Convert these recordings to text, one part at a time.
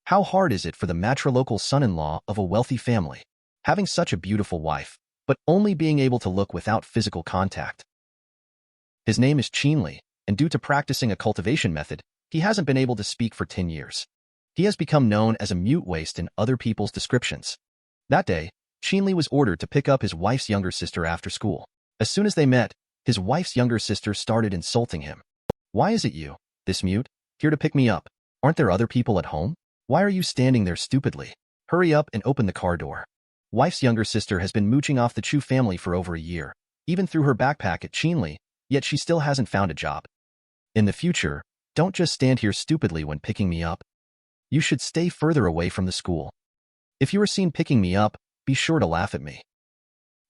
How hard is it for the matrilocal son-in-law of a wealthy family, having such a beautiful wife, but only being able to look without physical contact? His name is Qin Li, and due to practicing a cultivation method, he hasn't been able to speak for 10 years. He has become known as a mute waste in other people's descriptions. That day, Qin Li was ordered to pick up his wife's younger sister after school. As soon as they met, his wife's younger sister started insulting him. "Why is it you, this mute, here to pick me up? Aren't there other people at home? Why are you standing there stupidly? Hurry up and open the car door." Wife's younger sister has been mooching off the Chu family for over a year, even threw her backpack at Qin Li, yet she still hasn't found a job. "In the future, don't just stand here stupidly when picking me up. You should stay further away from the school. If you are seen picking me up, be sure to laugh at me."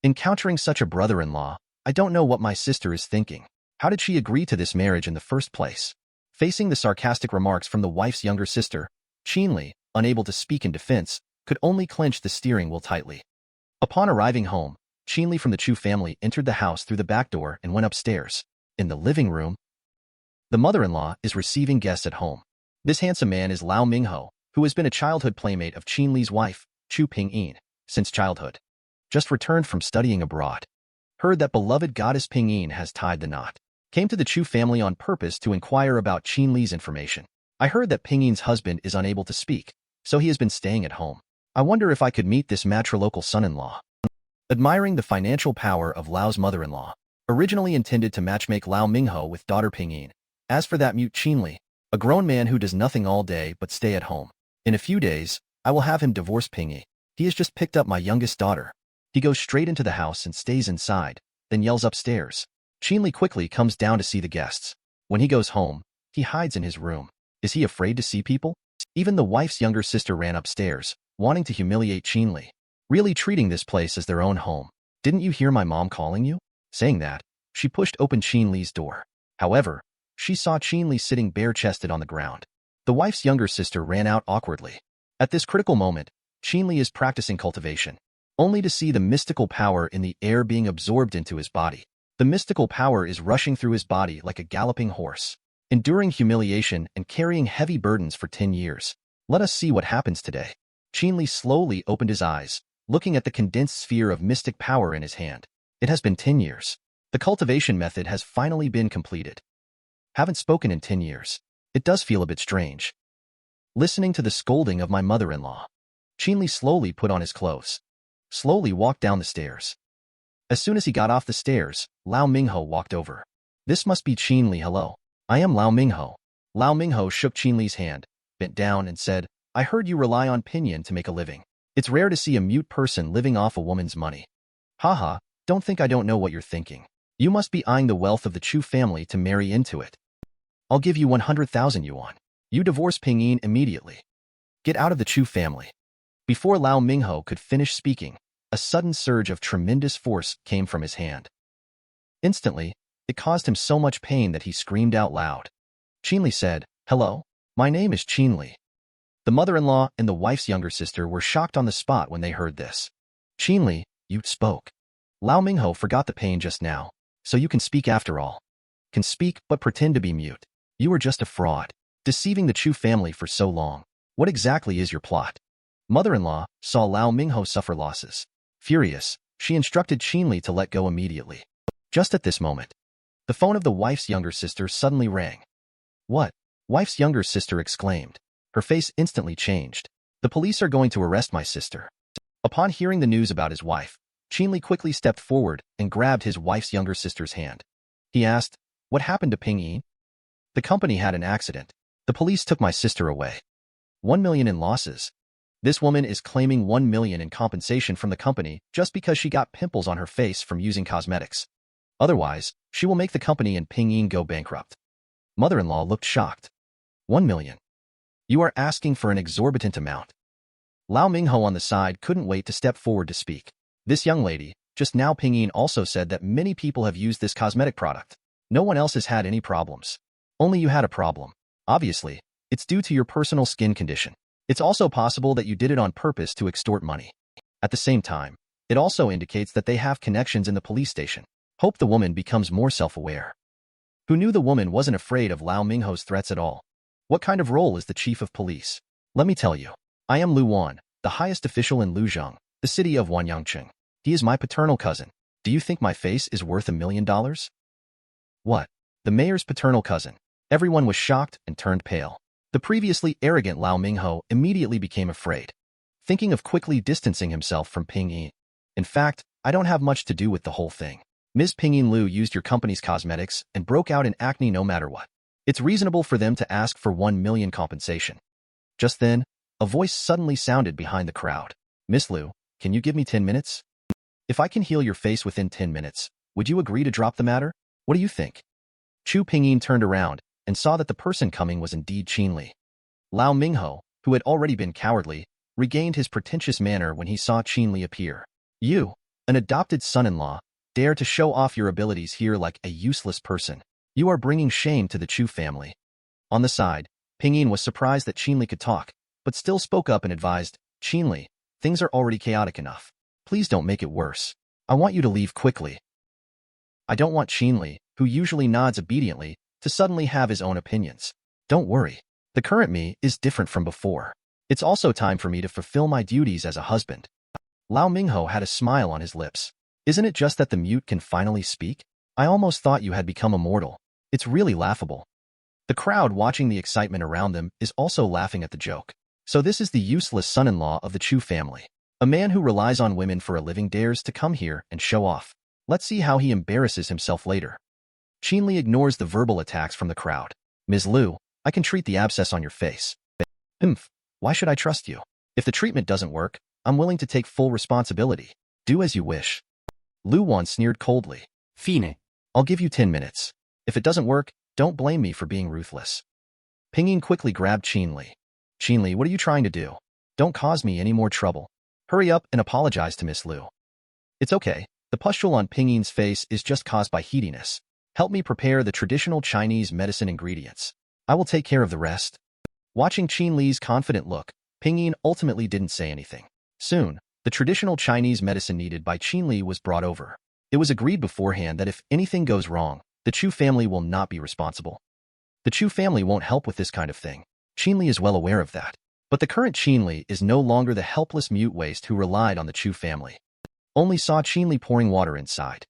Encountering such a brother-in-law, I don't know what my sister is thinking. How did she agree to this marriage in the first place? Facing the sarcastic remarks from the wife's younger sister, Qin Li, unable to speak in defense, could only clench the steering wheel tightly. Upon arriving home, Qin Li from the Chu family entered the house through the back door and went upstairs. In the living room, the mother-in-law is receiving guests at home. This handsome man is Lao Mingho, who has been a childhood playmate of Qin Li's wife, Chu Pingyin, since childhood. Just returned from studying abroad. Heard that beloved goddess Pingyin has tied the knot. Came to the Chu family on purpose to inquire about Qin Li's information. I heard that Pingyin's husband is unable to speak, so he has been staying at home. I wonder if I could meet this matrilocal son-in-law. Admiring the financial power of Lao's mother-in-law, originally intended to matchmake Lao Mingho with daughter Pingyin. As for that mute Qin Li, a grown man who does nothing all day but stay at home. In a few days, I will have him divorce Pingyi. He has just picked up my youngest daughter. He goes straight into the house and stays inside, then yells upstairs. Qin Li quickly comes down to see the guests. When he goes home, he hides in his room. Is he afraid to see people? Even the wife's younger sister ran upstairs, wanting to humiliate Qin Li, really treating this place as their own home. "Didn't you hear my mom calling you?" Saying that, she pushed open Qin Li's door. However, she saw Qin Li sitting bare-chested on the ground. The wife's younger sister ran out awkwardly. At this critical moment, Qin Li is practicing cultivation, only to see the mystical power in the air being absorbed into his body. The mystical power is rushing through his body like a galloping horse, enduring humiliation and carrying heavy burdens for 10 years. Let us see what happens today. Qin Li slowly opened his eyes, looking at the condensed sphere of mystic power in his hand. It has been 10 years. The cultivation method has finally been completed. Haven't spoken in 10 years. It does feel a bit strange. Listening to the scolding of my mother-in-law, Qin Li slowly put on his clothes, slowly walked down the stairs. As soon as he got off the stairs, Lao Mingho walked over. "This must be Qin Li. Hello. I am Lao Mingho." Lao Mingho shook Qin Li's hand, bent down and said, "I heard you rely on pinyin to make a living. It's rare to see a mute person living off a woman's money." "Haha, don't think I don't know what you're thinking. You must be eyeing the wealth of the Chu family to marry into it. I'll give you 100,000 yuan. You divorce Pingyin immediately. Get out of the Chu family." Before Lao Mingho could finish speaking, a sudden surge of tremendous force came from his hand. Instantly, it caused him so much pain that he screamed out loud. Qin Li said, "Hello, my name is Qin Li." The mother-in-law and the wife's younger sister were shocked on the spot when they heard this. "Qin Li, you spoke." Lao Mingho forgot the pain just now, "So you can speak after all. Can speak but pretend to be mute. You are just a fraud, deceiving the Chu family for so long. What exactly is your plot?" Mother-in-law saw Lao Mingho suffer losses. Furious, she instructed Qin Li to let go immediately. Just at this moment, the phone of the wife's younger sister suddenly rang. "What?" Wife's younger sister exclaimed. Her face instantly changed. "The police are going to arrest my sister." Upon hearing the news about his wife, Qin Li quickly stepped forward and grabbed his wife's younger sister's hand. He asked, "What happened to Pingyin?" "The company had an accident. The police took my sister away. 1 million in losses." This woman is claiming 1 million in compensation from the company just because she got pimples on her face from using cosmetics. Otherwise, she will make the company and Pingyin go bankrupt. Mother-in-law looked shocked. 1 million. You are asking for an exorbitant amount. Lao Mingho on the side couldn't wait to step forward to speak. "This young lady, just now Pingyin also said that many people have used this cosmetic product. No one else has had any problems. Only you had a problem. Obviously, it's due to your personal skin condition. It's also possible that you did it on purpose to extort money. At the same time, it also indicates that they have connections in the police station. Hope the woman becomes more self-aware." Who knew the woman wasn't afraid of Lao Mingho's threats at all? What kind of role is the chief of police? Let me tell you. I am Lu Wan, the highest official in Luzhong, the city of Wanyangcheng. He is my paternal cousin. Do you think my face is worth $1 million? What? The mayor's paternal cousin. Everyone was shocked and turned pale. The previously arrogant Lao Mingho immediately became afraid, thinking of quickly distancing himself from Ping Yi. In fact, I don't have much to do with the whole thing. Ms. Pingyin Liu used your company's cosmetics and broke out in acne no matter what. It's reasonable for them to ask for 1 million compensation. Just then, a voice suddenly sounded behind the crowd. Miss Liu, can you give me 10 minutes? If I can heal your face within 10 minutes, would you agree to drop the matter? What do you think? Chu Pingyin turned around and saw that the person coming was indeed Qin Li. Lao Mingho, who had already been cowardly, regained his pretentious manner when he saw Qin Li appear. You, an adopted son-in-law, dare to show off your abilities here like a useless person. You are bringing shame to the Chu family. On the side, Pingyin was surprised that Qin Li could talk, but still spoke up and advised, Qin Li, things are already chaotic enough. Please don't make it worse. I want you to leave quickly. I don't want Qin Li, who usually nods obediently, to suddenly have his own opinions. Don't worry. The current me is different from before. It's also time for me to fulfill my duties as a husband. Lao Mingho had a smile on his lips. Isn't it just that the mute can finally speak? I almost thought you had become immortal. It's really laughable. The crowd watching the excitement around them is also laughing at the joke. So this is the useless son-in-law of the Chu family. A man who relies on women for a living dares to come here and show off. Let's see how he embarrasses himself later. Qin Li ignores the verbal attacks from the crowd. Ms. Liu, I can treat the abscess on your face. Why should I trust you? If the treatment doesn't work, I'm willing to take full responsibility. Do as you wish. Lu Wan sneered coldly. Fine. I'll give you 10 minutes. If it doesn't work, don't blame me for being ruthless. Pingyin quickly grabbed Qin Li. Qin Li, what are you trying to do? Don't cause me any more trouble. Hurry up and apologize to Miss Liu. It's okay. The pustule on Pingyin's face is just caused by heatiness. Help me prepare the traditional Chinese medicine ingredients. I will take care of the rest. Watching Qin Li's confident look, Pingyin ultimately didn't say anything. Soon, the traditional Chinese medicine needed by Qin Li was brought over. It was agreed beforehand that if anything goes wrong, the Chu family will not be responsible. The Chu family won't help with this kind of thing. Qin Li is well aware of that. But the current Qin Li is no longer the helpless mute waste who relied on the Chu family. Only saw Qin Li pouring water inside,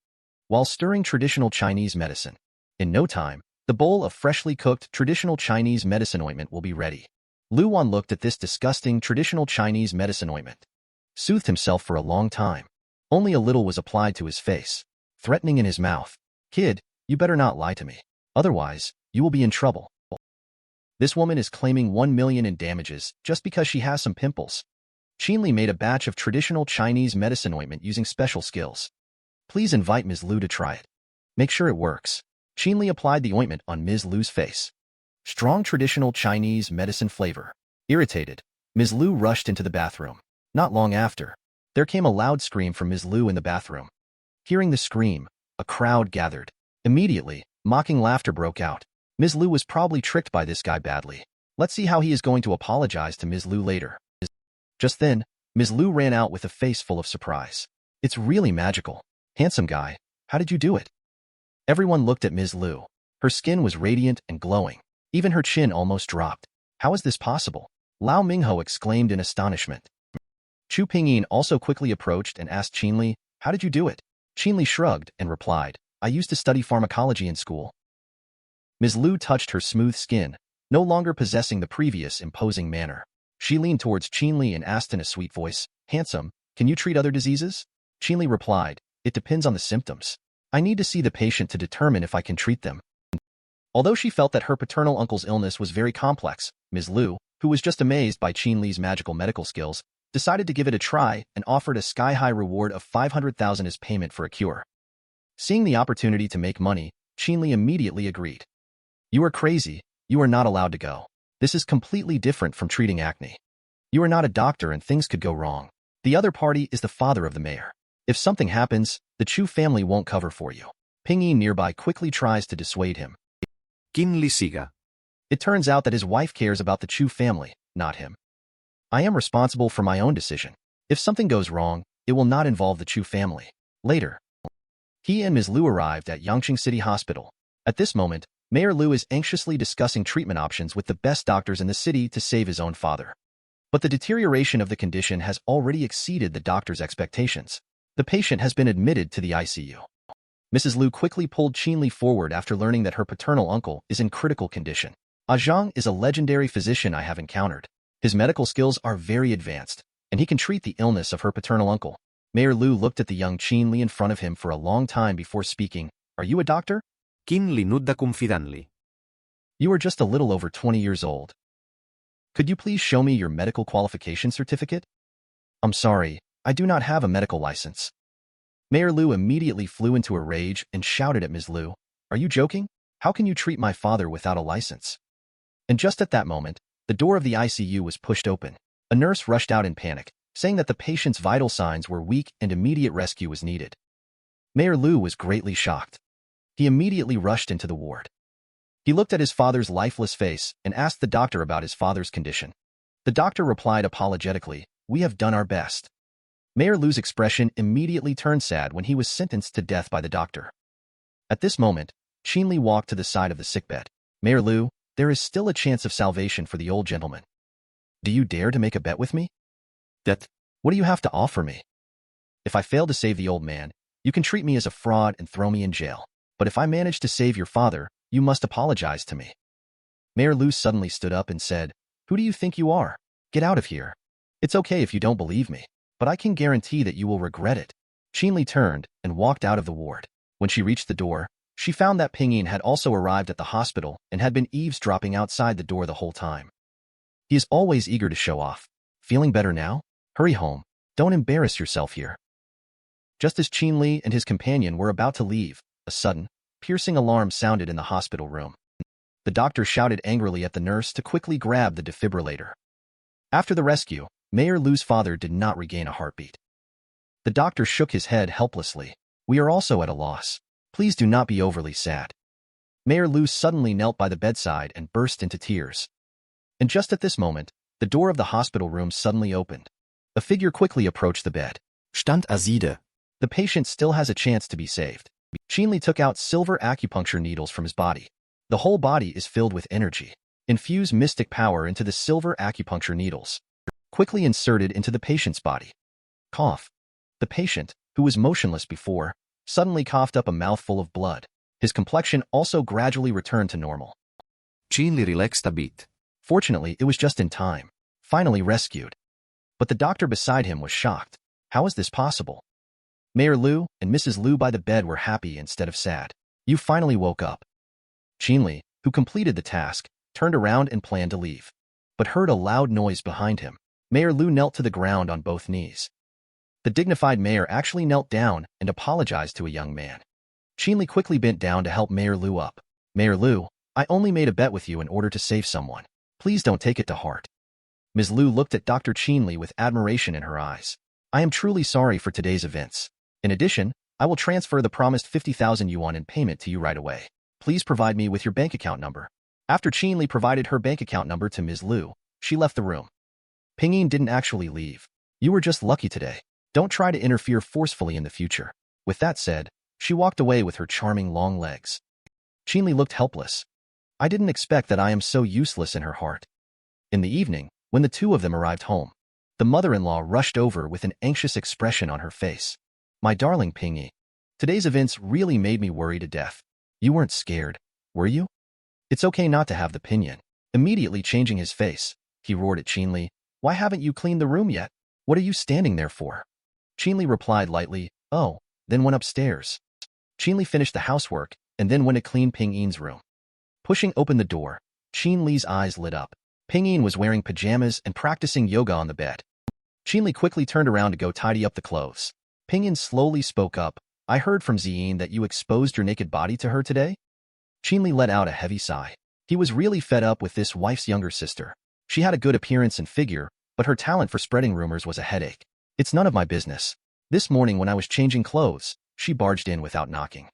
while stirring traditional Chinese medicine. In no time, the bowl of freshly cooked traditional Chinese medicine ointment will be ready. Lu Wan looked at this disgusting traditional Chinese medicine ointment, soothed himself for a long time. Only a little was applied to his face, threatening in his mouth. Kid, you better not lie to me. Otherwise, you will be in trouble. This woman is claiming 1 million in damages just because she has some pimples. Qin Li made a batch of traditional Chinese medicine ointment using special skills. Please invite Ms. Liu to try it. Make sure it works. Qin Li applied the ointment on Ms. Liu's face. Strong traditional Chinese medicine flavor. Irritated, Ms. Liu rushed into the bathroom. Not long after, there came a loud scream from Ms. Liu in the bathroom. Hearing the scream, a crowd gathered. Immediately, mocking laughter broke out. Ms. Liu was probably tricked by this guy badly. Let's see how he is going to apologize to Ms. Liu later. Just then, Ms. Liu ran out with a face full of surprise. It's really magical. Handsome guy, how did you do it? Everyone looked at Ms. Liu. Her skin was radiant and glowing. Even her chin almost dropped. How is this possible? Lao Mingho exclaimed in astonishment. Chu Pingyin also quickly approached and asked Qin Li, how did you do it? Qin Li shrugged and replied, I used to study pharmacology in school. Ms. Liu touched her smooth skin, no longer possessing the previous imposing manner. She leaned towards Qin Li and asked in a sweet voice, handsome, can you treat other diseases? Qin Li replied, it depends on the symptoms. I need to see the patient to determine if I can treat them. Although she felt that her paternal uncle's illness was very complex, Ms. Liu, who was just amazed by Qin Li's magical medical skills, decided to give it a try and offered a sky-high reward of 500,000 as payment for a cure. Seeing the opportunity to make money, Qin Li immediately agreed. You are crazy. You are not allowed to go. This is completely different from treating acne. You are not a doctor and things could go wrong. The other party is the father of the mayor. If something happens, the Chu family won't cover for you. Pingyi nearby quickly tries to dissuade him. Qin Li siga. It turns out that his wife cares about the Chu family, not him. I am responsible for my own decision. If something goes wrong, it will not involve the Chu family. Later, he and Ms. Liu arrived at Yangqing City Hospital. At this moment, Mayor Liu is anxiously discussing treatment options with the best doctors in the city to save his own father. But the deterioration of the condition has already exceeded the doctor's expectations. The patient has been admitted to the ICU. Mrs. Lu quickly pulled Qin Li forward after learning that her paternal uncle is in critical condition. Zhang is a legendary physician I have encountered. His medical skills are very advanced, and he can treat the illness of her paternal uncle. Mayor Lu looked at the young Qin Li in front of him for a long time before speaking. Are you a doctor? Qin Li nudda confidently. You are just a little over 20 years old. Could you please show me your medical qualification certificate? I'm sorry, I do not have a medical license. Mayor Lu immediately flew into a rage and shouted at Ms. Lu, Are you joking? How can you treat my father without a license? And just at that moment, the door of the ICU was pushed open. A nurse rushed out in panic, saying that the patient's vital signs were weak and immediate rescue was needed. Mayor Lu was greatly shocked. He immediately rushed into the ward. He looked at his father's lifeless face and asked the doctor about his father's condition. The doctor replied apologetically, We have done our best. Mayor Lu's expression immediately turned sad when he was sentenced to death by the doctor. At this moment, Qin Li walked to the side of the sickbed. Mayor Lu, there is still a chance of salvation for the old gentleman. Do you dare to make a bet with me? What do you have to offer me? If I fail to save the old man, you can treat me as a fraud and throw me in jail. But if I manage to save your father, you must apologize to me. Mayor Lu suddenly stood up and said, Who do you think you are? Get out of here. It's okay if you don't believe me, but I can guarantee that you will regret it. Qin Li turned and walked out of the ward. When she reached the door, she found that Ping Yin had also arrived at the hospital and had been eavesdropping outside the door the whole time. He is always eager to show off. Feeling better now? Hurry home. Don't embarrass yourself here. Just as Qin Li and his companion were about to leave, a sudden, piercing alarm sounded in the hospital room. The doctor shouted angrily at the nurse to quickly grab the defibrillator. After the rescue, Mayor Lu's father did not regain a heartbeat. The doctor shook his head helplessly. We are also at a loss. Please do not be overly sad. Mayor Lu suddenly knelt by the bedside and burst into tears. And just at this moment, the door of the hospital room suddenly opened. A figure quickly approached the bed. Stand Aside. The patient still has a chance to be saved. Qin Li took out silver acupuncture needles from his body. The whole body is filled with energy. Infuse mystic power into the silver acupuncture needles. Quickly inserted into the patient's body. Cough. The patient, who was motionless before, suddenly coughed up a mouthful of blood. His complexion also gradually returned to normal. Qin Li relaxed a bit. Fortunately, it was just in time. Finally rescued. But the doctor beside him was shocked. How is this possible? Mayor Lu and Mrs. Lu by the bed were happy instead of sad. You finally woke up. Qin Li, who completed the task, turned around and planned to leave, but heard a loud noise behind him. Mayor Lu knelt to the ground on both knees. The dignified mayor actually knelt down and apologized to a young man. Qin Li quickly bent down to help Mayor Lu up. Mayor Lu, I only made a bet with you in order to save someone. Please don't take it to heart. Ms. Lu looked at Dr. Qin Li with admiration in her eyes. I am truly sorry for today's events. In addition, I will transfer the promised 50,000 yuan in payment to you right away. Please provide me with your bank account number. After Qin Li provided her bank account number to Ms. Lu, she left the room. Ping Yin didn't actually leave. You were just lucky today. Don't try to interfere forcefully in the future. With that said, she walked away with her charming long legs. Qin Li looked helpless. I didn't expect that I am so useless in her heart. In the evening, when the two of them arrived home, the mother-in-law rushed over with an anxious expression on her face. My darling Ping Yi, today's events really made me worry to death. You weren't scared, were you? It's okay not to have the opinion. Immediately changing his face, he roared at Qin Li. Why haven't you cleaned the room yet? What are you standing there for? Qin Li replied lightly, Oh, then went upstairs. Qin Li finished the housework and then went to clean Ping Yin's room. Pushing open the door, Qin Li's eyes lit up. Ping Yin was wearing pajamas and practicing yoga on the bed. Qin Li quickly turned around to go tidy up the clothes. Ping Yin slowly spoke up. I heard from Ziyin that you exposed your naked body to her today? Qin Li let out a heavy sigh. He was really fed up with this wife's younger sister. She had a good appearance and figure, but her talent for spreading rumors was a headache. It's none of my business. This morning when I was changing clothes, she barged in without knocking.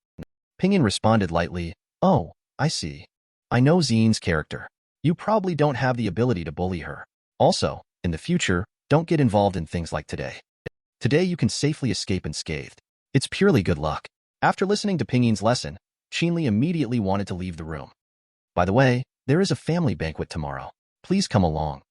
Ping Yin responded lightly, Oh, I see. I know Ziyin's character. You probably don't have the ability to bully her. Also, in the future, don't get involved in things like today. Today you can safely escape unscathed. It's purely good luck. After listening to Ping Yin's lesson, Qin Li immediately wanted to leave the room. By the way, there is a family banquet tomorrow. Please come along.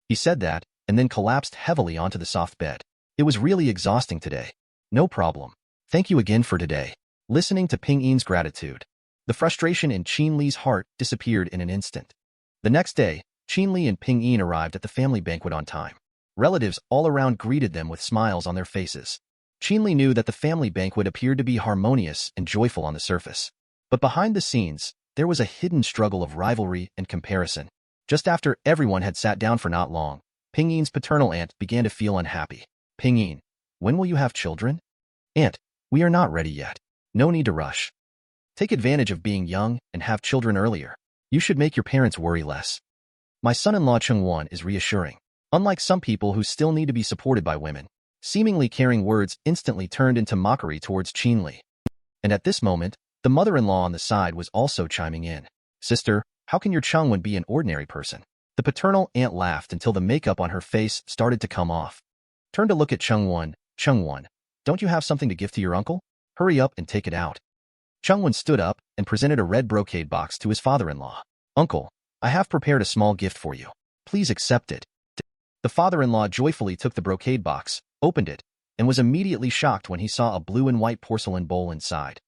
He said that, and then collapsed heavily onto the soft bed. It was really exhausting today. No problem. Thank you again for today. Listening to Ping Yin's gratitude, the frustration in Qin Li's heart disappeared in an instant. The next day, Qin Li and Ping Yin arrived at the family banquet on time. Relatives all around greeted them with smiles on their faces. Qin Li knew that the family banquet appeared to be harmonious and joyful on the surface. But behind the scenes, there was a hidden struggle of rivalry and comparison. Just after everyone had sat down for not long, Ping Yin's paternal aunt began to feel unhappy. Ping Yin, when will you have children? Aunt, we are not ready yet. No need to rush. Take advantage of being young and have children earlier. You should make your parents worry less. My son-in-law Chengwan is reassuring. Unlike some people who still need to be supported by women, seemingly caring words instantly turned into mockery towards Qin Li. And at this moment, the mother-in-law on the side was also chiming in. Sister, how can your Chengwan be an ordinary person? The paternal aunt laughed until the makeup on her face started to come off. Turn to look at Chengwan. Chengwan, don't you have something to give to your uncle? Hurry up and take it out. Chengwan stood up and presented a red brocade box to his father-in-law. Uncle, I have prepared a small gift for you. Please accept it. The father-in-law joyfully took the brocade box, opened it, and was immediately shocked when he saw a blue and white porcelain bowl inside.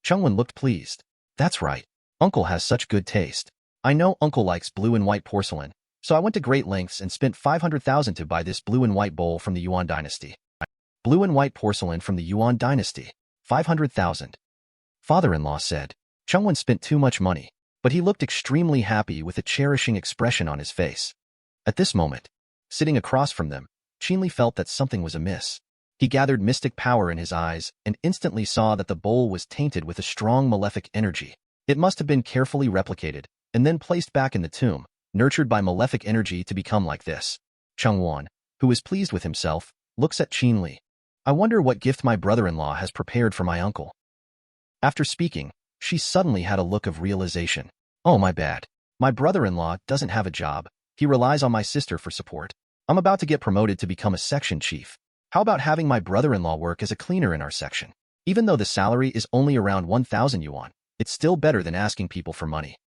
Chengwan looked pleased. That's right. Uncle has such good taste. I know Uncle likes blue and white porcelain, so I went to great lengths and spent 500,000 to buy this blue and white bowl from the Yuan dynasty. Blue and white porcelain from the Yuan dynasty. 500,000. Father-in-law said. Chengwan spent too much money, but he looked extremely happy with a cherishing expression on his face. At this moment, sitting across from them, Qin Li felt that something was amiss. He gathered mystic power in his eyes and instantly saw that the bowl was tainted with a strong malefic energy. It must have been carefully replicated and then placed back in the tomb, nurtured by malefic energy to become like this. Chengwan, who is pleased with himself, looks at Qin Li. I wonder what gift my brother-in-law has prepared for my uncle. After speaking, she suddenly had a look of realization. Oh, my bad. My brother-in-law doesn't have a job. He relies on my sister for support. I'm about to get promoted to become a section chief. How about having my brother-in-law work as a cleaner in our section? Even though the salary is only around 1,000 yuan, it's still better than asking people for money.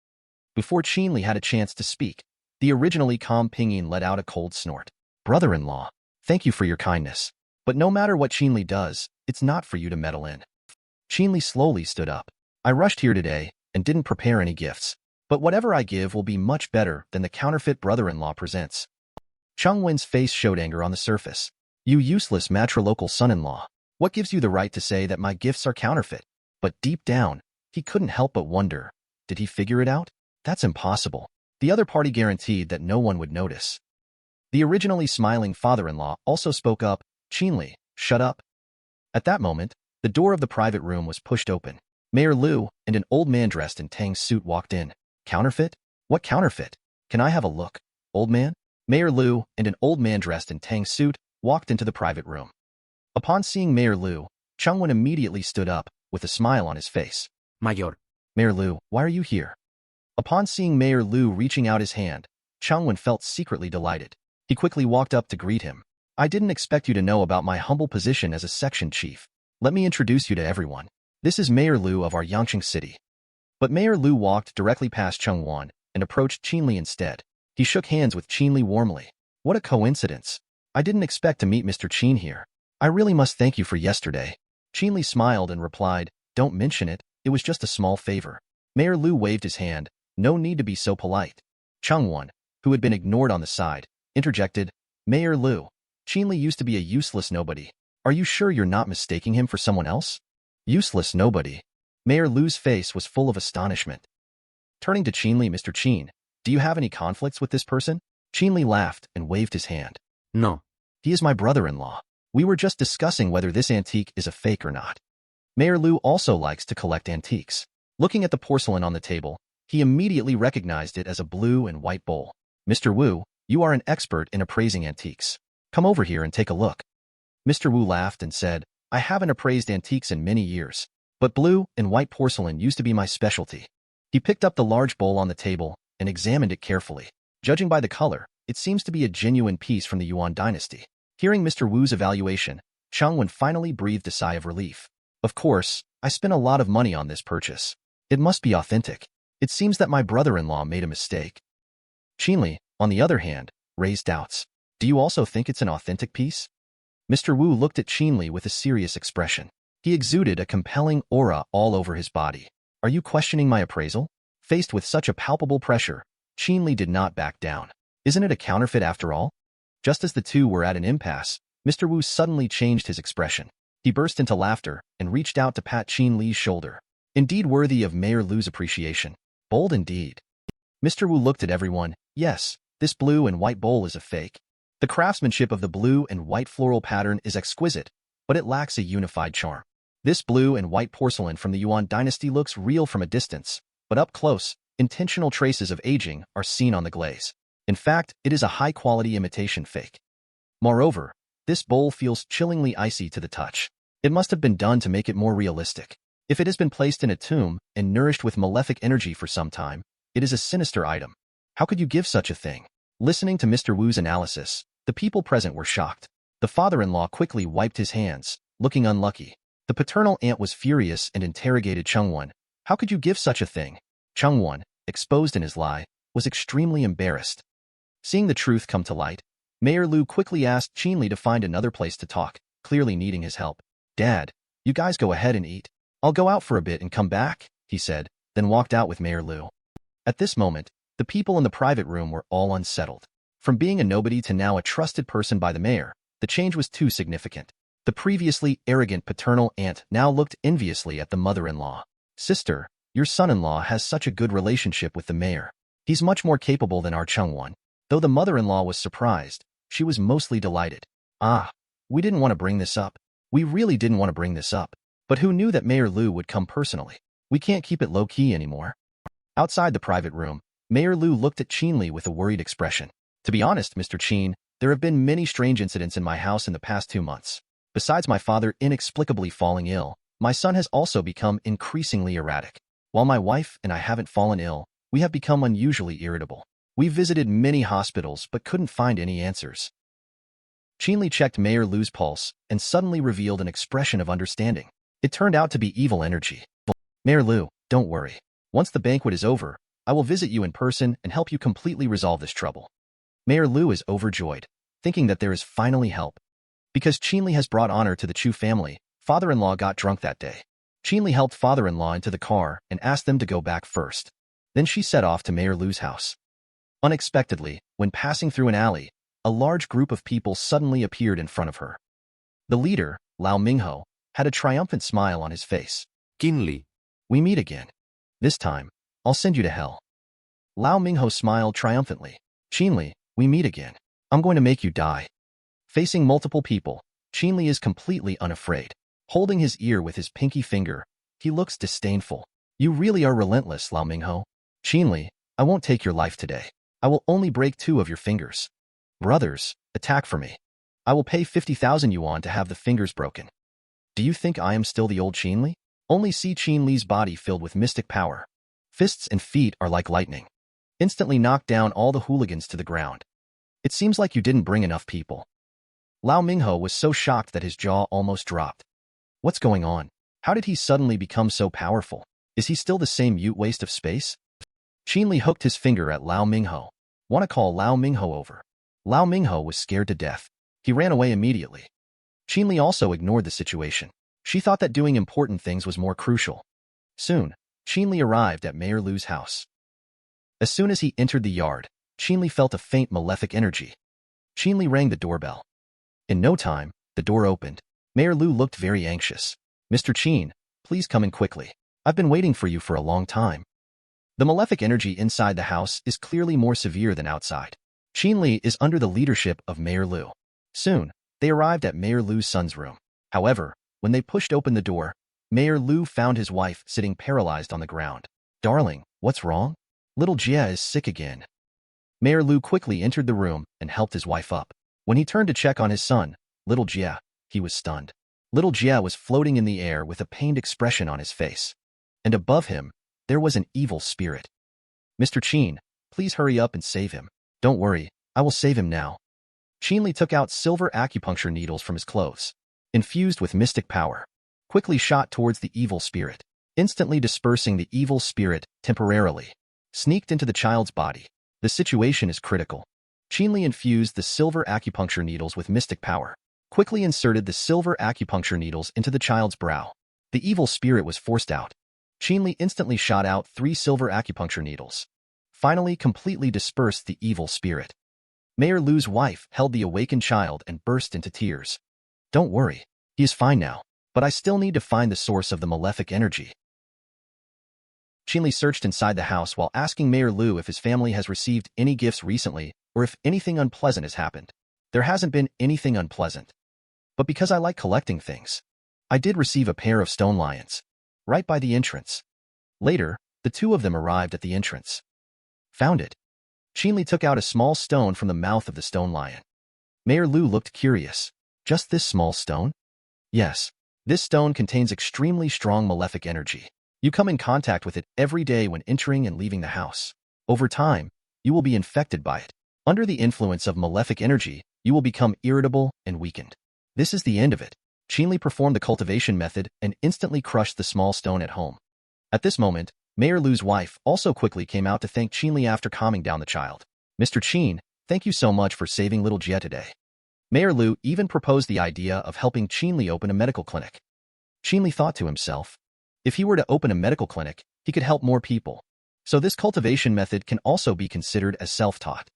Before Qin Li had a chance to speak, the originally calm Ping Yin let out a cold snort. Brother-in-law, thank you for your kindness. But no matter what Qin Li does, it's not for you to meddle in. Qin Li slowly stood up. I rushed here today and didn't prepare any gifts, but whatever I give will be much better than the counterfeit brother-in-law presents. Chengwen's face showed anger on the surface. You useless matrilocal son-in-law. What gives you the right to say that my gifts are counterfeit? But deep down, he couldn't help but wonder. Did he figure it out? That's impossible. The other party guaranteed that no one would notice. The originally smiling father-in-law also spoke up. Qin Li, shut up. At that moment, the door of the private room was pushed open. Mayor Liu and an old man dressed in Tang's suit walked in. Counterfeit? What counterfeit? Can I have a look? Old man? Mayor Liu and an old man dressed in Tang's suit walked into the private room. Upon seeing Mayor Liu, Chengwen immediately stood up, with a smile on his face. Mayor. Mayor Liu, why are you here? Upon seeing Mayor Liu reaching out his hand, Chengwen felt secretly delighted. He quickly walked up to greet him. I didn't expect you to know about my humble position as a section chief. Let me introduce you to everyone. This is Mayor Liu of our Yangqing city. But Mayor Liu walked directly past Chengwan and approached Qin Li instead. He shook hands with Qin Li warmly. What a coincidence. I didn't expect to meet Mr. Qin here. I really must thank you for yesterday. Qin Li smiled and replied, don't mention it, it was just a small favor. Mayor Liu waved his hand. No need to be so polite. Chengwan, who had been ignored on the side, interjected, Mayor Liu, Qin Li used to be a useless nobody. Are you sure you're not mistaking him for someone else? Useless nobody. Mayor Liu's face was full of astonishment. Turning to Qin Li, Mr. Qin, do you have any conflicts with this person? Qin Li laughed and waved his hand. No. He is my brother-in-law. We were just discussing whether this antique is a fake or not. Mayor Liu also likes to collect antiques. Looking at the porcelain on the table, he immediately recognized it as a blue and white bowl. Mr. Wu, you are an expert in appraising antiques. Come over here and take a look. Mr. Wu laughed and said, I haven't appraised antiques in many years, but blue and white porcelain used to be my specialty. He picked up the large bowl on the table and examined it carefully. Judging by the color, it seems to be a genuine piece from the Yuan dynasty. Hearing Mr. Wu's evaluation, Chengwen finally breathed a sigh of relief. Of course, I spent a lot of money on this purchase. It must be authentic. It seems that my brother-in-law made a mistake. Qin Li, on the other hand, raised doubts. Do you also think it's an authentic piece? Mr. Wu looked at Qin Li with a serious expression. He exuded a compelling aura all over his body. Are you questioning my appraisal? Faced with such a palpable pressure, Qin Li did not back down. Isn't it a counterfeit after all? Just as the two were at an impasse, Mr. Wu suddenly changed his expression. He burst into laughter and reached out to pat Qin Li's shoulder. Indeed worthy of Mayor Lu's appreciation. Bold indeed. Mr. Wu looked at everyone. Yes, this blue and white bowl is a fake. The craftsmanship of the blue and white floral pattern is exquisite, but it lacks a unified charm. This blue and white porcelain from the Yuan dynasty looks real from a distance, but up close, intentional traces of aging are seen on the glaze. In fact, it is a high-quality imitation fake. Moreover, this bowl feels chillingly icy to the touch. It must have been done to make it more realistic. If it has been placed in a tomb and nourished with malefic energy for some time, it is a sinister item. How could you give such a thing? Listening to Mr. Wu's analysis, the people present were shocked. The father-in-law quickly wiped his hands, looking unlucky. The paternal aunt was furious and interrogated Chengwan. How could you give such a thing? Chengwan, exposed in his lie, was extremely embarrassed. Seeing the truth come to light, Mayor Lu quickly asked Qin Li to find another place to talk, clearly needing his help. Dad, you guys go ahead and eat. I'll go out for a bit and come back, he said, then walked out with Mayor Lu. At this moment, the people in the private room were all unsettled. From being a nobody to now a trusted person by the mayor, the change was too significant. The previously arrogant paternal aunt now looked enviously at the mother-in-law. Sister, your son-in-law has such a good relationship with the mayor. He's much more capable than our Chengwan. Though the mother-in-law was surprised, she was mostly delighted. We didn't want to bring this up. We really didn't want to bring this up. But who knew that Mayor Lu would come personally? We can't keep it low-key anymore. Outside the private room, Mayor Lu looked at Qin Li with a worried expression. To be honest, Mr. Qin, there have been many strange incidents in my house in the past 2 months. Besides my father inexplicably falling ill, my son has also become increasingly erratic. While my wife and I haven't fallen ill, we have become unusually irritable. We visited many hospitals but couldn't find any answers. Qin Li checked Mayor Lu's pulse and suddenly revealed an expression of understanding. It turned out to be evil energy. Mayor Lu, don't worry. Once the banquet is over, I will visit you in person and help you completely resolve this trouble. Mayor Lu is overjoyed, thinking that there is finally help. Because Qin Li has brought honor to the Chu family, father-in-law got drunk that day. Qin Li helped father-in-law into the car and asked them to go back first. Then she set off to Mayor Lu's house. Unexpectedly, when passing through an alley, a large group of people suddenly appeared in front of her. The leader, Lao Mingho, had a triumphant smile on his face. Qin Li. We meet again. This time, I'll send you to hell. Lao Mingho smiled triumphantly. Qin Li, we meet again. I'm going to make you die. Facing multiple people, Qin Li is completely unafraid. Holding his ear with his pinky finger, he looks disdainful. You really are relentless, Lao Mingho. Qin Li, I won't take your life today. I will only break 2 of your fingers. Brothers, attack for me. I will pay 50,000 yuan to have the fingers broken. Do you think I am still the old Qin Li? Only see Qin Li's body filled with mystic power. Fists and feet are like lightning. Instantly knocked down all the hooligans to the ground. It seems like you didn't bring enough people. Lao Mingho was so shocked that his jaw almost dropped. What's going on? How did he suddenly become so powerful? Is he still the same mute waste of space? Qin Li hooked his finger at Lao Mingho. Want to call Lao Mingho over? Lao Mingho was scared to death. He ran away immediately. Qin Li also ignored the situation. She thought that doing important things was more crucial. Soon, Qin Li arrived at Mayor Lu's house. As soon as he entered the yard, Qin Li felt a faint malefic energy. Qin Li rang the doorbell. In no time, the door opened. Mayor Lu looked very anxious. Mr. Qin, please come in quickly. I've been waiting for you for a long time. The malefic energy inside the house is clearly more severe than outside. Qin Li is under the leadership of Mayor Lu. Soon, they arrived at Mayor Lu's son's room. However, when they pushed open the door, Mayor Lu found his wife sitting paralyzed on the ground. Darling, what's wrong? Little Jia is sick again. Mayor Lu quickly entered the room and helped his wife up. When he turned to check on his son, little Jia, he was stunned. Little Jia was floating in the air with a pained expression on his face. And above him, there was an evil spirit. Mr. Qin, please hurry up and save him. Don't worry, I will save him now. Qin Li took out silver acupuncture needles from his clothes, infused with mystic power, quickly shot towards the evil spirit, instantly dispersing the evil spirit temporarily, sneaked into the child's body. The situation is critical. Qin Li infused the silver acupuncture needles with mystic power, quickly inserted the silver acupuncture needles into the child's brow. The evil spirit was forced out. Qin Li instantly shot out 3 silver acupuncture needles, finally completely dispersed the evil spirit. Mayor Lu's wife held the awakened child and burst into tears. Don't worry, he is fine now, but I still need to find the source of the malefic energy. Qin Li searched inside the house while asking Mayor Lu if his family has received any gifts recently or if anything unpleasant has happened. There hasn't been anything unpleasant. But because I like collecting things, I did receive a pair of stone lions, right by the entrance. Later, the 2 of them arrived at the entrance. Found it. Qin Li took out a small stone from the mouth of the stone lion. Mayor Lu looked curious. Just this small stone? Yes. This stone contains extremely strong malefic energy. You come in contact with it every day when entering and leaving the house. Over time, you will be infected by it. Under the influence of malefic energy, you will become irritable and weakened. This is the end of it. Qin Li performed the cultivation method and instantly crushed the small stone at home. At this moment, Mayor Lu's wife also quickly came out to thank Qin Li after calming down the child. Mr. Qin, thank you so much for saving little Jie today. Mayor Lu even proposed the idea of helping Qin Li open a medical clinic. Qin Li thought to himself, if he were to open a medical clinic, he could help more people. So this cultivation method can also be considered as self-taught.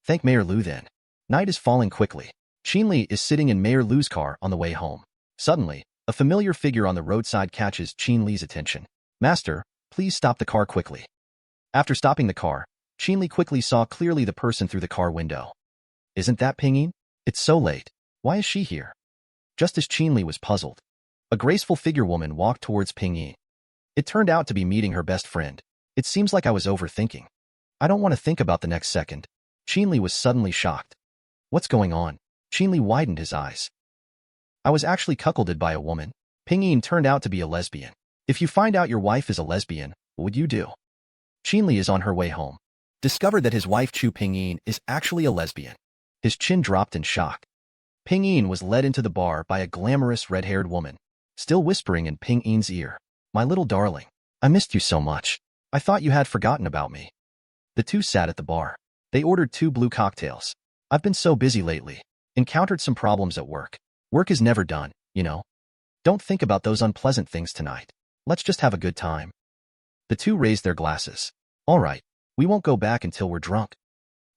Thank Mayor Lu then. Night is falling quickly. Qin Li is sitting in Mayor Lu's car on the way home. Suddenly, a familiar figure on the roadside catches Qin Li's attention. Master, please stop the car quickly. After stopping the car, Qin Li quickly saw clearly the person through the car window. Isn't that Pingyin? It's so late. Why is she here? Just as Qin Li was puzzled, a graceful figure woman walked towards Pingyin. It turned out to be meeting her best friend. It seems like I was overthinking. I don't want to think about the next second. Qin Li was suddenly shocked. What's going on? Qin Li widened his eyes. I was actually cuckolded by a woman. Pingyin turned out to be a lesbian. If you find out your wife is a lesbian, what would you do? Qin Li is on her way home. Discovered that his wife Chu Pingyin is actually a lesbian. His chin dropped in shock. Pingyin was led into the bar by a glamorous red-haired woman, still whispering in Pingyin's ear. My little darling, I missed you so much. I thought you had forgotten about me. The 2 sat at the bar. They ordered 2 blue cocktails. I've been so busy lately. Encountered some problems at work. Work is never done, you know. Don't think about those unpleasant things tonight. Let's just have a good time. The 2 raised their glasses. All right, we won't go back until we're drunk.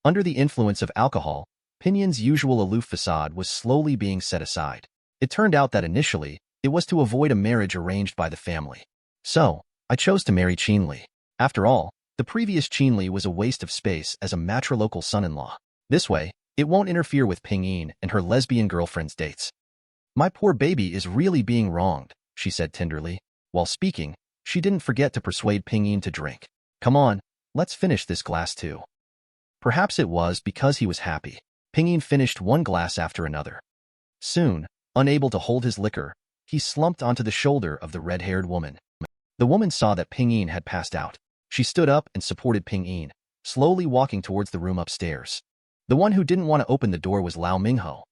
Under the influence of alcohol, Pingyin's usual aloof facade was slowly being set aside. It turned out that initially, it was to avoid a marriage arranged by the family. So, I chose to marry Qin Li. After all, the previous Qin Li was a waste of space as a matrilocal son-in-law. This way, it won't interfere with Pingyin and her lesbian girlfriend's dates. My poor baby is really being wronged, she said tenderly. While speaking, she didn't forget to persuade Pingyin to drink. Come on, let's finish this glass too. Perhaps it was because he was happy. Pingyin finished one glass after another. Soon, unable to hold his liquor, he slumped onto the shoulder of the red-haired woman. The woman saw that Pingyin had passed out. She stood up and supported Pingyin, slowly walking towards the room upstairs. The one who didn't want to open the door was Lao Mingho.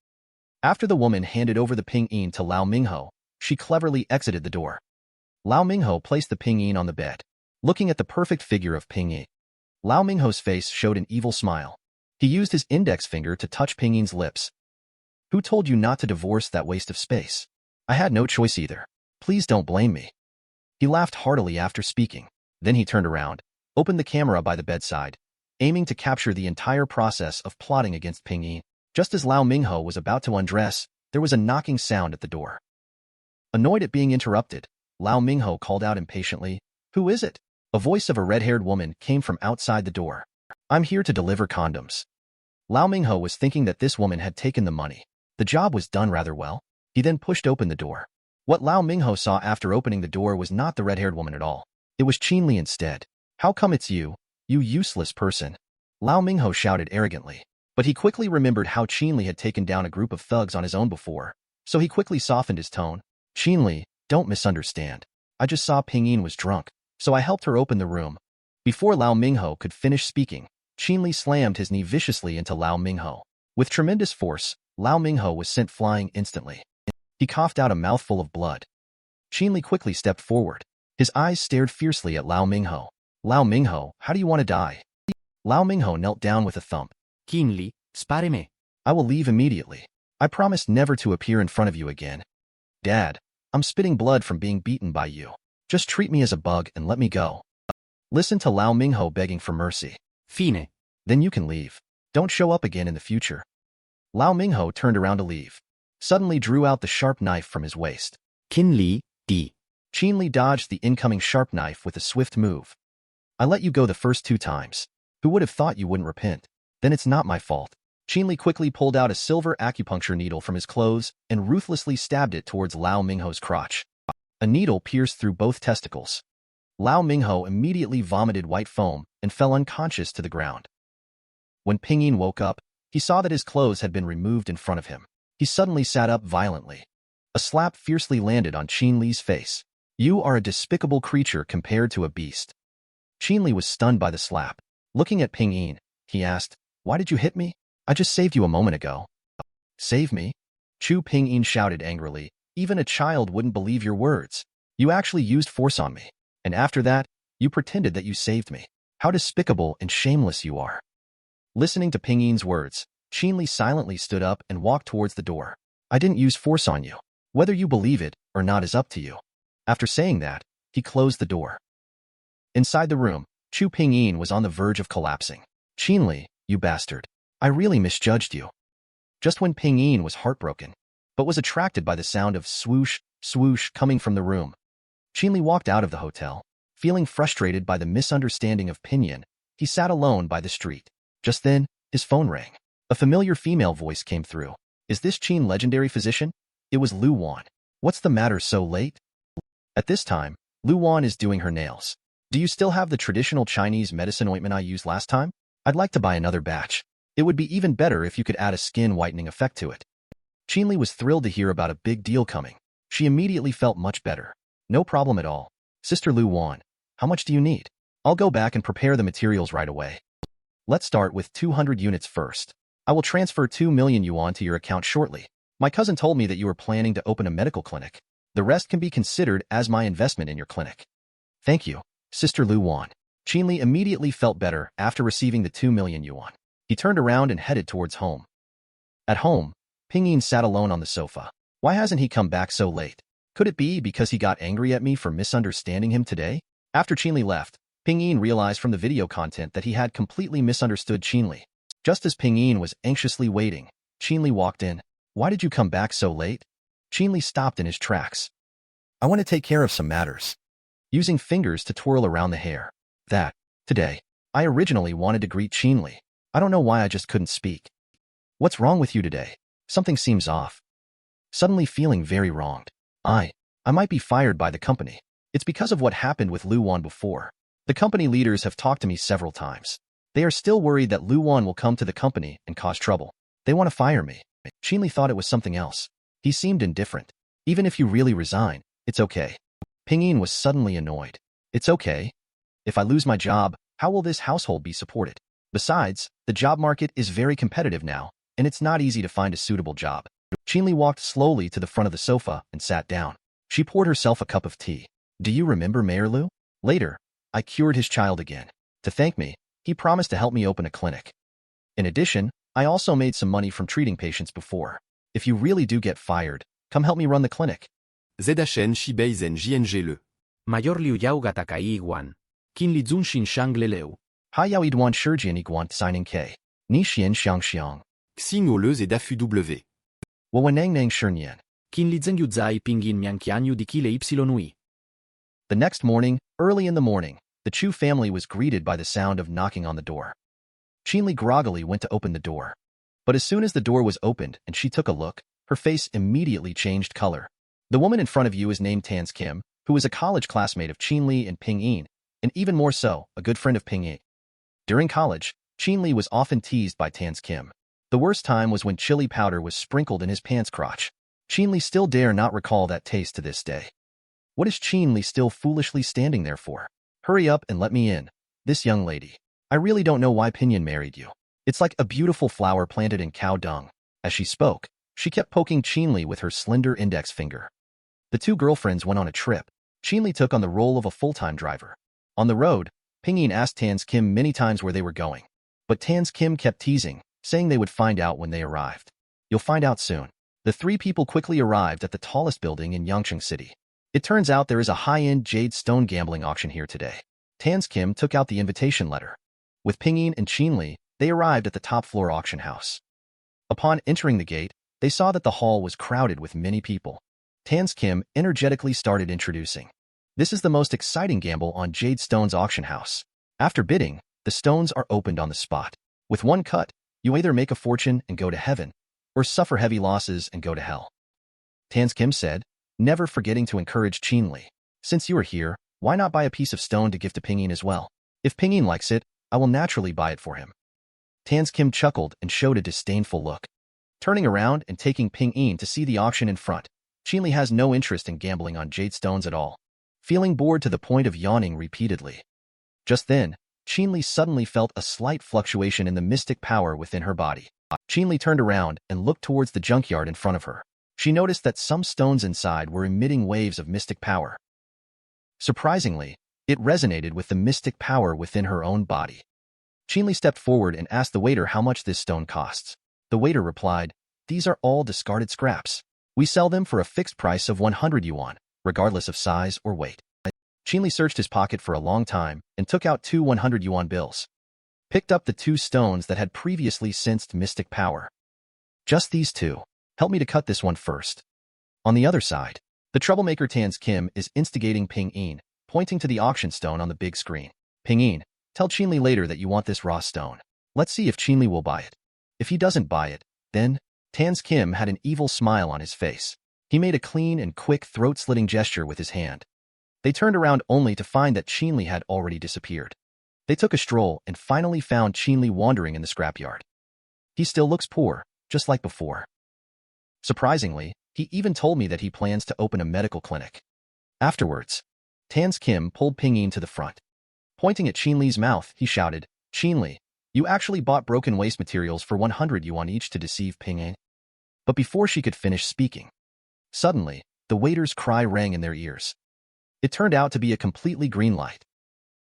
After the woman handed over the Pingyin to Lao Mingho, she cleverly exited the door. Lao Mingho placed the Pingyin on the bed. Looking at the perfect figure of Pingyin, Lao Mingho's face showed an evil smile. He used his index finger to touch Pingyin's lips. Who told you not to divorce that waste of space? I had no choice either. Please don't blame me. He laughed heartily after speaking. Then he turned around, opened the camera by the bedside, aiming to capture the entire process of plotting against Pingyin. Just as Lao Mingho was about to undress, there was a knocking sound at the door. Annoyed at being interrupted, Lao Mingho called out impatiently, "Who is it?" A voice of a red-haired woman came from outside the door. "I'm here to deliver condoms." Lao Mingho was thinking that this woman had taken the money. The job was done rather well. He then pushed open the door. What Lao Mingho saw after opening the door was not the red-haired woman at all. It was Qin Li instead. "How come it's you, you useless person?" Lao Mingho shouted arrogantly. But he quickly remembered how Qin Li had taken down a group of thugs on his own before, so he quickly softened his tone. "Qin Li, don't misunderstand. I just saw Pingyin was drunk, so I helped her open the room." Before Lao Mingho could finish speaking, Qin Li slammed his knee viciously into Lao Mingho. With tremendous force, Lao Mingho was sent flying instantly. He coughed out a mouthful of blood. Qin Li quickly stepped forward. His eyes stared fiercely at Lao Mingho. "Lao Mingho, how do you want to die?" Lao Mingho knelt down with a thump. Qin Li, Spare me. I will leave immediately. I promise never to appear in front of you again. Dad, I'm spitting blood from being beaten by you. Just treat me as a bug and let me go. Listen to Lao Mingho begging for mercy. Fine. Then you can leave. Don't show up again in the future. Lao Mingho turned around to leave. Suddenly drew out the sharp knife from his waist. Qin Li, D. Qin Li dodged the incoming sharp knife with a swift move. I let you go the first 2 times. Who would have thought you wouldn't repent? Then it's not my fault. Qin Li quickly pulled out a silver acupuncture needle from his clothes and ruthlessly stabbed it towards Lao Mingho's crotch. A needle pierced through both testicles. Lao Mingho immediately vomited white foam and fell unconscious to the ground. When Pingyin woke up, he saw that his clothes had been removed in front of him. He suddenly sat up violently. A slap fiercely landed on Qin Li's face. You are a despicable creature compared to a beast. Qin Li was stunned by the slap. Looking at Pingyin, he asked, Why did you hit me? I just saved you a moment ago. Save me? Chu Pingyin shouted angrily. Even a child wouldn't believe your words. You actually used force on me. And after that, you pretended that you saved me. How despicable and shameless you are. Listening to Pingyin's words, Qin Li silently stood up and walked towards the door. I didn't use force on you. Whether you believe it or not is up to you. After saying that, he closed the door. Inside the room, Chu Pingyin was on the verge of collapsing. Qin Li, you bastard. I really misjudged you. Just when Pingyin was heartbroken, but was attracted by the sound of swoosh, swoosh coming from the room, Qin Li walked out of the hotel. Feeling frustrated by the misunderstanding of Pinyin, he sat alone by the street. Just then, his phone rang. A familiar female voice came through. Is this Qin legendary physician? It was Lu Wan. What's the matter so late? At this time, Lu Wan is doing her nails. Do you still have the traditional Chinese medicine ointment I used last time? I'd like to buy another batch. It would be even better if you could add a skin whitening effect to it. Qin Li was thrilled to hear about a big deal coming. She immediately felt much better. No problem at all. Sister Lu Wan, how much do you need? I'll go back and prepare the materials right away. Let's start with 200 units first. I will transfer 2 million yuan to your account shortly. My cousin told me that you were planning to open a medical clinic. The rest can be considered as my investment in your clinic. Thank you, Sister Lu Wan. Qin Li immediately felt better after receiving the 2 million yuan. He turned around and headed towards home. At home, Pingyin sat alone on the sofa. Why hasn't he come back so late? Could it be because he got angry at me for misunderstanding him today? After Qin Li left, Pingyin realized from the video content that he had completely misunderstood Qin Li. Just as Pingyin was anxiously waiting, Qin Li walked in. Why did you come back so late? Qin Li stopped in his tracks. I want to take care of some matters. Using fingers to twirl around the hair. Today, I originally wanted to greet Qin Li. I don't know why I just couldn't speak. What's wrong with you today? Something seems off. Suddenly feeling very wronged. I might be fired by the company. It's because of what happened with Lu Wan before. The company leaders have talked to me several times. They are still worried that Lu Wan will come to the company and cause trouble. They want to fire me. Qin Li thought it was something else. He seemed indifferent. Even if you really resign, it's okay. Pingyin was suddenly annoyed. It's okay. If I lose my job, how will this household be supported? Besides, the job market is very competitive now, and it's not easy to find a suitable job. Qin Li walked slowly to the front of the sofa and sat down. She poured herself a cup of tea. Do you remember Mayor Lu? Later, I cured his child again. To thank me, he promised to help me open a clinic. In addition, I also made some money from treating patients before. If you really do get fired, come help me run the clinic. ZHN Shibei Zen JNG Le. Mayor Liu Yao Gatakai Iguan. Qin Li Zun Xin Shang Le Leu. Hai Yao Iduan Shijian Iguan Signing K. Ni Xian Xiang Xiang. Xing Au Le Zedafu W. Wawanang Nang Shernyan. Qin Li Zeng Yu Zai Pingyin Miang Qian Di Kile Y. The next morning, early in the morning, the Chu family was greeted by the sound of knocking on the door. Qin Li groggily went to open the door. But as soon as the door was opened and she took a look, her face immediately changed color. The woman in front of you is named Tans Kim, who is a college classmate of Qin Li and Pingyin, and even more so, a good friend of Pingyin. During college, Qin Li was often teased by Tans Kim. The worst time was when chili powder was sprinkled in his pants crotch. Qin Li still dare not recall that taste to this day. What is Qin Li still foolishly standing there for? Hurry up and let me in. This young lady. I really don't know why Pinyin married you. It's like a beautiful flower planted in cow dung. As she spoke, she kept poking Qin Li with her slender index finger. The two girlfriends went on a trip. Qin Li took on the role of a full-time driver. On the road, Pingyin asked Tans Kim many times where they were going. But Tans Kim kept teasing, saying they would find out when they arrived. You'll find out soon. The three people quickly arrived at the tallest building in Yangcheng City. It turns out there is a high-end jade stone gambling auction here today. Tan Kim took out the invitation letter. With Pingyin and Qin Li, they arrived at the top-floor auction house. Upon entering the gate, they saw that the hall was crowded with many people. Tan Kim energetically started introducing. This is the most exciting gamble on Jade Stone's auction house. After bidding, the stones are opened on the spot. With one cut, you either make a fortune and go to heaven, or suffer heavy losses and go to hell. Tan Kim said, never forgetting to encourage Qin Li. Since you are here, why not buy a piece of stone to give to Pingyin as well? If Pingyin likes it, I will naturally buy it for him. Tan Kim chuckled and showed a disdainful look. Turning around and taking Pingyin to see the auction in front, Qin Li has no interest in gambling on jade stones at all, feeling bored to the point of yawning repeatedly. Just then, Qin Li suddenly felt a slight fluctuation in the mystic power within her body. Qin Li turned around and looked towards the junkyard in front of her. She noticed that some stones inside were emitting waves of mystic power. Surprisingly, it resonated with the mystic power within her own body. Qin Li stepped forward and asked the waiter how much this stone costs. The waiter replied, "These are all discarded scraps. We sell them for a fixed price of 100 yuan, regardless of size or weight." Qin Li searched his pocket for a long time and took out two 100 yuan bills. Picked up the two stones that had previously sensed mystic power. Just these two. Help me to cut this one first. On the other side, the troublemaker Tan Kim is instigating Pingyin, pointing to the auction stone on the big screen. Pingyin, tell Qin Li later that you want this raw stone. Let's see if Qin Li will buy it. If he doesn't buy it, then... Tan Kim had an evil smile on his face. He made a clean and quick throat-slitting gesture with his hand. They turned around only to find that Qin Li had already disappeared. They took a stroll and finally found Qin Li wandering in the scrapyard. He still looks poor, just like before. Surprisingly, he even told me that he plans to open a medical clinic. Afterwards, Tan Kim pulled Pingyin to the front. Pointing at Qin Li's mouth, he shouted, "Qin Li, you actually bought broken waste materials for 100 yuan each to deceive Pingyin?" But before she could finish speaking, suddenly, the waiter's cry rang in their ears. It turned out to be a completely green light.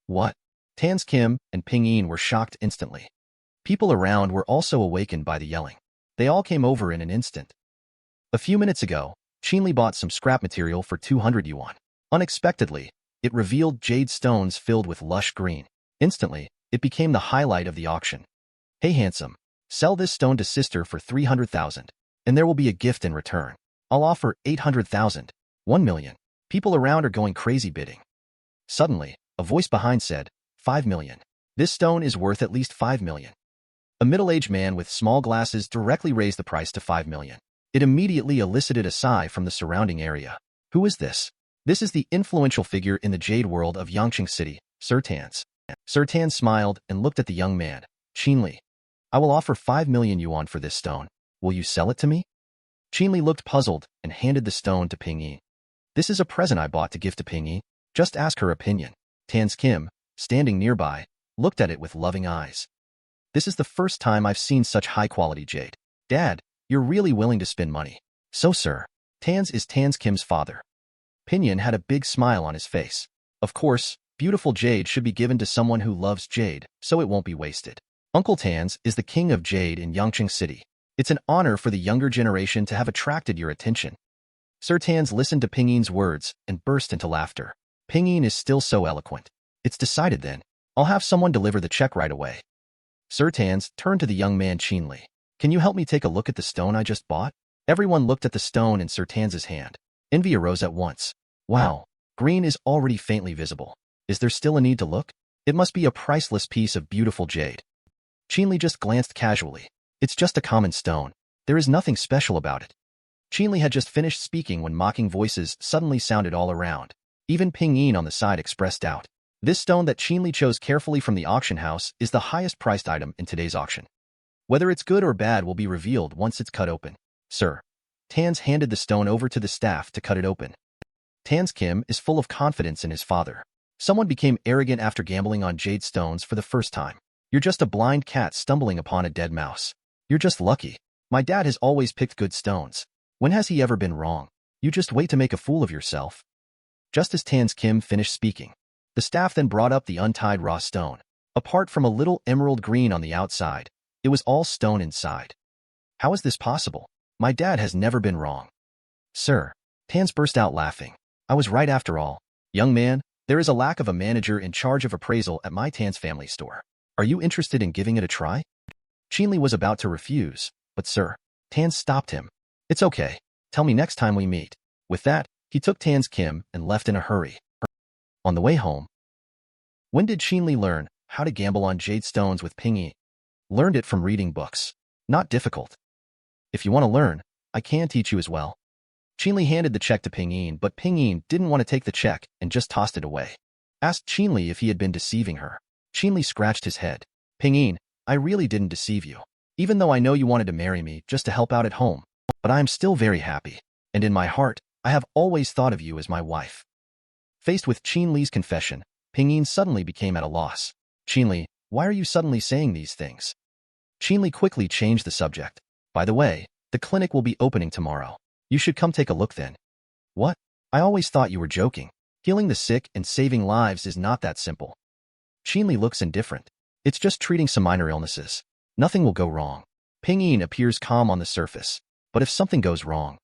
What? Tan Kim and Pingyin were shocked instantly. People around were also awakened by the yelling. They all came over in an instant. A few minutes ago, Qin Li bought some scrap material for 200 yuan. Unexpectedly, it revealed jade stones filled with lush green. Instantly, it became the highlight of the auction. "Hey handsome, sell this stone to sister for 300,000, and there will be a gift in return. I'll offer 800,000, 1 million. People around are going crazy bidding. Suddenly, a voice behind said, 5 million. This stone is worth at least 5 million. A middle-aged man with small glasses directly raised the price to 5 million. It immediately elicited a sigh from the surrounding area. Who is this? This is the influential figure in the jade world of Yangcheng City, Sir Tan's. Sir Tan smiled and looked at the young man, Qin Li. I will offer 5 million yuan for this stone. Will you sell it to me? Qin Li looked puzzled and handed the stone to Pingyin. This is a present I bought to give to Pingyin. Just ask her opinion. Tan Kim, standing nearby, looked at it with loving eyes. This is the first time I've seen such high-quality jade. Dad, you're really willing to spend money. So, sir, Tan is Tan Kim's father. Pingyin had a big smile on his face. Of course, beautiful jade should be given to someone who loves jade, so it won't be wasted. Uncle Tan is the king of jade in Yangcheng City. It's an honor for the younger generation to have attracted your attention. Sir Tan listened to Pingyin's words and burst into laughter. Pingyin is still so eloquent. It's decided then. I'll have someone deliver the check right away. Sir Tan turned to the young man Qin Li. Can you help me take a look at the stone I just bought? Everyone looked at the stone in Sir Tan's hand. Envy arose at once. Wow, green is already faintly visible. Is there still a need to look? It must be a priceless piece of beautiful jade. Qin Li just glanced casually. It's just a common stone. There is nothing special about it. Qin Li had just finished speaking when mocking voices suddenly sounded all around. Even Pingyin on the side expressed doubt. This stone that Qin Li chose carefully from the auction house is the highest priced item in today's auction. Whether it's good or bad will be revealed once it's cut open. Sir, Tan's handed the stone over to the staff to cut it open. Tan Kim is full of confidence in his father. Someone became arrogant after gambling on jade stones for the first time. You're just a blind cat stumbling upon a dead mouse. You're just lucky. My dad has always picked good stones. When has he ever been wrong? You just wait to make a fool of yourself. Just as Tan Kim finished speaking, the staff then brought up the untied raw stone. Apart from a little emerald green on the outside, It was all stone inside. How is this possible? My dad has never been wrong. Sir, Tans burst out laughing. I was right after all. Young man, there is a lack of a manager in charge of appraisal at my Tan's family store. Are you interested in giving it a try? Qin Li was about to refuse, but Sir, Tan stopped him. It's okay. Tell me next time we meet. With that, he took Tan's Kim and left in a hurry. On the way home, when did Qin Li learn how to gamble on jade stones with Ping Yi? Learned it from reading books. Not difficult. If you want to learn, I can teach you as well. Qin Li handed the check to Ping Yi, but Ping Yi didn't want to take the check and just tossed it away. Asked Qin Li if he had been deceiving her. Qin Li scratched his head. Ping Yi, I really didn't deceive you. Even though I know you wanted to marry me just to help out at home. But I am still very happy. And in my heart, I have always thought of you as my wife. Faced with Qin Li's confession, Ping Yi suddenly became at a loss. Qin Li, why are you suddenly saying these things? Qin Li quickly changed the subject. By the way, the clinic will be opening tomorrow. You should come take a look then. What? I always thought you were joking. Healing the sick and saving lives is not that simple. Qin Li looks indifferent. It's just treating some minor illnesses. Nothing will go wrong. Ping Yi appears calm on the surface. But if something goes wrong,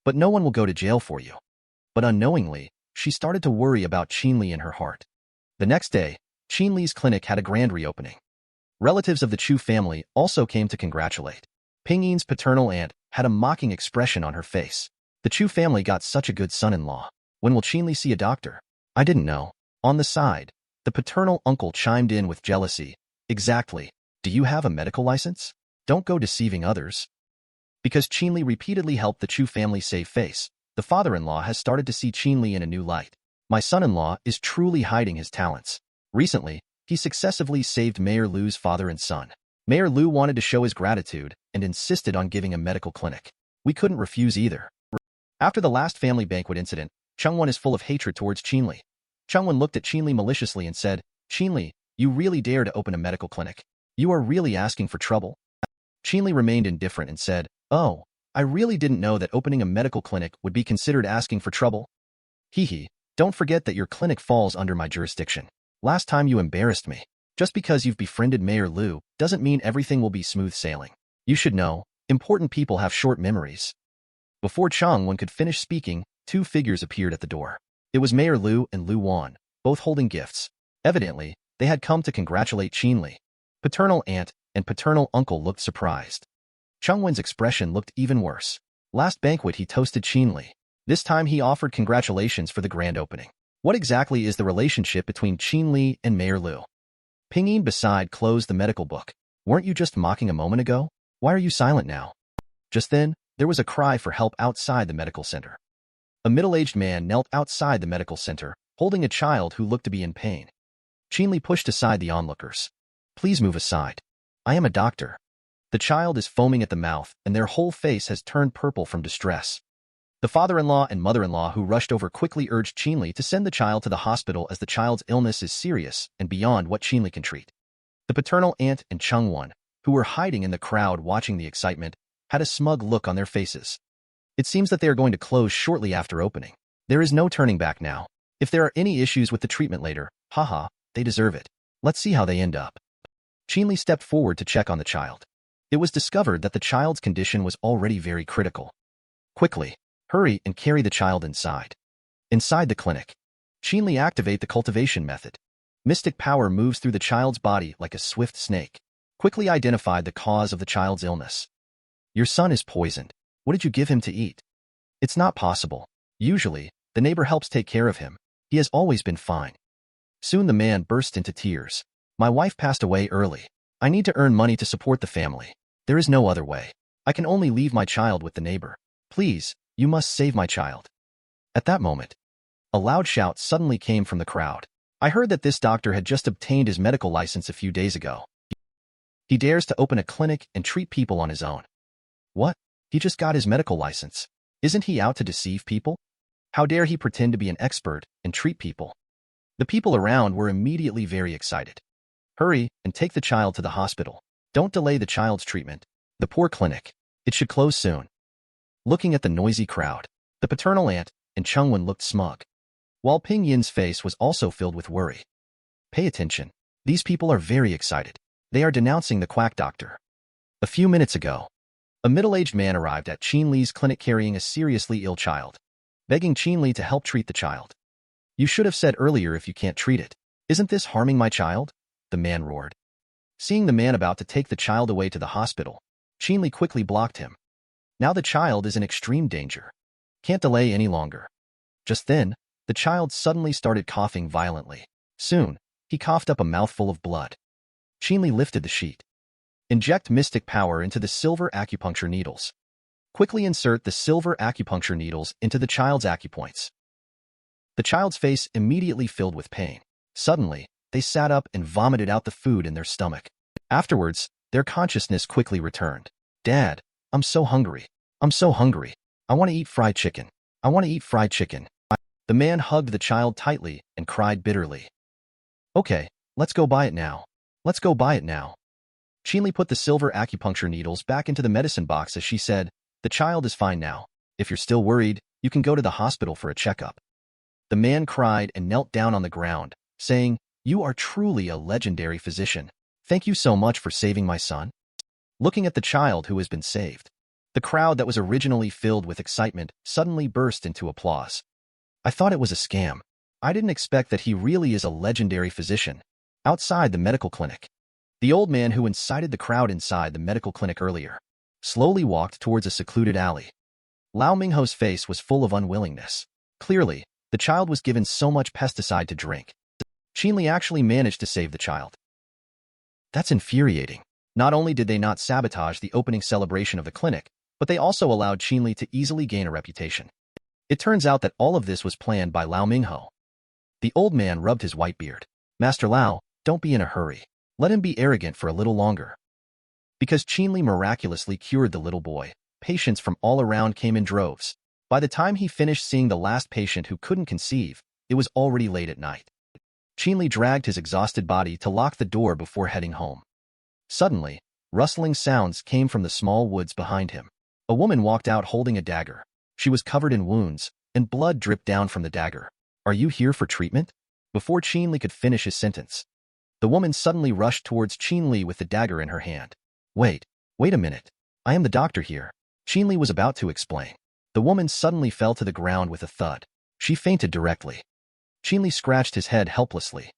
but no one will go to jail for you. But unknowingly, she started to worry about Qin Li in her heart. The next day, Qin Li's clinic had a grand reopening. Relatives of the Chu family also came to congratulate. Ping Yi's paternal aunt had a mocking expression on her face. The Chu family got such a good son-in-law. When will Qin Li see a doctor? I didn't know. On the side, the paternal uncle chimed in with jealousy. Exactly. Do you have a medical license? Don't go deceiving others. Because Qin Li repeatedly helped the Chu family save face, the father-in-law has started to see Qin Li in a new light. My son-in-law is truly hiding his talents. Recently, he successively saved Mayor Lu's father and son. Mayor Lu wanted to show his gratitude and insisted on giving a medical clinic. We couldn't refuse either. After the last family banquet incident, Changwon is full of hatred towards Qin Li. Changwon looked at Qin Li maliciously and said, Qin Li, you really dare to open a medical clinic. You are really asking for trouble? Qin Li remained indifferent and said, Oh, I really didn't know that opening a medical clinic would be considered asking for trouble. Hee, don't forget that your clinic falls under my jurisdiction. Last time you embarrassed me. Just because you've befriended Mayor Lu doesn't mean everything will be smooth sailing. You should know, important people have short memories. Before Changwon could finish speaking, two figures appeared at the door. It was Mayor Lu and Lu Wan, both holding gifts. Evidently, they had come to congratulate Qin Li. Paternal aunt and paternal uncle looked surprised. Changwon's expression looked even worse. Last banquet he toasted Qin Li. This time he offered congratulations for the grand opening. What exactly is the relationship between Qin Li and Mayor Lu? Ping Yi beside closed the medical book. Weren't you just mocking a moment ago? Why are you silent now? Just then, there was a cry for help outside the medical center. A middle-aged man knelt outside the medical center, holding a child who looked to be in pain. Qin Li pushed aside the onlookers. Please move aside. I am a doctor. The child is foaming at the mouth, and their whole face has turned purple from distress. The father-in-law and mother-in-law who rushed over quickly urged Qin Li to send the child to the hospital as the child's illness is serious and beyond what Qin Li can treat. The paternal aunt and Changwon, who were hiding in the crowd watching the excitement, had a smug look on their faces. It seems that they are going to close shortly after opening. There is no turning back now. If there are any issues with the treatment later, haha, they deserve it. Let's see how they end up. Qin Li stepped forward to check on the child. It was discovered that the child's condition was already very critical. Quickly, hurry and carry the child inside. Inside the clinic, Qin Li activate the cultivation method. Mystic power moves through the child's body like a swift snake. Quickly identified the cause of the child's illness. Your son is poisoned. What did you give him to eat? It's not possible. Usually, the neighbor helps take care of him. He has always been fine. Soon the man burst into tears. My wife passed away early. I need to earn money to support the family. There is no other way. I can only leave my child with the neighbor. Please, you must save my child. At that moment, a loud shout suddenly came from the crowd. I heard that this doctor had just obtained his medical license a few days ago. He dares to open a clinic and treat people on his own. What? He just got his medical license. Isn't he out to deceive people? How dare he pretend to be an expert and treat people? The people around were immediately very excited. Hurry and take the child to the hospital. Don't delay the child's treatment. The poor clinic. It should close soon. Looking at the noisy crowd, the paternal aunt and Changwon looked smug, while Ping Yin's face was also filled with worry. Pay attention. These people are very excited. They are denouncing the quack doctor. A few minutes ago, a middle-aged man arrived at Qin Li's clinic carrying a seriously ill child, begging Qin Li to help treat the child. You should have said earlier if you can't treat it. Isn't this harming my child? The man roared. Seeing the man about to take the child away to the hospital, Qin Li quickly blocked him. Now the child is in extreme danger. Can't delay any longer. Just then, the child suddenly started coughing violently. Soon, he coughed up a mouthful of blood. Qin Li lifted the sheet. Inject mystic power into the silver acupuncture needles. Quickly insert the silver acupuncture needles into the child's acupoints. The child's face immediately filled with pain. Suddenly, they sat up and vomited out the food in their stomach. Afterwards, their consciousness quickly returned. Dad, I'm so hungry. I'm so hungry. I want to eat fried chicken. I want to eat fried chicken. The man hugged the child tightly and cried bitterly. Okay, let's go buy it now. Let's go buy it now. Qin Li put the silver acupuncture needles back into the medicine box as she said, the child is fine now. If you're still worried, you can go to the hospital for a checkup. The man cried and knelt down on the ground, saying, You are truly a legendary physician. Thank you so much for saving my son. Looking at the child who has been saved, the crowd that was originally filled with excitement suddenly burst into applause. I thought it was a scam. I didn't expect that he really is a legendary physician. Outside the medical clinic, the old man who incited the crowd inside the medical clinic earlier slowly walked towards a secluded alley. Lao Mingho's face was full of unwillingness. Clearly, the child was given so much pesticide to drink. Qin Li actually managed to save the child. That's infuriating. Not only did they not sabotage the opening celebration of the clinic, but they also allowed Qin Li to easily gain a reputation. It turns out that all of this was planned by Lao Mingho. The old man rubbed his white beard. Master Lao, don't be in a hurry. Let him be arrogant for a little longer. Because Qin Li miraculously cured the little boy, patients from all around came in droves. By the time he finished seeing the last patient who couldn't conceive, it was already late at night. Qin Li dragged his exhausted body to lock the door before heading home. Suddenly, rustling sounds came from the small woods behind him. A woman walked out holding a dagger. She was covered in wounds, and blood dripped down from the dagger. Are you here for treatment? Before Qin Li could finish his sentence, the woman suddenly rushed towards Qin Li with the dagger in her hand. Wait a minute. I am the doctor here. Qin Li was about to explain. The woman suddenly fell to the ground with a thud. She fainted directly. Qin Li scratched his head helplessly.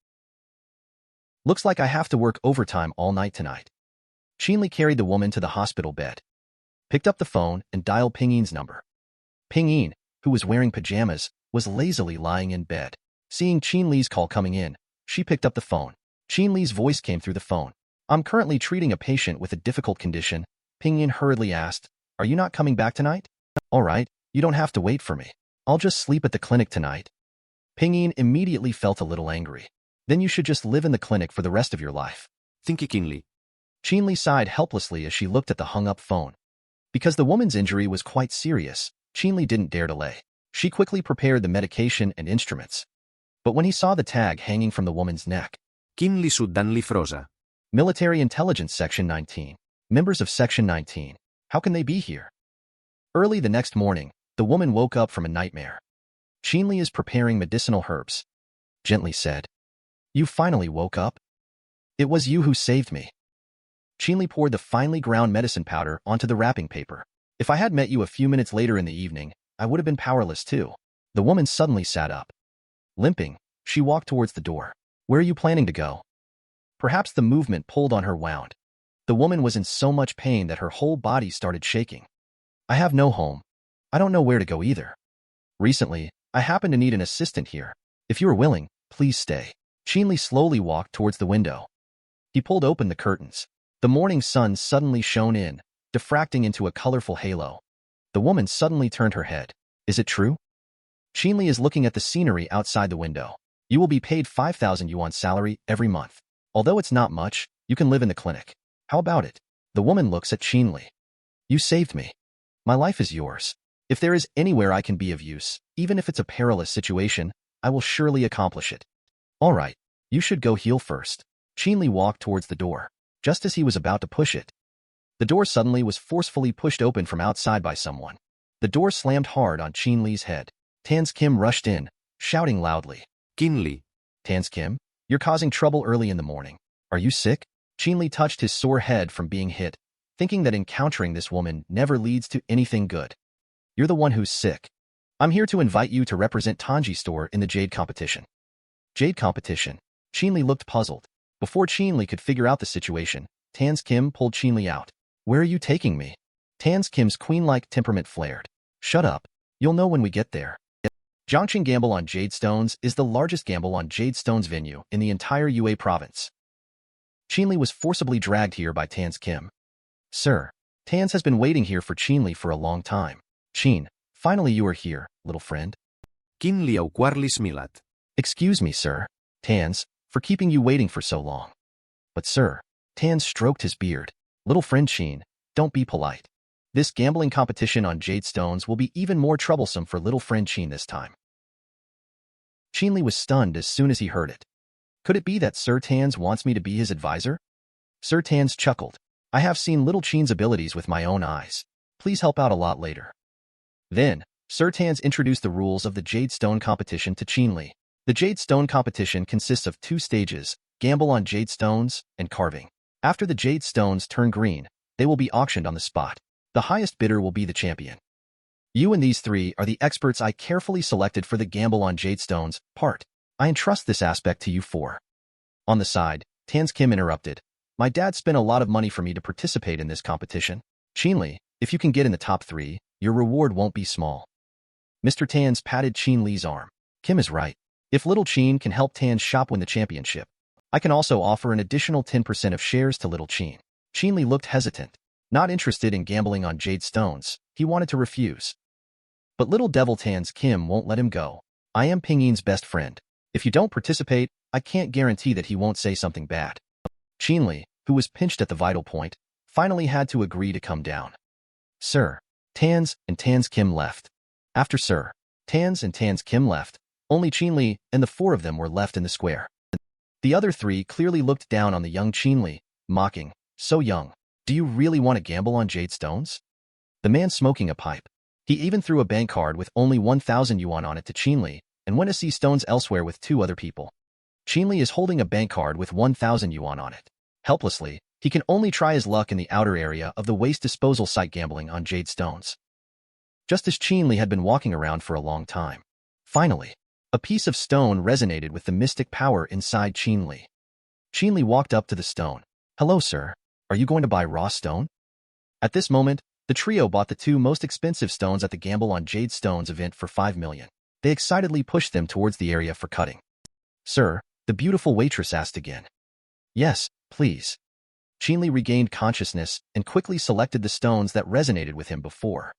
Looks like I have to work overtime all night tonight. Qin Li carried the woman to the hospital bed, picked up the phone and dialed Ping Yin's number. Ping Yin, who was wearing pajamas, was lazily lying in bed. Seeing Qin Li's call coming in, she picked up the phone. Qin Li's voice came through the phone. I'm currently treating a patient with a difficult condition. Ping Yin hurriedly asked, Are you not coming back tonight? All right, you don't have to wait for me. I'll just sleep at the clinic tonight. Ping Yin immediately felt a little angry. Then you should just live in the clinic for the rest of your life. Thinky Qin Li. Qin Li sighed helplessly as she looked at the hung-up phone. Because the woman's injury was quite serious, Qin Li didn't dare delay. She quickly prepared the medication and instruments. But when he saw the tag hanging from the woman's neck, Qin Li suddenly froze. Military Intelligence Section 19. Members of Section 19. How can they be here? Early the next morning, the woman woke up from a nightmare. Qin Li is preparing medicinal herbs. Gently said. You finally woke up? It was you who saved me. Qin Li poured the finely ground medicine powder onto the wrapping paper. If I had met you a few minutes later in the evening, I would have been powerless too. The woman suddenly sat up. Limping, she walked towards the door. Where are you planning to go? Perhaps the movement pulled on her wound. The woman was in so much pain that her whole body started shaking. I have no home. I don't know where to go either. Recently, I happen to need an assistant here. If you are willing, please stay. Qin Li slowly walked towards the window. He pulled open the curtains. The morning sun suddenly shone in, diffracting into a colorful halo. The woman suddenly turned her head. Is it true? Qin Li is looking at the scenery outside the window. You will be paid 5,000 yuan salary every month. Although it's not much, you can live in the clinic. How about it? The woman looks at Qin Li. You saved me. My life is yours. If there is anywhere I can be of use, even if it's a perilous situation, I will surely accomplish it. All right, you should go heal first. Qin Li walked towards the door. Just as he was about to push it, the door suddenly was forcefully pushed open from outside by someone. The door slammed hard on Qin Li's head. Tans Kim rushed in, shouting loudly. Qin Li. Tans Kim, you're causing trouble early in the morning. Are you sick? Qin Li touched his sore head from being hit. thinking that encountering this woman never leads to anything good. You're the one who's sick. I'm here to invite you to represent Tanji store in the Jade competition. Jade competition. Qin Li looked puzzled. Before Qin Li could figure out the situation, Tan's Kim pulled Qin Li out. Where are you taking me? Tan's Kim's queen-like temperament flared. Shut up. You'll know when we get there. Zhangqing Gamble on Jade Stones is the largest gamble on Jade Stones venue in the entire Yue province. Qin Li was forcibly dragged here by Tan's Kim. Sir, Tan's has been waiting here for Qin Li for a long time. Qin, finally you are here, little friend. Qin Li au quarli smilat. Excuse me, sir, Tan's, for keeping you waiting for so long. But sir, Tan stroked his beard. Little friend Qin, don't be polite. This gambling competition on Jade Stones will be even more troublesome for little friend Qin this time. Qin Li was stunned as soon as he heard it. Could it be that Sir Tan's wants me to be his advisor? Sir Tan's chuckled. I have seen little Qin's abilities with my own eyes. Please help out a lot later. Then, Sir Tan's introduced the rules of the Jade Stone competition to Qin Li. The Jade Stone competition consists of 2 stages, gamble on Jade Stones and carving. After the Jade Stones turn green, they will be auctioned on the spot. The highest bidder will be the champion. You and these 3 are the experts I carefully selected for the gamble on Jade Stones part. I entrust this aspect to you 4. On the side, Tan's Kim interrupted. My dad spent a lot of money for me to participate in this competition. Qin Li, if you can get in the top 3, your reward won't be small. Mr. Tan's patted Qin Li's arm. Kim is right. If little Qin can help Tan's shop win the championship, I can also offer an additional 10% of shares to little Qin. Qin Li looked hesitant. Not interested in gambling on Jade Stones, he wanted to refuse. But little devil Tan's Kim won't let him go. I am Pingyin's best friend. If you don't participate, I can't guarantee that he won't say something bad. Qin Li, who was pinched at the vital point, finally had to agree to come down. Sir, Tan's and Tan's Kim left. After Sir, Tan's and Tan's Kim left, only Qin Li and the 4 of them were left in the square. The other 3 clearly looked down on the young Qin Li, mocking, so young. Do you really want to gamble on Jade Stones? The man smoking a pipe. He even threw a bank card with only 1,000 yuan on it to Qin Li and went to see stones elsewhere with 2 other people. Qin Li is holding a bank card with 1,000 yuan on it. Helplessly, he can only try his luck in the outer area of the waste disposal site gambling on Jade Stones. Just as Qin Li had been walking around for a long time. Finally, a piece of stone resonated with the mystic power inside Qin Li. Qin Li walked up to the stone. Hello, sir. Are you going to buy raw stone? At this moment, the trio bought the 2 most expensive stones at the Gamble on Jade Stones event for 5 million. They excitedly pushed them towards the area for cutting. Sir, the beautiful waitress asked again. Yes, please. Qin Li regained consciousness and quickly selected the stones that resonated with him before.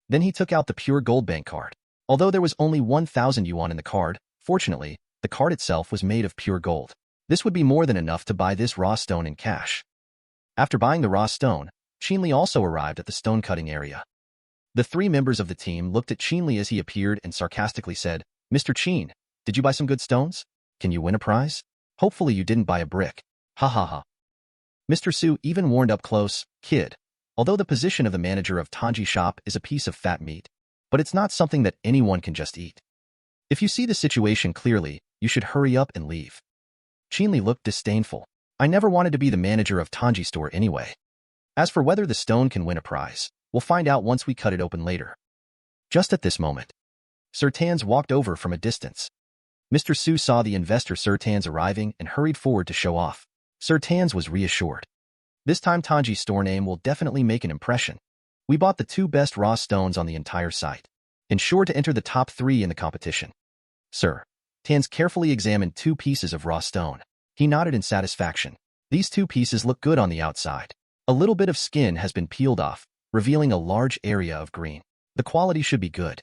Then he took out the pure gold bank card. Although there was only 1,000 yuan in the card, fortunately, the card itself was made of pure gold. This would be more than enough to buy this raw stone in cash. After buying the raw stone, Qin Li also arrived at the stone-cutting area. The 3 members of the team looked at Qin Li as he appeared and sarcastically said, Mr. Qin, did you buy some good stones? Can you win a prize? Hopefully you didn't buy a brick. Ha ha ha. Mr. Su even warned up close, kid, although the position of the manager of Tanji shop is a piece of fat meat, but it's not something that anyone can just eat. If you see the situation clearly, you should hurry up and leave. Qin Li looked disdainful. I never wanted to be the manager of Tanji store anyway. As for whether the stone can win a prize, we'll find out once we cut it open later. Just at this moment, Sir Tan's walked over from a distance. Mr. Su saw the investor Sir Tan's arriving and hurried forward to show off. Sir Tan's was reassured. This time Tanji's store name will definitely make an impression. We bought the 2 best raw stones on the entire site. Ensure to enter the top 3 in the competition. Sir, Tan's carefully examined 2 pieces of raw stone. He nodded in satisfaction. These 2 pieces look good on the outside. A little bit of skin has been peeled off, revealing a large area of green. The quality should be good.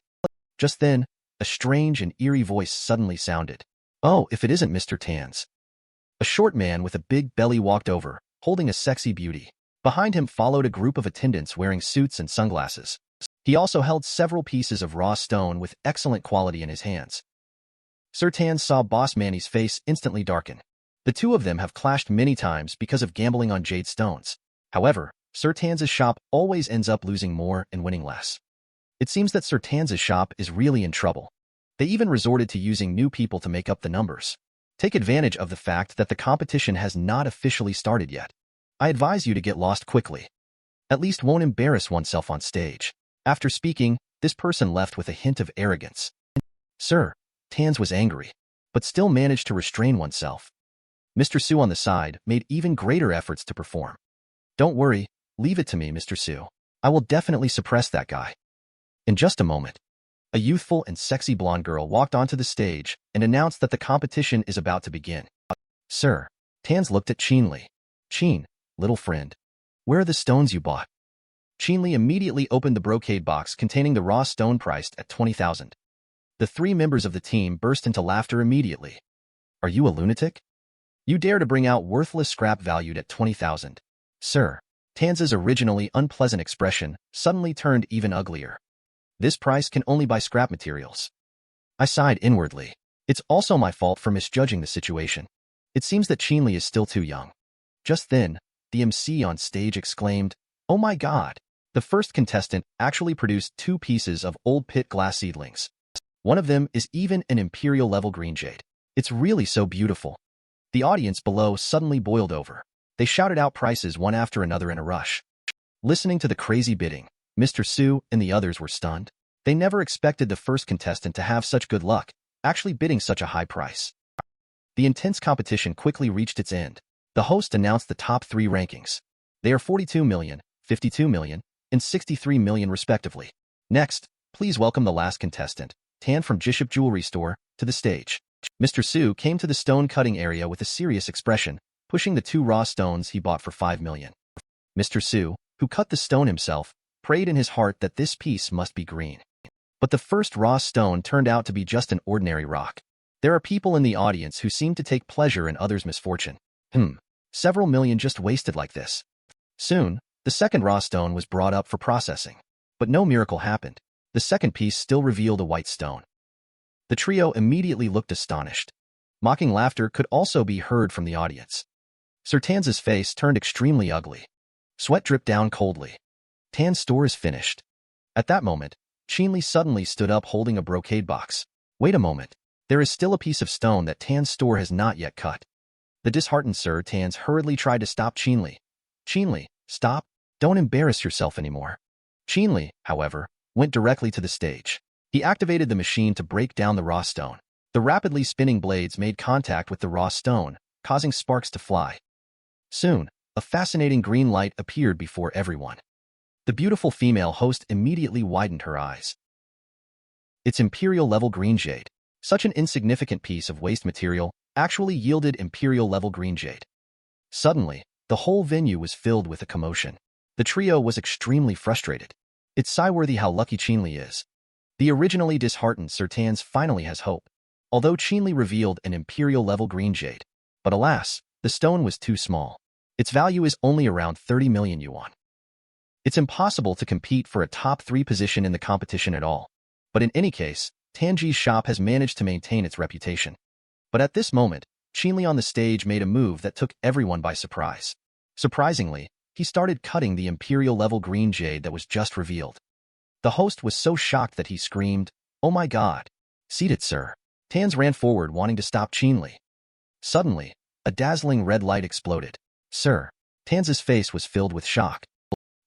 Just then, a strange and eerie voice suddenly sounded. Oh, if it isn't Mr. Tan's. A short man with a big belly walked over, holding a sexy beauty. Behind him followed a group of attendants wearing suits and sunglasses. He also held several pieces of raw stone with excellent quality in his hands. Sir Tan saw Boss Manny's face instantly darken. The 2 of them have clashed many times because of gambling on Jade Stones. However, Sir Tan's shop always ends up losing more and winning less. It seems that Sir Tan's shop is really in trouble. They even resorted to using new people to make up the numbers. Take advantage of the fact that the competition has not officially started yet. I advise you to get lost quickly. At least won't embarrass oneself on stage. After speaking, this person left with a hint of arrogance. Sir, Tans was angry, but still managed to restrain oneself. Mr. Su on the side made even greater efforts to perform. Don't worry, leave it to me, Mr. Su. I will definitely suppress that guy. In just a moment, a youthful and sexy blonde girl walked onto the stage and announced that the competition is about to begin. Sir, Tans looked at Qin Li. Qin, little friend, where are the stones you bought? Qin Li immediately opened the brocade box containing the raw stone priced at 20,000. The 3 members of the team burst into laughter immediately. Are you a lunatic? You dare to bring out worthless scrap valued at 20,000. Sir, Tans's originally unpleasant expression suddenly turned even uglier. This price can only buy scrap materials. I sighed inwardly. It's also my fault for misjudging the situation. It seems that Qin Li is still too young. Just then, the MC on stage exclaimed, "Oh my God!" The first contestant actually produced 2 pieces of old pit glass seedlings. One of them is even an imperial-level green jade. It's really so beautiful. The audience below suddenly boiled over. They shouted out prices one after another in a rush. Listening to the crazy bidding, Mr. Su and the others were stunned. They never expected the first contestant to have such good luck, actually bidding such a high price. The intense competition quickly reached its end. The host announced the top 3 rankings. They are 42 million, 52 million, and 63 million respectively. Next, please welcome the last contestant, Tan from Jiship Jewelry Store, to the stage. Mr. Su came to the stone cutting area with a serious expression, pushing the 2 raw stones he bought for 5 million. Mr. Su, who cut the stone himself, prayed in his heart that this piece must be green. But the first raw stone turned out to be just an ordinary rock. There are people in the audience who seem to take pleasure in others' misfortune. Several million just wasted like this. Soon, the second raw stone was brought up for processing. But no miracle happened. The second piece still revealed a white stone. The trio immediately looked astonished. Mocking laughter could also be heard from the audience. Sir Tans's face turned extremely ugly. Sweat dripped down coldly. Tan's store is finished. At that moment, Qin Li suddenly stood up holding a brocade box. Wait a moment. There is still a piece of stone that Tan's store has not yet cut. The disheartened Sir Tans hurriedly tried to stop Qin Li. Qin Li, stop. Don't embarrass yourself anymore. Qin Li, however, went directly to the stage. He activated the machine to break down the raw stone. The rapidly spinning blades made contact with the raw stone, causing sparks to fly. Soon, a fascinating green light appeared before everyone. The beautiful female host immediately widened her eyes. It's imperial-level green jade. Such an insignificant piece of waste material actually yielded imperial-level green jade. Suddenly, the whole venue was filled with a commotion. The trio was extremely frustrated. It's sigh-worthy how lucky Qin Li is. The originally disheartened Sir Tans finally has hope. Although Qin Li revealed an imperial-level green jade. But alas, the stone was too small. Its value is only around 30 million yuan. It's impossible to compete for a top 3 position in the competition at all. But in any case, Tanji's shop has managed to maintain its reputation. But at this moment, Qin Li on the stage made a move that took everyone by surprise. Surprisingly, he started cutting the imperial-level green jade that was just revealed. The host was so shocked that he screamed, "Oh my God! Seat it, sir." Tans ran forward wanting to stop Qin Li. Suddenly, a dazzling red light exploded. Sir, Tans's face was filled with shock.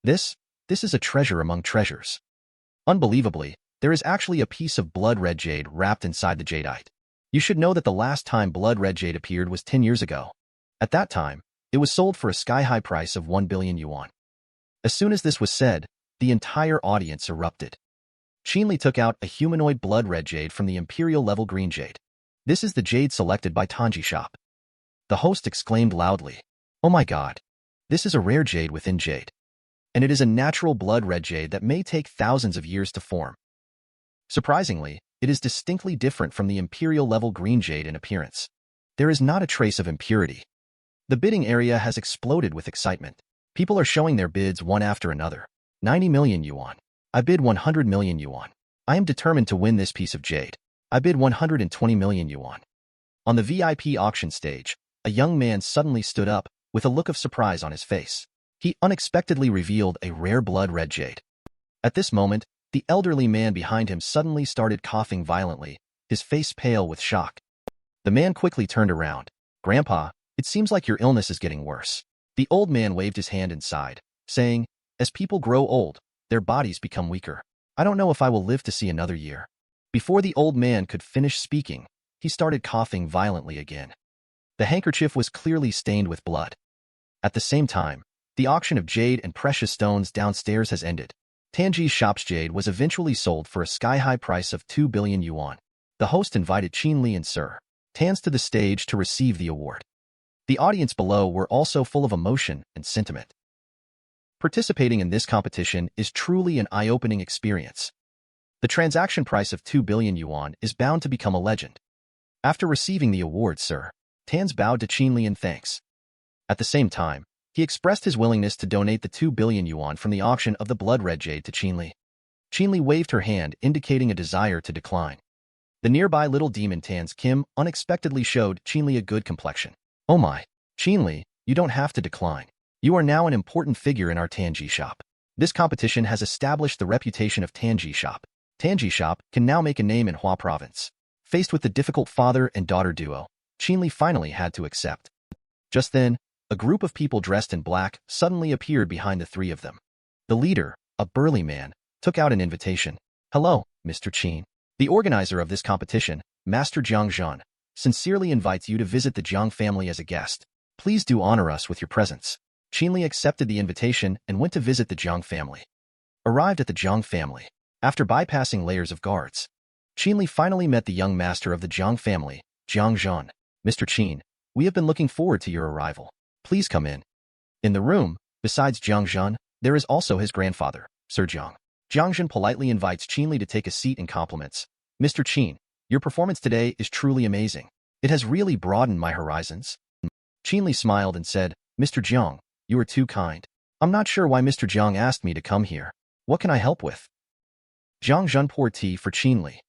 This is a treasure among treasures. Unbelievably, there is actually a piece of blood-red jade wrapped inside the jadeite. You should know that the last time blood-red jade appeared was 10 years ago. At that time, it was sold for a sky-high price of 1 billion yuan. As soon as this was said, the entire audience erupted. Qin Li took out a humanoid blood-red jade from the imperial-level green jade. This is the jade selected by Tanji shop. The host exclaimed loudly, "Oh my God! This is a rare jade within jade. And it is a natural blood-red jade that may take thousands of years to form. Surprisingly, it is distinctly different from the imperial-level green jade in appearance. There is not a trace of impurity." The bidding area has exploded with excitement. People are showing their bids one after another. 90 million yuan. I bid 100 million yuan. I am determined to win this piece of jade. I bid 120 million yuan. On the VIP auction stage, a young man suddenly stood up with a look of surprise on his face. He unexpectedly revealed a rare blood-red jade. At this moment, the elderly man behind him suddenly started coughing violently, his face pale with shock. The man quickly turned around. "Grandpa, it seems like your illness is getting worse." The old man waved his hand and sighed, saying, As people grow old, their bodies become weaker. I don't know if I will live to see another year. Before the old man could finish speaking, he started coughing violently again. The handkerchief was clearly stained with blood. At the same time, the auction of jade and precious stones downstairs has ended. Tanji's shop's jade was eventually sold for a sky-high price of 2 billion yuan. The host invited Qin Li and Sir Tans to the stage to receive the award. The audience below were also full of emotion and sentiment. Participating in this competition is truly an eye-opening experience. The transaction price of 2 billion yuan is bound to become a legend. After receiving the award, Sir Tans bowed to Qin Li in thanks. At the same time, he expressed his willingness to donate the 2 billion yuan from the auction of the blood-red jade to Qin Li. Qin Li waved her hand, indicating a desire to decline. The nearby little demon Tans Kim unexpectedly showed Qin Li a good complexion. Oh my, Qin Li, you don't have to decline. You are now an important figure in our Tanji shop. This competition has established the reputation of Tanji shop. Tanji shop can now make a name in Hua province. Faced with the difficult father and daughter duo, Qin Li finally had to accept. Just then, a group of people dressed in black suddenly appeared behind the three of them. The leader, a burly man, took out an invitation. Hello, Mr. Qin. The organizer of this competition, Master Jiang Zhan, sincerely invites you to visit the Jiang family as a guest. Please do honor us with your presence. Qin Li accepted the invitation and went to visit the Jiang family. Arrived at the Jiang family, after bypassing layers of guards, Qin Li finally met the young master of the Jiang family, Jiang Zhan. Mr. Qin, we have been looking forward to your arrival. Please come in. In the room, besides Jiang Zhan, there is also his grandfather, Sir Jiang. Jiang Zhan politely invites Qin Li to take a seat and compliments. Mr. Qin, your performance today is truly amazing. It has really broadened my horizons. Qin Li smiled and said, Mr. Jiang, you are too kind. I'm not sure why Mr. Jiang asked me to come here. What can I help with? Jiang Zhan poured tea for Qin Li.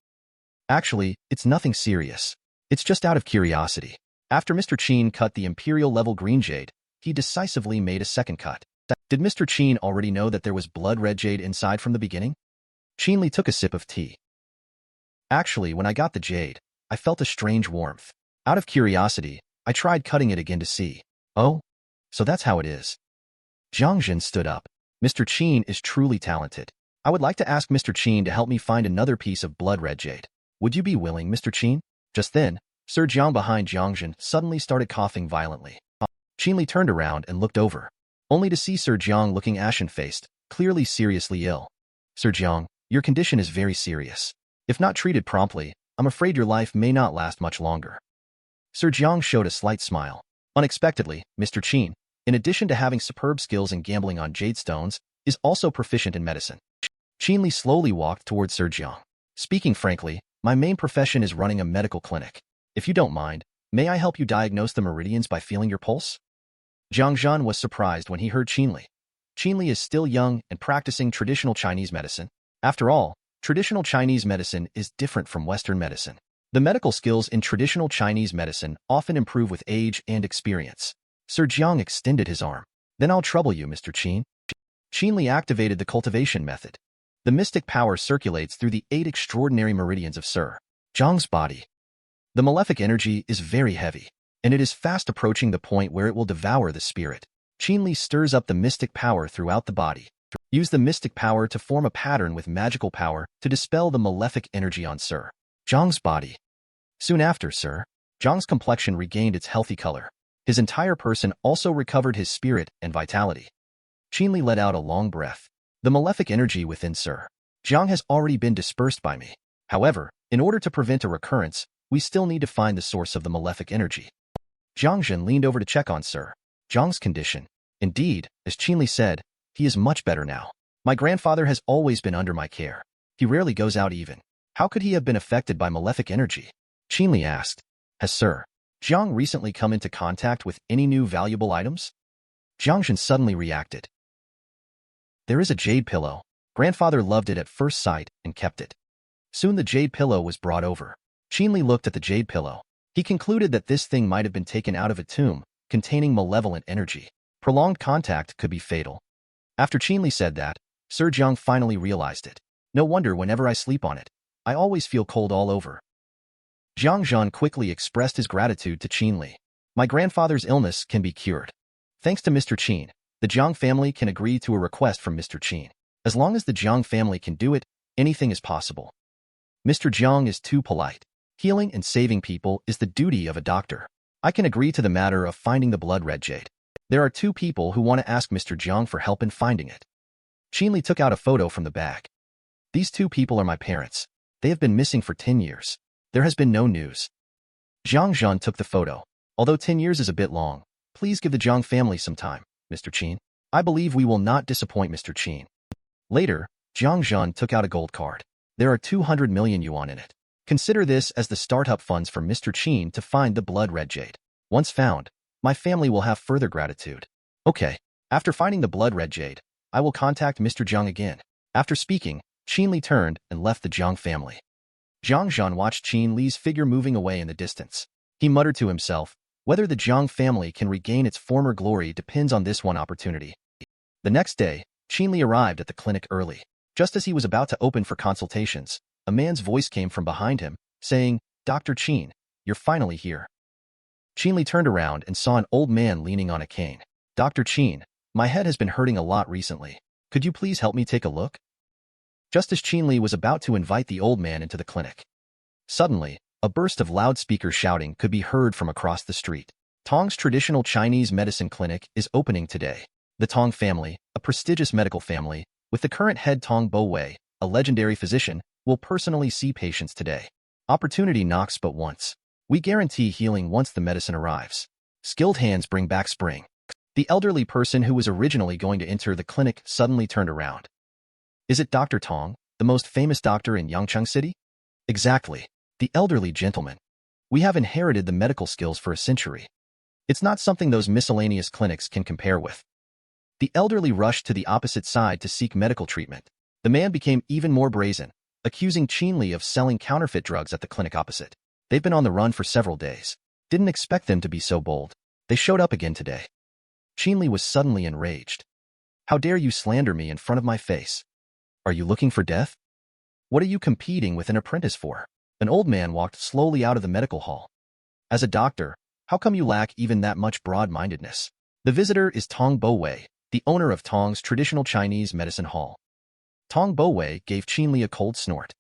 Actually, it's nothing serious. It's just out of curiosity. After Mr. Qin cut the imperial-level green jade, he decisively made a second cut. Did Mr. Qin already know that there was blood-red jade inside from the beginning? Qin Li took a sip of tea. Actually, when I got the jade, I felt a strange warmth. Out of curiosity, I tried cutting it again to see. Oh? So that's how it is. Jiang Zhan stood up. Mr. Qin is truly talented. I would like to ask Mr. Qin to help me find another piece of blood-red jade. Would you be willing, Mr. Qin? Just then, Sir Jiang behind Jiang Zhan suddenly started coughing violently. Qin Li turned around and looked over, only to see Sir Jiang looking ashen-faced, clearly seriously ill. Sir Jiang, your condition is very serious. If not treated promptly, I'm afraid your life may not last much longer. Sir Jiang showed a slight smile. Unexpectedly, Mr. Qin, in addition to having superb skills in gambling on jade stones, is also proficient in medicine. Qin Li slowly walked towards Sir Jiang. Speaking frankly, my main profession is running a medical clinic. If you don't mind, may I help you diagnose the meridians by feeling your pulse? Jiang Zhan was surprised when he heard Qin Li. Qin Li is still young and practicing traditional Chinese medicine. After all, traditional Chinese medicine is different from Western medicine. The medical skills in traditional Chinese medicine often improve with age and experience. Sir Jiang extended his arm. Then I'll trouble you, Mr. Qin. Qin Li activated the cultivation method. The mystic power circulates through the 8 extraordinary meridians of Sir Jiang's body. The malefic energy is very heavy, and it is fast approaching the point where it will devour the spirit. Qin Li stirs up the mystic power throughout the body. Use the mystic power to form a pattern with magical power to dispel the malefic energy on Sir Jiang's body. Soon after, Sir Jiang's complexion regained its healthy color. His entire person also recovered his spirit and vitality. Qin Li let out a long breath. The malefic energy within Sir Jiang has already been dispersed by me. However, in order to prevent a recurrence, we still need to find the source of the malefic energy. Jiang Zhan leaned over to check on Sir Jiang's condition. Indeed, as Qin Li said, he is much better now. My grandfather has always been under my care. He rarely goes out even. How could he have been affected by malefic energy? Qin Li asked. Has Sir Jiang recently come into contact with any new valuable items? Jiang Zhan suddenly reacted. There is a jade pillow. Grandfather loved it at first sight and kept it. Soon the jade pillow was brought over. Qin Li looked at the jade pillow. He concluded that this thing might have been taken out of a tomb containing malevolent energy. Prolonged contact could be fatal. After Qin Li said that, Sir Jiang finally realized it. No wonder whenever I sleep on it, I always feel cold all over. Jiang Zhan quickly expressed his gratitude to Qin Li. My grandfather's illness can be cured. Thanks to Mr. Qin, The Jiang family can agree to a request from Mr. Qin. As long as the Jiang family can do it, anything is possible. Mr. Jiang is too polite. Healing and saving people is the duty of a doctor. I can agree to the matter of finding the blood red jade. There are 2 people who want to ask Mr. Jiang for help in finding it. Qin Li took out a photo from the bag. These 2 people are my parents. They have been missing for 10 years. There has been no news. Zhang Zhan took the photo. Although 10 years is a bit long, please give the Jiang family some time, Mr. Qin. I believe we will not disappoint Mr. Qin. Later, Zhang Zhan took out a gold card. There are 200 million yuan in it. Consider this as the startup funds for Mr. Qin to find the blood red jade. Once found, my family will have further gratitude. Okay, after finding the blood red jade, I will contact Mr. Jiang again. After speaking, Qin Li turned and left the Jiang family. Zhang Zhan watched Qin Li's figure moving away in the distance. He muttered to himself, whether the Jiang family can regain its former glory depends on this one opportunity. The next day, Qin Li arrived at the clinic early. Just as he was about to open for consultations, a man's voice came from behind him, saying, "Dr. Qin, you're finally here." Qin Li turned around and saw an old man leaning on a cane. "Dr. Qin, my head has been hurting a lot recently. Could you please help me take a look?" Just as Qin Li was about to invite the old man into the clinic, suddenly, a burst of loudspeaker shouting could be heard from across the street. Tong's traditional Chinese medicine clinic is opening today. The Tong family, a prestigious medical family, with the current head Tong Bo-wei, a legendary physician, will personally see patients today. Opportunity knocks but once. We guarantee healing once the medicine arrives. Skilled hands bring back spring. The elderly person who was originally going to enter the clinic suddenly turned around. Is it Dr. Tong, the most famous doctor in Yangcheng City? Exactly. The elderly gentleman. We have inherited the medical skills for a century. It's not something those miscellaneous clinics can compare with. The elderly rushed to the opposite side to seek medical treatment. The man became even more brazen, accusing Qin Li of selling counterfeit drugs at the clinic opposite. They've been on the run for several days. Didn't expect them to be so bold. They showed up again today. Qin Li was suddenly enraged. How dare you slander me in front of my face? Are you looking for death? What are you competing with an apprentice for? An old man walked slowly out of the medical hall. As a doctor, how come you lack even that much broad-mindedness? The visitor is Tong Bo-wei, the owner of Tong's traditional Chinese medicine hall. Tong Bo-wei gave Qin Li a cold snort.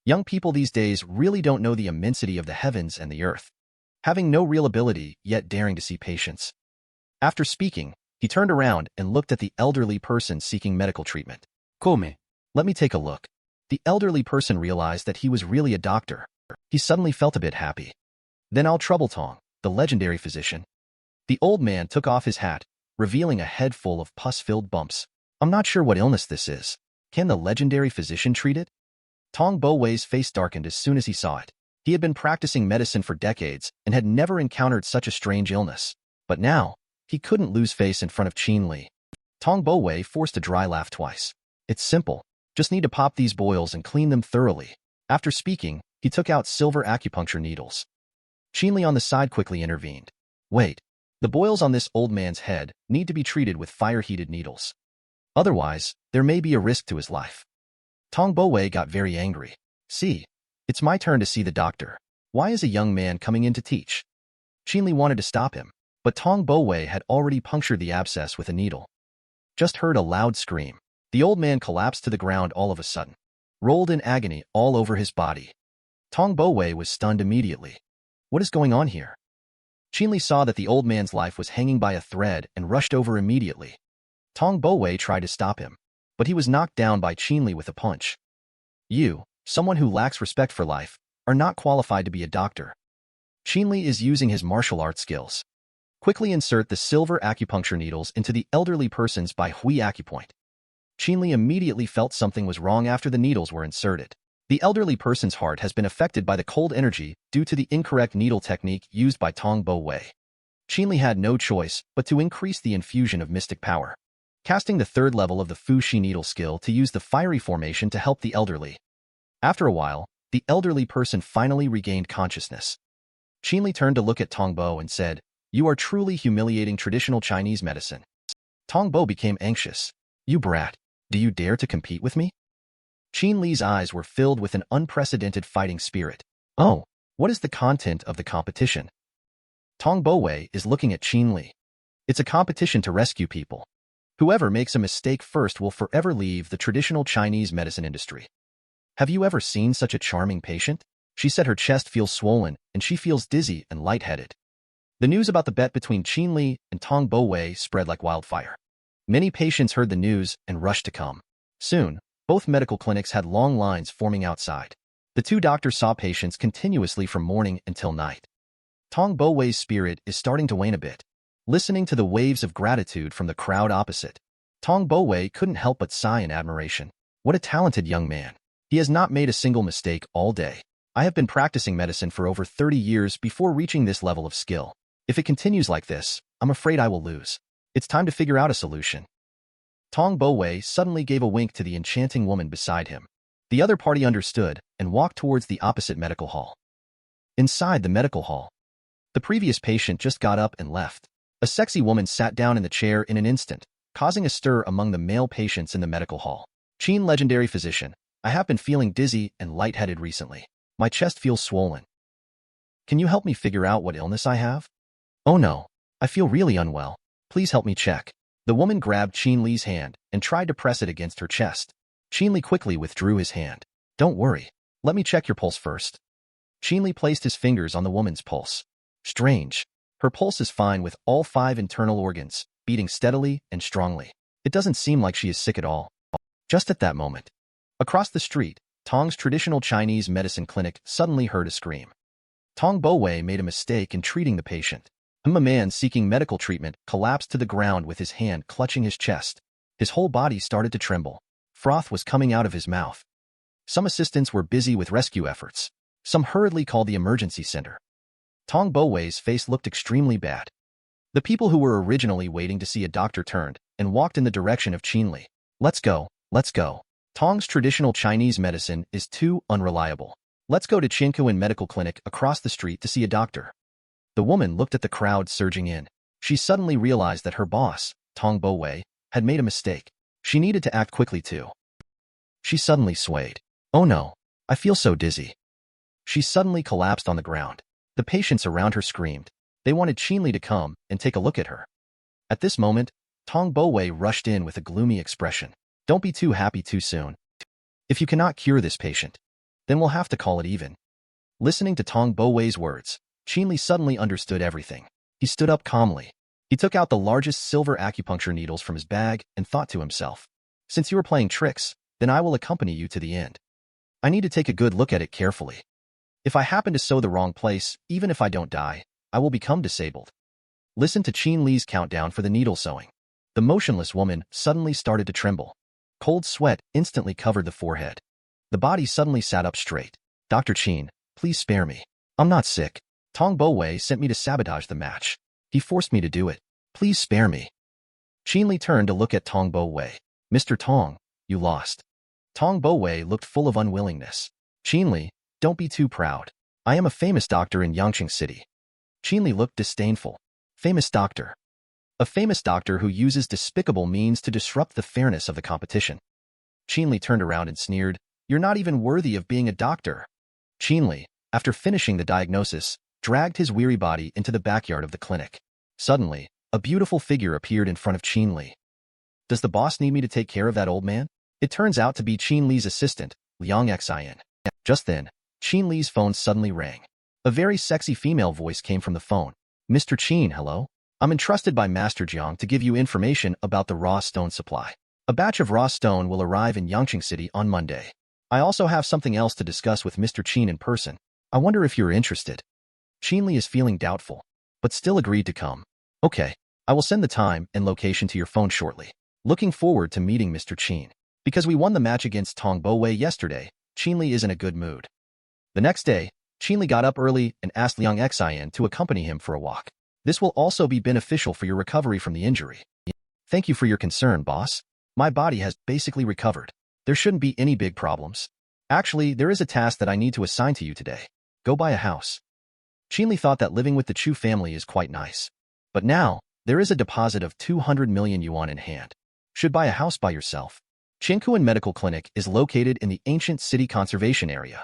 Young people these days really don't know the immensity of the heavens and the earth, having no real ability yet daring to see patients. After speaking, he turned around and looked at the elderly person seeking medical treatment. Come. Let me take a look. The elderly person realized that he was really a doctor. He suddenly felt a bit happy. Then I'll trouble Tong, the legendary physician. The old man took off his hat, revealing a head full of pus-filled bumps. I'm not sure what illness this is. Can the legendary physician treat it? Tong Bo-wei's face darkened as soon as he saw it. He had been practicing medicine for decades and had never encountered such a strange illness. But now, he couldn't lose face in front of Qin Li. Tong Bo-wei forced a dry laugh twice. It's simple. Just need to pop these boils and clean them thoroughly. After speaking, he took out silver acupuncture needles. Qin Li on the side quickly intervened. Wait. The boils on this old man's head need to be treated with fire-heated needles. Otherwise, there may be a risk to his life. Tong Bo-wei got very angry. See, it's my turn to see the doctor. Why is a young man coming in to teach? Qin Li wanted to stop him, but Tong Bo-wei had already punctured the abscess with a needle. Just heard a loud scream. The old man collapsed to the ground all of a sudden, rolled in agony all over his body. Tong Bo-wei was stunned immediately. What is going on here? Qin Li saw that the old man's life was hanging by a thread and rushed over immediately. Tong Bo-wei tried to stop him, but he was knocked down by Qin Li with a punch. You, someone who lacks respect for life, are not qualified to be a doctor. Qin Li is using his martial arts skills. Quickly insert the silver acupuncture needles into the elderly person's Bai Hui acupoint. Qin Li immediately felt something was wrong after the needles were inserted. The elderly person's heart has been affected by the cold energy due to the incorrect needle technique used by Tong Bo-wei. Qin Li had no choice but to increase the infusion of mystic power, casting the third level of the Fu Shi needle skill to use the fiery formation to help the elderly. After a while, the elderly person finally regained consciousness. Qin Li turned to look at Tong Bo and said, "You are truly humiliating traditional Chinese medicine." Tong Bo became anxious. "You brat, do you dare to compete with me?" Qin Li's eyes were filled with an unprecedented fighting spirit. Oh, what is the content of the competition? Tong Bo-wei is looking at Qin Li. It's a competition to rescue people. Whoever makes a mistake first will forever leave the traditional Chinese medicine industry. Have you ever seen such a charming patient? She said her chest feels swollen and she feels dizzy and lightheaded. The news about the bet between Qin Li and Tong Bo-wei spread like wildfire. Many patients heard the news and rushed to come. Soon, both medical clinics had long lines forming outside. The two doctors saw patients continuously from morning until night. Tong Bo-wei's spirit is starting to wane a bit. Listening to the waves of gratitude from the crowd opposite, Tong Bo-wei couldn't help but sigh in admiration. What a talented young man. He has not made a single mistake all day. I have been practicing medicine for over 30 years before reaching this level of skill. If it continues like this, I'm afraid I will lose. It's time to figure out a solution. Tong Bo-wei suddenly gave a wink to the enchanting woman beside him. The other party understood and walked towards the opposite medical hall. Inside the medical hall, the previous patient just got up and left. A sexy woman sat down in the chair in an instant, causing a stir among the male patients in the medical hall. Qin, legendary physician, I have been feeling dizzy and lightheaded recently. My chest feels swollen. Can you help me figure out what illness I have? Oh no, I feel really unwell. Please help me check. The woman grabbed Qin Li's hand and tried to press it against her chest. Qin Li quickly withdrew his hand. Don't worry. Let me check your pulse first. Qin Li placed his fingers on the woman's pulse. Strange. Her pulse is fine with all 5 internal organs, beating steadily and strongly. It doesn't seem like she is sick at all. Just at that moment, across the street, Tong's traditional Chinese medicine clinic suddenly heard a scream. Tong Bo-wei made a mistake in treating the patient. A man seeking medical treatment collapsed to the ground with his hand clutching his chest. His whole body started to tremble. Froth was coming out of his mouth. Some assistants were busy with rescue efforts. Some hurriedly called the emergency center. Tong Bo-wei's face looked extremely bad. The people who were originally waiting to see a doctor turned and walked in the direction of Qin Li. Let's go, let's go. Tong's traditional Chinese medicine is too unreliable. Let's go to Qin Medical Clinic across the street to see a doctor. The woman looked at the crowd surging in. She suddenly realized that her boss, Tong Bo-wei, had made a mistake. She needed to act quickly too. She suddenly swayed. Oh no, I feel so dizzy. She suddenly collapsed on the ground. The patients around her screamed. They wanted Qin Li to come and take a look at her. At this moment, Tong Bo-wei rushed in with a gloomy expression. Don't be too happy too soon. If you cannot cure this patient, then we'll have to call it even. Listening to Tong Bo-wei's words, Qin Li suddenly understood everything. He stood up calmly. He took out the largest silver acupuncture needles from his bag and thought to himself, since you are playing tricks, then I will accompany you to the end. I need to take a good look at it carefully. If I happen to sew the wrong place, even if I don't die, I will become disabled. Listen to Qin Li's countdown for the needle sewing. The motionless woman suddenly started to tremble. Cold sweat instantly covered the forehead. The body suddenly sat up straight. Dr. Qin, please spare me. I'm not sick. Tong Bo-wei sent me to sabotage the match. He forced me to do it. Please spare me. Qin Li turned to look at Tong Bo-wei. Mr. Tong, you lost. Tong Bo-wei looked full of unwillingness. Qin Li, don't be too proud. I am a famous doctor in Yangqing City. Qin Li looked disdainful. Famous doctor. A famous doctor who uses despicable means to disrupt the fairness of the competition. Qin Li turned around and sneered. You're not even worthy of being a doctor. Qin Li, after finishing the diagnosis, dragged his weary body into the backyard of the clinic. Suddenly, a beautiful figure appeared in front of Qin Li. Does the boss need me to take care of that old man? It turns out to be Qin Li's assistant, Liang Xin. Just then, Qin Li's phone suddenly rang. A very sexy female voice came from the phone. Mr. Qin, hello? I'm entrusted by Master Jiang to give you information about the raw stone supply. A batch of raw stone will arrive in Yangqing City on Monday. I also have something else to discuss with Mr. Qin in person. I wonder if you're interested. Qin Li is feeling doubtful, but still agreed to come. Okay, I will send the time and location to your phone shortly. Looking forward to meeting Mr. Qin. Because we won the match against Tong Bo-wei yesterday, Qin Li is in a good mood. The next day, Qin Li got up early and asked Liang Xin to accompany him for a walk. This will also be beneficial for your recovery from the injury. Thank you for your concern, boss. My body has basically recovered. There shouldn't be any big problems. Actually, there is a task that I need to assign to you today. Go buy a house. Qin Li thought that living with the Chu family is quite nice. But now, there is a deposit of 200 million yuan in hand. Should buy a house by yourself. Qin Medical Clinic is located in the ancient city conservation area.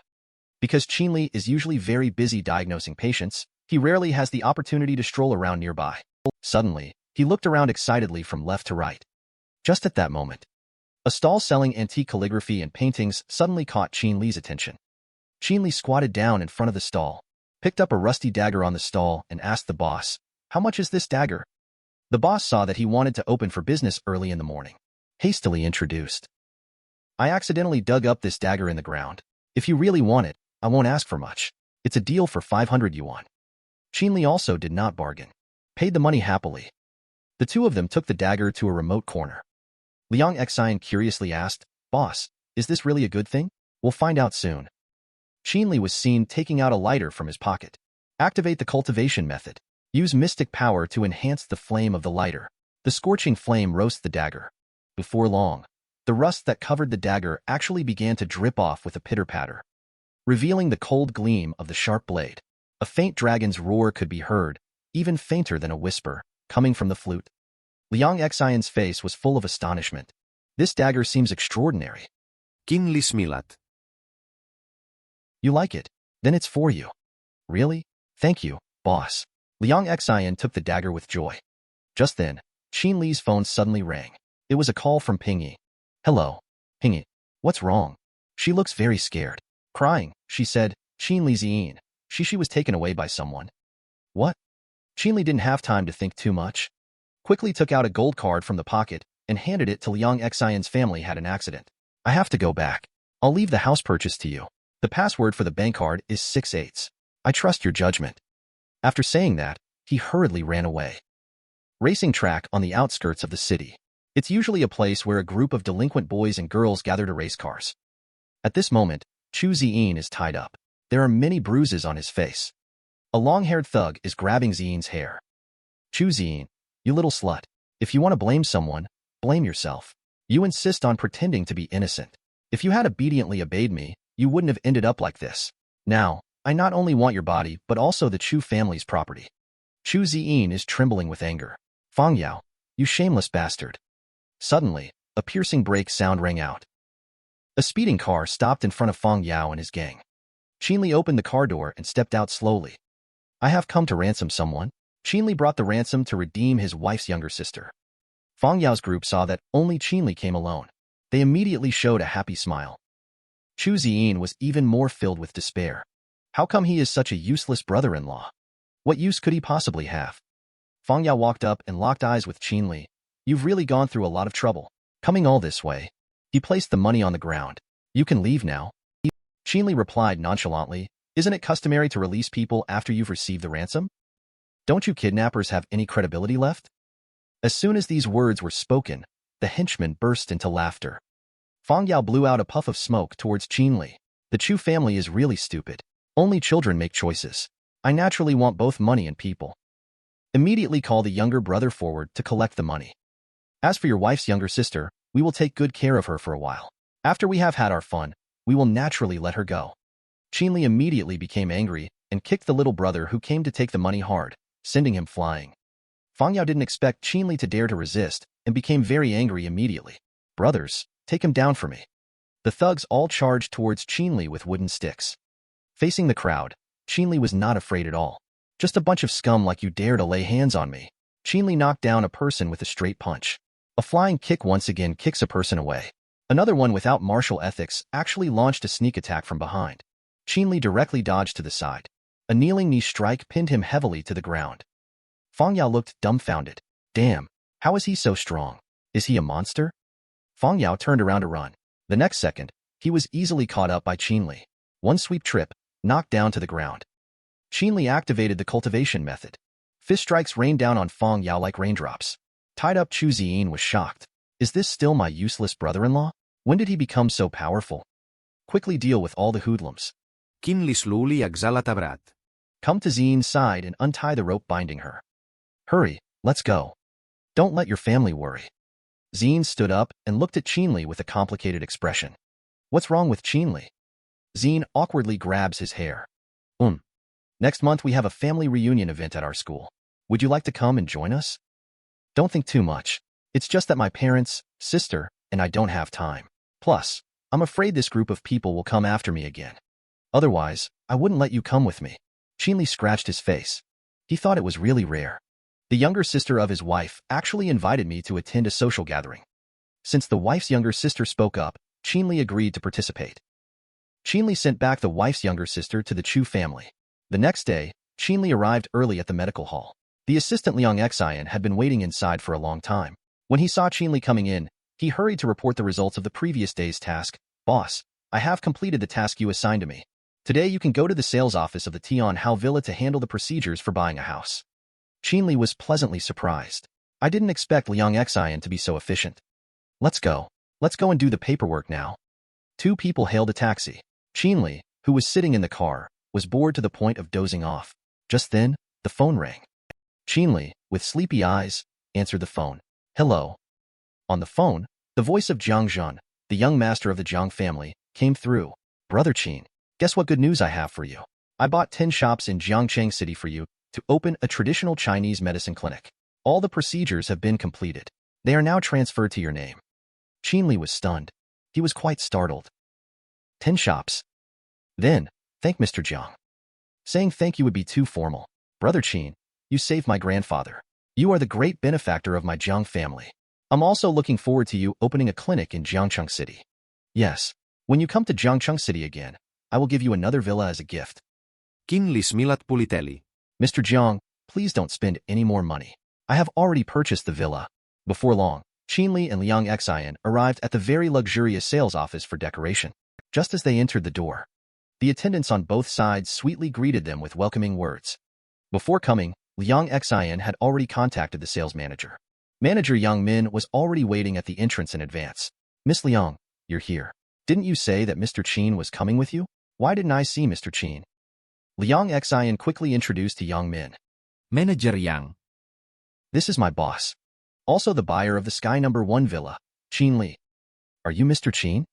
Because Qin Li is usually very busy diagnosing patients, he rarely has the opportunity to stroll around nearby. Suddenly, he looked around excitedly from left to right. Just at that moment, a stall selling antique calligraphy and paintings suddenly caught Qin Li's attention. Qin Li squatted down in front of the stall, picked up a rusty dagger on the stall, and asked the boss, "How much is this dagger?" The boss saw that he wanted to open for business early in the morning. Hastily introduced, "I accidentally dug up this dagger in the ground. If you really want it, I won't ask for much. It's a deal for 500 yuan. Qin Li also did not bargain, paid the money happily. The two of them took the dagger to a remote corner. Liang Xian curiously asked, "Boss, is this really a good thing?" "We'll find out soon." Qin Li was seen taking out a lighter from his pocket. Activate the cultivation method. Use mystic power to enhance the flame of the lighter. The scorching flame roasts the dagger. Before long, the rust that covered the dagger actually began to drip off with a pitter-patter, revealing the cold gleam of the sharp blade. A faint dragon's roar could be heard, even fainter than a whisper, coming from the flute. Liang Xian's face was full of astonishment. "This dagger seems extraordinary." Qin Li smilat. "You like it? Then it's for you." "Really? Thank you, boss." Liang Xian took the dagger with joy. Just then, Qin Li's phone suddenly rang. It was a call from Pingyi. "Hello, Pingyi. What's wrong?" "She looks very scared. Crying," she said. "Qin Li Ziyin. She was taken away by someone." "What?" Qin Li didn't have time to think too much. Quickly took out a gold card from the pocket and handed it to Liang Xian's family had an accident. "I have to go back. I'll leave the house purchase to you. The password for the bank card is 6/8. I trust your judgment." After saying that, he hurriedly ran away. Racing track on the outskirts of the city. It's usually a place where a group of delinquent boys and girls gather to race cars. At this moment, Chu Ziyin is tied up. There are many bruises on his face. A long-haired thug is grabbing Ziyin's hair. "Chu Ziyin, you little slut. If you want to blame someone, blame yourself. You insist on pretending to be innocent. If you had obediently obeyed me, you wouldn't have ended up like this. Now, I not only want your body, but also the Chu family's property." Chu Ziyin is trembling with anger. "Fang Yao, you shameless bastard." Suddenly, a piercing brake sound rang out. A speeding car stopped in front of Fang Yao and his gang. Qin Li opened the car door and stepped out slowly. "I have come to ransom someone." Qin Li brought the ransom to redeem his wife's younger sister. Fang Yao's group saw that only Qin Li came alone. They immediately showed a happy smile. Chu Ziyin was even more filled with despair. How come he is such a useless brother-in-law? What use could he possibly have? Fang Yao walked up and locked eyes with Qin Li. "You've really gone through a lot of trouble, coming all this way." He placed the money on the ground. "You can leave now." Qin Li replied nonchalantly, "Isn't it customary to release people after you've received the ransom? Don't you kidnappers have any credibility left?" As soon as these words were spoken, the henchman burst into laughter. Fang Yao blew out a puff of smoke towards Qin Li. "The Chu family is really stupid. Only children make choices. I naturally want both money and people. Immediately call the younger brother forward to collect the money. As for your wife's younger sister, we will take good care of her for a while. After we have had our fun, we will naturally let her go." Qin Li immediately became angry and kicked the little brother who came to take the money hard, sending him flying. Fang Yao didn't expect Qin Li to dare to resist and became very angry immediately. "Brothers, take him down for me." The thugs all charged towards Qin Li with wooden sticks. Facing the crowd, Qin Li was not afraid at all. "Just a bunch of scum like you dare to lay hands on me." Qin Li knocked down a person with a straight punch. A flying kick once again kicks a person away. Another one without martial ethics actually launched a sneak attack from behind. Qin Li directly dodged to the side. A kneeling knee strike pinned him heavily to the ground. Fang Yao looked dumbfounded. "Damn, how is he so strong? Is he a monster?" Fang Yao turned around to run. The next second, he was easily caught up by Qin Li. One sweep trip, knocked down to the ground. Qin Li activated the cultivation method. Fist strikes rained down on Fang Yao like raindrops. Tied up Chu Ziyin was shocked. "Is this still my useless brother-in-law? When did he become so powerful?" "Quickly deal with all the hoodlums." Qin Li slowly exhala tabrat. "Come to Ziyin's side and untie the rope binding her." "Hurry, let's go. Don't let your family worry." Ziyin stood up and looked at Qin Li with a complicated expression. "What's wrong with Qin Li?" Ziyin awkwardly grabs his hair. Next month we have a family reunion event at our school. Would you like to come and join us?" "Don't think too much. It's just that my parents, sister, and I don't have time. Plus, I'm afraid this group of people will come after me again. Otherwise, I wouldn't let you come with me." Qin Li scratched his face. He thought it was really rare. The younger sister of his wife actually invited me to attend a social gathering. Since the wife's younger sister spoke up, Qin Li agreed to participate. Qin Li sent back the wife's younger sister to the Chu family. The next day, Qin Li arrived early at the medical hall. The assistant Liang Xian had been waiting inside for a long time. When he saw Qin Li coming in, he hurried to report the results of the previous day's task. Boss, I have completed the task you assigned to me. Today you can go to the sales office of the Tian Hao Villa to handle the procedures for buying a house. Qin Li was pleasantly surprised. I didn't expect Liang Xian to be so efficient. Let's go. Let's go and do the paperwork now. Two people hailed a taxi. Qin Li, who was sitting in the car, was bored to the point of dozing off. Just then, the phone rang. Qin Li, with sleepy eyes, answered the phone. Hello. On the phone, the voice of Jiang Zhan, the young master of the Jiang family, came through. Brother Qin, guess what good news I have for you? I bought 10 shops in Jiangcheng City for you to open a traditional Chinese medicine clinic. All the procedures have been completed. They are now transferred to your name. Qin Li was stunned. He was quite startled. 10 shops. Then, thank Mr. Jiang. Saying thank you would be too formal. Brother Qin, you saved my grandfather. You are the great benefactor of my Jiang family. I'm also looking forward to you opening a clinic in Jiangcheng City. Yes, when you come to Jiangcheng City again, I will give you another villa as a gift. Qin Li smilat puliteli. Mr. Jiang, please don't spend any more money. I have already purchased the villa. Before long, Qin Li and Liang Xian arrived at the very luxurious sales office for decoration. Just as they entered the door, the attendants on both sides sweetly greeted them with welcoming words. Before coming, Liang Xian had already contacted the sales manager. Manager Yang Min was already waiting at the entrance in advance. Miss Liang, you're here. Didn't you say that Mr. Qin was coming with you? Why didn't I see Mr. Qin? Liang Xian quickly introduced to Yang Min. Manager Yang. This is my boss. Also the buyer of the Sky No. 1 villa, Qin Li. Are you Mr. Qin?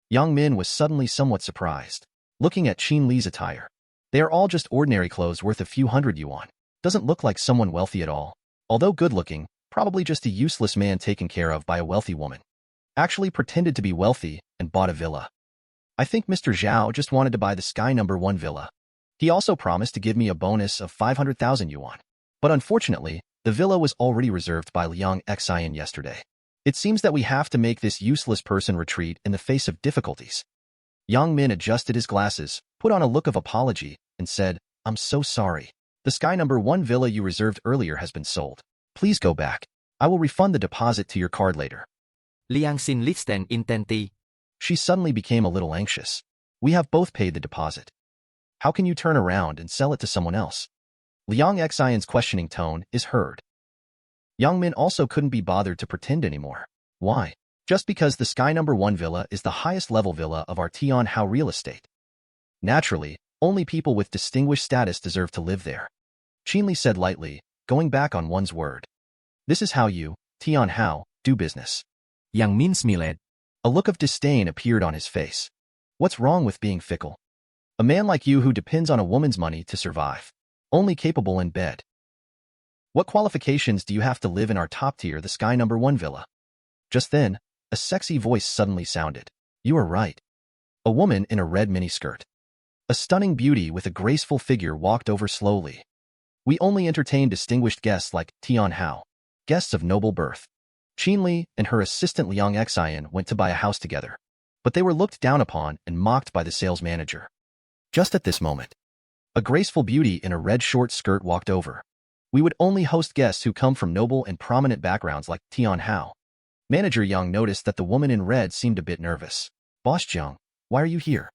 Yang Min was suddenly somewhat surprised, looking at Qin Li's attire. They are all just ordinary clothes worth a few hundred yuan. Doesn't look like someone wealthy at all. Although good-looking, probably just a useless man taken care of by a wealthy woman. Actually pretended to be wealthy and bought a villa. I think Mr. Zhao just wanted to buy the Sky No. 1 villa. He also promised to give me a bonus of 500,000 yuan. But unfortunately, the villa was already reserved by Liang Xian yesterday. It seems that we have to make this useless person retreat in the face of difficulties. Yang Min adjusted his glasses, put on a look of apology, and said, I'm so sorry. The Sky No. 1 villa you reserved earlier has been sold. Please go back. I will refund the deposit to your card later. Liang Xin listen intenti. She suddenly became a little anxious. We have both paid the deposit. How can you turn around and sell it to someone else? Liang Xian's questioning tone is heard. Yang Min also couldn't be bothered to pretend anymore. Why? Just because the Sky No. 1 villa is the highest level villa of our Tian Hao real estate. Naturally, only people with distinguished status deserve to live there. Qin Li said lightly, going back on one's word. This is how you, Tian Hao, do business. Yang Min smiled. A look of disdain appeared on his face. What's wrong with being fickle? A man like you who depends on a woman's money to survive. Only capable in bed. What qualifications do you have to live in our top tier, the Sky No. 1 villa? Just then, a sexy voice suddenly sounded. You are right. A woman in a red miniskirt. A stunning beauty with a graceful figure walked over slowly. We only entertain distinguished guests like Tian Hao, guests of noble birth. Qin Li and her assistant Liang Xian went to buy a house together, but they were looked down upon and mocked by the sales manager. Just at this moment, a graceful beauty in a red short skirt walked over. We would only host guests who come from noble and prominent backgrounds like Tian Hao. Manager Yang noticed that the woman in red seemed a bit nervous. Boss Jiang, why are you here?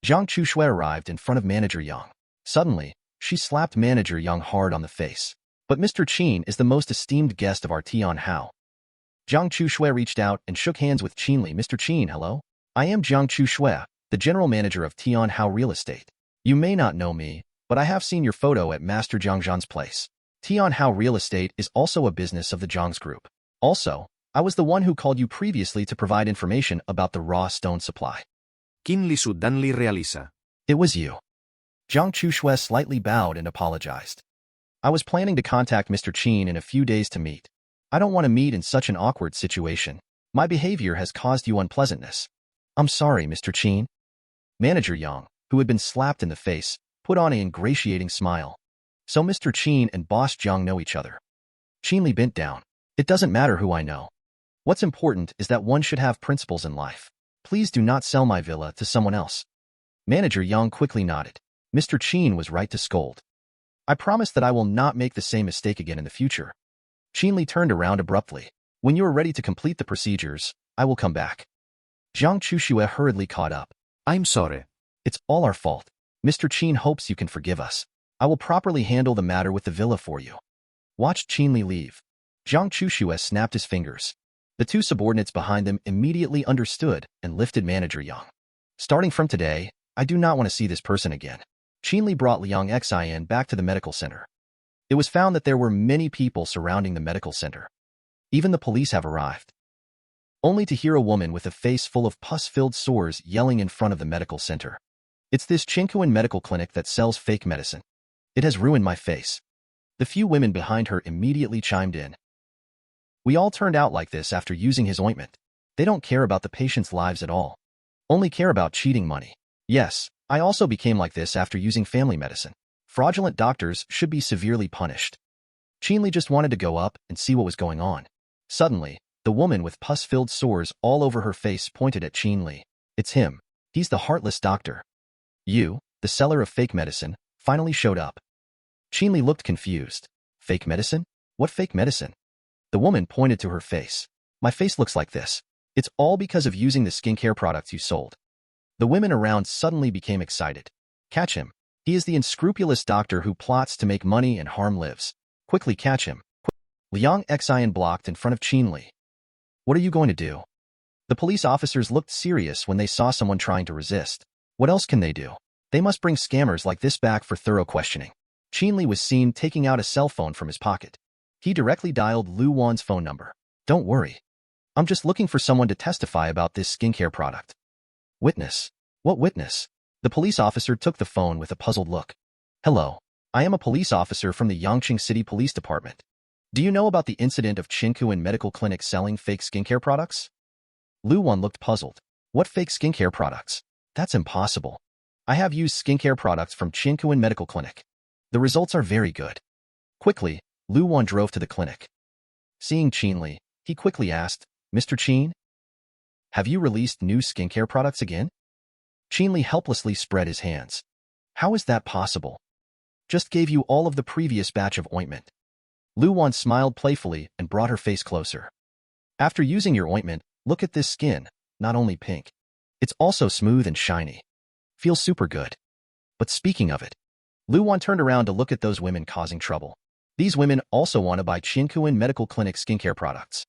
Zhang Chushui arrived in front of Manager Yang. Suddenly, she slapped Manager Yang hard on the face. But Mr. Qin is the most esteemed guest of our Tian Hao. Zhang Chushui reached out and shook hands with Qin Li. Mr. Qin, hello? I am Zhang Chushui, the general manager of Tian Hao Real Estate. You may not know me, but I have seen your photo at Master Zhang Zhan's place. Tian Hao Real Estate is also a business of the Zhang's group. Also, I was the one who called you previously to provide information about the raw stone supply. Qin Li suddenly realiza. It was you. Zhang Chushui slightly bowed and apologized. I was planning to contact Mr. Qin in a few days to meet. I don't want to meet in such an awkward situation. My behavior has caused you unpleasantness. I'm sorry, Mr. Qin. Manager Yang, who had been slapped in the face, put on an ingratiating smile. So Mr. Qin and Boss Jiang know each other. Qin Li bent down. It doesn't matter who I know. What's important is that one should have principles in life. Please do not sell my villa to someone else. Manager Yang quickly nodded. Mr. Qin was right to scold. I promise that I will not make the same mistake again in the future. Qin Li turned around abruptly. When you are ready to complete the procedures, I will come back. Zhang Chuxue hurriedly caught up. I'm sorry. It's all our fault. Mr. Qin hopes you can forgive us. I will properly handle the matter with the villa for you. Watch Qin Li leave. Zhang Chuxue snapped his fingers. The two subordinates behind them immediately understood and lifted Manager Yang. Starting from today, I do not want to see this person again. Qin Li brought Liang Xian back to the medical center. It was found that there were many people surrounding the medical center. Even the police have arrived. Only to hear a woman with a face full of pus-filled sores yelling in front of the medical center. It's this Qin medical clinic that sells fake medicine. It has ruined my face. The few women behind her immediately chimed in. We all turned out like this after using his ointment. They don't care about the patients' lives at all. Only care about cheating money. Yes, I also became like this after using family medicine. Fraudulent doctors should be severely punished. Qin Li just wanted to go up and see what was going on. Suddenly, the woman with pus-filled sores all over her face pointed at Qin Li. It's him. He's the heartless doctor. You, the seller of fake medicine, finally showed up. Qin Li looked confused. Fake medicine? What fake medicine? The woman pointed to her face. My face looks like this. It's all because of using the skincare products you sold. The women around suddenly became excited. Catch him. He is the unscrupulous doctor who plots to make money and harm lives. Quickly catch him. Liang Xian blocked in front of Qin Li. What are you going to do? The police officers looked serious when they saw someone trying to resist. What else can they do? They must bring scammers like this back for thorough questioning. Qin Li was seen taking out a cell phone from his pocket. He directly dialed Lu Wan's phone number. Don't worry. I'm just looking for someone to testify about this skincare product. Witness? What witness? The police officer took the phone with a puzzled look. Hello. I am a police officer from the Yangqing City Police Department. Do you know about the incident of Qin Medical Clinic selling fake skincare products? Lu Wan looked puzzled. What fake skincare products? That's impossible. I have used skincare products from Qin Medical Clinic. The results are very good. Quickly, Lu Wan drove to the clinic. Seeing Qin Li, he quickly asked, Mr. Qin? Have you released new skincare products again? Qin Li helplessly spread his hands. How is that possible? Just gave you all of the previous batch of ointment. Lu Wan smiled playfully and brought her face closer. After using your ointment, look at this skin, not only pink. It's also smooth and shiny. Feels super good. But speaking of it, Lu Wan turned around to look at those women causing trouble. These women also want to buy Qin Medical Clinic skincare products.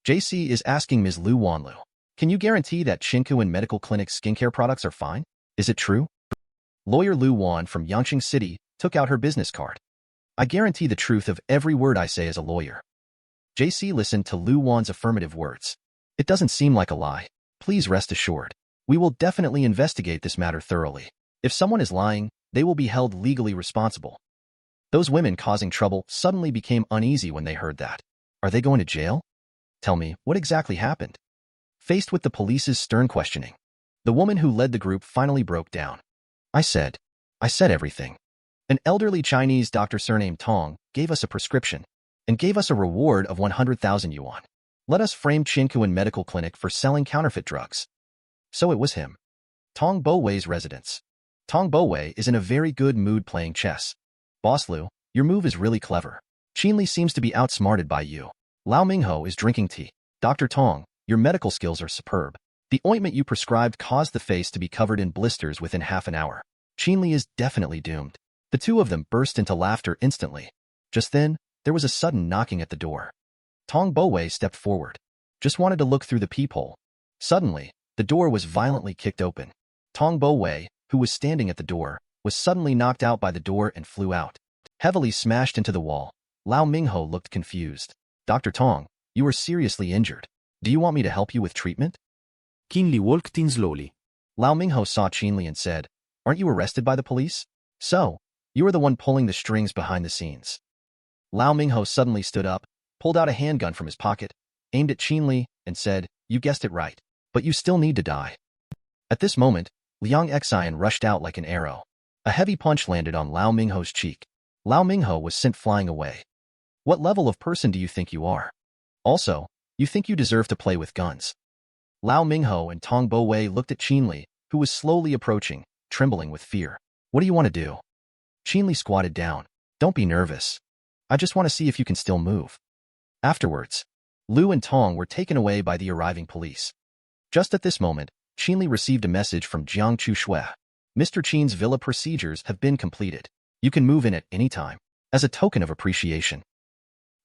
JC is asking Ms. Lu Wanlu, can you guarantee that Qin Medical Clinic skincare products are fine? Is it true? Lawyer Lu Wan from Yangqing City took out her business card. I guarantee the truth of every word I say as a lawyer. JC listened to Lu Wan's affirmative words. It doesn't seem like a lie. Please rest assured. We will definitely investigate this matter thoroughly. If someone is lying, they will be held legally responsible. Those women causing trouble suddenly became uneasy when they heard that. Are they going to jail? Tell me, what exactly happened? Faced with the police's stern questioning, the woman who led the group finally broke down. I said everything. An elderly Chinese doctor surnamed Tong gave us a prescription and gave us a reward of 100,000 yuan. Let us frame Qin Medical Clinic for selling counterfeit drugs. So it was him. Tong Bowei's residence. Tong Bowei is in a very good mood playing chess. Boss Lu, your move is really clever. Qin Li seems to be outsmarted by you. Lao Mingho is drinking tea. Dr. Tong, your medical skills are superb. The ointment you prescribed caused the face to be covered in blisters within half an hour. Qin Li is definitely doomed. The two of them burst into laughter instantly. Just then, there was a sudden knocking at the door. Tong Bowei stepped forward. Just wanted to look through the peephole. Suddenly, the door was violently kicked open. Tong Bowei, who was standing at the door, was suddenly knocked out by the door and flew out. Heavily smashed into the wall, Lao Mingho looked confused. Dr. Tong, you are seriously injured. Do you want me to help you with treatment? Qin Li walked in slowly. Lao Mingho saw Qin Li and said, aren't you arrested by the police? So, you are the one pulling the strings behind the scenes. Lao Mingho suddenly stood up, pulled out a handgun from his pocket, aimed at Qin Li, and said, you guessed it right, but you still need to die. At this moment, Liang Xian rushed out like an arrow. A heavy punch landed on Lao Mingho's cheek. Lao Mingho was sent flying away. What level of person do you think you are? Also, You think you deserve to play with guns. Lao Mingho and Tong Bo-wei looked at Qin Li, who was slowly approaching, trembling with fear. What do you want to do? Qin Li squatted down. Don't be nervous. I just want to see if you can still move. Afterwards, Lu and Tong were taken away by the arriving police. Just at this moment, Qin Li received a message from Jiang Chushui. Mr. Qin's villa procedures have been completed. You can move in at any time. As a token of appreciation,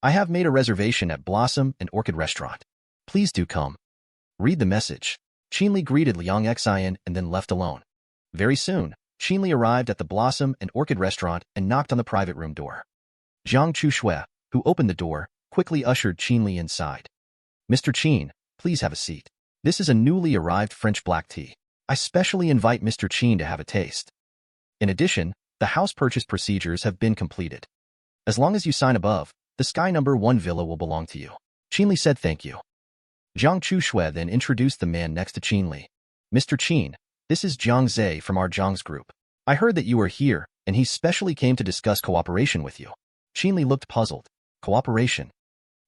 I have made a reservation at Blossom and Orchid Restaurant. Please do come. Read the message. Qin Li greeted Liang Xian and then left alone. Very soon, Qin Li arrived at the Blossom and Orchid Restaurant and knocked on the private room door. Jiang Chushui, who opened the door, quickly ushered Qin Li inside. Mr. Qin, please have a seat. This is a newly arrived French black tea. I specially invite Mr. Qin to have a taste. In addition, the house purchase procedures have been completed. As long as you sign above, the Sky Number 1 villa will belong to you. Qin Li said thank you. Jiang Chushui then introduced the man next to Qin Li. Mr. Qin, this is Jiang Zhe from our Jiang's group. I heard that you were here, and he specially came to discuss cooperation with you. Qin Li looked puzzled. Cooperation?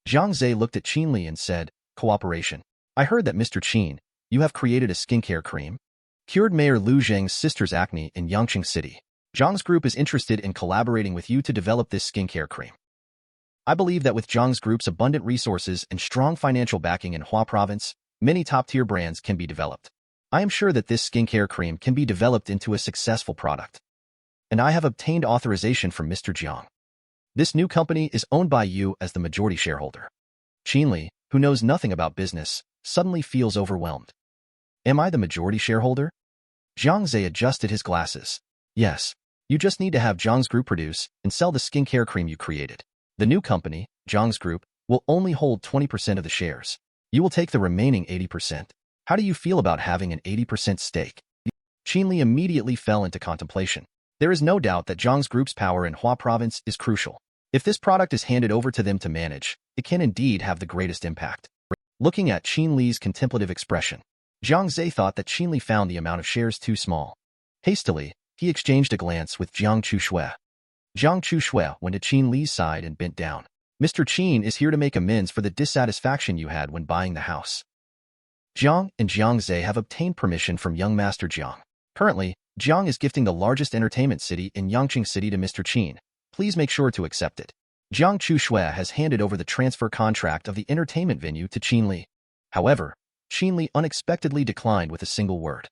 Jiang Zhe looked at Qin Li and said, cooperation. I heard that Mr. Qin, you have created a skincare cream. Cured Mayor Lu Zheng's sister's acne in Yangqing City. Jiang's group is interested in collaborating with you to develop this skincare cream. I believe that with Jiang's group's abundant resources and strong financial backing in Hua Province, many top-tier brands can be developed. I am sure that this skincare cream can be developed into a successful product. And I have obtained authorization from Mr. Jiang. This new company is owned by you as the majority shareholder. Qin Li, who knows nothing about business, suddenly feels overwhelmed. Am I the majority shareholder? Jiang Zhe adjusted his glasses. Yes. You just need to have Jiang's group produce and sell the skincare cream you created. The new company, Jiang's group, will only hold 20% of the shares. You will take the remaining 80%. How do you feel about having an 80% stake? Qin Li immediately fell into contemplation. There is no doubt that Jiang's group's power in Hua Province is crucial. If this product is handed over to them to manage, it can indeed have the greatest impact. Looking at Qin Li's contemplative expression, Jiang Zhe thought that Qin Li found the amount of shares too small. Hastily, he exchanged a glance with Jiang Chushui. Jiang Chushui went to Qin Li's side and bent down. Mr. Qin is here to make amends for the dissatisfaction you had when buying the house. Jiang and Jiang Zhe have obtained permission from young Master Jiang. Currently, Jiang is gifting the largest entertainment city in Yangqing City to Mr. Qin. Please make sure to accept it. Jiang Chushui has handed over the transfer contract of the entertainment venue to Qin Li. However, Qin Li unexpectedly declined with a single word.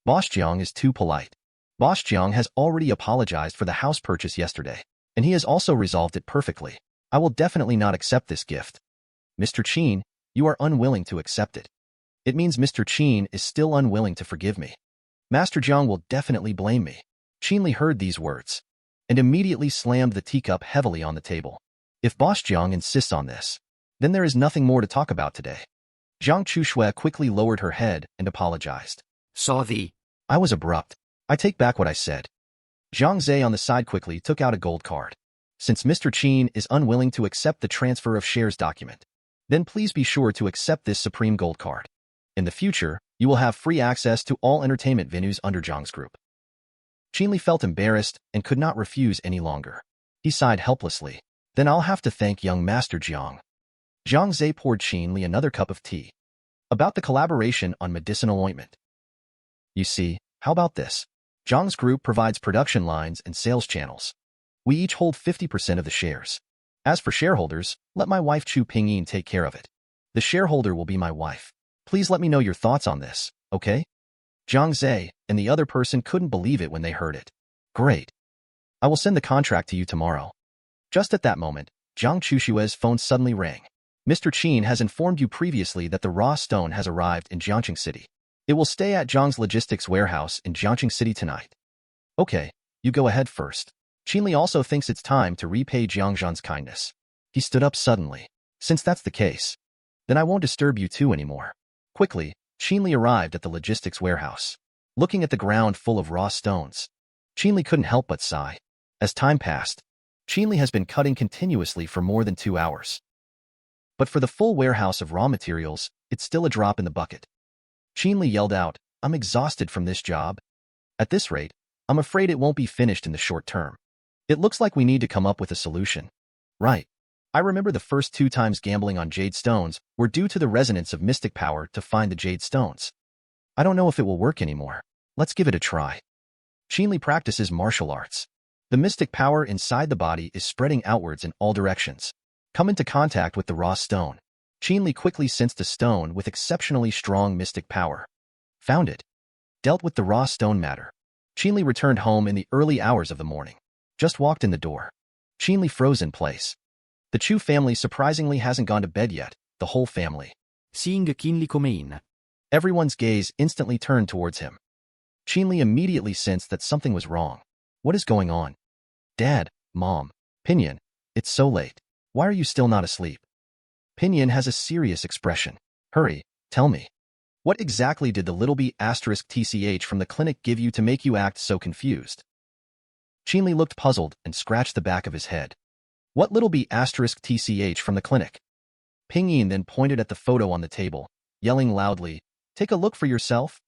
Boss Jiang is too polite. Boss Jiang has already apologized for the house purchase yesterday, and he has also resolved it perfectly. I will definitely not accept this gift. Mr. Qin, you are unwilling to accept it. It means Mr. Qin is still unwilling to forgive me. Master Jiang will definitely blame me. Qin Li heard these words and immediately slammed the teacup heavily on the table. If Boss Jiang insists on this, then there is nothing more to talk about today. Jiang Chushui quickly lowered her head and apologized. Sorry. I was abrupt. I take back what I said. Jiang Zhe on the side quickly took out a gold card. Since Mr. Qin is unwilling to accept the transfer of shares document, then please be sure to accept this supreme gold card. In the future, you will have free access to all entertainment venues under Jiang's group. Qin Li felt embarrassed and could not refuse any longer. He sighed helplessly. Then I'll have to thank young Master Jiang. Jiang Zhe poured Qin Li another cup of tea. About the collaboration on medicinal ointment. You see, how about this? Jiang's group provides production lines and sales channels. We each hold 50% of the shares. As for shareholders, let my wife Chu Pingyin take care of it. The shareholder will be my wife. Please let me know your thoughts on this, okay? Jiang Zhe and the other person couldn't believe it when they heard it. Great. I will send the contract to you tomorrow. Just at that moment, Jiang Chushui's phone suddenly rang. Mr. Qin has informed you previously that the raw stone has arrived in Jiangqing City. It will stay at Jiang's logistics warehouse in Jiangqing City tonight. Okay, you go ahead first. Qin Li also thinks it's time to repay Jiang Zhan's kindness. He stood up suddenly. Since that's the case, then I won't disturb you two anymore. Quickly, Qin Li arrived at the logistics warehouse. Looking at the ground full of raw stones, Qin Li couldn't help but sigh. As time passed, Qin Li has been cutting continuously for more than 2 hours. But for the full warehouse of raw materials, it's still a drop in the bucket. Qin Li yelled out, I'm exhausted from this job. At this rate, I'm afraid it won't be finished in the short term. It looks like we need to come up with a solution. Right. I remember the first 2 times gambling on jade stones were due to the resonance of mystic power to find the jade stones. I don't know if it will work anymore. Let's give it a try. Qin Li practices martial arts. The mystic power inside the body is spreading outwards in all directions. Come into contact with the raw stone. Qin Li quickly sensed a stone with exceptionally strong mystic power. Found it. Dealt with the raw stone matter. Qin Li returned home in the early hours of the morning. Just walked in the door. Qin Li froze in place. The Chu family surprisingly hasn't gone to bed yet, the whole family. Seeing Qin Li come in, Everyone's gaze instantly turned towards him. Qin Li immediately sensed that something was wrong. What is going on? Dad, Mom, Pinyin, it's so late. Why are you still not asleep? Pinyin has a serious expression. Hurry, tell me. What exactly did the little b asterisk tch from the clinic give you to make you act so confused? Qin Li looked puzzled and scratched the back of his head. What little b asterisk tch from the clinic? Pinyin then pointed at the photo on the table, yelling loudly, "Take a look for yourself."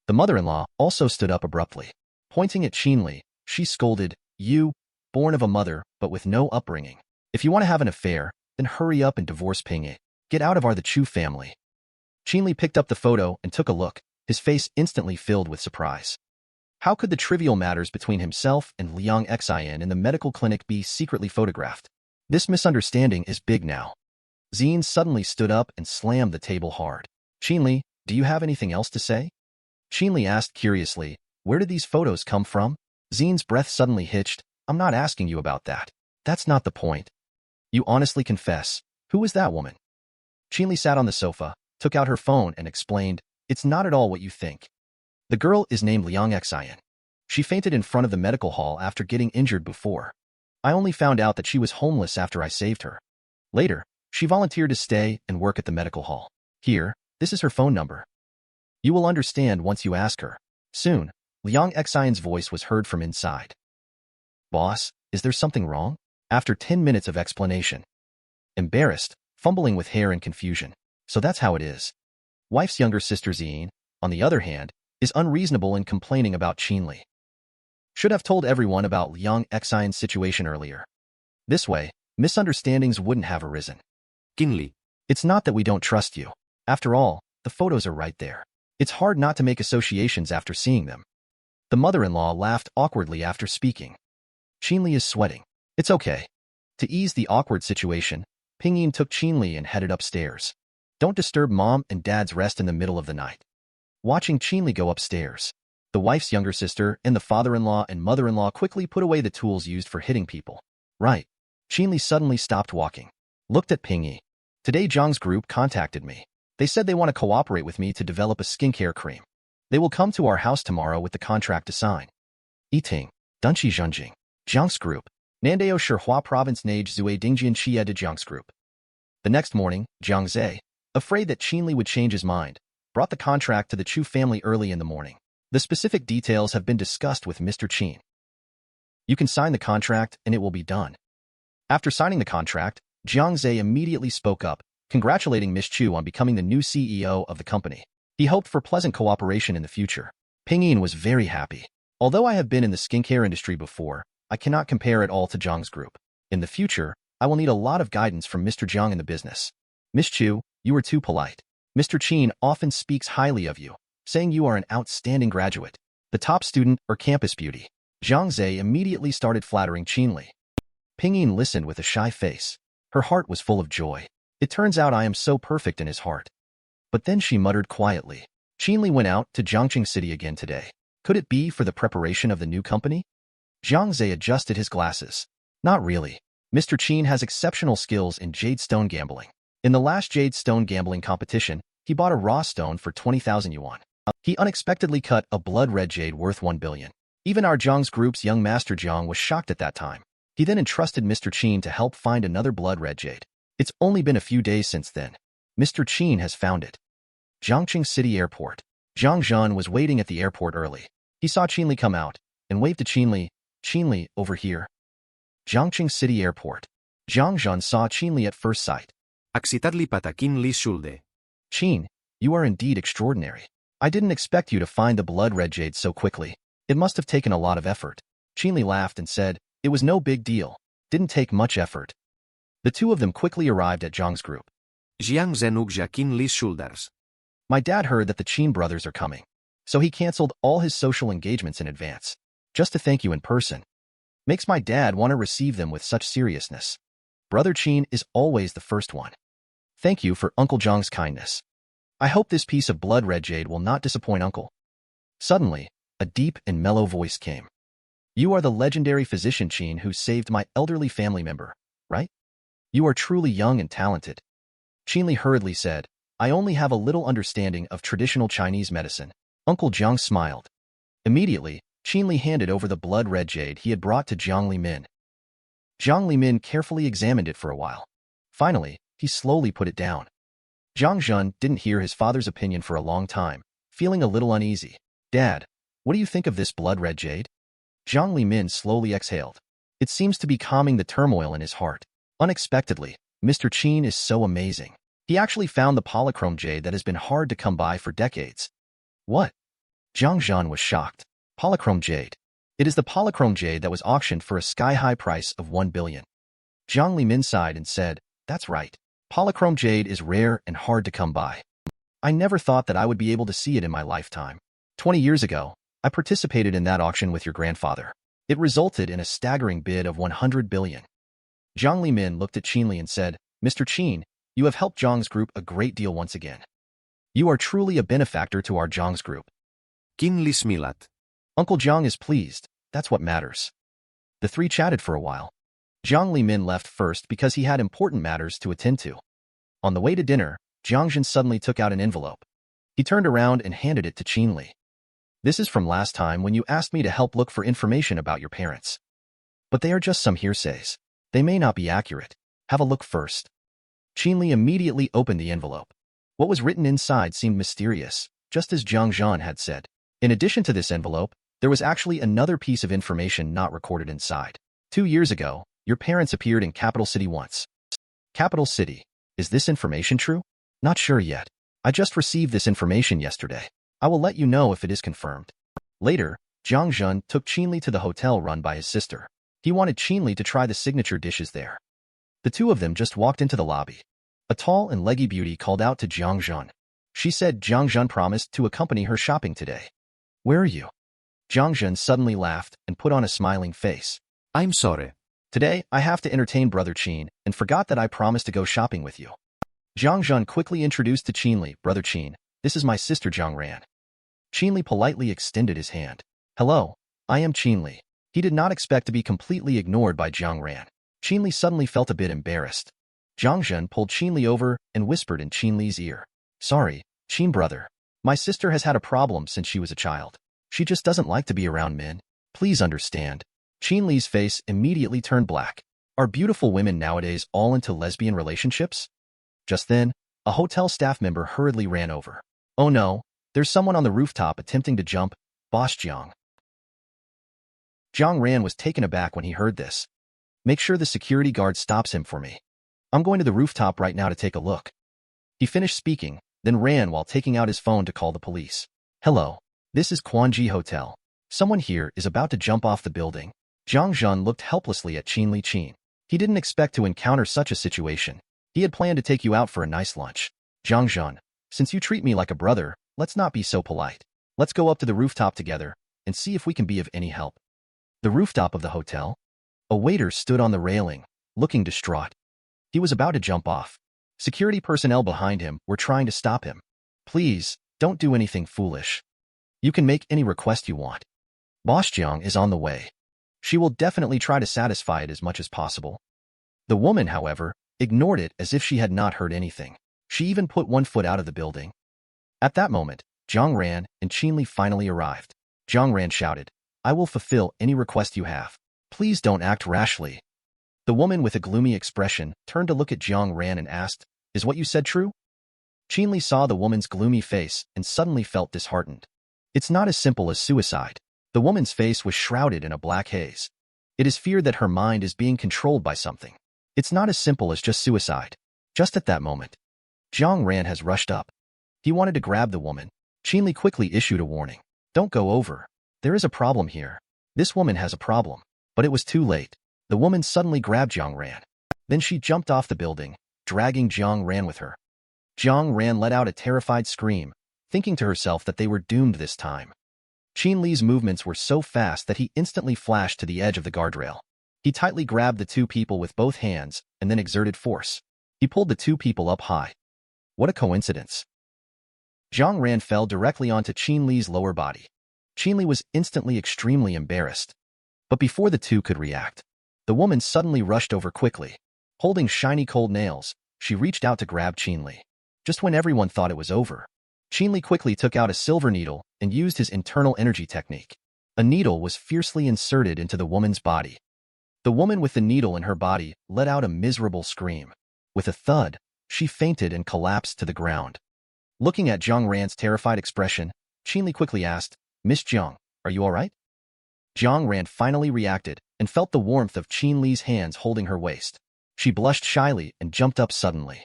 The mother-in-law also stood up abruptly. Pointing at Qin Li, she scolded, "You, born of a mother but with no upbringing. If you want to have an affair, then hurry up and divorce Pinyin. Get out of the Chu family." Qin Li picked up the photo and took a look, his face instantly filled with surprise. How could the trivial matters between himself and Liang Xin in the medical clinic be secretly photographed? This misunderstanding is big now. Xin suddenly stood up and slammed the table hard. "Qin Li, do you have anything else to say?" Qin Li asked curiously, "Where did these photos come from?" Xin's breath suddenly hitched. "I'm not asking you about that. That's not the point. You honestly confess. Who was that woman?" Qin Li sat on the sofa, took out her phone and explained, "It's not at all what you think. The girl is named Liang Xin. She fainted in front of the medical hall after getting injured before. I only found out that she was homeless after I saved her. Later, she volunteered to stay and work at the medical hall. Here, this is her phone number. You will understand once you ask her." Soon, Liang Xin's voice was heard from inside. "Boss, is there something wrong?" After 10 minutes of explanation. Embarrassed, fumbling with hair in confusion. So that's how it is. Wife's younger sister Xin, on the other hand, is unreasonable in complaining about Qin Li. Should have told everyone about Liang Xin's situation earlier. This way, misunderstandings wouldn't have arisen. Qin Li, It's not that we don't trust you. After all, the photos are right there. It's hard not to make associations after seeing them. The mother-in-law laughed awkwardly after speaking. Qin Li is sweating. It's okay. To ease the awkward situation, Pinyin took Qin Li and headed upstairs. Don't disturb Mom and Dad's rest in the middle of the night. Watching Qin Li go upstairs, the wife's younger sister and the father-in-law and mother-in-law quickly put away the tools used for hitting people. Right. Qin Li suddenly stopped walking. Looked at Pinyin. Today Zhang's group contacted me. They said they want to cooperate with me to develop a skincare cream. They will come to our house tomorrow with the contract to sign. Yiting, Dunqi Zhenjing, Jiang's group, Nandao Shihua Province Nage Zue Dingjian Xie de Jiang's group. The next morning, Jiang Zhe, afraid that Qin Li would change his mind, brought the contract to the Chu family early in the morning. The specific details have been discussed with Mr. Qin. You can sign the contract and it will be done. After signing the contract, Jiang Zhe immediately spoke up, congratulating Miss Chu on becoming the new CEO of the company. He hoped for pleasant cooperation in the future. Pinyin was very happy. Although I have been in the skincare industry before, I cannot compare it all to Zhang's group. In the future, I will need a lot of guidance from Mr. Zhang in the business. Miss Chu, you are too polite. Mr. Qin often speaks highly of you, saying you are an outstanding graduate, the top student or campus beauty. Jiang Zhe immediately started flattering Qin Li. Pinyin listened with a shy face. Her heart was full of joy. It turns out I am so perfect in his heart. But then she muttered quietly. Qin Li went out to Jiangqing City again today. Could it be for the preparation of the new company? Jiang Zhe adjusted his glasses. Not really. Mr. Qin has exceptional skills in jade stone gambling. In the last jade stone gambling competition, he bought a raw stone for 20,000 yuan. He unexpectedly cut a blood-red jade worth 1 billion. Even our Jiang's group's young master Jiang was shocked at that time. He then entrusted Mr. Qin to help find another blood-red jade. It's only been a few days since then. Mr. Qin has found it. Jiangqing City Airport. Zhang Zhan was waiting at the airport early. He saw Qin Li come out and waved to Qin Li. Qin Li, over here. Jiangqing City Airport. Zhang Zhan saw Qin Li at first sight. Accitatli pata Qin Li's shoulder. Qin, you are indeed extraordinary. I didn't expect you to find the blood-red jade so quickly. It must have taken a lot of effort. Qin Li laughed and said, it was no big deal. Didn't take much effort. The two of them quickly arrived at Zhang's group. Jiang Zhenugja Qin Li's shoulders. My dad heard that the Qin brothers are coming, so he canceled all his social engagements in advance, just to thank you in person. Makes my dad want to receive them with such seriousness. Brother Qin is always the first one. Thank you for Uncle Zhang's kindness. I hope this piece of blood-red jade will not disappoint Uncle. Suddenly, a deep and mellow voice came. You are the legendary physician Qin who saved my elderly family member, right? You are truly young and talented. Qin Li hurriedly said, I only have a little understanding of traditional Chinese medicine. Uncle Zhang smiled. Immediately, Qin Li handed over the blood-red jade he had brought to Jiang Limin. Jiang Limin carefully examined it for a while. Finally, he slowly put it down. Zhang Zhen didn't hear his father's opinion for a long time, feeling a little uneasy. Dad, what do you think of this blood-red jade? Jiang Limin slowly exhaled. It seems to be calming the turmoil in his heart. Unexpectedly, Mr. Qin is so amazing. He actually found the polychrome jade that has been hard to come by for decades. What? Zhang Zhen was shocked. Polychrome jade. It is the polychrome jade that was auctioned for a sky-high price of 1 billion. Jiang Limin sighed and said, That's right. Polychrome jade is rare and hard to come by. I never thought that I would be able to see it in my lifetime. 20 years ago, I participated in that auction with your grandfather. It resulted in a staggering bid of 100 billion. Jiang Limin looked at Qin Li and said, Mr. Qin, you have helped Zhang's group a great deal once again. You are truly a benefactor to our Zhang's group. Qin Li smiled. Uncle Zhang is pleased. That's what matters. The three chatted for a while. Jiang Limin left first because he had important matters to attend to. On the way to dinner, Jiang Zhen suddenly took out an envelope. He turned around and handed it to Qin Li. This is from last time when you asked me to help look for information about your parents. But they are just some hearsays. They may not be accurate. Have a look first. Qin Li immediately opened the envelope. What was written inside seemed mysterious, just as Jiang Zhen had said. In addition to this envelope, there was actually another piece of information not recorded inside. 2 years ago, your parents appeared in Capital City once. Capital City. Is this information true? Not sure yet. I just received this information yesterday. I will let you know if it is confirmed. Later, Jiang Zhen took Qin Li to the hotel run by his sister. He wanted Qin Li to try the signature dishes there. The two of them just walked into the lobby. A tall and leggy beauty called out to Jiang Zhen. She said Jiang Zhen promised to accompany her shopping today. Where are you? Jiang Zhen suddenly laughed and put on a smiling face. I'm sorry. Today, I have to entertain Brother Qin and forgot that I promised to go shopping with you. Jiang Zhen quickly introduced to Qin Li, Brother Qin, this is my sister Jiang Ran. Qin Li politely extended his hand. Hello, I am Qin Li. He did not expect to be completely ignored by Jiang Ran. Qin Li suddenly felt a bit embarrassed. Jiang Zhen pulled Qin Li over and whispered in Qin Li's ear. Sorry, Qin brother. My sister has had a problem since she was a child. She just doesn't like to be around men. Please understand. Qin Li's face immediately turned black. Are beautiful women nowadays all into lesbian relationships? Just then, a hotel staff member hurriedly ran over. Oh no, there's someone on the rooftop attempting to jump. Boss Jiang. Jiang Ran was taken aback when he heard this. Make sure the security guard stops him for me. I'm going to the rooftop right now to take a look. He finished speaking, then ran while taking out his phone to call the police. Hello, this is Quanji Hotel. Someone here is about to jump off the building. Jiang Zhen looked helplessly at Qin Li Qin. He didn't expect to encounter such a situation. He had planned to take you out for a nice lunch. Jiang Zhen, since you treat me like a brother, let's not be so polite. Let's go up to the rooftop together and see if we can be of any help. The rooftop of the hotel? A waiter stood on the railing, looking distraught. He was about to jump off. Security personnel behind him were trying to stop him. Please, don't do anything foolish. You can make any request you want. Boss Jiang is on the way. She will definitely try to satisfy it as much as possible. The woman, however, ignored it as if she had not heard anything. She even put one foot out of the building. At that moment, Jiang Ran and Qin Li finally arrived. Jiang Ran shouted, I will fulfill any request you have. Please don't act rashly. The woman with a gloomy expression turned to look at Jiang Ran and asked, Is what you said true? Qin Li saw the woman's gloomy face and suddenly felt disheartened. It's not as simple as suicide. The woman's face was shrouded in a black haze. It is feared that her mind is being controlled by something. It's not as simple as just suicide. Just at that moment, Jiang Ran has rushed up. He wanted to grab the woman. Qin Li quickly issued a warning. Don't go over. There is a problem here. This woman has a problem. But it was too late. The woman suddenly grabbed Jiang Ran. Then she jumped off the building, dragging Jiang Ran with her. Jiang Ran let out a terrified scream, thinking to herself that they were doomed this time. Qin Li's movements were so fast that he instantly flashed to the edge of the guardrail. He tightly grabbed the two people with both hands and then exerted force. He pulled the two people up high. What a coincidence. Jiang Ran fell directly onto Qin Li's lower body. Qin Li was instantly extremely embarrassed. But before the two could react, the woman suddenly rushed over quickly. Holding shiny cold nails, she reached out to grab Qin Li. Just when everyone thought it was over, Qin Li quickly took out a silver needle and used his internal energy technique. A needle was fiercely inserted into the woman's body. The woman with the needle in her body let out a miserable scream. With a thud, she fainted and collapsed to the ground. Looking at Jiang Ran's terrified expression, Qin Li quickly asked, "Miss Jiang, are you all right?" Jiang Ran finally reacted and felt the warmth of Qin Li's hands holding her waist. She blushed shyly and jumped up suddenly.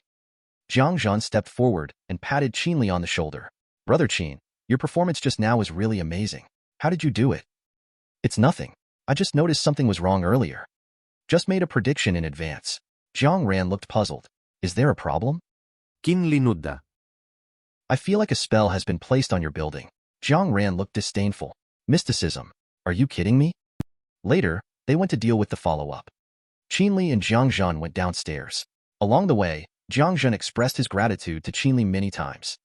Jiang Zhan stepped forward and patted Qin Li on the shoulder. "Brother Qin, your performance just now was really amazing. How did you do it?" "It's nothing. I just noticed something was wrong earlier. Just made a prediction in advance." Jiang Ran looked puzzled. "Is there a problem?" Qin Li nudda. "I feel like a spell has been placed on your building." Jiang Ran looked disdainful. "Mysticism? Are you kidding me?" Later, they went to deal with the follow-up. Qin Li and Jiang Zhan went downstairs. Along the way, Jiang Zhan expressed his gratitude to Qin Li many times.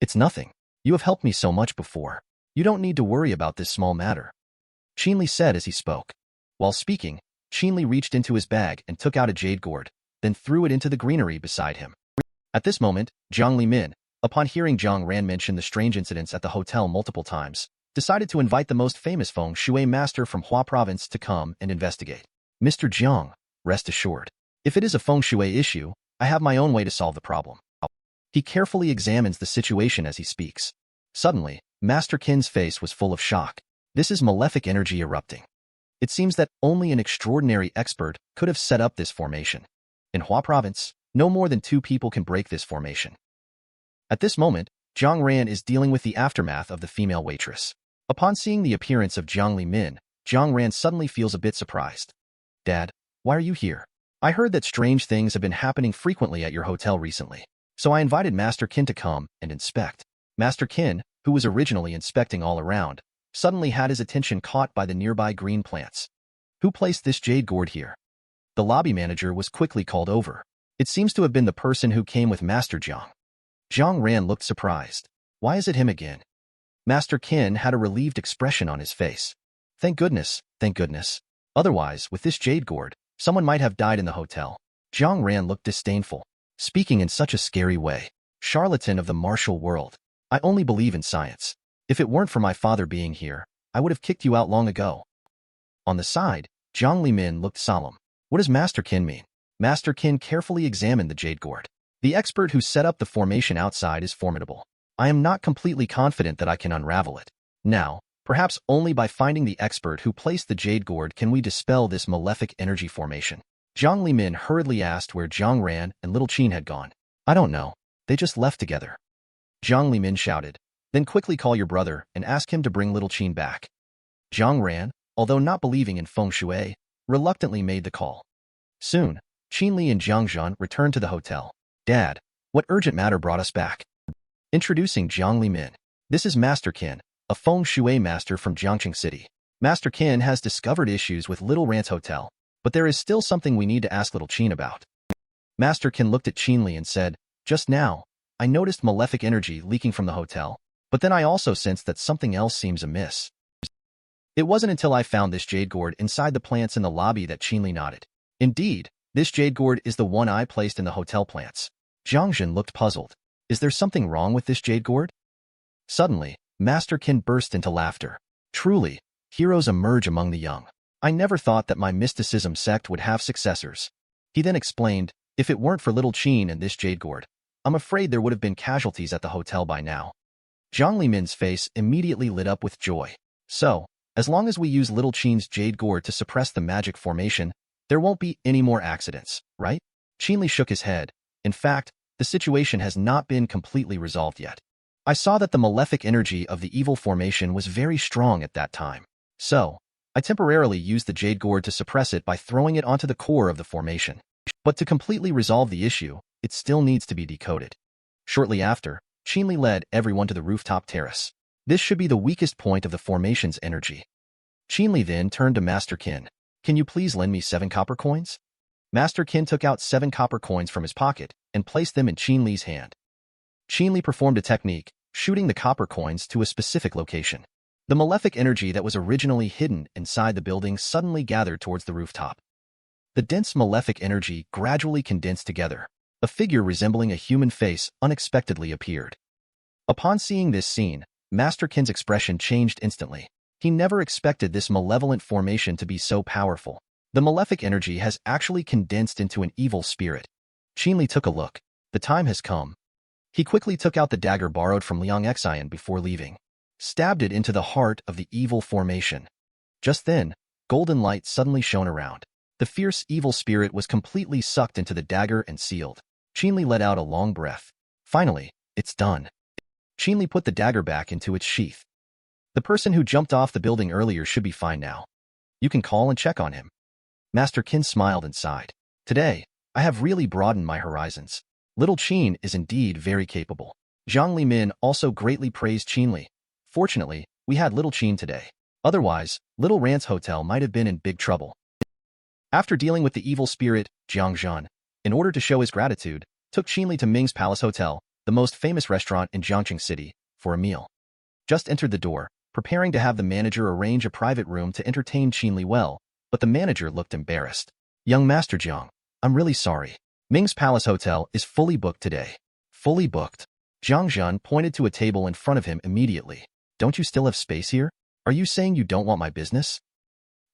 "It's nothing. You have helped me so much before. You don't need to worry about this small matter," Qin Li said as he spoke. While speaking, Qin Li reached into his bag and took out a jade gourd, then threw it into the greenery beside him. At this moment, Jiang Limin, upon hearing Jiang Ran mention the strange incidents at the hotel multiple times, decided to invite the most famous feng shui master from Hua province to come and investigate. "Mr. Jiang, rest assured, if it is a feng shui issue, I have my own way to solve the problem." He carefully examines the situation as he speaks. Suddenly, Master Qin's face was full of shock. This is malefic energy erupting. It seems that only an extraordinary expert could have set up this formation. In Hua province, no more than 2 people can break this formation. At this moment, Jiang Ran is dealing with the aftermath of the female waitress. Upon seeing the appearance of Jiang Limin, Jiang Ran suddenly feels a bit surprised. "Dad, why are you here? I heard that strange things have been happening frequently at your hotel recently, so I invited Master Qin to come and inspect." Master Qin, who was originally inspecting all around, suddenly had his attention caught by the nearby green plants. "Who placed this jade gourd here?" The lobby manager was quickly called over. It seems to have been the person who came with Master Jiang. Jiang Ran looked surprised. "Why is it him again?" Master Qin had a relieved expression on his face. Thank goodness, thank goodness. Otherwise, with this jade gourd, someone might have died in the hotel." Jiang Ran looked disdainful. "Speaking in such a scary way. Charlatan of the martial world. I only believe in science. If it weren't for my father being here, I would have kicked you out long ago." On the side, Jiang Limin looked solemn. "What does Master Qin mean?" Master Qin carefully examined the jade gourd. "The expert who set up the formation outside is formidable. I am not completely confident that I can unravel it. Now, perhaps only by finding the expert who placed the jade gourd can we dispel this malefic energy formation." Jiang Limin hurriedly asked where Jiang Ran and little Qin had gone. "I don't know. They just left together." Jiang Limin shouted. "Then quickly call your brother and ask him to bring little Qin back." Jiang Ran, although not believing in feng shui, reluctantly made the call. Soon, Qin Li and Jiang Zhan returned to the hotel. "Dad, what urgent matter brought us back?" Introducing Jiang Limin. "This is Master Qin, a feng shui master from Jiangqing City. Master Qin has discovered issues with Little Ran's hotel, but there is still something we need to ask little Qin about." Master Qin looked at Qin Li and said, "Just now, I noticed malefic energy leaking from the hotel, but then I also sensed that something else seems amiss. It wasn't until I found this jade gourd inside the plants in the lobby that Qin Li nodded. Indeed, this jade gourd is the one I placed in the hotel plants." Jiang Zhan looked puzzled. "Is there something wrong with this jade gourd?" Suddenly, Master Qin burst into laughter. "Truly, heroes emerge among the young. I never thought that my mysticism sect would have successors." He then explained, "If it weren't for little Qin and this jade gourd, I'm afraid there would have been casualties at the hotel by now." Jiang Limin's face immediately lit up with joy. "So, as long as we use little Qin's jade gourd to suppress the magic formation, there won't be any more accidents, right?" Qin Li shook his head. "In fact, the situation has not been completely resolved yet. I saw that the malefic energy of the evil formation was very strong at that time. So, I temporarily used the jade gourd to suppress it by throwing it onto the core of the formation." But to completely resolve the issue, it still needs to be decoded. Shortly after, Qin Li led everyone to the rooftop terrace. This should be the weakest point of the formation's energy. Qin Li then turned to Master Qin. Can you please lend me 7 copper coins? Master Qin took out 7 copper coins from his pocket and placed them in Qin Li's hand. Qin Li performed a technique, shooting the copper coins to a specific location. The malefic energy that was originally hidden inside the building suddenly gathered towards the rooftop. The dense malefic energy gradually condensed together. A figure resembling a human face unexpectedly appeared. Upon seeing this scene, Master Qin's expression changed instantly. He never expected this malevolent formation to be so powerful. The malefic energy has actually condensed into an evil spirit. Qin Li took a look. The time has come. He quickly took out the dagger borrowed from Liang Xian before leaving, stabbed it into the heart of the evil formation. Just then, golden light suddenly shone around. The fierce evil spirit was completely sucked into the dagger and sealed. Qin Li let out a long breath. Finally, it's done. Qin Li put the dagger back into its sheath. The person who jumped off the building earlier should be fine now. You can call and check on him. Master Qin smiled and sighed. Today, I have really broadened my horizons. Little Qin is indeed very capable. Zhang Limin also greatly praised Qin Li. Fortunately, we had Little Qin today. Otherwise, Little Rant's hotel might have been in big trouble. After dealing with the evil spirit, Jiang Zhan, in order to show his gratitude, took Qin Li to Ming's Palace Hotel, the most famous restaurant in Jiangqing City, for a meal. Just entered the door, preparing to have the manager arrange a private room to entertain Qin Li well, but the manager looked embarrassed. Young Master Jiang, I'm really sorry. Ming's Palace Hotel is fully booked today. Fully booked. Jiang Zhan pointed to a table in front of him immediately. Don't you still have space here? Are you saying you don't want my business?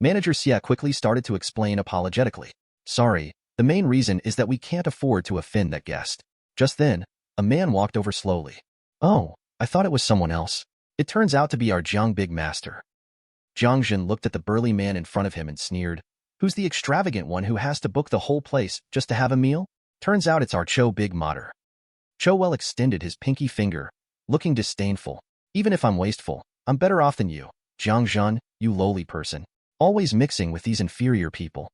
Manager Xia quickly started to explain apologetically. Sorry, the main reason is that we can't afford to offend that guest. Just then, a man walked over slowly. Oh, I thought it was someone else. It turns out to be our Jiang Big Master. Jiang Zhan looked at the burly man in front of him and sneered. Who's the extravagant one who has to book the whole place just to have a meal? Turns out it's our Cho Big Mater. Cho well extended his pinky finger, looking disdainful. Even if I'm wasteful, I'm better off than you, Jiang Zhan, you lowly person. Always mixing with these inferior people.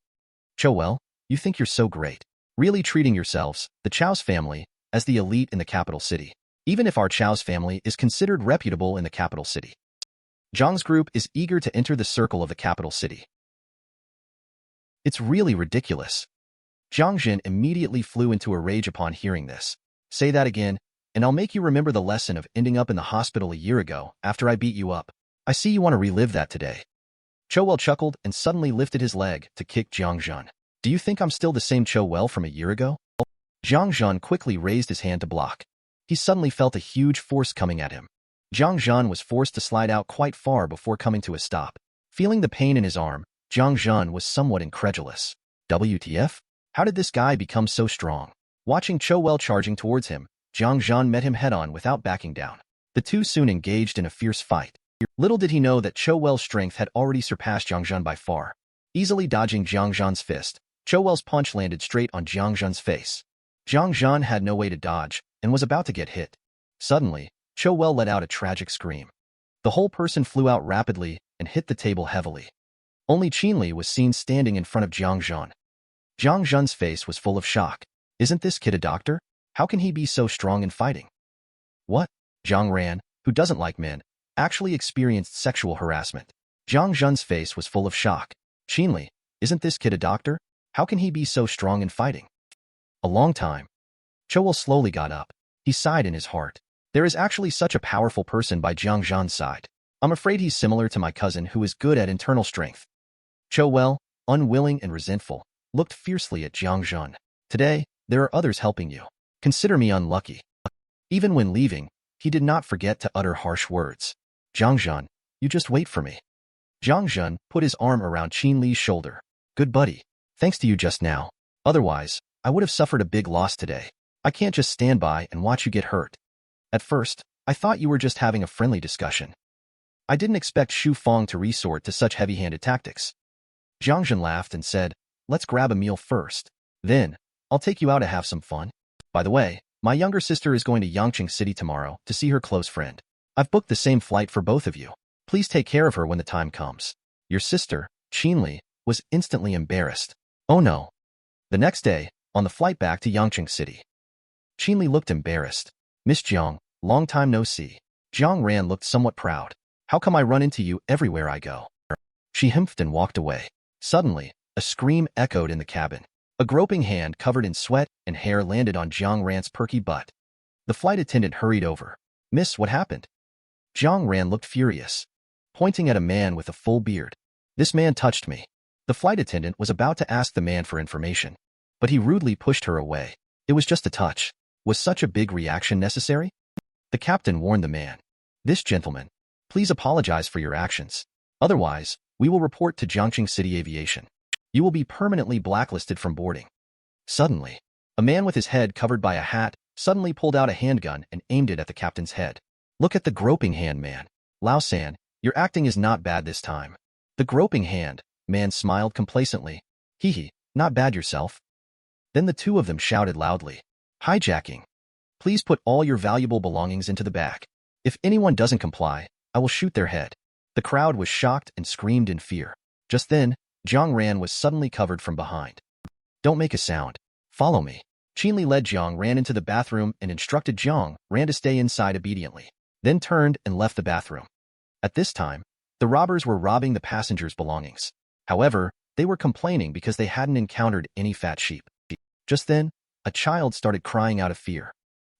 Cho well, you think you're so great. Really treating yourselves, the Chao's family, as the elite in the capital city. Even if our Chao's family is considered reputable in the capital city. Zhang's group is eager to enter the circle of the capital city. It's really ridiculous. Jiang Zhan immediately flew into a rage upon hearing this. Say that again, and I'll make you remember the lesson of ending up in the hospital a year ago after I beat you up. I see you want to relive that today. Chowell chuckled and suddenly lifted his leg to kick Jiang Zhan. Do you think I'm still the same Chowell from a year ago? Jiang Zhan quickly raised his hand to block. He suddenly felt a huge force coming at him. Jiang Zhan was forced to slide out quite far before coming to a stop. Feeling the pain in his arm, Jiang Zhan was somewhat incredulous. WTF? How did this guy become so strong? Watching Chowell charging towards him, Jiang Zhan met him head-on without backing down. The two soon engaged in a fierce fight. Little did he know that Chowell's strength had already surpassed Jiang Zhan by far. Easily dodging Jiang Zhan's fist, Chowell's punch landed straight on Jiang Zhan's face. Jiang Zhan had no way to dodge and was about to get hit. Suddenly, Chowell let out a tragic scream. The whole person flew out rapidly and hit the table heavily. Only Qin Li was seen standing in front of Jiang Zhan. Jiang Zhan's face was full of shock. Isn't this kid a doctor? How can he be so strong in fighting? What? Jiang Ran, who doesn't like men, actually experienced sexual harassment. Jiang Zhan's face was full of shock. Qin Li, isn't this kid a doctor? How can he be so strong in fighting? A long time. Chowell slowly got up. He sighed in his heart. There is actually such a powerful person by Jiang Zhan's side. I'm afraid he's similar to my cousin who is good at internal strength. Chowell, unwilling and resentful, looked fiercely at Jiang Zhan. Today, there are others helping you. Consider me unlucky. Even when leaving, he did not forget to utter harsh words. Jiang Zhan, you just wait for me. Jiang Zhan put his arm around Qin Li's shoulder. Good buddy. Thanks to you just now. Otherwise, I would have suffered a big loss today. I can't just stand by and watch you get hurt. At first, I thought you were just having a friendly discussion. I didn't expect Xu Fong to resort to such heavy-handed tactics. Jiang Zhan laughed and said, let's grab a meal first. Then, I'll take you out to have some fun. By the way, my younger sister is going to Yangqing City tomorrow to see her close friend. I've booked the same flight for both of you. Please take care of her when the time comes. Your sister, Qin Li, was instantly embarrassed. Oh no. The next day, on the flight back to Yangqing City. Qin Li looked embarrassed. Miss Jiang, long time no see. Jiang Ran looked somewhat proud. How come I run into you everywhere I go? She humphed and walked away. Suddenly, a scream echoed in the cabin. A groping hand covered in sweat and hair landed on Jiang Ran's perky butt. The flight attendant hurried over. Miss, what happened? Jiang Ran looked furious, pointing at a man with a full beard. This man touched me. The flight attendant was about to ask the man for information, but he rudely pushed her away. It was just a touch. Was such a big reaction necessary? The captain warned the man. This gentleman, please apologize for your actions. Otherwise, we will report to Jiangqing City Aviation. You will be permanently blacklisted from boarding. Suddenly, a man with his head covered by a hat suddenly pulled out a handgun and aimed it at the captain's head. Look at the groping hand, man. Lao San, your acting is not bad this time. The groping hand man smiled complacently. Hee hee, not bad yourself. Then the two of them shouted loudly. Hijacking. Please put all your valuable belongings into the bag. If anyone doesn't comply, I will shoot their head. The crowd was shocked and screamed in fear. Just then, Jiang Ran was suddenly covered from behind. Don't make a sound. Follow me. Qin Li led Jiang Ran into the bathroom and instructed Jiang Ran to stay inside obediently, then turned and left the bathroom. At this time, the robbers were robbing the passengers' belongings. However, they were complaining because they hadn't encountered any fat sheep. Just then, a child started crying out of fear.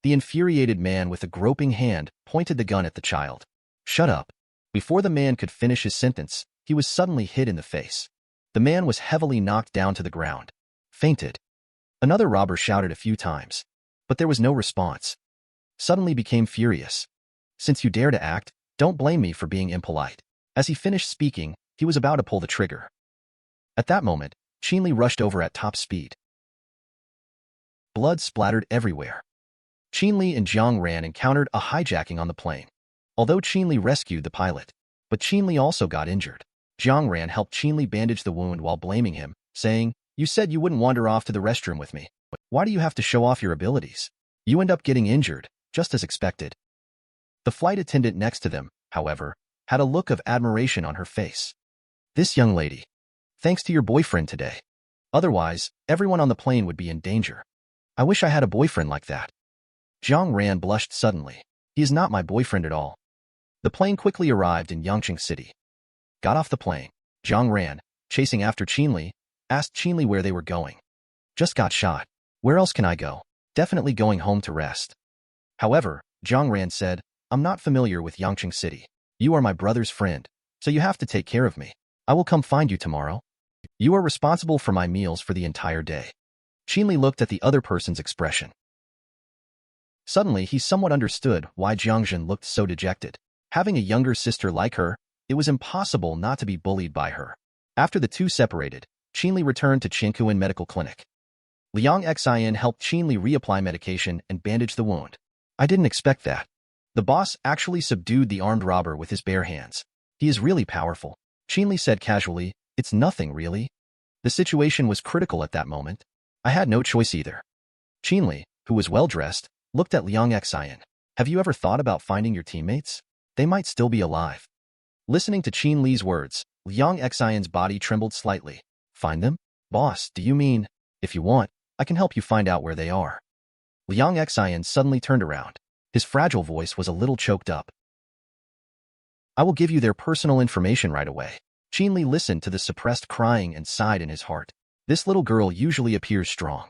The infuriated man with a groping hand pointed the gun at the child. Shut up. Before the man could finish his sentence, he was suddenly hit in the face. The man was heavily knocked down to the ground. Fainted. Another robber shouted a few times, but there was no response. Suddenly became furious. Since you dare to act, don't blame me for being impolite. As he finished speaking, he was about to pull the trigger. At that moment, Qin Li rushed over at top speed. Blood splattered everywhere. Qin Li and Jiang Ran encountered a hijacking on the plane. Although Qin Li rescued the pilot, but Qin Li also got injured. Jiang Ran helped Qin Li bandage the wound while blaming him, saying, You said you wouldn't wander off to the restroom with me. Why do you have to show off your abilities? You end up getting injured, just as expected. The flight attendant next to them, however, had a look of admiration on her face. This young lady. Thanks to your boyfriend today. Otherwise, everyone on the plane would be in danger. I wish I had a boyfriend like that. Jiang Ran blushed suddenly. He is not my boyfriend at all. The plane quickly arrived in Yangqing City. Got off the plane. Jiang Ran, chasing after Qin Li, asked Qin Li where they were going. Just got shot. Where else can I go? Definitely going home to rest. However, Jiang Ran said, I'm not familiar with Yangqing City. You are my brother's friend, so you have to take care of me. I will come find you tomorrow. You are responsible for my meals for the entire day. Qin Li looked at the other person's expression. Suddenly, he somewhat understood why Jiang Zhen looked so dejected. Having a younger sister like her, it was impossible not to be bullied by her. After the two separated, Qin Li returned to Qinkuan Medical Clinic. Liang Xin helped Qin Li reapply medication and bandage the wound. I didn't expect that. The boss actually subdued the armed robber with his bare hands. He is really powerful. Qin Li said casually, It's nothing, really. The situation was critical at that moment. I had no choice either. Qin Li, who was well-dressed, looked at Liang Xin. Have you ever thought about finding your teammates? They might still be alive. Listening to Qin Li's words, Liang Xin's body trembled slightly. Find them? Boss, do you mean? If you want, I can help you find out where they are. Liang Xin suddenly turned around. His fragile voice was a little choked up. I will give you their personal information right away. Qin Li listened to the suppressed crying and sighed in his heart. This little girl usually appears strong.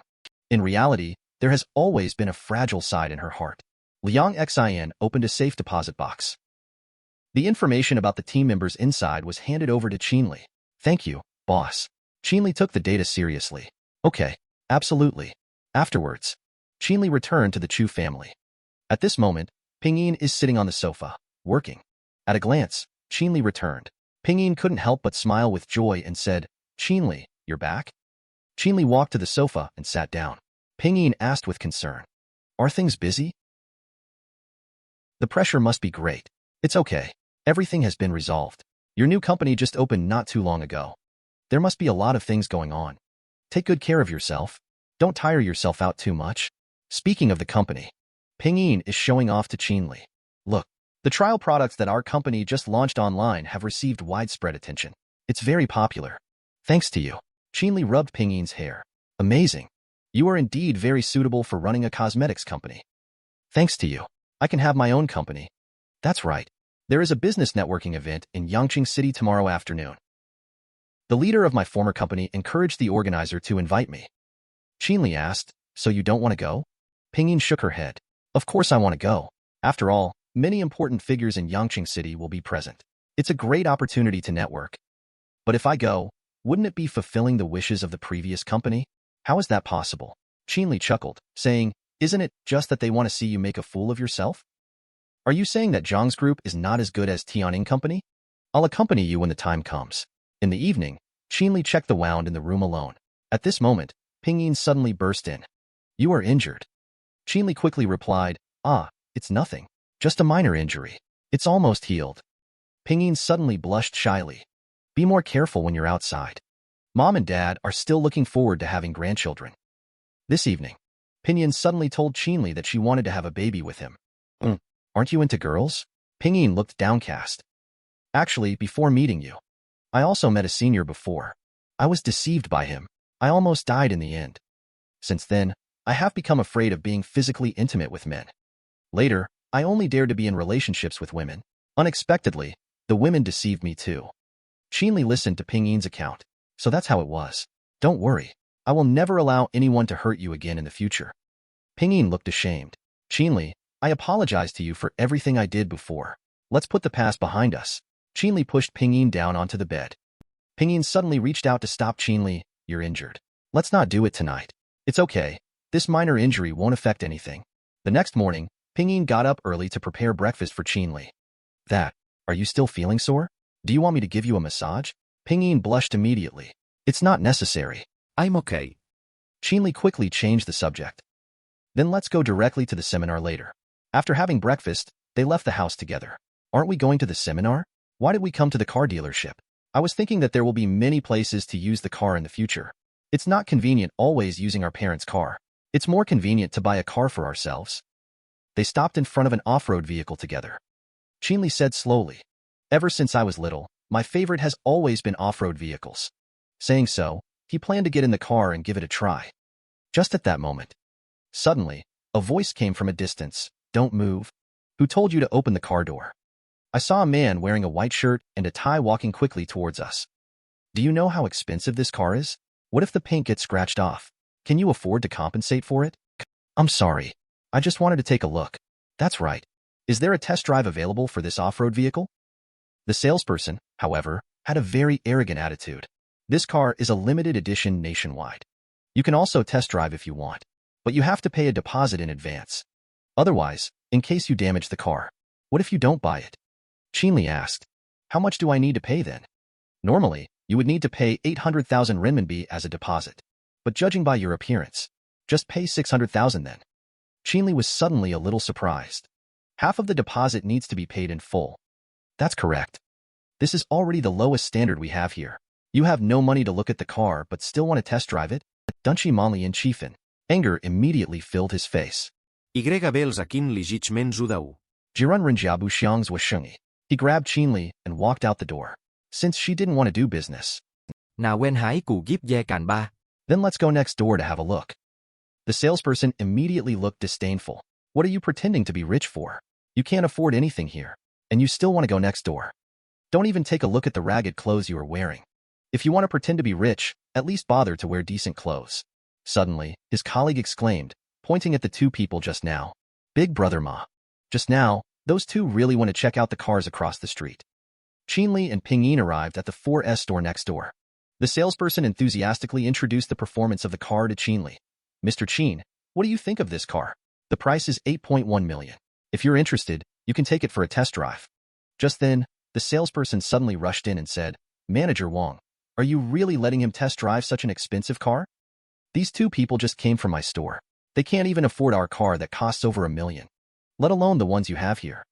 In reality, there has always been a fragile side in her heart. Liang Xin opened a safe deposit box. The information about the team members inside was handed over to Qin Li. Thank you, boss. Qin Li took the data seriously. Okay, absolutely. Afterwards, Qin Li returned to the Chu family. At this moment, Pingyin is sitting on the sofa, working. At a glance, Qin Li returned. Pingyin couldn't help but smile with joy and said, Qin Li, you're back? Qin Li walked to the sofa and sat down. Pingyin asked with concern, Are things busy? The pressure must be great. It's okay. Everything has been resolved. Your new company just opened not too long ago. There must be a lot of things going on. Take good care of yourself. Don't tire yourself out too much. Speaking of the company, Pingyin is showing off to Qin Li. Look, the trial products that our company just launched online have received widespread attention. It's very popular. Thanks to you. Qin Li rubbed Pingyin's hair. Amazing. You are indeed very suitable for running a cosmetics company. Thanks to you, I can have my own company. That's right. There is a business networking event in Yangqing City tomorrow afternoon. The leader of my former company encouraged the organizer to invite me. Qin Li asked, so you don't want to go? Pingyin shook her head. Of course I want to go. After all, many important figures in Yangqing City will be present. It's a great opportunity to network. But if I go, wouldn't it be fulfilling the wishes of the previous company? How is that possible? Qin Li chuckled, saying, isn't it just that they want to see you make a fool of yourself? Are you saying that Zhang's group is not as good as Tianning Company? I'll accompany you when the time comes. In the evening, Qin Li checked the wound in the room alone. At this moment, Pingyin suddenly burst in. You are injured. Qin Li quickly replied, it's nothing. Just a minor injury. It's almost healed. Pingyin suddenly blushed shyly. Be more careful when you're outside. Mom and Dad are still looking forward to having grandchildren. This evening, Pingyin suddenly told Qin Li that she wanted to have a baby with him. Aren't you into girls? Pingyin looked downcast. Actually, before meeting you, I also met a senior before. I was deceived by him. I almost died in the end. Since then, I have become afraid of being physically intimate with men. Later, I only dared to be in relationships with women. Unexpectedly, the women deceived me too. Qin Li listened to Pingyin's account. So that's how it was. Don't worry. I will never allow anyone to hurt you again in the future. Pingyin looked ashamed. Qin Li, I apologize to you for everything I did before. Let's put the past behind us. Qin Li pushed Pingyin down onto the bed. Pingyin suddenly reached out to stop Qin Li. You're injured. Let's not do it tonight. It's okay. This minor injury won't affect anything. The next morning, Pingyin got up early to prepare breakfast for Qin Li. Are you still feeling sore? Do you want me to give you a massage? Pingyin blushed immediately. It's not necessary. I'm okay. Qin Li quickly changed the subject. Then let's go directly to the seminar later. After having breakfast, they left the house together. Aren't we going to the seminar? Why did we come to the car dealership? I was thinking that there will be many places to use the car in the future. It's not convenient always using our parents' car. It's more convenient to buy a car for ourselves. They stopped in front of an off-road vehicle together. Qin Li said slowly, ever since I was little, my favorite has always been off-road vehicles. Saying so, he planned to get in the car and give it a try. Just at that moment, suddenly, a voice came from a distance. Don't move. Who told you to open the car door? I saw a man wearing a white shirt and a tie walking quickly towards us. Do you know how expensive this car is? What if the paint gets scratched off? Can you afford to compensate for it? I'm sorry. I just wanted to take a look. That's right. Is there a test drive available for this off-road vehicle? The salesperson, however, had a very arrogant attitude. This car is a limited edition nationwide. You can also test drive if you want, but you have to pay a deposit in advance. Otherwise, in case you damage the car, what if you don't buy it? Qin Li asked, how much do I need to pay then? Normally, you would need to pay 800,000 renminbi as a deposit. But judging by your appearance, just pay 600,000 then. Qin Li was suddenly a little surprised. Half of the deposit needs to be paid in full. That's correct. This is already the lowest standard we have here. You have no money to look at the car but still want to test drive it? Dunchi Manli and Chifin. Anger immediately filled his face. YBels a Qin Li Jichmen Zudao. Jiran Renjiabu Xiang's was Shungi. He grabbed Qin Li and walked out the door. Since she didn't want to do business. Nào quen hái củ giếp dê càn ba. Then let's go next door to have a look. The salesperson immediately looked disdainful. What are you pretending to be rich for? You can't afford anything here, and you still want to go next door. Don't even take a look at the ragged clothes you are wearing. If you want to pretend to be rich, at least bother to wear decent clothes. Suddenly, his colleague exclaimed, pointing at the two people just now. Big brother Ma. Just now, those two really want to check out the cars across the street. Qin Li and Pingyin arrived at the 4S store next door. The salesperson enthusiastically introduced the performance of the car to Qin Li. Mr. Qin, what do you think of this car? The price is 8.1 million. If you're interested, you can take it for a test drive. Just then, the salesperson suddenly rushed in and said, Manager Wang, are you really letting him test drive such an expensive car? These two people just came from my store. They can't even afford our car that costs over $1 million. Let alone the ones you have here.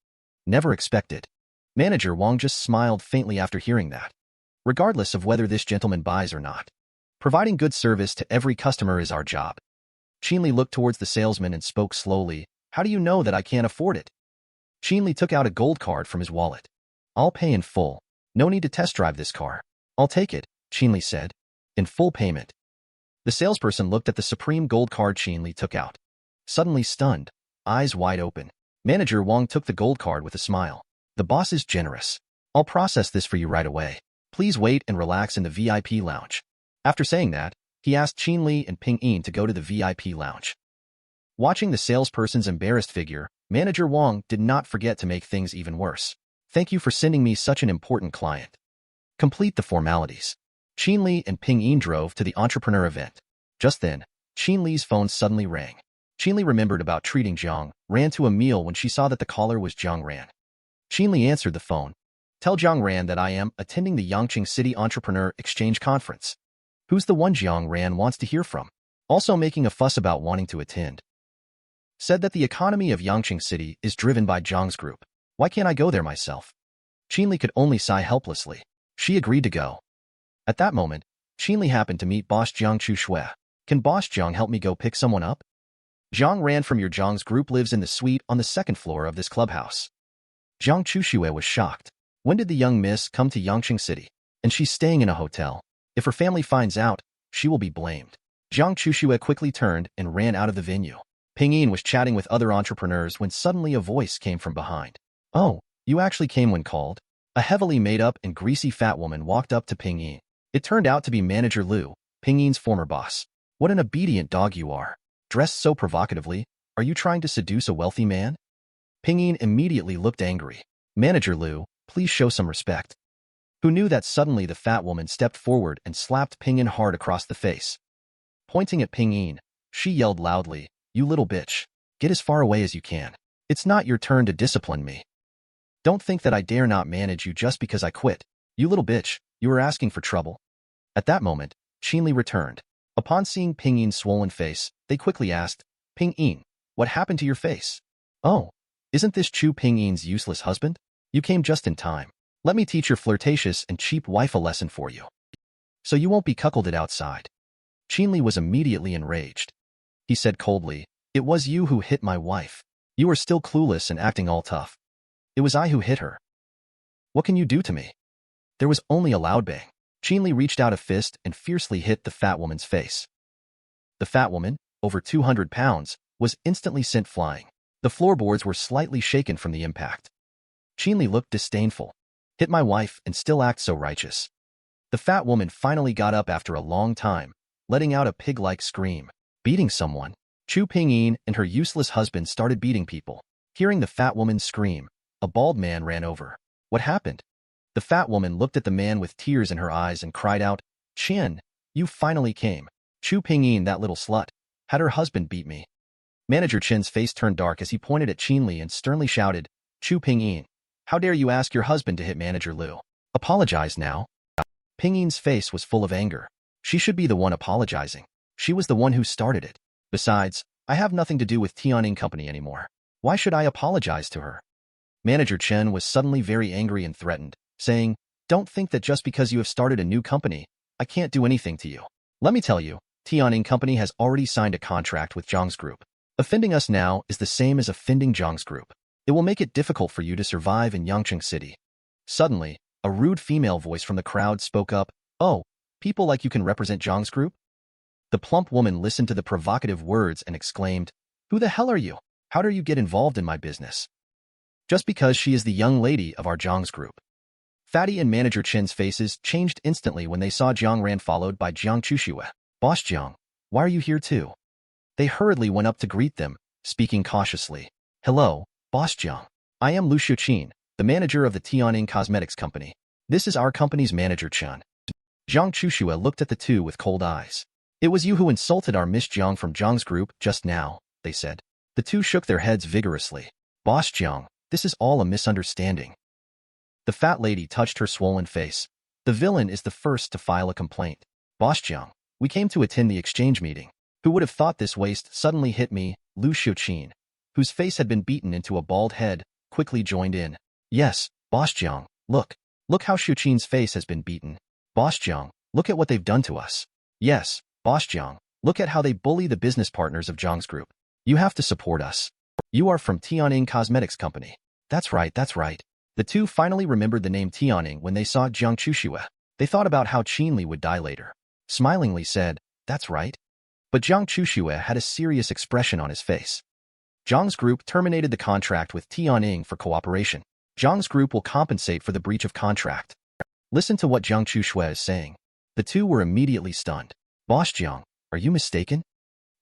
Never expected. Manager Wang just smiled faintly after hearing that. Regardless of whether this gentleman buys or not, providing good service to every customer is our job. Qin Li looked towards the salesman and spoke slowly. How do you know that I can't afford it? Qin Li took out a gold card from his wallet. I'll pay in full. No need to test drive this car. I'll take it, Qin Li said. In full payment. The salesperson looked at the supreme gold card Qin Li took out. Suddenly stunned, eyes wide open, Manager Wang took the gold card with a smile. The boss is generous. I'll process this for you right away. Please wait and relax in the VIP lounge. After saying that, he asked Qin Li and Ping Yin to go to the VIP lounge. Watching the salesperson's embarrassed figure, Manager Wang did not forget to make things even worse. Thank you for sending me such an important client. Complete the formalities. Qin Li and Ping Yin drove to the entrepreneur event. Just then, Qin Li's phone suddenly rang. Qin Li remembered about treating Jiang Ran to a meal when she saw that the caller was Jiang Ran. Qin Li answered the phone. Tell Jiang Ran that I am attending the Yangqing City Entrepreneur Exchange Conference. Who's the one Jiang Ran wants to hear from? Also making a fuss about wanting to attend. Said that the economy of Yangqing City is driven by Jiang's group. Why can't I go there myself? Qin Li could only sigh helplessly. She agreed to go. At that moment, Qin Li happened to meet Boss Jiang Chu Shui. Can Boss Jiang help me go pick someone up? Jiang Ran from your Jiang's group lives in the suite on the second floor of this clubhouse. Jiang Chu Shui was shocked. When did the young miss come to Yangqing City? And she's staying in a hotel. If her family finds out, she will be blamed. Jiang Chu Shui quickly turned and ran out of the venue. Ping Yin was chatting with other entrepreneurs when suddenly a voice came from behind. Oh, you actually came when called? A heavily made-up and greasy fat woman walked up to Ping Yin. It turned out to be Manager Liu, Ping Yin's former boss. What an obedient dog you are. Dressed so provocatively, are you trying to seduce a wealthy man? Ping Yin immediately looked angry. Manager Liu, please show some respect. Who knew that suddenly the fat woman stepped forward and slapped Ping Yin hard across the face. Pointing at Ping Yin, she yelled loudly, you little bitch. Get as far away as you can. It's not your turn to discipline me. Don't think that I dare not manage you just because I quit. You little bitch, you are asking for trouble. At that moment, Qin Li returned. Upon seeing Ping Yin's swollen face, they quickly asked, Ping Yin, what happened to your face? Oh, isn't this Chu Ping Yin's useless husband? You came just in time. Let me teach your flirtatious and cheap wife a lesson for you. So you won't be cuckolded outside. Qin Li was immediately enraged. He said coldly, it was you who hit my wife. You are still clueless and acting all tough. It was I who hit her. What can you do to me? There was only a loud bang. Qin Li reached out a fist and fiercely hit the fat woman's face. The fat woman, over 200 pounds, was instantly sent flying. The floorboards were slightly shaken from the impact. Qin Li looked disdainful. Hit my wife and still act so righteous. The fat woman finally got up after a long time, letting out a pig-like scream. Beating someone. Chu Pingyin and her useless husband started beating people. Hearing the fat woman scream, a bald man ran over. What happened? The fat woman looked at the man with tears in her eyes and cried out, Chen, you finally came. Chu Pingyin, that little slut, had her husband beat me. Manager Chen's face turned dark as he pointed at Qin Li and sternly shouted, Chu Pingyin, how dare you ask your husband to hit Manager Liu? Apologize now. Pingyin's face was full of anger. She should be the one apologizing. She was the one who started it. Besides, I have nothing to do with Tianning Company anymore. Why should I apologize to her? Manager Chen was suddenly very angry and threatened, saying, don't think that just because you have started a new company, I can't do anything to you. Let me tell you, Tianning Company has already signed a contract with Zhang's group. Offending us now is the same as offending Zhang's group. It will make it difficult for you to survive in Yangqing City. Suddenly, a rude female voice from the crowd spoke up, oh, people like you can represent Zhang's group? The plump woman listened to the provocative words and exclaimed, who the hell are you? How dare you get involved in my business? Just because she is the young lady of our Zhang's group. Fatty and Manager Chen's faces changed instantly when they saw Jiang Ran followed by Jiang Chushue. Boss Jiang, why are you here too? They hurriedly went up to greet them, speaking cautiously. Hello, Boss Jiang. I am Lu Xiuqin, the manager of the Tianning Cosmetics Company. This is our company's manager Chen. Jiang Chushue looked at the two with cold eyes. It was you who insulted our Miss Jiang from Zhang's group just now, they said. The two shook their heads vigorously. Boss Jiang, this is all a misunderstanding. The fat lady touched her swollen face. The villain is the first to file a complaint. Boss Jiang, we came to attend the exchange meeting. Who would have thought this waste suddenly hit me? Lu Xiuqin, whose face had been beaten into a bald head, quickly joined in. Yes, Boss Jiang, look. Look how Xiuqin's face has been beaten. Boss Jiang, look at what they've done to us. Yes, Boss Jiang, look at how they bully the business partners of Zhang's group. You have to support us. You are from Tianning Cosmetics Company. That's right, that's right. The two finally remembered the name Tianning when they saw Jiang Chushue. They thought about how Qin Li would die later. Smilingly said, that's right. But Jiang Chuxue had a serious expression on his face. Jiang's group terminated the contract with Tianying for cooperation. Jiang's group will compensate for the breach of contract. Listen to what Jiang Chuxue is saying. The two were immediately stunned. Boss Jiang, are you mistaken?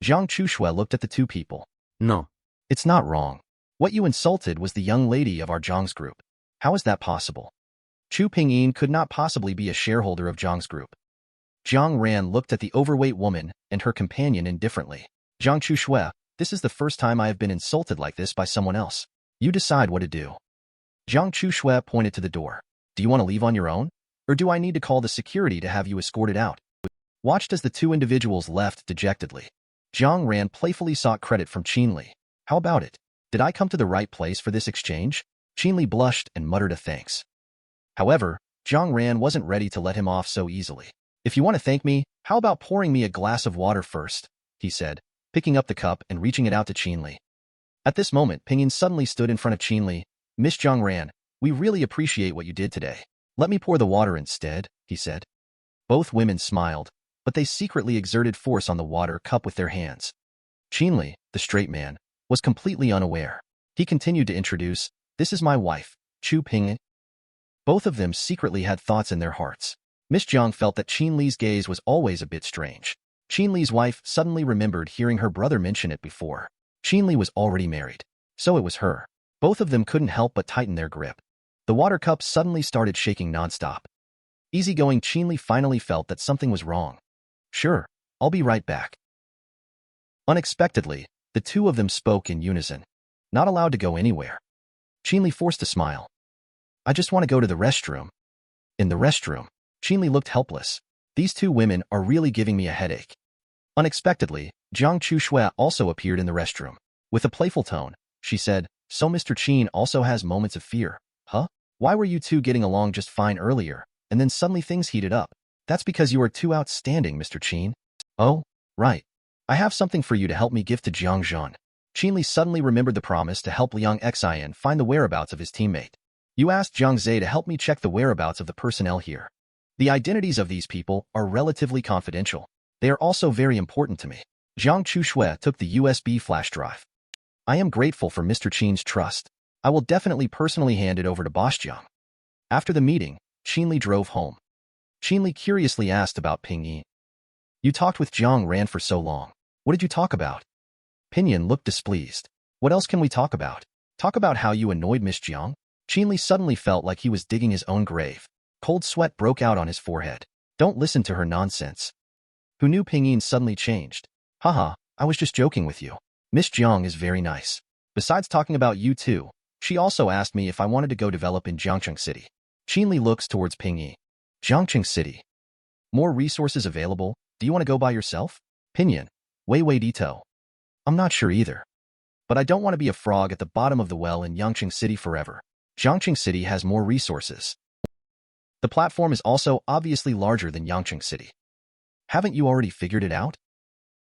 Jiang Chuxue looked at the two people. No. It's not wrong. What you insulted was the young lady of our Jiang's group. How is that possible? Chu Pingyin could not possibly be a shareholder of Jiang's group. Jiang Ran looked at the overweight woman and her companion indifferently. Jiang Chuxue, this is the first time I have been insulted like this by someone else. You decide what to do. Jiang Chuxue pointed to the door. Do you want to leave on your own? Or do I need to call the security to have you escorted out? Watched as the two individuals left dejectedly. Jiang Ran playfully sought credit from Qin Li. How about it? Did I come to the right place for this exchange? Qin Li blushed and muttered a thanks. However, Jiang Ran wasn't ready to let him off so easily. If you want to thank me, how about pouring me a glass of water first? He said, picking up the cup and reaching it out to Qin Li. At this moment, Pingyin suddenly stood in front of Qin Li. Miss Jiang Ran, we really appreciate what you did today. Let me pour the water instead, he said. Both women smiled, but they secretly exerted force on the water cup with their hands. Qin Li, the straight man, was completely unaware. He continued to introduce, this is my wife, Chu Pingyin. Both of them secretly had thoughts in their hearts. Miss Jiang felt that Qin Li's gaze was always a bit strange. Qin Li's wife suddenly remembered hearing her brother mention it before. Qin Li was already married, so it was her. Both of them couldn't help but tighten their grip. The water cup suddenly started shaking nonstop. Easygoing Qin Li finally felt that something was wrong. Sure, I'll be right back. Unexpectedly, the two of them spoke in unison. Not allowed to go anywhere. Qin Li forced a smile. I just want to go to the restroom. In the restroom, Qin Li looked helpless. These two women are really giving me a headache. Unexpectedly, Jiang Chuxue also appeared in the restroom. With a playful tone, she said, so Mr. Qin also has moments of fear, huh? Why were you two getting along just fine earlier, and then suddenly things heated up? That's because you are too outstanding, Mr. Qin. Oh, right. I have something for you to help me give to Jiang Zhan. Qin Li suddenly remembered the promise to help Liang Xian find the whereabouts of his teammate. You asked Jiang Zhe to help me check the whereabouts of the personnel here. The identities of these people are relatively confidential. They are also very important to me. Jiang Chuxue took the USB flash drive. I am grateful for Mr. Qin's trust. I will definitely personally hand it over to Boss Jiang. After the meeting, Qin Li drove home. Qin Li curiously asked about Pingyin. You talked with Jiang Ran for so long. What did you talk about? Pinyin looked displeased. What else can we talk about? Talk about how you annoyed Miss Jiang? Qin Li suddenly felt like he was digging his own grave. Cold sweat broke out on his forehead. Don't listen to her nonsense. Who knew Pingyin suddenly changed? Haha, I was just joking with you. Miss Jiang is very nice. Besides talking about you two, she also asked me if I wanted to go develop in Jiangcheng City. Qin Li looks towards Pingyin. Jiangcheng City. More resources available? Do you want to go by yourself? Pinyin. Wei Dito. I'm not sure either. But I don't want to be a frog at the bottom of the well in Yangcheng City forever. Jiangcheng City has more resources. The platform is also obviously larger than Yangcheng City. Haven't you already figured it out?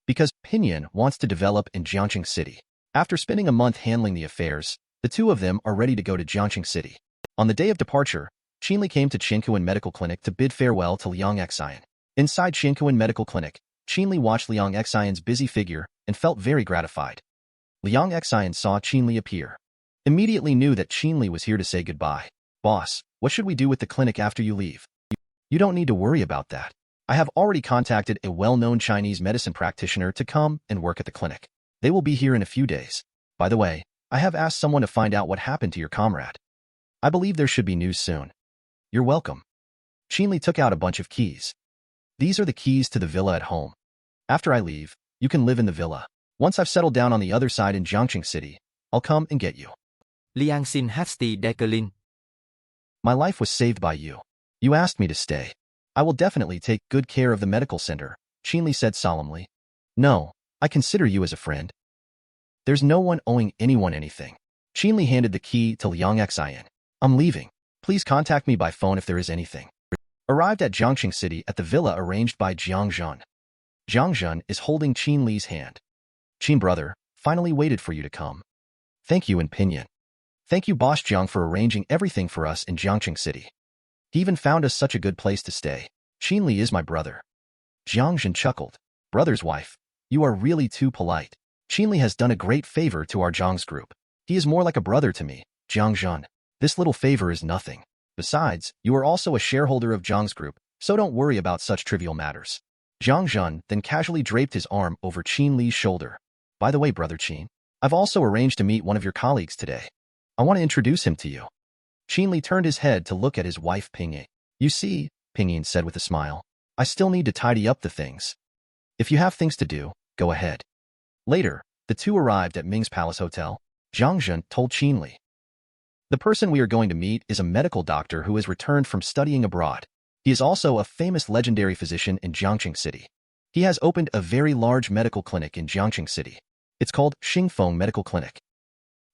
Because Pinyin wants to develop in Jiangcheng City. After spending a month handling the affairs, the two of them are ready to go to Jiangcheng City. On the day of departure, Qin Li came to Qiankuan Medical Clinic to bid farewell to Liang Xian. Inside Qiankuan Medical Clinic, Qin Li watched Liang Xian's busy figure and felt very gratified. Liang Xian saw Qin Li appear. Immediately knew that Qin Li was here to say goodbye. Boss, what should we do with the clinic after you leave? You don't need to worry about that. I have already contacted a well-known Chinese medicine practitioner to come and work at the clinic. They will be here in a few days. By the way, I have asked someone to find out what happened to your comrade. I believe there should be news soon. You're welcome. Qin Li took out a bunch of keys. These are the keys to the villa at home. After I leave, you can live in the villa. Once I've settled down on the other side in Jiangcheng City, I'll come and get you. Liang Xin Hasti Decalin. My life was saved by you. You asked me to stay. I will definitely take good care of the medical center, Qin Li said solemnly. No, I consider you as a friend. There's no one owing anyone anything. Qin Li handed the key to Liang Xian. I'm leaving. Please contact me by phone if there is anything. Arrived at Jiangcheng City at the villa arranged by Jiang Zhan. Jiang Zhan is holding Qin Li's hand. Qin brother, finally waited for you to come. Thank you in Pinyin. Thank you Boss Jiang for arranging everything for us in Jiangcheng City. He even found us such a good place to stay. Qin Li is my brother. Jiang Zhan chuckled. Brother's wife, you are really too polite. Qin Li has done a great favor to our Zhang's group. He is more like a brother to me, Jiang Zhen. This little favor is nothing. Besides, you are also a shareholder of Zhang's group, so don't worry about such trivial matters. Jiang Zhen then casually draped his arm over Qin Li's shoulder. By the way, Brother Qin, I've also arranged to meet one of your colleagues today. I want to introduce him to you. Qin Li turned his head to look at his wife Pingyi. You see, Pingyi said with a smile, I still need to tidy up the things. If you have things to do, go ahead. Later, the two arrived at Ming's Palace Hotel. Jiang Zhen told Qin Li. The person we are going to meet is a medical doctor who has returned from studying abroad. He is also a famous legendary physician in Jiangqing City. He has opened a very large medical clinic in Jiangqing City. It's called Xingfeng Medical Clinic.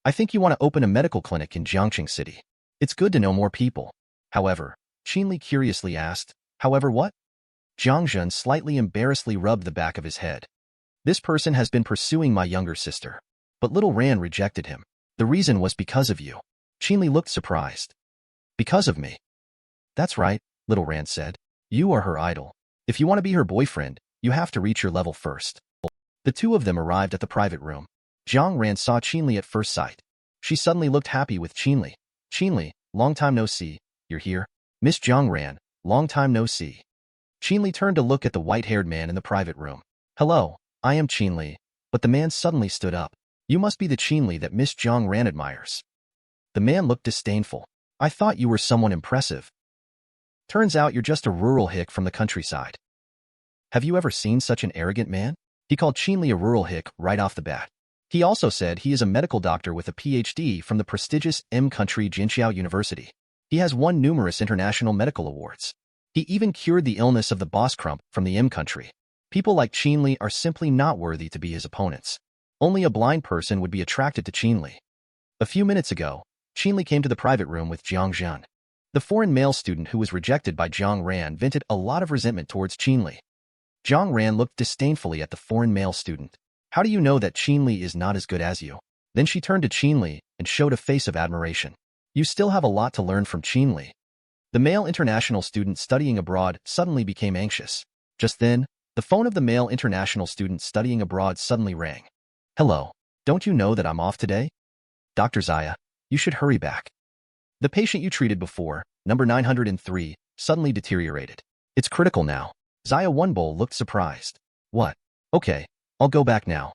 I think you want to open a medical clinic in Jiangqing City. It's good to know more people. However, Qin Li curiously asked, however what? Jiang Zhen slightly embarrassedly rubbed the back of his head. This person has been pursuing my younger sister. But little Ran rejected him. The reason was because of you. Qin Li looked surprised. Because of me? That's right, little Ran said. You are her idol. If you want to be her boyfriend, you have to reach your level first. The two of them arrived at the private room. Jiang Ran saw Qin Li at first sight. She suddenly looked happy with Qin Li. Qin Li, long time no see. You're here? Miss Jiang Ran, long time no see. Qin Li turned to look at the white-haired man in the private room. Hello, I am Qin Li. But the man suddenly stood up. You must be the Qin Li that Miss Jiang Ran admires. The man looked disdainful. I thought you were someone impressive. Turns out you're just a rural hick from the countryside. Have you ever seen such an arrogant man? He called Qin Li a rural hick right off the bat. He also said he is a medical doctor with a PhD from the prestigious M-Country Jinqiao University. He has won numerous international medical awards. He even cured the illness of the boss crump from the M-Country. People like Qin Li are simply not worthy to be his opponents. Only a blind person would be attracted to Qin Li. A few minutes ago, Qin Li came to the private room with Jiang Zhen. The foreign male student who was rejected by Jiang Ran vented a lot of resentment towards Qin Li. Jiang Ran looked disdainfully at the foreign male student. How do you know that Qin Li is not as good as you? Then she turned to Qin Li and showed a face of admiration. You still have a lot to learn from Qin Li. The male international student studying abroad suddenly became anxious. Just then, the phone of the male international student studying abroad suddenly rang. Hello, don't you know that I'm off today? Dr. Zaya, you should hurry back. The patient you treated before, number 903, suddenly deteriorated. It's critical now. Zaya Wenbo looked surprised. What? Okay, I'll go back now.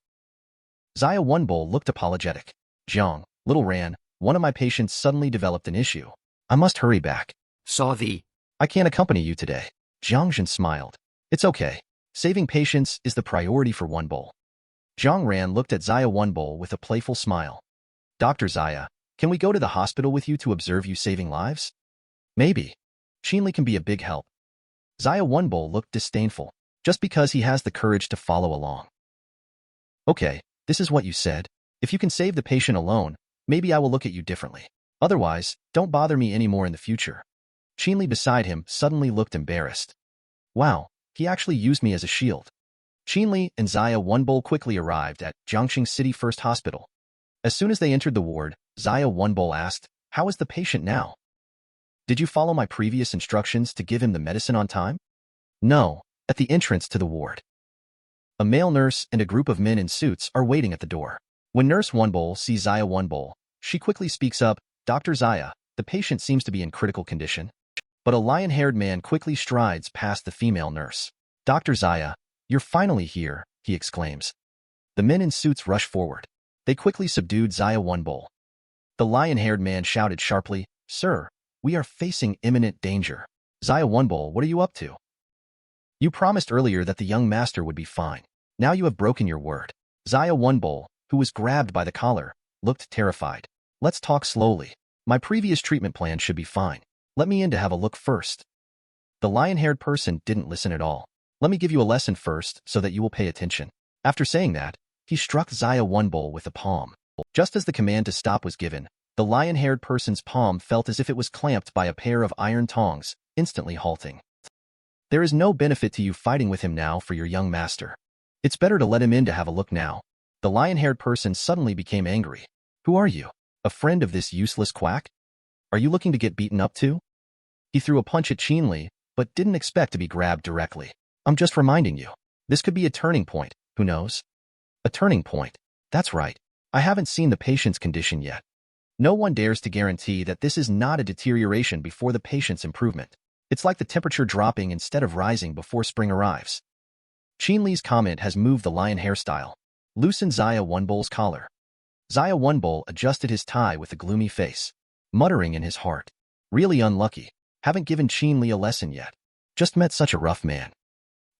Zaya Wenbo looked apologetic. Jiang, little Ran, one of my patients suddenly developed an issue. I must hurry back. Sorry. I can't accompany you today. Jiang Zhen smiled. It's okay. Saving patients is the priority for Wenbo. Jiang Ran looked at Zaya Wenbo with a playful smile. Dr. Zaya, can we go to the hospital with you to observe you saving lives? Maybe. Qin Li can be a big help. Zaya Wenbo looked disdainful, just because he has the courage to follow along. Okay, this is what you said. If you can save the patient alone, maybe I will look at you differently. Otherwise, don't bother me anymore in the future. Qin Li beside him suddenly looked embarrassed. Wow, he actually used me as a shield. Qin Li and Zaya Wenbo quickly arrived at Jiangqing City First Hospital. As soon as they entered the ward, Zaya Wenbo asked, how is the patient now? Did you follow my previous instructions to give him the medicine on time? No, at the entrance to the ward. A male nurse and a group of men in suits are waiting at the door. When Nurse Wenbo sees Zaya Wenbo, she quickly speaks up, Dr. Zaya, the patient seems to be in critical condition. But a lion-haired man quickly strides past the female nurse. Dr. Zaya, you're finally here, he exclaims. The men in suits rush forward. They quickly subdued Zaya Wenbo. The lion-haired man shouted sharply, Sir, we are facing imminent danger. Zaya Wenbo, what are you up to? You promised earlier that the young master would be fine. Now you have broken your word. Zaya Wenbo, who was grabbed by the collar, looked terrified. Let's talk slowly. My previous treatment plan should be fine. Let me in to have a look first. The lion-haired person didn't listen at all. Let me give you a lesson first so that you will pay attention. After saying that, he struck Zaya Wenbo with a palm. Just as the command to stop was given, the lion-haired person's palm felt as if it was clamped by a pair of iron tongs, instantly halting. There is no benefit to you fighting with him now for your young master. It's better to let him in to have a look now. The lion-haired person suddenly became angry. Who are you? A friend of this useless quack? Are you looking to get beaten up too? He threw a punch at Qin Li, but didn't expect to be grabbed directly. I'm just reminding you. This could be a turning point, who knows? A turning point. That's right. I haven't seen the patient's condition yet. No one dares to guarantee that this is not a deterioration before the patient's improvement. It's like the temperature dropping instead of rising before spring arrives. Qin Li's comment has moved the lion hairstyle. Loosen Xia Wenbol's collar. Xia Wenbol adjusted his tie with a gloomy face, muttering in his heart. Really unlucky. Haven't given Qin Li a lesson yet. Just met such a rough man.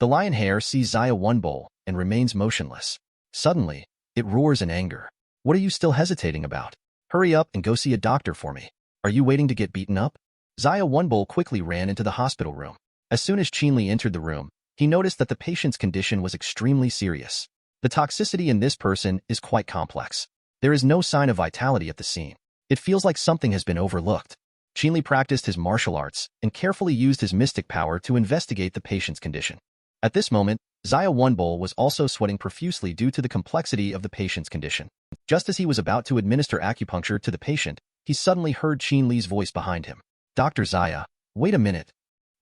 The lion hair sees Xia Wenbol and remains motionless. Suddenly, it roars in anger. What are you still hesitating about? Hurry up and go see a doctor for me. Are you waiting to get beaten up? Xia Wenbol quickly ran into the hospital room. As soon as Qin Li entered the room, he noticed that the patient's condition was extremely serious. The toxicity in this person is quite complex. There is no sign of vitality at the scene. It feels like something has been overlooked. Qin Li practiced his martial arts and carefully used his mystic power to investigate the patient's condition. At this moment, Xia Wenbol was also sweating profusely due to the complexity of the patient's condition. Just as he was about to administer acupuncture to the patient, he suddenly heard Qin Li's voice behind him. Dr. Xia, wait a minute.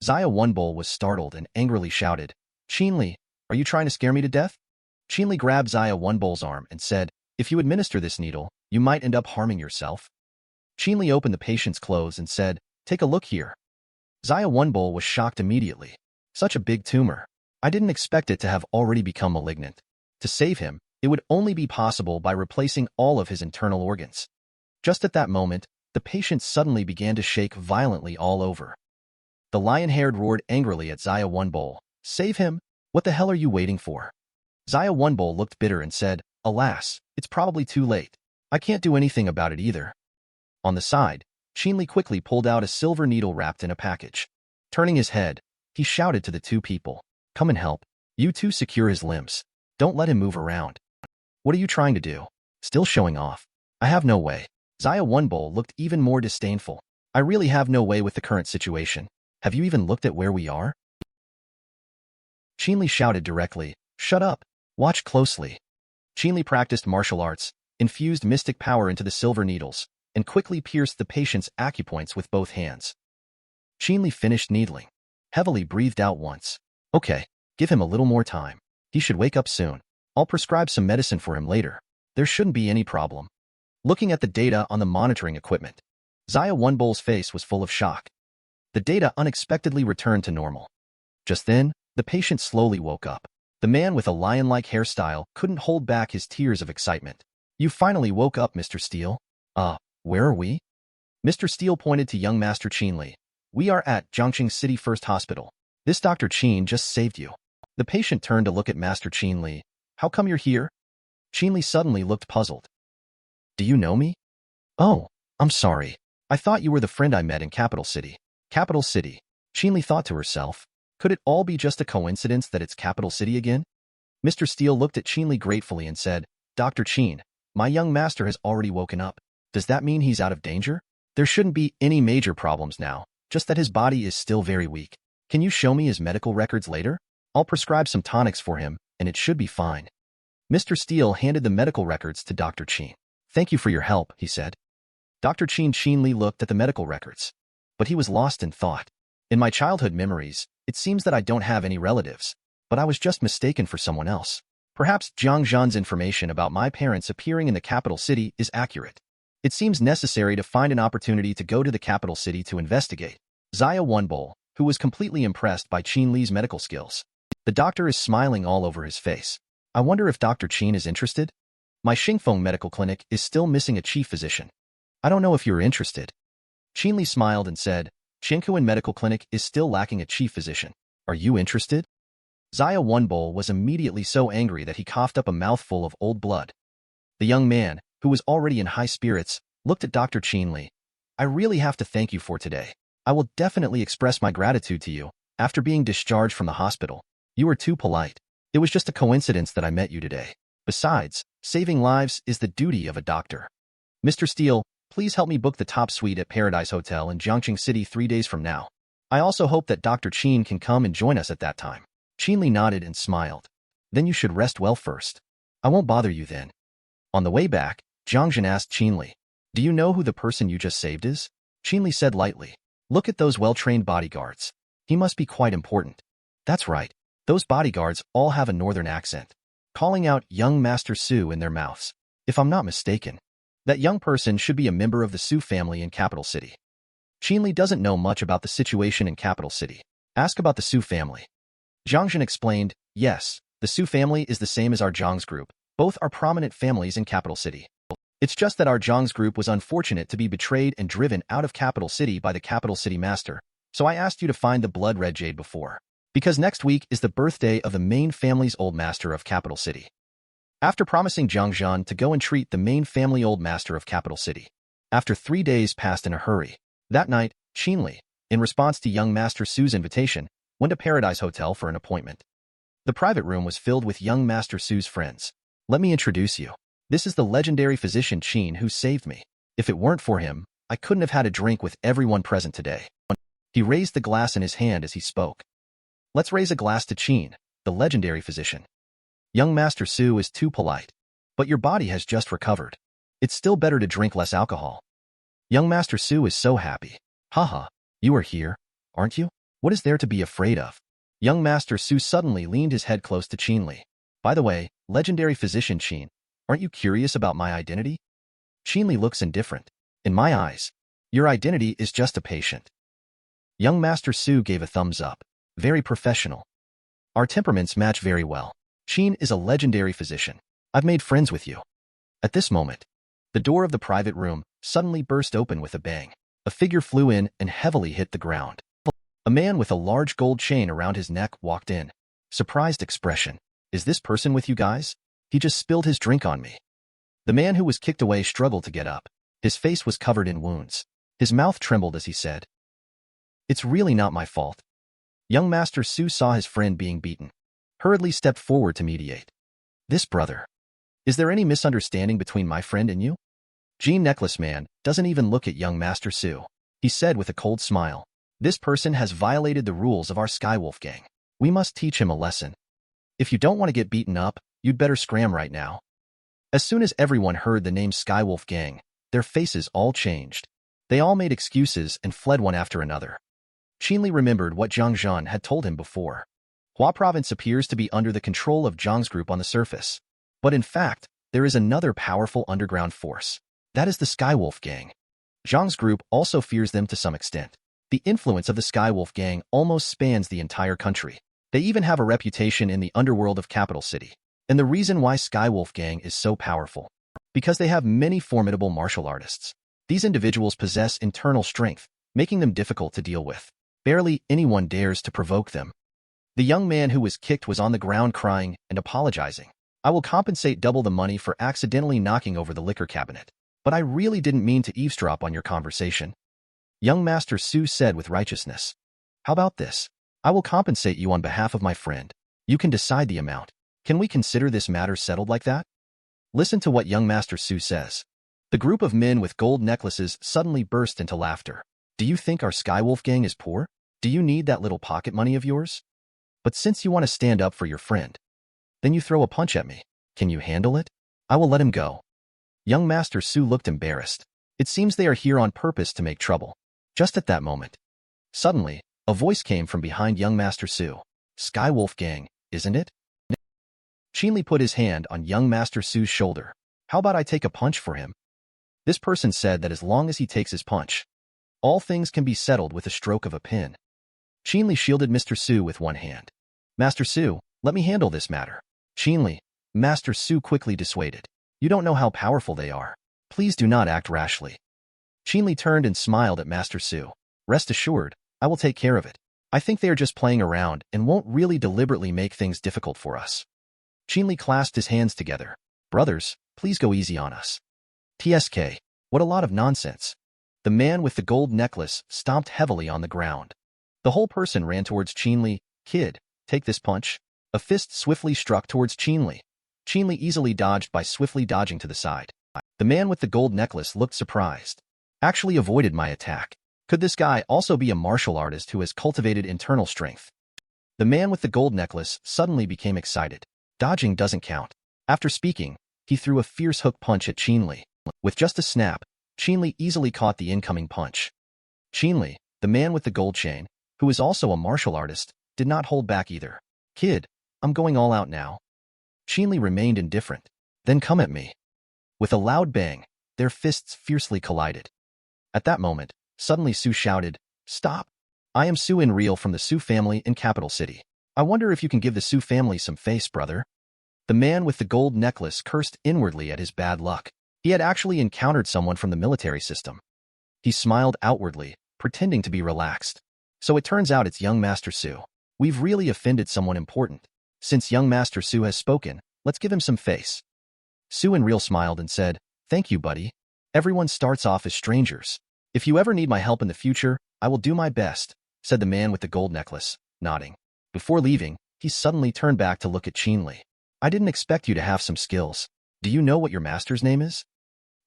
Xia Wenbol was startled and angrily shouted, Qin Li, are you trying to scare me to death? Qin Li grabbed Xia Wenbol's arm and said, if you administer this needle, you might end up harming yourself. Qin Li opened the patient's clothes and said, take a look here. Xia Wenbol was shocked immediately. Such a big tumor. I didn't expect it to have already become malignant. To save him, it would only be possible by replacing all of his internal organs. Just at that moment, the patient suddenly began to shake violently all over. The lion-haired roared angrily at Xia Wenbol. Save him? What the hell are you waiting for? Xia Wenbol looked bitter and said, alas, it's probably too late. I can't do anything about it either. On the side, Qin Li quickly pulled out a silver needle wrapped in a package. Turning his head, he shouted to the two people, come and help. You two secure his limbs. Don't let him move around. What are you trying to do? Still showing off. I have no way. Xia Wenbol looked even more disdainful. I really have no way with the current situation. Have you even looked at where we are? Qin Li shouted directly, shut up. Watch closely. Qin Li practiced martial arts, infused mystic power into the silver needles, and quickly pierced the patient's acupoints with both hands. Qin Li finished needling. Heavily breathed out once. Okay, give him a little more time. He should wake up soon. I'll prescribe some medicine for him later. There shouldn't be any problem. Looking at the data on the monitoring equipment, Xia Wenbol's face was full of shock. The data unexpectedly returned to normal. Just then, the patient slowly woke up. The man with a lion-like hairstyle couldn't hold back his tears of excitement. You finally woke up, Mr. Steele. Where are we? Mr. Steele pointed to young Master Qin Li. We are at Jiangxing City First Hospital. This Dr. Qin just saved you. The patient turned to look at Master Qin Li. How come you're here? Qin Li suddenly looked puzzled. Do you know me? Oh, I'm sorry. I thought you were the friend I met in Capital City. Capital City. Qin Li thought to herself. Could it all be just a coincidence that it's Capital City again? Mr. Steele looked at Qin Li gratefully and said, Dr. Qin, my young master has already woken up. Does that mean he's out of danger? There shouldn't be any major problems now, just that his body is still very weak. Can you show me his medical records later? I'll prescribe some tonics for him, and it should be fine. Mr. Steele handed the medical records to Dr. Qin. Thank you for your help, he said. Dr. Qin Li looked at the medical records, but he was lost in thought. In my childhood memories, it seems that I don't have any relatives, but I was just mistaken for someone else. Perhaps Jiang Zhan's information about my parents appearing in the capital city is accurate. It seems necessary to find an opportunity to go to the capital city to investigate. Xia Wenbol, who was completely impressed by Qin Li's medical skills. The doctor is smiling all over his face. I wonder if Dr. Qin is interested? My Xingfeng Medical Clinic is still missing a chief physician. I don't know if you're interested. Qin Li smiled and said, Qingkuan Medical Clinic is still lacking a chief physician. Are you interested? Xia Wenbol was immediately so angry that he coughed up a mouthful of old blood. The young man, who was already in high spirits, looked at Dr. Qin Li. I really have to thank you for today. I will definitely express my gratitude to you. After being discharged from the hospital, you were too polite. It was just a coincidence that I met you today. Besides, saving lives is the duty of a doctor. Mr. Steele, please help me book the top suite at Paradise Hotel in Jiangxing City 3 days from now. I also hope that Dr. Qin can come and join us at that time. Qin Li nodded and smiled. Then you should rest well first. I won't bother you then. On the way back, Jiang Zhan asked Qin Li, do you know who the person you just saved is? Qin Li said lightly, look at those well-trained bodyguards. He must be quite important. That's right. Those bodyguards all have a northern accent, calling out young Master Su in their mouths. If I'm not mistaken, that young person should be a member of the Su family in Capital City. Qin Li doesn't know much about the situation in Capital City. Ask about the Su family. Zhang Zhen explained, yes, the Su family is the same as our Zhang's group. Both are prominent families in Capital City. It's just that our Zhang's group was unfortunate to be betrayed and driven out of Capital City by the Capital City Master, so I asked you to find the blood red jade before. Because next week is the birthday of the main family's old master of Capital City. After promising Zhang Zhan to go and treat the main family old master of Capital City, after 3 days passed in a hurry, that night, Qin Li, in response to young Master Su's invitation, went to Paradise Hotel for an appointment. The private room was filled with young Master Su's friends. Let me introduce you. This is the legendary physician Qin who saved me. If it weren't for him, I couldn't have had a drink with everyone present today. He raised the glass in his hand as he spoke. Let's raise a glass to Qin, the legendary physician. Young Master Su is too polite. But your body has just recovered. It's still better to drink less alcohol. Young Master Su is so happy. Haha, you are here, aren't you? What is there to be afraid of? Young Master Su suddenly leaned his head close to Qin Li. By the way, legendary physician Qin, aren't you curious about my identity? Qin Li looks indifferent. In my eyes, your identity is just a patient. Young Master Su gave a thumbs up. Very professional. Our temperaments match very well. Qin is a legendary physician. I've made friends with you. At this moment, the door of the private room suddenly burst open with a bang. A figure flew in and heavily hit the ground. A man with a large gold chain around his neck walked in. Surprised expression. Is this person with you guys? He just spilled his drink on me. The man who was kicked away struggled to get up. His face was covered in wounds. His mouth trembled as he said, "It's really not my fault." Young Master Su saw his friend being beaten, hurriedly stepped forward to mediate. This brother. Is there any misunderstanding between my friend and you? Jean Necklace Man doesn't even look at young Master Su. He said with a cold smile, this person has violated the rules of our Skywolf gang. We must teach him a lesson. If you don't want to get beaten up, you'd better scram right now. As soon as everyone heard the name Skywolf gang, their faces all changed. They all made excuses and fled one after another. Qin Li remembered what Zhang Zhan had told him before. Hua Province appears to be under the control of Zhang's group on the surface. But in fact, there is another powerful underground force. That is the Skywolf gang. Zhang's group also fears them to some extent. The influence of the Skywolf gang almost spans the entire country. They even have a reputation in the underworld of Capital City. And the reason why Skywolf gang is so powerful, because they have many formidable martial artists. These individuals possess internal strength, making them difficult to deal with. Barely anyone dares to provoke them. The young man who was kicked was on the ground crying and apologizing. I will compensate double the money for accidentally knocking over the liquor cabinet. But I really didn't mean to eavesdrop on your conversation. Young Master Su said with righteousness. How about this? I will compensate you on behalf of my friend. You can decide the amount. Can we consider this matter settled like that? Listen to what young Master Su says. The group of men with gold necklaces suddenly burst into laughter. Do you think our Skywolf gang is poor? Do you need that little pocket money of yours? But since you want to stand up for your friend, then you throw a punch at me. Can you handle it? I will let him go. Young Master Su looked embarrassed. It seems they are here on purpose to make trouble. Just at that moment, suddenly, a voice came from behind young Master Su. Skywolf gang, isn't it? Qin Li put his hand on young Master Su's shoulder. How about I take a punch for him? This person said that as long as he takes his punch, all things can be settled with a stroke of a pen. Qin Li shielded Mr. Su with one hand. Master Su, let me handle this matter. Qin Li, Master Su quickly dissuaded. You don't know how powerful they are. Please do not act rashly. Qin Li turned and smiled at Master Su. Rest assured, I will take care of it. I think they are just playing around and won't really deliberately make things difficult for us. Qin Li clasped his hands together. Brothers, please go easy on us. TSK, what a lot of nonsense. The man with the gold necklace stomped heavily on the ground. The whole person ran towards Qin Li. Kid, take this punch. A fist swiftly struck towards Qin Li. Qin Li easily dodged by swiftly dodging to the side. The man with the gold necklace looked surprised. Actually avoided my attack. Could this guy also be a martial artist who has cultivated internal strength? The man with the gold necklace suddenly became excited. Dodging doesn't count. After speaking, he threw a fierce hook punch at Qin Li. With just a snap, Qin Li easily caught the incoming punch. Qin Li, the man with the gold chain, who is also a martial artist, did not hold back either. Kid, I'm going all out now. Qin Li remained indifferent. Then come at me. With a loud bang, their fists fiercely collided. At that moment, suddenly Su shouted, "Stop! I am Su In Real from the Su family in Capital City. I wonder if you can give the Su family some face, brother." The man with the gold necklace cursed inwardly at his bad luck. He had actually encountered someone from the military system. He smiled outwardly, pretending to be relaxed. So it turns out it's young Master Su. We've really offended someone important. Since young Master Su has spoken, let's give him some face. Su In Real smiled and said, "Thank you, buddy. Everyone starts off as strangers. If you ever need my help in the future, I will do my best," said the man with the gold necklace, nodding. Before leaving, he suddenly turned back to look at Qin Li. "I didn't expect you to have some skills. Do you know what your master's name is?"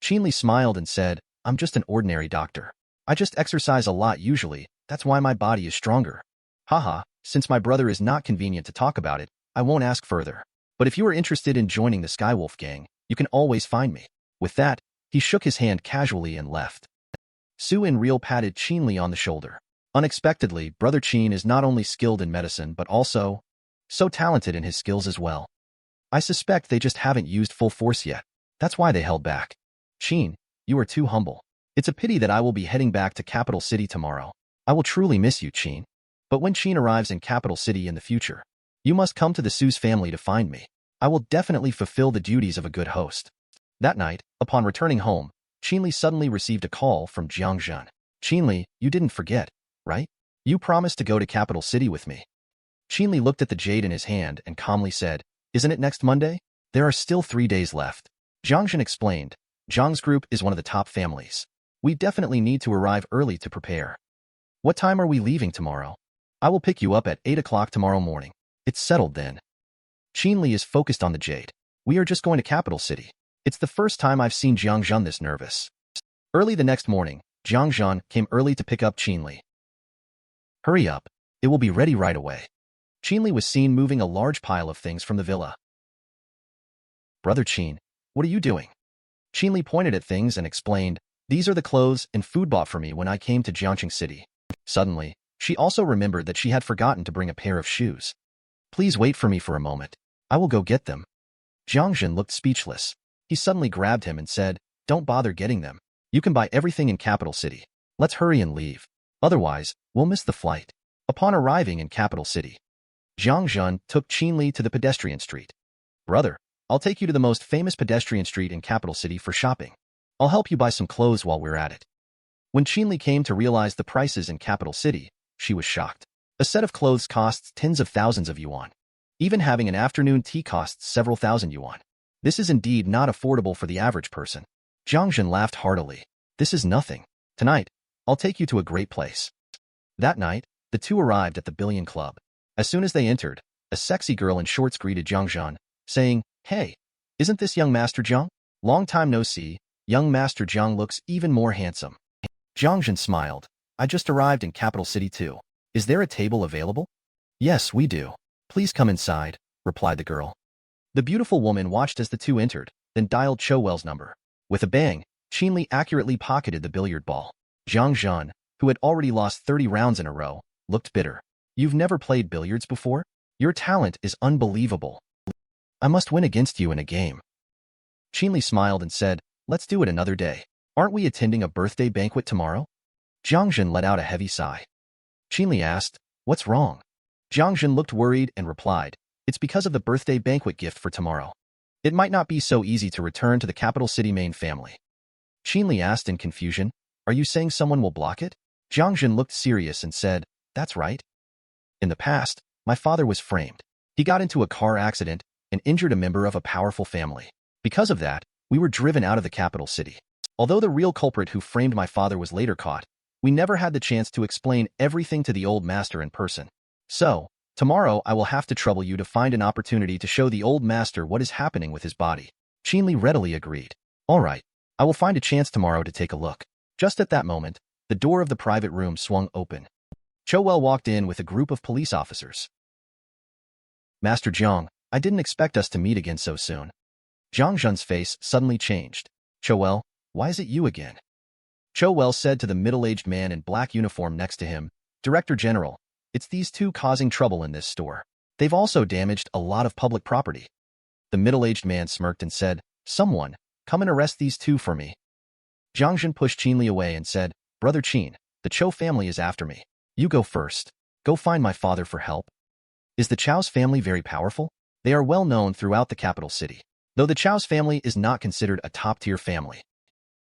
Qin Li smiled and said, "I'm just an ordinary doctor. I just exercise a lot usually, that's why my body is stronger. Haha, since my brother is not convenient to talk about it, I won't ask further. But if you are interested in joining the Skywolf gang, you can always find me." With that, he shook his hand casually and left. Su In Real patted Qin Li on the shoulder. Unexpectedly, Brother Qin is not only skilled in medicine but also so talented in his skills as well. I suspect they just haven't used full force yet. That's why they held back. Qin, you are too humble. It's a pity that I will be heading back to Capital City tomorrow. I will truly miss you, Qin. But when Qin arrives in Capital City in the future, you must come to the Su's family to find me. I will definitely fulfill the duties of a good host. That night, upon returning home, Qin Li suddenly received a call from Jiang Zhen. "Qin Li, you didn't forget, right? You promised to go to Capital City with me." Qin Li looked at the jade in his hand and calmly said, "Isn't it next Monday? There are still 3 days left." Jiang Zhen explained, "Zhang's group is one of the top families. We definitely need to arrive early to prepare. What time are we leaving tomorrow? I will pick you up at 8 o'clock tomorrow morning." "It's settled then." Qin Li is focused on the jade. "We are just going to Capital City." It's the first time I've seen Jiang Zhen this nervous. Early the next morning, Jiang Zhen came early to pick up Qin Li. "Hurry up. It will be ready right away." Qin Li was seen moving a large pile of things from the villa. "Brother Qin, what are you doing?" Qin Li pointed at things and explained, "These are the clothes and food bought for me when I came to Jiangqing City." Suddenly, she also remembered that she had forgotten to bring a pair of shoes. "Please wait for me for a moment. I will go get them." Jiang Zhen looked speechless. He suddenly grabbed him and said, "Don't bother getting them. You can buy everything in Capital City. Let's hurry and leave. Otherwise, we'll miss the flight." Upon arriving in Capital City, Jiang Zhen took Qin Li to the pedestrian street. "Brother, I'll take you to the most famous pedestrian street in Capital City for shopping. I'll help you buy some clothes while we're at it." When Qin Li came to realize the prices in Capital City, she was shocked. A set of clothes costs tens of thousands of yuan. Even having an afternoon tea costs several thousand yuan. This is indeed not affordable for the average person. Jiang Zhen laughed heartily. "This is nothing. Tonight, I'll take you to a great place." That night, the two arrived at the Billion Club. As soon as they entered, a sexy girl in shorts greeted Jiang Zhen, saying, "Hey, isn't this young Master Jiang? Long time no see. Young Master Jiang looks even more handsome." Jiang Zhen smiled. "I just arrived in Capital City too. Is there a table available?" "Yes, we do. Please come inside," replied the girl. The beautiful woman watched as the two entered, then dialed Chowell's number. With a bang, Qin Li accurately pocketed the billiard ball. Jiang Zhen, who had already lost 30 rounds in a row, looked bitter. "You've never played billiards before? Your talent is unbelievable. I must win against you in a game." Qin Li smiled and said, "Let's do it another day. Aren't we attending a birthday banquet tomorrow?" Jiang Zhen let out a heavy sigh. Qin Li asked, "What's wrong?" Jiang Zhen looked worried and replied, "It's because of the birthday banquet gift for tomorrow. It might not be so easy to return to the Capital City main family." Qin Li asked in confusion, "Are you saying someone will block it?" Jiang Zhen looked serious and said, "That's right. In the past, my father was framed. He got into a car accident and injured a member of a powerful family. Because of that, we were driven out of the Capital City. Although the real culprit who framed my father was later caught, we never had the chance to explain everything to the old master in person. So, tomorrow I will have to trouble you to find an opportunity to show the old master what is happening with his body." Qin Li readily agreed. "All right, I will find a chance tomorrow to take a look." Just at that moment, the door of the private room swung open. Chowell walked in with a group of police officers. "Master Jiang, I didn't expect us to meet again so soon." Jiang Zhen's face suddenly changed. "Chowell, why is it you again?" Chowell said to the middle-aged man in black uniform next to him, "Director General, it's these two causing trouble in this store. They've also damaged a lot of public property. The middle-aged man smirked and said, "Someone, come and arrest these two for me." Jiang Zhen pushed Qin Li away and said, "Brother Qin, the Chou family is after me. You go first. Go find my father for help." Is the Chou's family very powerful? They are well known throughout the capital city, though the Chou's family is not considered a top-tier family.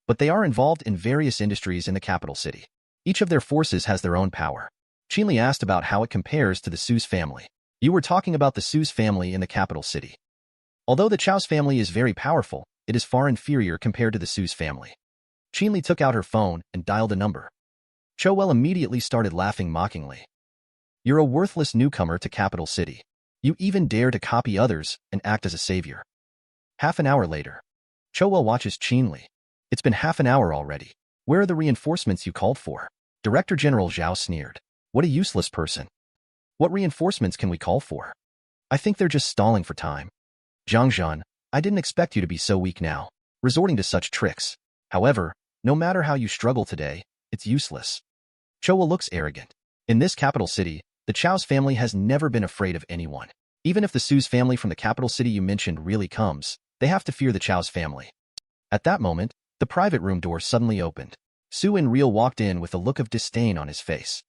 But they are involved in various industries in the capital city. Each of their forces has their own power. Qin Li asked about how it compares to the Su's family. You were talking about the Su's family in the capital city. Although the Chou's family is very powerful, it is far inferior compared to the Su's family. Qin Li took out her phone and dialed a number. Chou Well immediately started laughing mockingly. "You're a worthless newcomer to capital city. You even dare to copy others and act as a savior." Half an hour later, Chou Well watches Qin Li. "It's been half an hour already. Where are the reinforcements you called for?" Director General Zhao sneered. "What a useless person. What reinforcements can we call for? I think they're just stalling for time." "Jiang Zhen, I didn't expect you to be so weak now, resorting to such tricks. However, no matter how you struggle today, it's useless." Chou Well looks arrogant. In this capital city, the Chou's family has never been afraid of anyone. Even if the Su's family from the capital city you mentioned really comes, they have to fear the Chou's family. At that moment, the private room door suddenly opened. Su Enreal walked in with a look of disdain on his face.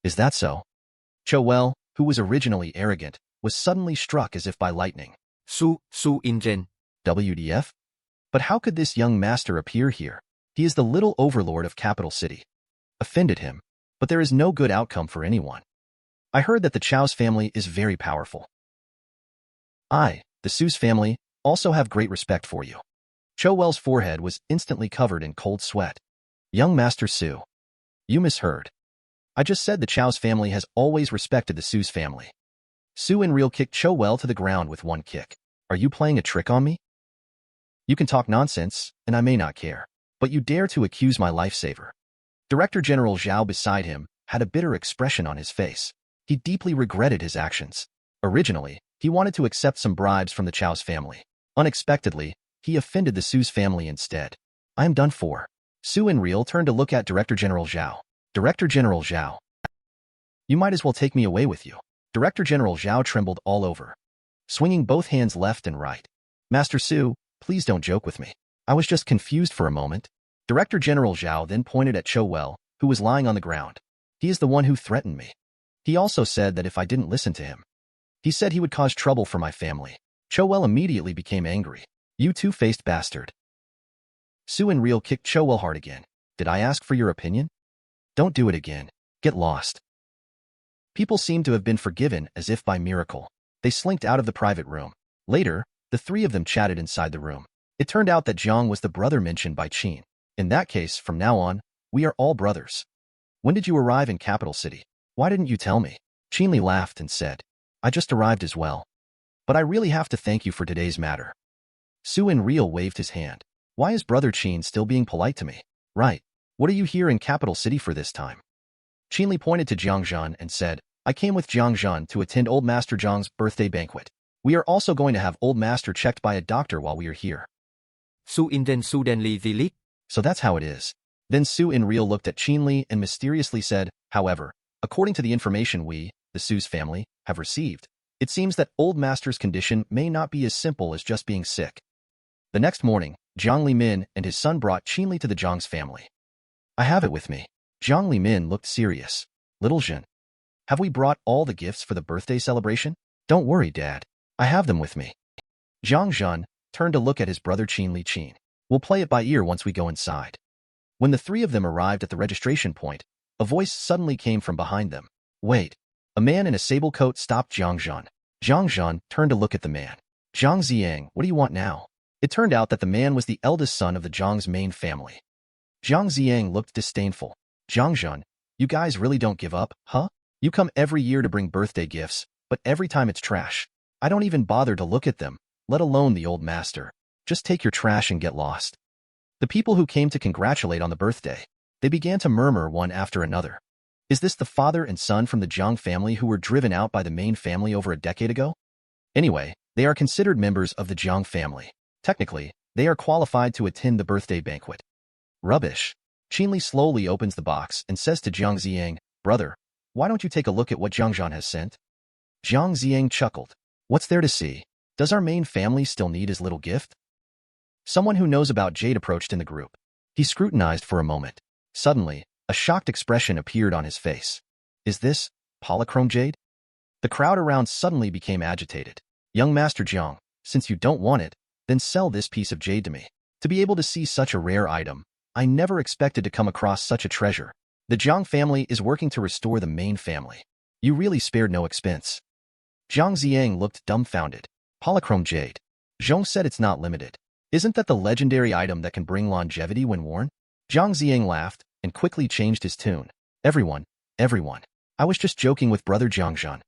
"Is that so?" Chou Well, who was originally arrogant, was suddenly struck as if by lightning. Su Enreal. WDF? But how could this young master appear here? He is the little overlord of capital city. Offended him, but there is no good outcome for anyone. I heard that the Chou's family is very powerful. I, the Su's family, also have great respect for you. Chou Well's forehead was instantly covered in cold sweat. "Young Master Su, you misheard. I just said the Chou's family has always respected the Su's family." Su Enreal kicked Chou Well to the ground with one kick. "Are you playing a trick on me? You can talk nonsense, and I may not care, but you dare to accuse my lifesaver." Director General Zhao beside him had a bitter expression on his face. He deeply regretted his actions. Originally, he wanted to accept some bribes from the Chou's family. Unexpectedly, he offended the Su's family instead. "I am done for." Su Enreal turned to look at Director General Zhao. "Director General Zhao, you might as well take me away with you." Director General Zhao trembled all over, swinging both hands left and right. "Master Su, please don't joke with me. I was just confused for a moment." Director General Zhao then pointed at Chou Well, who was lying on the ground. "He is the one who threatened me. He also said that if I didn't listen to him, he said he would cause trouble for my family." Chou Well immediately became angry. "You two-faced bastard." Su Enreal kicked Chou Well hard again. "Did I ask for your opinion? Don't do it again. Get lost." People seemed to have been forgiven as if by miracle. They slinked out of the private room. Later, the three of them chatted inside the room. It turned out that Jiang was the brother mentioned by Qin. "In that case, from now on, we are all brothers. When did you arrive in capital city? Why didn't you tell me?" Qin Li laughed and said, "I just arrived as well. But I really have to thank you for today's matter." Su Enreal waved his hand. "Why is Brother Qin still being polite to me?" "Right. What are you here in capital city for this time?" Qin Li pointed to Jiang Zhen and said, "I came with Jiang Zhen to attend Old Master Zhang's birthday banquet. We are also going to have Old Master checked by a doctor while we are here." Su Enreal the lead. "So that's how it is." Then Su Enreal looked at Qin Li and mysteriously said, "However, according to the information we, the Su's family, have received, it seems that Old Master's condition may not be as simple as just being sick." The next morning, Jiang Limin and his son brought Qin Li to the Zhang's family. "I have it with me." Jiang Limin looked serious. "Little Zhen, have we brought all the gifts for the birthday celebration?" "Don't worry, Dad. I have them with me." Jiang Zhen turned to look at his brother Qin Li. "We'll play it by ear once we go inside." When the three of them arrived at the registration point, a voice suddenly came from behind them. "Wait." A man in a sable coat stopped Jiang Zhen. Jiang Zhen turned to look at the man. "Zhang Ziang, what do you want now?" It turned out that the man was the eldest son of the Zhang's main family. Zhang Ziang looked disdainful. "Jiang Zhen, you guys really don't give up, huh? You come every year to bring birthday gifts, but every time it's trash. I don't even bother to look at them, let alone the old master. Just take your trash and get lost." The people who came to congratulate on the birthday, they began to murmur one after another. Is this the father and son from the Zhang family who were driven out by the main family over a decade ago? Anyway, they are considered members of the Zhang family. Technically, they are qualified to attend the birthday banquet. Rubbish. Qin Li slowly opens the box and says to Jiang Ziang, "Brother, why don't you take a look at what Jiang Zhen has sent?" Jiang Ziang chuckled. What's there to see? Does our main family still need his little gift? Someone who knows about jade approached in the group. He scrutinized for a moment. Suddenly, a shocked expression appeared on his face. Is this polychrome jade? The crowd around suddenly became agitated. Young Master Jiang, since you don't want it, then sell this piece of jade to me. To be able to see such a rare item, I never expected to come across such a treasure. The Jiang family is working to restore the main family. You really spared no expense. Jiang Ziang looked dumbfounded. Polychrome jade. Zhong said it's not limited. Isn't that the legendary item that can bring longevity when worn? Jiang Ziang laughed and quickly changed his tune. Everyone. I was just joking with brother Jiangzhan.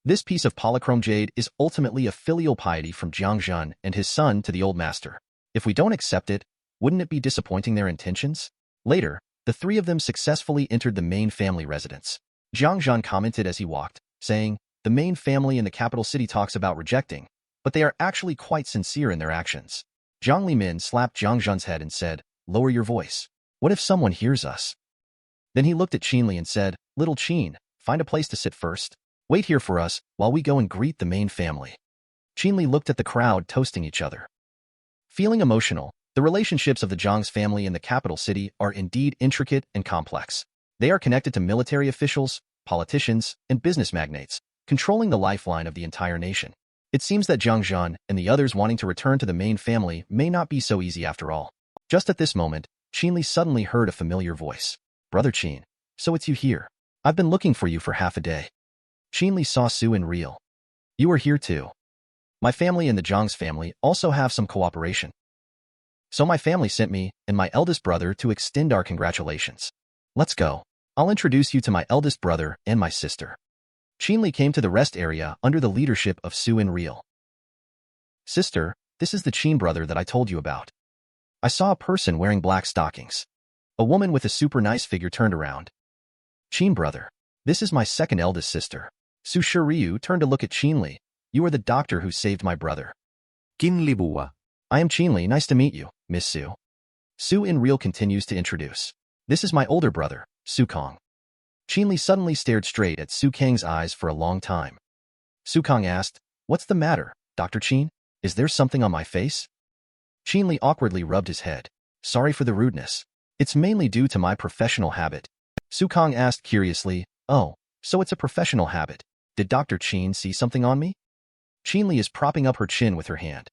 This piece of polychrome jade is ultimately a filial piety from Jiangzhan and his son to the old master. If we don't accept it, wouldn't it be disappointing their intentions? Later, the three of them successfully entered the main family residence. Jiangzhan commented as he walked, saying, the main family in the capital city talks about rejecting, but they are actually quite sincere in their actions. Zhang Limin slapped Jiangzhan's head and said, lower your voice. What if someone hears us? Then he looked at Qin Li and said, little Qin, find a place to sit first. Wait here for us while we go and greet the main family. Qin Li looked at the crowd toasting each other. Feeling emotional, the relationships of the Zhang's family in the capital city are indeed intricate and complex. They are connected to military officials, politicians, and business magnates, controlling the lifeline of the entire nation. It seems that Jiangzhan and the others wanting to return to the main family may not be so easy after all. Just at this moment, Qin Li suddenly heard a familiar voice. Brother Qin, so it's you here. I've been looking for you for half a day. Qin Li saw Su in real. You are here too. My family and the Zhang's family also have some cooperation. So my family sent me and my eldest brother to extend our congratulations. Let's go. I'll introduce you to my eldest brother and my sister. Qin Li came to the rest area under the leadership of Su in real. Sister, this is the Qin brother that I told you about. I saw a person wearing black stockings. A woman with a super nice figure turned around. Qin brother, this is my second eldest sister. Su Shiryu turned to look at Qin Li. You are the doctor who saved my brother. Qin Li Bua. I am Qin Li. Nice to meet you, Miss Su. Su in real continues to introduce. This is my older brother, Su Kong. Qin Li suddenly stared straight at Su Kang's eyes for a long time. Su Kong asked, what's the matter, Dr. Qin? Is there something on my face? Qin Li awkwardly rubbed his head. Sorry for the rudeness. It's mainly due to my professional habit. Su Kong asked curiously, oh, so it's a professional habit. Did Dr. Qin see something on me? Qin Li is propping up her chin with her hand.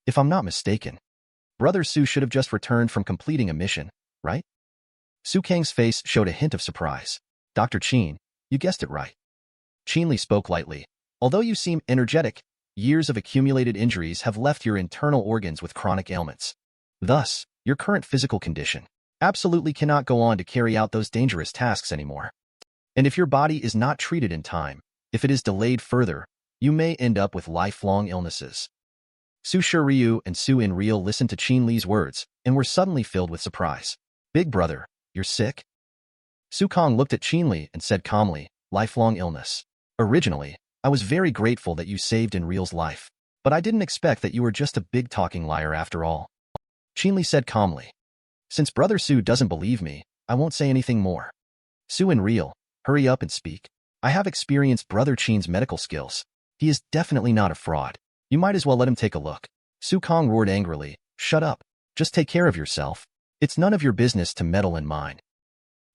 If I'm not mistaken, Brother Su should have just returned from completing a mission, right? Su Kang's face showed a hint of surprise. Dr. Qin, you guessed it right. Qin Li spoke lightly. Although you seem energetic, years of accumulated injuries have left your internal organs with chronic ailments. Thus, your current physical condition absolutely cannot go on to carry out those dangerous tasks anymore. And if your body is not treated in time, if it is delayed further, you may end up with lifelong illnesses. Su Shiryu and Su in real listened to Qin Li's words and were suddenly filled with surprise. Big brother, you're sick? Su Kong looked at Qin Li and said calmly, lifelong illness. Originally, I was very grateful that you saved in real's life, but I didn't expect that you were just a big talking liar after all. Qin Li said calmly. Since Brother Su doesn't believe me, I won't say anything more. Su in real, hurry up and speak. I have experienced Brother Qin's medical skills. He is definitely not a fraud. You might as well let him take a look. Su Kong roared angrily, shut up. Just take care of yourself. It's none of your business to meddle in mine.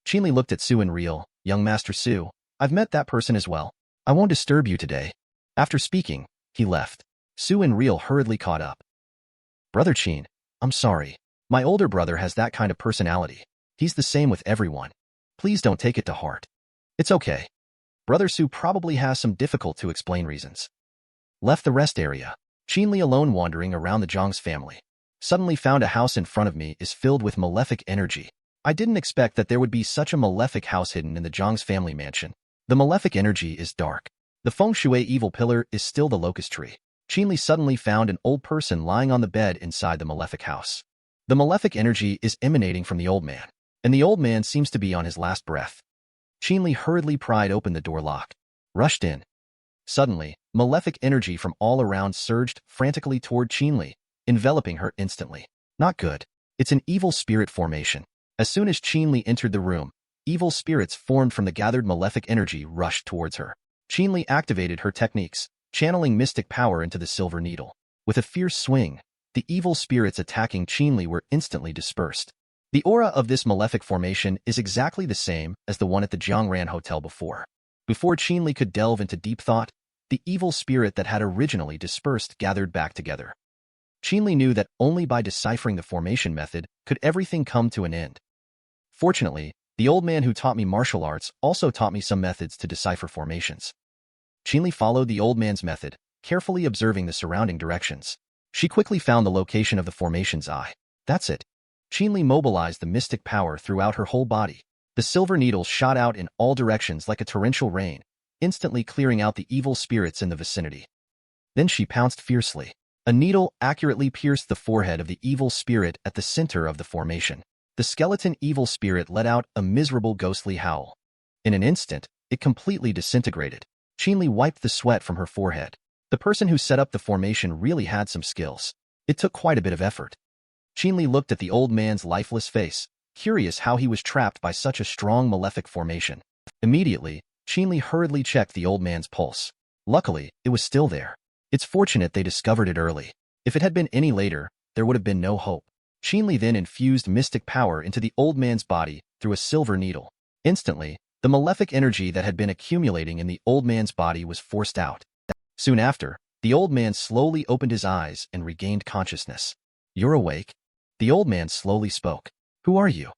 Qin Li looked at Su in real, young Master Su, I've met that person as well. I won't disturb you today. After speaking, he left. Su in real hurriedly caught up. Brother Qin, I'm sorry. My older brother has that kind of personality. He's the same with everyone. Please don't take it to heart. It's okay. Brother Su probably has some difficult to explain reasons. Left the rest area. Qin Li alone wandering around the Zhang's family. Suddenly found a house in front of me is filled with malefic energy. I didn't expect that there would be such a malefic house hidden in the Zhang's family mansion. The malefic energy is dark. The feng shui evil pillar is still the locust tree. Qin Li suddenly found an old person lying on the bed inside the malefic house. The malefic energy is emanating from the old man, and the old man seems to be on his last breath. Qin Li hurriedly pried open the door lock, rushed in. Suddenly, malefic energy from all around surged frantically toward Qin Li, enveloping her instantly. Not good. It's an evil spirit formation. As soon as Qin Li entered the room, evil spirits formed from the gathered malefic energy rushed towards her. Qin Li activated her techniques, channeling mystic power into the silver needle. With a fierce swing, the evil spirits attacking Qin Li were instantly dispersed. The aura of this malefic formation is exactly the same as the one at the Jiangran Hotel before. Before Qin Li could delve into deep thought, the evil spirit that had originally dispersed gathered back together. Qin Li knew that only by deciphering the formation method could everything come to an end. Fortunately, the old man who taught me martial arts also taught me some methods to decipher formations. Qin Li followed the old man's method, carefully observing the surrounding directions. She quickly found the location of the formation's eye. That's it. Qin Li mobilized the mystic power throughout her whole body. The silver needle shot out in all directions like a torrential rain, instantly clearing out the evil spirits in the vicinity. Then she pounced fiercely. A needle accurately pierced the forehead of the evil spirit at the center of the formation. The skeleton evil spirit let out a miserable ghostly howl. In an instant, it completely disintegrated. Qin Li wiped the sweat from her forehead. The person who set up the formation really had some skills. It took quite a bit of effort. Qin Li looked at the old man's lifeless face, curious how he was trapped by such a strong malefic formation. Immediately, Qin Li hurriedly checked the old man's pulse. Luckily, it was still there. It's fortunate they discovered it early. If it had been any later, there would have been no hope. Qin Li then infused mystic power into the old man's body through a silver needle. Instantly, the malefic energy that had been accumulating in the old man's body was forced out. Soon after, the old man slowly opened his eyes and regained consciousness. "You're awake?" The old man slowly spoke. "Who are you?"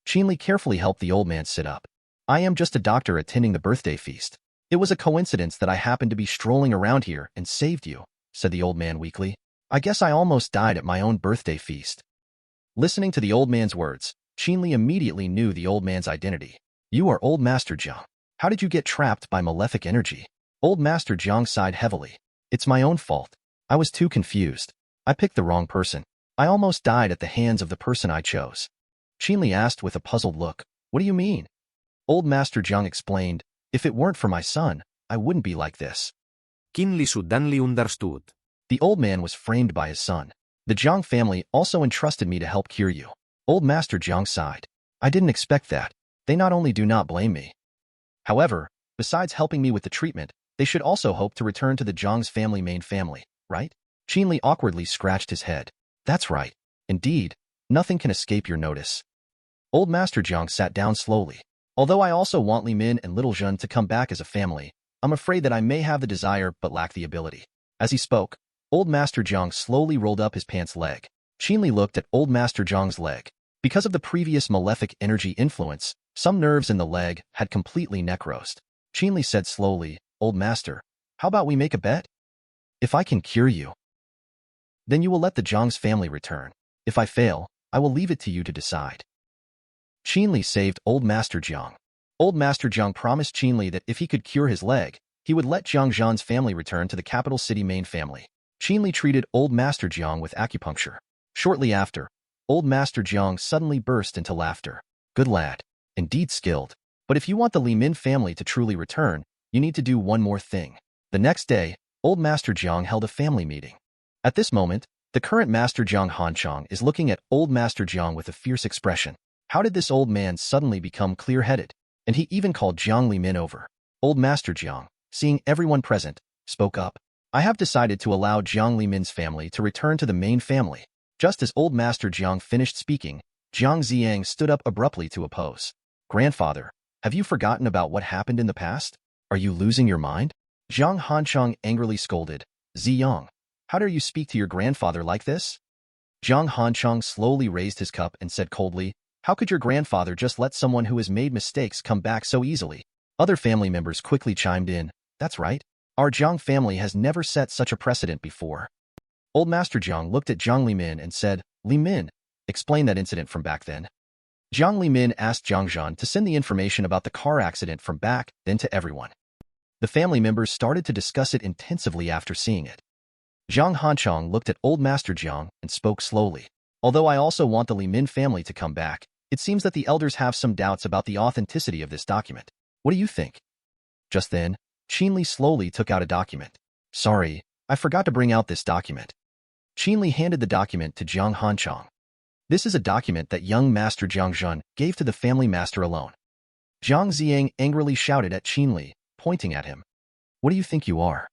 Qin Li carefully helped the old man sit up. "I am just a doctor attending the birthday feast. It was a coincidence that I happened to be strolling around here and saved you," said the old man weakly. "I guess I almost died at my own birthday feast." Listening to the old man's words, Qin Li immediately knew the old man's identity. "You are Old Master Jiang. How did you get trapped by malefic energy?" Old Master Jiang sighed heavily. "It's my own fault. I was too confused. I picked the wrong person. I almost died at the hands of the person I chose." Qin Li asked with a puzzled look, "What do you mean?" Old Master Jiang explained, "If it weren't for my son, I wouldn't be like this." Qin Li suddenly understood. The old man was framed by his son. "The Jiang family also entrusted me to help cure you." Old Master Jiang sighed. "I didn't expect that. They not only do not blame me. However, besides helping me with the treatment, they should also hope to return to the Jiang's family main family, right?" Qin Li awkwardly scratched his head. "That's right. Indeed, nothing can escape your notice." Old Master Jiang sat down slowly. "Although I also want Li Min and Little Zhen to come back as a family, I'm afraid that I may have the desire but lack the ability." As he spoke, Old Master Jiang slowly rolled up his pants leg. Qin Li looked at Old Master Jiang's leg. Because of the previous malefic energy influence, some nerves in the leg had completely necrosed. Qin Li said slowly, "Old Master, how about we make a bet? If I can cure you, then you will let the Jiang's family return. If I fail, I will leave it to you to decide." Qin Li saved Old Master Jiang. Old Master Jiang promised Qin Li that if he could cure his leg, he would let Jiang Zhan's family return to the capital city main family. Qin Li treated Old Master Jiang with acupuncture. Shortly after, Old Master Jiang suddenly burst into laughter. "Good lad. Indeed skilled. But if you want the Li Min family to truly return, you need to do one more thing." The next day, Old Master Jiang held a family meeting. At this moment, the current Master Jiang Hanchong is looking at Old Master Jiang with a fierce expression. How did this old man suddenly become clear-headed? And he even called Jiang Li Min over. Old Master Jiang, seeing everyone present, spoke up. "I have decided to allow Jiang Li Min's family to return to the main family." Just as Old Master Jiang finished speaking, Jiang Ziyang stood up abruptly to oppose. "Grandfather, have you forgotten about what happened in the past? Are you losing your mind?" Jiang Hanchong angrily scolded. "Ziyang, how dare you speak to your grandfather like this?" Jiang Hanchong slowly raised his cup and said coldly, "How could your grandfather just let someone who has made mistakes come back so easily?" Other family members quickly chimed in. "That's right. Our Jiang family has never set such a precedent before." Old Master Jiang looked at Jiang Li Min and said, "Li Min, explain that incident from back then." Jiang Li Min asked Jiang Zhan to send the information about the car accident from back then to everyone. The family members started to discuss it intensively after seeing it. Jiang Hanchong looked at Old Master Jiang and spoke slowly. "Although I also want the Li Min family to come back, it seems that the elders have some doubts about the authenticity of this document. What do you think?" Just then, Qin Li slowly took out a document. "Sorry, I forgot to bring out this document." Qin Li handed the document to Jiang Hanchong. "This is a document that young Master Jiang Zhan gave to the family master alone." Jiang Ziyang angrily shouted at Qin Li, pointing at him. What do you think you are?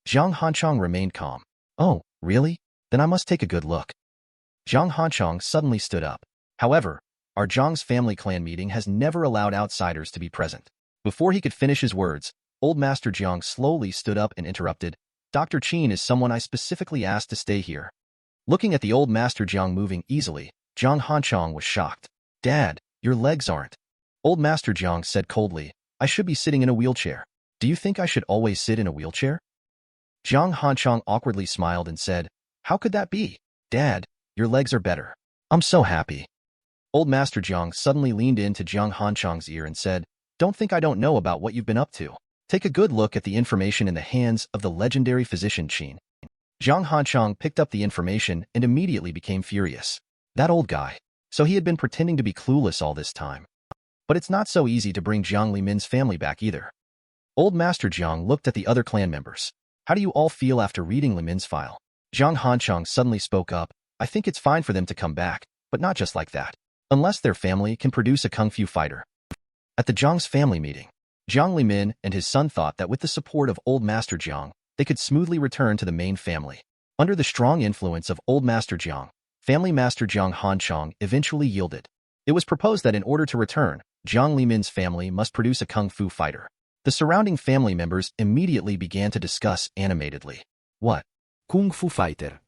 Zhang Hanchang remained calm. Oh, really? Then I must take a good look. Zhang Hanchang suddenly stood up. However, our Zhang's family clan meeting has never allowed outsiders to be present. Before he could finish his words, Old Master Jiang slowly stood up and interrupted. Dr. Qin is someone I specifically asked to stay here. Looking at the Old Master Jiang moving easily, Zhang Hanchang was shocked. Dad, your legs aren't. Old Master Jiang said coldly, I should be sitting in a wheelchair. Do you think I should always sit in a wheelchair? Zhang Hanchang awkwardly smiled and said, How could that be? Dad, your legs are better. I'm so happy. Old Master Jiang suddenly leaned into Zhang Hanchang's ear and said, Don't think I don't know about what you've been up to. Take a good look at the information in the hands of the legendary physician Qin. Zhang Hanchang picked up the information and immediately became furious. That old guy. So he had been pretending to be clueless all this time. But it's not so easy to bring Jiang Limin's family back either. Old Master Jiang looked at the other clan members. How do you all feel after reading Limin's file? Zhang Hanchang suddenly spoke up. I think it's fine for them to come back, but not just like that. Unless their family can produce a kung fu fighter. At the Jiang's family meeting, Jiang Limin and his son thought that with the support of Old Master Jiang, they could smoothly return to the main family. Under the strong influence of Old Master Jiang, Family Master Zhang Hanchang eventually yielded. It was proposed that in order to return, Jiang Limin's family must produce a kung fu fighter. The surrounding family members immediately began to discuss animatedly. What? Kung Fu Fighter.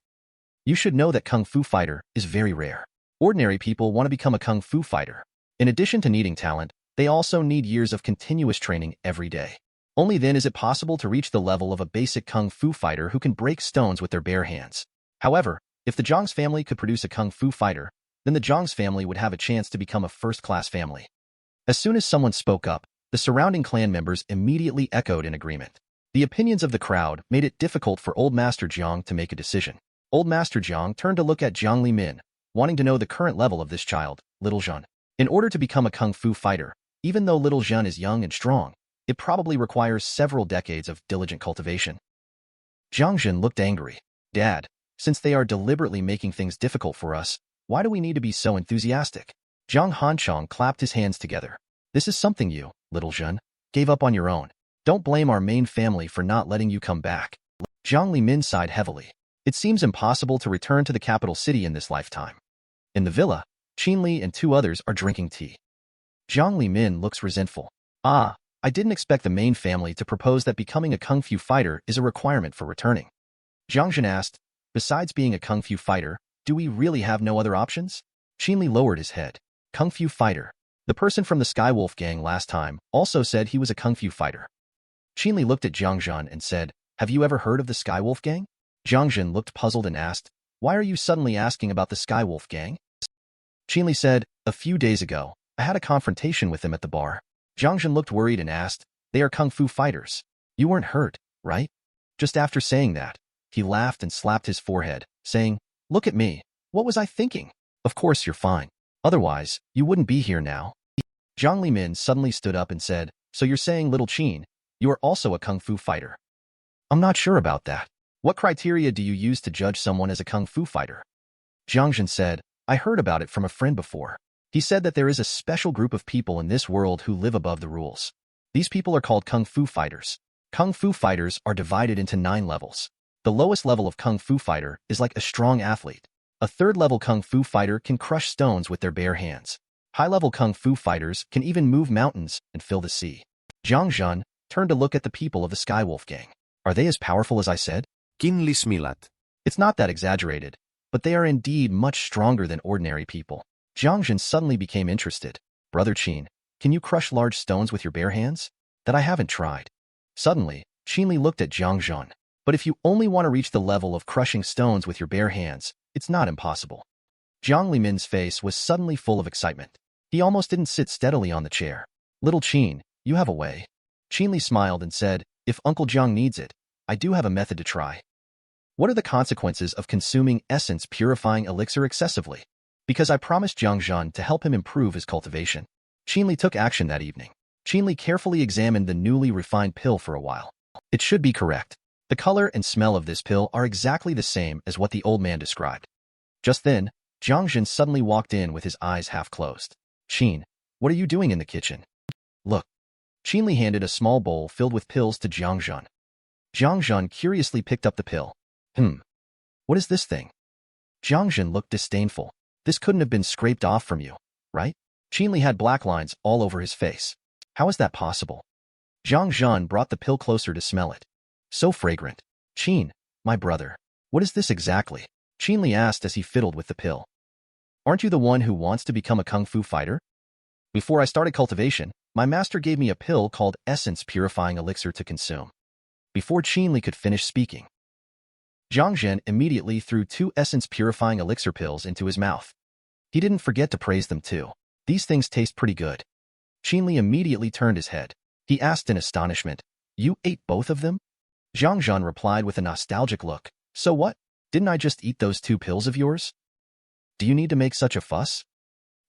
You should know that kung fu fighter is very rare. Ordinary people want to become a kung fu fighter. In addition to needing talent, they also need years of continuous training every day. Only then is it possible to reach the level of a basic kung fu fighter who can break stones with their bare hands. However, if the Zhang's family could produce a kung fu fighter, then the Zhang's family would have a chance to become a first-class family. As soon as someone spoke up, the surrounding clan members immediately echoed in agreement. The opinions of the crowd made it difficult for Old Master Jiang to make a decision. Old Master Jiang turned to look at Jiang Limin, wanting to know the current level of this child, Little Zhen. In order to become a kung fu fighter, even though Little Zhen is young and strong, it probably requires several decades of diligent cultivation. Jiang Zhen looked angry. Dad, since they are deliberately making things difficult for us, why do we need to be so enthusiastic? Zhang Hanchang clapped his hands together. This is something you, Little Zhen, gave up on your own. Don't blame our main family for not letting you come back. Jiang Limin sighed heavily. It seems impossible to return to the capital city in this lifetime. In the villa, Qin Li and two others are drinking tea. Jiang Limin looks resentful. I didn't expect the main family to propose that becoming a kung fu fighter is a requirement for returning. Jiang Zhen asked, besides being a kung fu fighter, do we really have no other options? Qin Li lowered his head. Kung fu fighter. The person from the Skywolf gang last time also said he was a kung fu fighter. Qin Li looked at Jiang Zhen and said, have you ever heard of the Skywolf gang? Jiang Zhen looked puzzled and asked, why are you suddenly asking about the Skywolf gang? Qin Li said, a few days ago, I had a confrontation with them at the bar. Jiang Zhen looked worried and asked, they are kung fu fighters. You weren't hurt, right? Just after saying that, he laughed and slapped his forehead, saying, look at me. What was I thinking? Of course you're fine. Otherwise, you wouldn't be here now. Jiang Limin suddenly stood up and said, so you're saying, Little Qin, you are also a kung fu fighter? I'm not sure about that. What criteria do you use to judge someone as a kung fu fighter? Jiang Zhen said, I heard about it from a friend before. He said that there is a special group of people in this world who live above the rules. These people are called kung fu fighters. Kung fu fighters are divided into 9 levels. The lowest level of kung fu fighter is like a strong athlete. A third-level kung fu fighter can crush stones with their bare hands. High-level kung fu fighters can even move mountains and fill the sea. Jiang Zhen turned to look at the people of the Skywolf gang. Are they as powerful as I said? Qin Li smilat. It's not that exaggerated, but they are indeed much stronger than ordinary people. Jiang Zhen suddenly became interested. Brother Qin, can you crush large stones with your bare hands? That I haven't tried. Suddenly, Qin Li looked at Jiang Zhen. But if you only want to reach the level of crushing stones with your bare hands, it's not impossible. Jiang Limin's face was suddenly full of excitement. He almost didn't sit steadily on the chair. Little Qin, you have a way. Qin Li smiled and said, if Uncle Jiang needs it, I do have a method to try. What are the consequences of consuming essence-purifying elixir excessively? Because I promised Jiang Zhen to help him improve his cultivation. Qin Li took action that evening. Qin Li carefully examined the newly refined pill for a while. It should be correct. The color and smell of this pill are exactly the same as what the old man described. Just then, Jiang Zhen suddenly walked in with his eyes half closed. Qin, what are you doing in the kitchen? Look. Qin Li handed a small bowl filled with pills to Jiang Zhan. Jiang Zhan curiously picked up the pill. What is this thing? Jiang Zhan looked disdainful. This couldn't have been scraped off from you, right? Qin Li had black lines all over his face. How is that possible? Jiang Zhan brought the pill closer to smell it. So fragrant. Qin, my brother, what is this exactly? Qin Li asked as he fiddled with the pill. Aren't you the one who wants to become a kung fu fighter? Before I started cultivation, my master gave me a pill called Essence Purifying Elixir to consume. Before Qin Li could finish speaking, Jiang Zhan immediately threw 2 Essence Purifying Elixir pills into his mouth. He didn't forget to praise them too. These things taste pretty good. Qin Li immediately turned his head. He asked in astonishment, You ate both of them? Jiang Zhan replied with a nostalgic look. So what? Didn't I just eat those 2 pills of yours? Do you need to make such a fuss?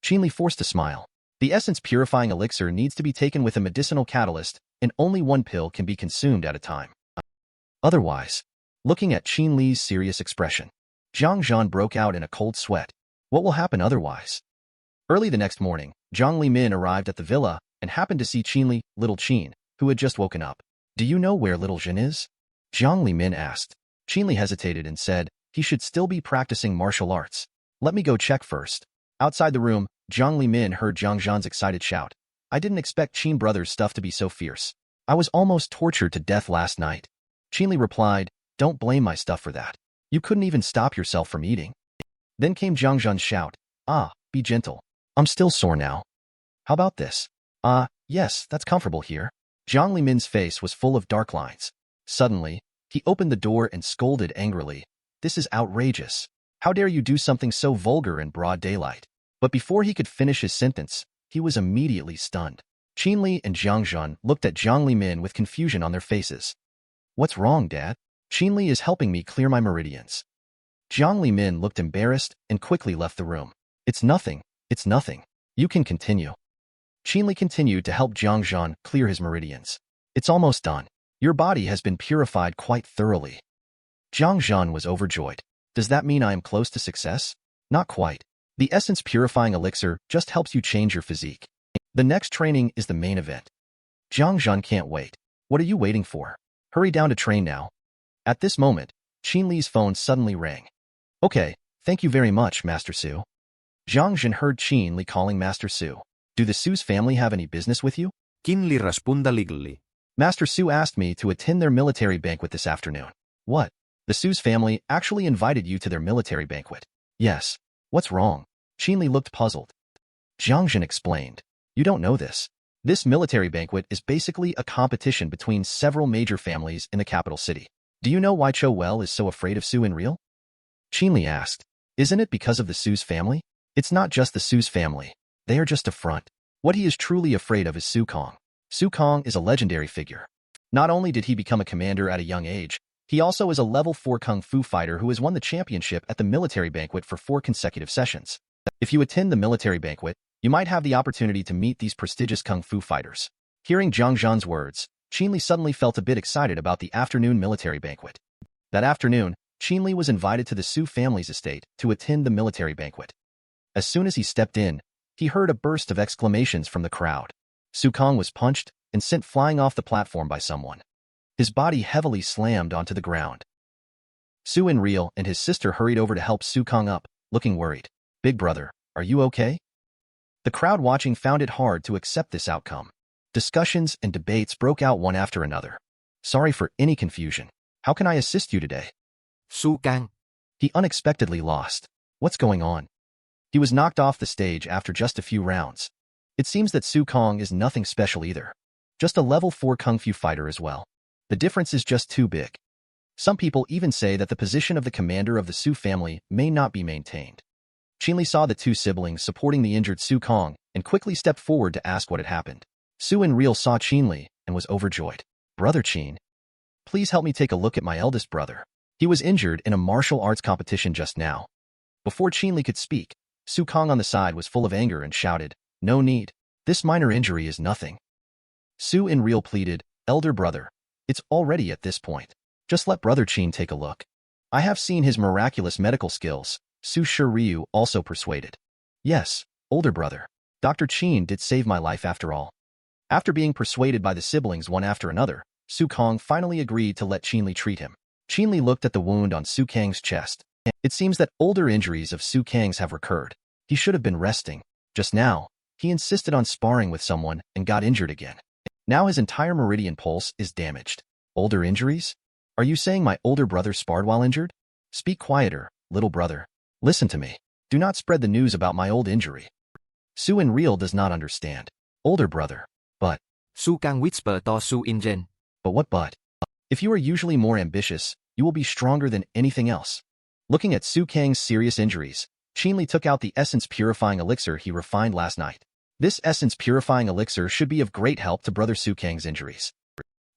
Qin Li forced a smile. The Essence Purifying Elixir needs to be taken with a medicinal catalyst, and only 1 pill can be consumed at a time. Otherwise, looking at Qin Li's serious expression, Jiang Zhan broke out in a cold sweat. What will happen otherwise? Early the next morning, Zhang Limin arrived at the villa and happened to see Qin Li, little Qin, who had just woken up. Do you know where little Jin is? Zhang Limin asked. Qin Li hesitated and said, he should still be practicing martial arts. Let me go check first. Outside the room, Zhang Limin heard Jiang Zhan's excited shout. I didn't expect Qin brothers' stuff to be so fierce. I was almost tortured to death last night. Qin Li replied, Don't blame my stuff for that. You couldn't even stop yourself from eating. Then came Jiang Zhan's shout. Be gentle. I'm still sore now. How about this? Yes, that's comfortable here. Zhang Limin's face was full of dark lines. Suddenly, he opened the door and scolded angrily. This is outrageous. How dare you do something so vulgar in broad daylight? But before he could finish his sentence, he was immediately stunned. Qin Li and Jiang Zhan looked at Zhang Limin with confusion on their faces. What's wrong, Dad? Qin Li is helping me clear my meridians. Zhang Limin looked embarrassed and quickly left the room. It's nothing. It's nothing. You can continue. Qin Li continued to help Jiang Zhan clear his meridians. It's almost done. Your body has been purified quite thoroughly. Jiang Zhan was overjoyed. Does that mean I am close to success? Not quite. The Essence Purifying Elixir just helps you change your physique. The next training is the main event. Jiang Zhan can't wait. What are you waiting for? Hurry down to train now. At this moment, Qin Li's phone suddenly rang. Okay, thank you very much, Master Su. Jiang Zhan heard Qin Li calling Master Su. Do the Su's family have any business with you? Qin Li responda legally. Master Su asked me to attend their military banquet this afternoon. What? The Su's family actually invited you to their military banquet? Yes. What's wrong? Qin Li looked puzzled. Jiang Zhan explained. You don't know this. This military banquet is basically a competition between several major families in the capital city. Do you know why Chou Well is so afraid of Su in real? Qin Li asked. Isn't it because of the Su's family? It's not just the Su's family. They are just a front. What he is truly afraid of is Su Kong. Su Kong is a legendary figure. Not only did he become a commander at a young age, he also is a level 4 kung fu fighter who has won the championship at the military banquet for 4 consecutive sessions. If you attend the military banquet, you might have the opportunity to meet these prestigious kung fu fighters. Hearing Jiang Zhan's words, Qin Li suddenly felt a bit excited about the afternoon military banquet. That afternoon, Qin Li was invited to the Su family's estate to attend the military banquet. As soon as he stepped in, he heard a burst of exclamations from the crowd. Su Kong was punched and sent flying off the platform by someone. His body heavily slammed onto the ground. Su Enreal and his sister hurried over to help Su Kong up, looking worried. Big brother, are you okay? The crowd watching found it hard to accept this outcome. Discussions and debates broke out one after another. Sorry for any confusion. How can I assist you today? Su Kang. He unexpectedly lost. What's going on? He was knocked off the stage after just a few rounds. It seems that Su Kong is nothing special either. Just a level 4 kung fu fighter as well. The difference is just too big. Some people even say that the position of the commander of the Su family may not be maintained. Qin Li saw the 2 siblings supporting the injured Su Kong and quickly stepped forward to ask what had happened. Su Enreal saw Qin Li and was overjoyed. Brother Qin, please help me take a look at my eldest brother. He was injured in a martial arts competition just now. Before Qin Li could speak, Su Kong on the side was full of anger and shouted, No need. This minor injury is nothing. Su Enreal pleaded, Elder brother, it's already at this point. Just let Brother Qin take a look. I have seen his miraculous medical skills. Su Shiryu also persuaded. Yes, older brother. Dr. Qin did save my life after all. After being persuaded by the siblings one after another, Su Kang finally agreed to let Qin Li treat him. Qin Li looked at the wound on Su Kang's chest. It seems that older injuries of Su Kang's have recurred. He should have been resting. Just now, he insisted on sparring with someone and got injured again. Now his entire meridian pulse is damaged. Older injuries? Are you saying my older brother sparred while injured? Speak quieter, little brother. Listen to me. Do not spread the news about my old injury. Su in real does not understand. Older brother. But Su Kang whispered to Su in Ren. But what but? If you are usually more ambitious, you will be stronger than anything else. Looking at Su Kang's serious injuries, Qin Li took out the essence purifying elixir he refined last night. This essence purifying elixir should be of great help to brother Su Kang's injuries.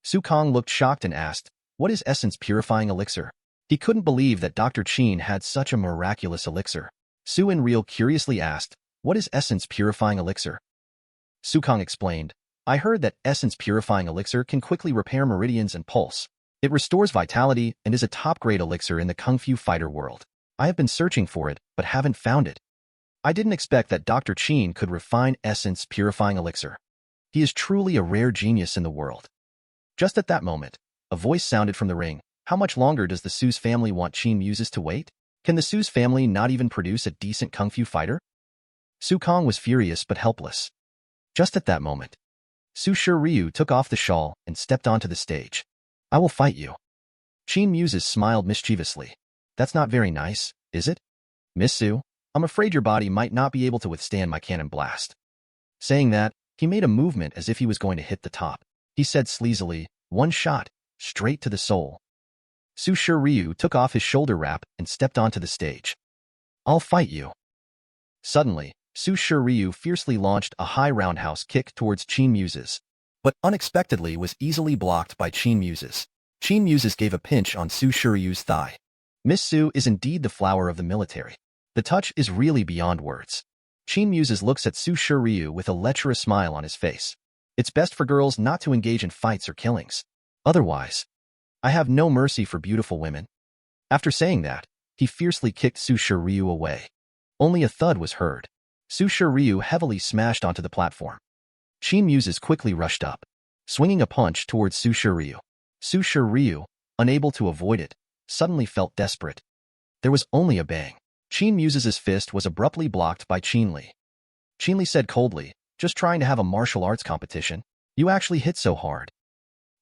Su Kang looked shocked and asked, "What is essence purifying elixir?" He couldn't believe that Dr. Qin had such a miraculous elixir. Su in real curiously asked, "What is essence purifying elixir?" Su Kang explained, "I heard that essence purifying elixir can quickly repair meridians and pulse. It restores vitality and is a top-grade elixir in the Kung Fu fighter world. I have been searching for it, but haven't found it." I didn't expect that Dr. Qin could refine essence purifying elixir. He is truly a rare genius in the world. Just at that moment, a voice sounded from the ring. How much longer does the Su's family want Qin Muses to wait? Can the Su's family not even produce a decent Kung Fu fighter? Su Kang was furious but helpless. Just at that moment, Su Ryu took off the shawl and stepped onto the stage. "I will fight you." Qin Muses smiled mischievously. "That's not very nice, is it? Miss Su, I'm afraid your body might not be able to withstand my cannon blast." Saying that, he made a movement as if he was going to hit the top. He said sleazily, "One shot, straight to the soul." Su Ryu took off his shoulder wrap and stepped onto the stage. "I'll fight you." Suddenly, Su Ryu fiercely launched a high roundhouse kick towards Qin Muses, but unexpectedly was easily blocked by Qin Muses. Qin Muses gave a pinch on Su Ryu's thigh. Miss Su is indeed the flower of the military. The touch is really beyond words. Qin Muses looks at Su Ryu with a lecherous smile on his face. It's best for girls not to engage in fights or killings. Otherwise, I have no mercy for beautiful women. After saying that, he fiercely kicked Su Ryu away. Only a thud was heard. Su Ryu heavily smashed onto the platform. Qin Muses quickly rushed up, swinging a punch towards Su Ryu. Su Ryu, unable to avoid it, suddenly felt desperate. There was only a bang. Qin Muses' fist was abruptly blocked by Qin Li. Qin Li said coldly, "Just trying to have a martial arts competition. You actually hit so hard."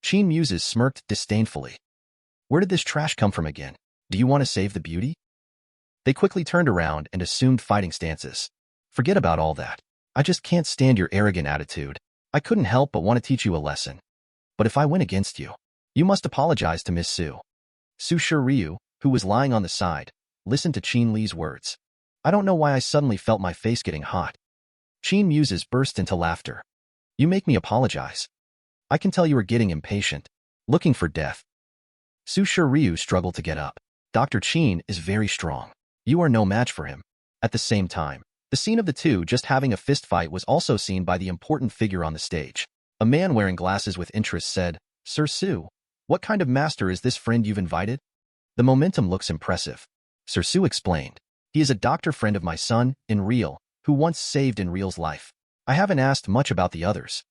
Qin Muses smirked disdainfully. "Where did this trash come from again? Do you want to save the beauty?" They quickly turned around and assumed fighting stances. "Forget about all that. I just can't stand your arrogant attitude. I couldn't help but want to teach you a lesson. But if I win against you, you must apologize to Miss Su." Su Ryu, who was lying on the side, listened to Qin Li's words. "I don't know why I suddenly felt my face getting hot." Qin Muses burst into laughter. "You make me apologize. I can tell you are getting impatient, looking for death." Su Ryu struggled to get up. "Dr. Qin is very strong. You are no match for him." At the same time, the scene of the two just having a fist fight was also seen by the important figure on the stage. A man wearing glasses with interest said, "Sir Su, what kind of master is this friend you've invited? The momentum looks impressive." Sir Su explained, "He is a doctor friend of my son, Enreal, who once saved Enreal's life. I haven't asked much about the others."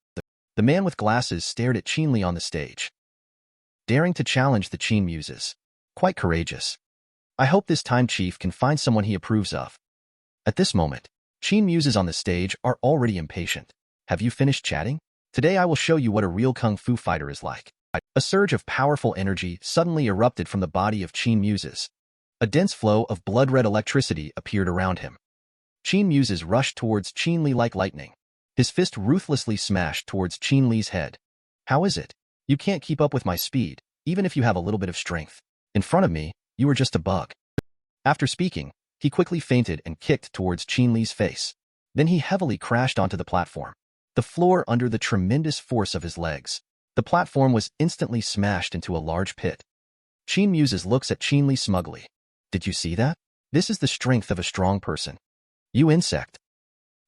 The man with glasses stared at Qin Li on the stage, daring to challenge the Qin Muses. Quite courageous. I hope this time Chief can find someone he approves of. At this moment, Qin Muses on the stage are already impatient. "Have you finished chatting? Today I will show you what a real Kung Fu fighter is like." A surge of powerful energy suddenly erupted from the body of Qin Muses. A dense flow of blood-red electricity appeared around him. Qin Muses rushed towards Qin Li like lightning. His fist ruthlessly smashed towards Qin Li's head. "How is it? You can't keep up with my speed, even if you have a little bit of strength. In front of me, you are just a bug." After speaking, he quickly fainted and kicked towards Qin Li's face. Then he heavily crashed onto the platform. The floor under the tremendous force of his legs. The platform was instantly smashed into a large pit. Qin Muses looks at Qin Li smugly. "Did you see that? This is the strength of a strong person. You insect."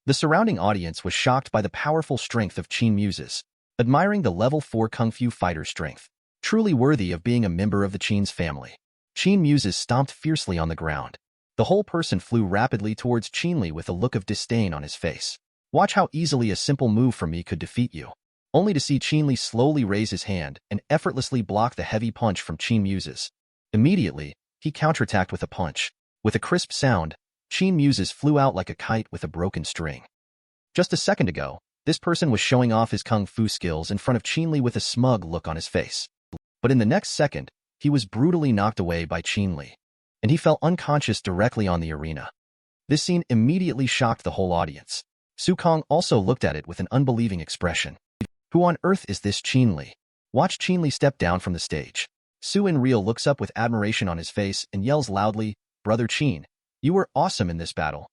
The surrounding audience was shocked by the powerful strength of Qin Muses, admiring the level 4 Kung Fu fighter strength, truly worthy of being a member of the Qin's family. Qin Muses stomped fiercely on the ground. The whole person flew rapidly towards Qin Li with a look of disdain on his face. "Watch how easily a simple move from me could defeat you." only to see Qin Li slowly raise his hand and effortlessly block the heavy punch from Qin Muse's. Immediately, he counterattacked with a punch. With a crisp sound, Qin Muse's flew out like a kite with a broken string. Just a second ago, this person was showing off his kung fu skills in front of Qin Li with a smug look on his face. But in the next second, he was brutally knocked away by Qin Li, and he fell unconscious directly on the arena. This scene immediately shocked the whole audience. Su Kong also looked at it with an unbelieving expression. Who on earth is this Qin Li? Watch Qin Li step down from the stage. Su Enreal looks up with admiration on his face and yells loudly, "Brother Qin, you were awesome in this battle."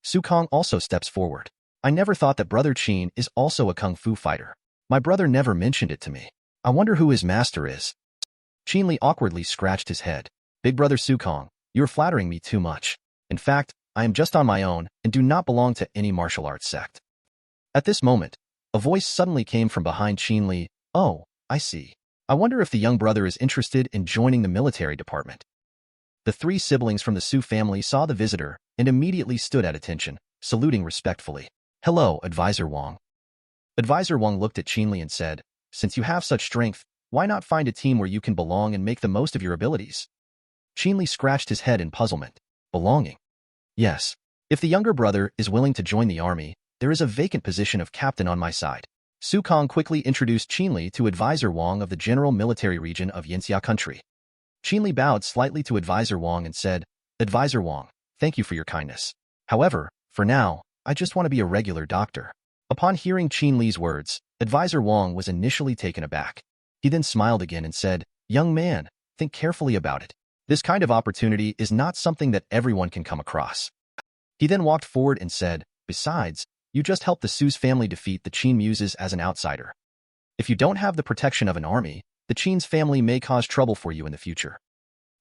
Su Kong also steps forward. "I never thought that Brother Qin is also a kung fu fighter. My brother never mentioned it to me. I wonder who his master is." Qin Li awkwardly scratched his head. "Big brother Su Kong, you are flattering me too much. In fact, I am just on my own and do not belong to any martial arts sect." At this moment, a voice suddenly came from behind Qin Li. "Oh, I see. I wonder if the young brother is interested in joining the military department." The three siblings from the Su family saw the visitor and immediately stood at attention, saluting respectfully. "Hello, Advisor Wang." Advisor Wang looked at Qin Li and said, "Since you have such strength, why not find a team where you can belong and make the most of your abilities?" Qin Li scratched his head in puzzlement. Belonging? Yes. If the younger brother is willing to join the army, there is a vacant position of captain on my side. Su Kong quickly introduced Qin Li to Advisor Wang of the General Military Region of Yanxia Country. Qin Li bowed slightly to Advisor Wang and said, "Advisor Wang, thank you for your kindness. However, for now, I just want to be a regular doctor." Upon hearing Qin Li's words, Advisor Wang was initially taken aback. He then smiled again and said, "Young man, think carefully about it. This kind of opportunity is not something that everyone can come across." He then walked forward and said, "Besides, you just helped the Su's family defeat the Qin Muses as an outsider. If you don't have the protection of an army, the Qin's family may cause trouble for you in the future."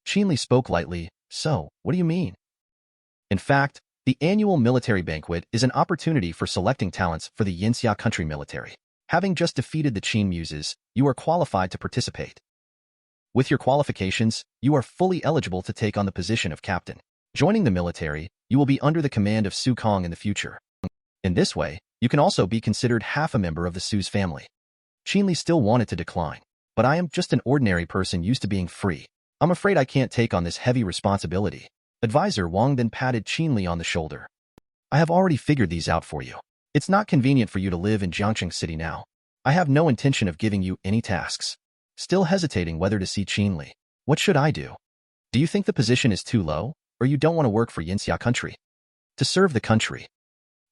Qin Li spoke lightly. "So, what do you mean?" In fact, the annual military banquet is an opportunity for selecting talents for the Yanxia country military. Having just defeated the Qin Muses, you are qualified to participate. With your qualifications, you are fully eligible to take on the position of captain. Joining the military, you will be under the command of Su Kong in the future. In this way, you can also be considered half a member of the Su's family. Qin Li still wanted to decline. "But I am just an ordinary person used to being free. I'm afraid I can't take on this heavy responsibility." Advisor Wang then patted Qin Li on the shoulder. "I have already figured these out for you. It's not convenient for you to live in Jiangcheng City now. I have no intention of giving you any tasks." Still hesitating whether to see Qin Li. "What should I do? Do you think the position is too low, or you don't want to work for Yanxia country? To serve the country?"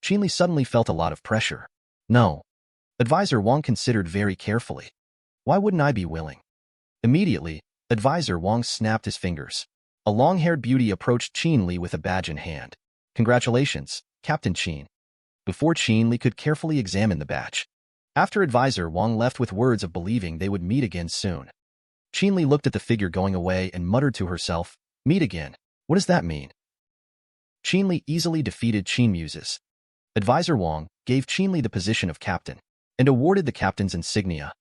Qin Li suddenly felt a lot of pressure. "No." Advisor Wang considered very carefully. "Why wouldn't I be willing?" Immediately, Advisor Wang snapped his fingers. A long-haired beauty approached Qin Li with a badge in hand. "Congratulations, Captain Qin." Before Qin Li could carefully examine the badge. After Advisor Wang left with words of believing they would meet again soon. Qin Li looked at the figure going away and muttered to herself, "Meet again? What does that mean?" Qin Li easily defeated Qin Muses. Advisor Wang gave Qin Li the position of captain and awarded the captain's insignia.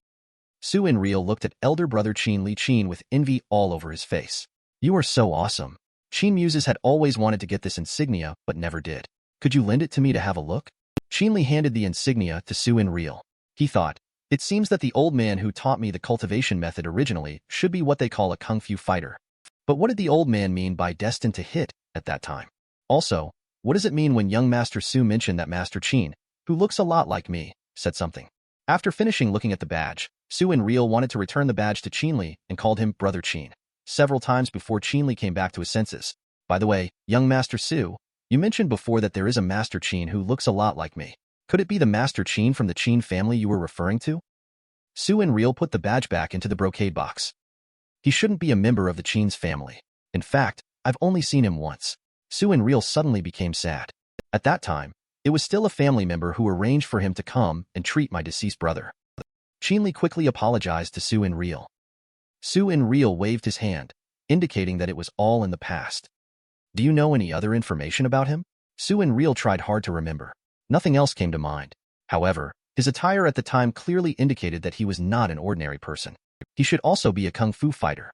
Su Enreal looked at elder brother Qin Li with envy all over his face. "You are so awesome. Qin Muses had always wanted to get this insignia but never did. Could you lend it to me to have a look?" Qin Li handed the insignia to Su Enreal. He thought, "It seems that the old man who taught me the cultivation method originally should be what they call a kung fu fighter. But what did the old man mean by destined to hit at that time? Also, what does it mean when young Master Su mentioned that Master Qin, who looks a lot like me, said something?" After finishing looking at the badge, Su Enreal wanted to return the badge to Qin Li and called him Brother Qin several times before Qin Li came back to his senses. "By the way, young Master Su, you mentioned before that there is a Master Qin who looks a lot like me. Could it be the Master Qin from the Qin family you were referring to?" Su Enreal put the badge back into the brocade box. "He shouldn't be a member of the Qin's family. In fact, I've only seen him once." Su Enreal suddenly became sad. At that time, it was still a family member who arranged for him to come and treat my deceased brother. Qin Li quickly apologized to Su Enreal. Su Enreal waved his hand, indicating that it was all in the past. "Do you know any other information about him?" Su Enreal tried hard to remember. Nothing else came to mind. However, his attire at the time clearly indicated that he was not an ordinary person. He should also be a kung fu fighter.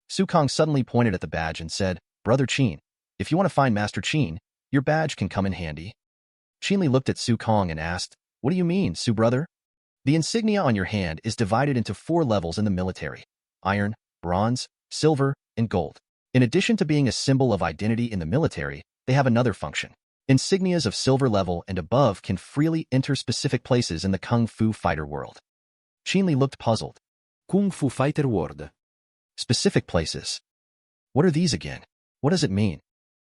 Su Kong suddenly pointed at the badge and said, "Brother Qin, if you want to find Master Qin, your badge can come in handy." Qin Li looked at Su Kong and asked, "What do you mean, Su brother?" The insignia on your hand is divided into 4 levels in the military: iron, bronze, silver, and gold. In addition to being a symbol of identity in the military, they have another function. Insignias of silver level and above can freely enter specific places in the Kung Fu fighter world. Qin Li looked puzzled. Kung Fu Fighter World. Specific places. What are these again? What does it mean?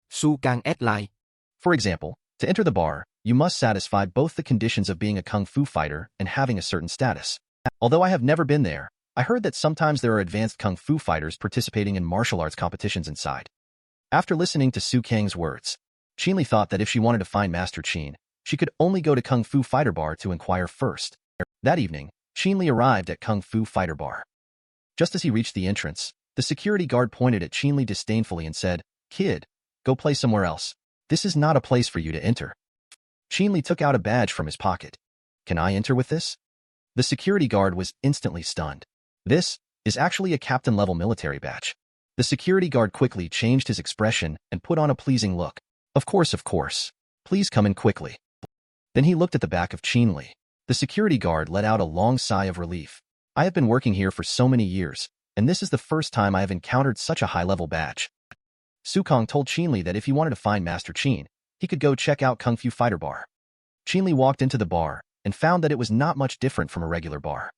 Su Kang Et Lai. For example, to enter the bar, you must satisfy both the conditions of being a Kung Fu fighter and having a certain status. Although I have never been there, I heard that sometimes there are advanced Kung Fu fighters participating in martial arts competitions inside. After listening to Su Kang's words, Qin Li thought that if she wanted to find Master Qin, she could only go to Kung Fu Fighter Bar to inquire first. That evening, Qin Li arrived at Kung Fu Fighter Bar. Just as he reached the entrance, the security guard pointed at Qin Li disdainfully and said, "Kid, go play somewhere else. This is not a place for you to enter." Qin Li took out a badge from his pocket. "Can I enter with this?" The security guard was instantly stunned. This is actually a captain-level military badge. The security guard quickly changed his expression and put on a pleasing look. Of course. Please come in quickly." Then he looked at the back of Qin Li. The security guard let out a long sigh of relief. "I have been working here for so many years, and this is the first time I have encountered such a high-level badge." Su Kang told Qin Li that if he wanted to find Master Qin, he could go check out Kung Fu Fighter Bar. Qin Li walked into the bar and found that it was not much different from a regular bar.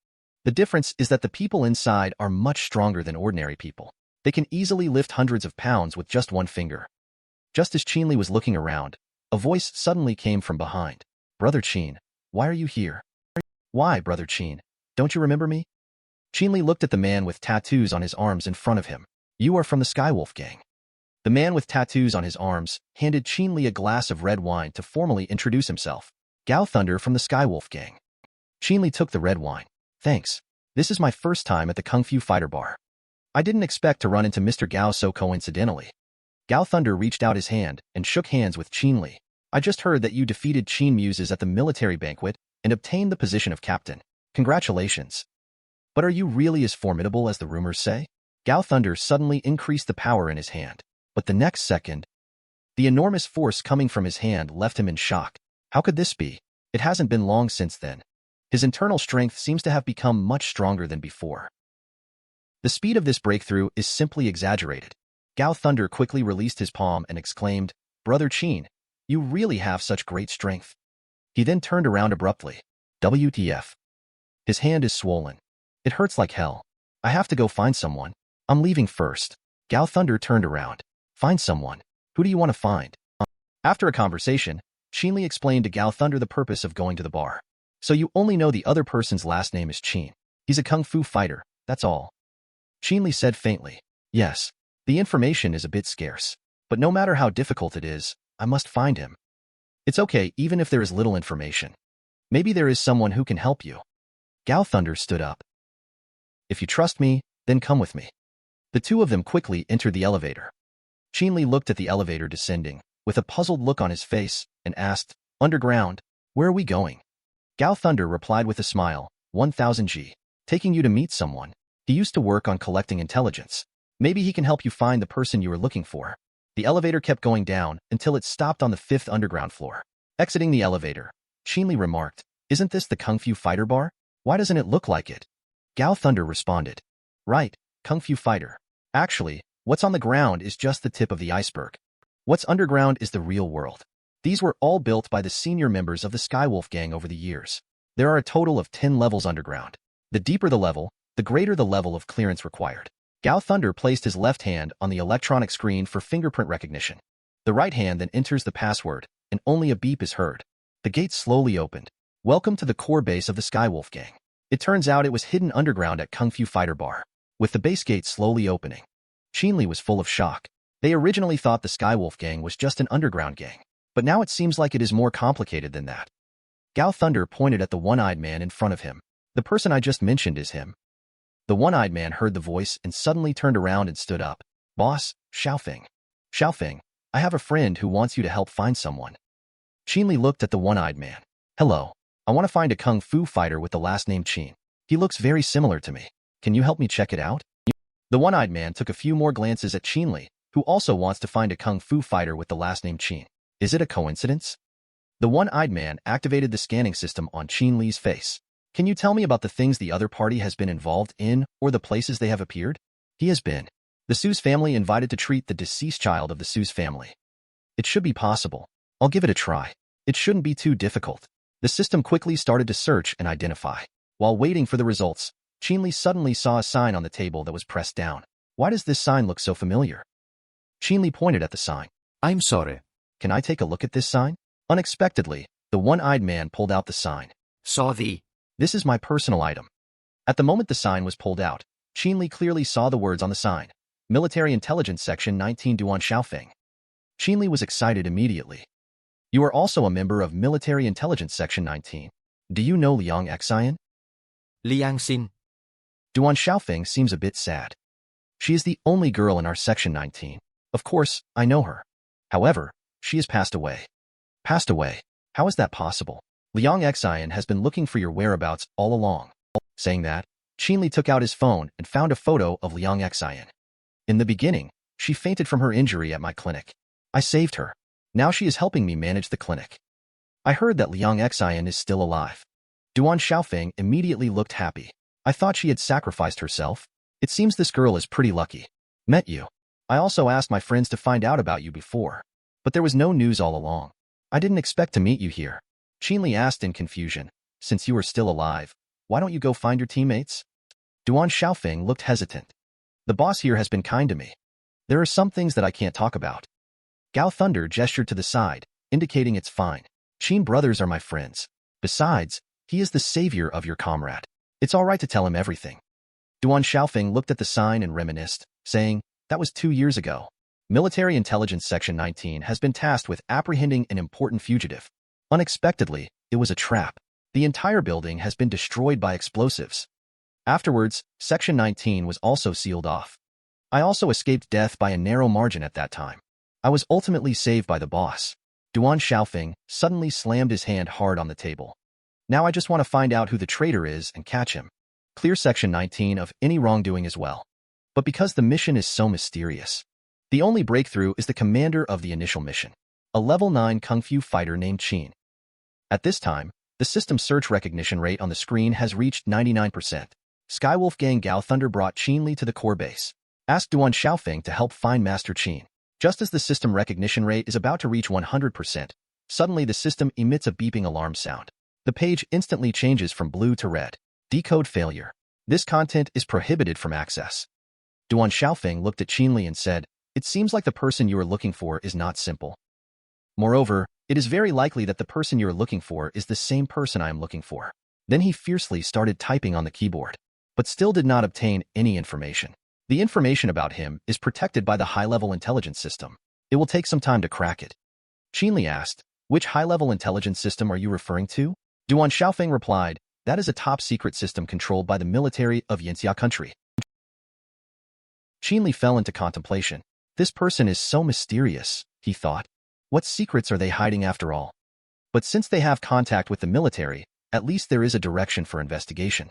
The difference is that the people inside are much stronger than ordinary people. They can easily lift hundreds of pounds with just one finger. Just as Qin Li was looking around, a voice suddenly came from behind. "Brother Qin, why are you here?" "Why, Brother Qin? Don't you remember me?" Qin Li looked at the man with tattoos on his arms in front of him. "You are from the Skywolf gang." The man with tattoos on his arms handed Qin Li a glass of red wine to formally introduce himself. "Gao Thunder from the Skywolf gang." Qin Li took the red wine. "Thanks. This is my first time at the Kung Fu Fighter Bar. I didn't expect to run into Mr. Gao so coincidentally." Gao Thunder reached out his hand and shook hands with Qin Li. "I just heard that you defeated Qin Muses at the military banquet and obtained the position of captain. Congratulations. But are you really as formidable as the rumors say?" Gao Thunder suddenly increased the power in his hand. But the next second, the enormous force coming from his hand left him in shock. How could this be? It hasn't been long since then. His internal strength seems to have become much stronger than before. The speed of this breakthrough is simply exaggerated. Gao Thunder quickly released his palm and exclaimed, "Brother Qin, you really have such great strength." He then turned around abruptly. WTF. His hand is swollen. "It hurts like hell. I have to go find someone. I'm leaving first." Gao Thunder turned around. "Find someone? Who do you want to find?" After a conversation, Qin Li explained to Gao Thunder the purpose of going to the bar. "So you only know the other person's last name is Qin. He's a Kung Fu fighter, that's all." Qin Li said faintly, "Yes. The information is a bit scarce, but no matter how difficult it is, I must find him. It's okay even if there is little information. Maybe there is someone who can help you." Gao Thunder stood up. "If you trust me, then come with me." The two of them quickly entered the elevator. Qin Li looked at the elevator descending, with a puzzled look on his face, and asked, "Underground, where are we going?" Gao Thunder replied with a smile, 1000 G. "Taking you to meet someone. He used to work on collecting intelligence. Maybe he can help you find the person you are looking for." The elevator kept going down until it stopped on the 5th underground floor. Exiting the elevator, Qin Li remarked, "Isn't this the Kung Fu Fighter Bar? Why doesn't it look like it?" Gao Thunder responded, "Right, Kung Fu Fighter. Actually, what's on the ground is just the tip of the iceberg. What's underground is the real world. These were all built by the senior members of the Skywolf gang over the years. There are a total of 10 levels underground. The deeper the level, the greater the level of clearance required." Gao Thunder placed his left hand on the electronic screen for fingerprint recognition. The right hand then enters the password, and only a beep is heard. The gate slowly opened. "Welcome to the core base of the Skywolf gang." It turns out it was hidden underground at Kung Fu Fighter Bar. With the base gate slowly opening, Qin Li was full of shock. They originally thought the Skywolf gang was just an underground gang, but now it seems like it is more complicated than that. Gao Thunder pointed at the one-eyed man in front of him. "The person I just mentioned is him." The one-eyed man heard the voice and suddenly turned around and stood up. "Boss, Xiaofeng. Xiaofeng, I have a friend who wants you to help find someone." Qin Li looked at the one-eyed man. "Hello. I want to find a Kung Fu fighter with the last name Qin. He looks very similar to me. Can you help me check it out?" The one-eyed man took a few more glances at Qin Li, who also wants to find a Kung Fu fighter with the last name Qin. Is it a coincidence? The one-eyed man activated the scanning system on Qin Li's face. Can you tell me about the things the other party has been involved in or the places they have appeared? He has been. The Su's family invited to treat the deceased child of the Su's family. It should be possible. I'll give it a try. It shouldn't be too difficult. The system quickly started to search and identify. While waiting for the results, Qin Li suddenly saw a sign on the table that was pressed down. Why does this sign look so familiar? Qin Li pointed at the sign. I'm sorry. Can I take a look at this sign? Unexpectedly, the one-eyed man pulled out the sign. Sorry. This is my personal item. At the moment the sign was pulled out, Qin Li clearly saw the words on the sign. Military Intelligence Section 19 Duan Xiaofeng. Qin Li was excited immediately. You are also a member of Military Intelligence Section 19. Do you know Liang Xian? Liang Xin. Duan Xiaofeng seems a bit sad. She is the only girl in our Section 19. Of course, I know her. However, she has passed away. Passed away? How is that possible? Liang Xian has been looking for your whereabouts all along. Saying that, Qin Li took out his phone and found a photo of Liang Xian. In the beginning, she fainted from her injury at my clinic. I saved her. Now she is helping me manage the clinic. I heard that Liang Xian is still alive. Duan Xiaofeng immediately looked happy. I thought she had sacrificed herself. It seems this girl is pretty lucky. Met you. I also asked my friends to find out about you before. But there was no news all along. I didn't expect to meet you here. Qin Li asked in confusion. Since you are still alive, why don't you go find your teammates? Duan Xiaofeng looked hesitant. The boss here has been kind to me. There are some things that I can't talk about. Gao Thunder gestured to the side, indicating it's fine. Qin brothers are my friends. Besides, he is the savior of your comrade. It's all right to tell him everything. Duan Xiaofeng looked at the sign and reminisced, saying, that was 2 years ago. Military Intelligence Section 19 has been tasked with apprehending an important fugitive. Unexpectedly, it was a trap. The entire building has been destroyed by explosives. Afterwards, Section 19 was also sealed off. I also escaped death by a narrow margin at that time. I was ultimately saved by the boss. Duan Xiaofeng suddenly slammed his hand hard on the table. Now I just want to find out who the traitor is and catch him. Clear Section 19 of any wrongdoing as well. But because the mission is so mysterious, the only breakthrough is the commander of the initial mission, a level 9 Kung Fu fighter named Qin. At this time, the system search recognition rate on the screen has reached 99%. Skywolf Gang Gao Thunder brought Qin Li to the core base. Asked Duan Xiaofeng to help find Master Qin. Just as the system recognition rate is about to reach 100%, suddenly the system emits a beeping alarm sound. The page instantly changes from blue to red. Decode failure. This content is prohibited from access. Duan Xiaofeng looked at Qin Li and said, it seems like the person you are looking for is not simple. Moreover, it is very likely that the person you are looking for is the same person I am looking for. Then he fiercely started typing on the keyboard, but still did not obtain any information. The information about him is protected by the high-level intelligence system. It will take some time to crack it. Qin Li asked, which high-level intelligence system are you referring to? Duan Xiaofeng replied, that is a top-secret system controlled by the military of Yinxia country. Qin Li fell into contemplation. This person is so mysterious, he thought. What secrets are they hiding after all? But since they have contact with the military, at least there is a direction for investigation.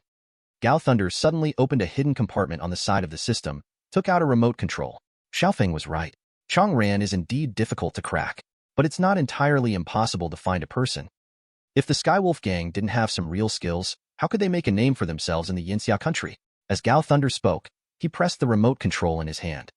Gao Thunder suddenly opened a hidden compartment on the side of the system, took out a remote control. Xiaofeng was right. Changran is indeed difficult to crack, but it's not entirely impossible to find a person. If the Skywolf Gang didn't have some real skills, how could they make a name for themselves in the Yinxia country? As Gao Thunder spoke, he pressed the remote control in his hand.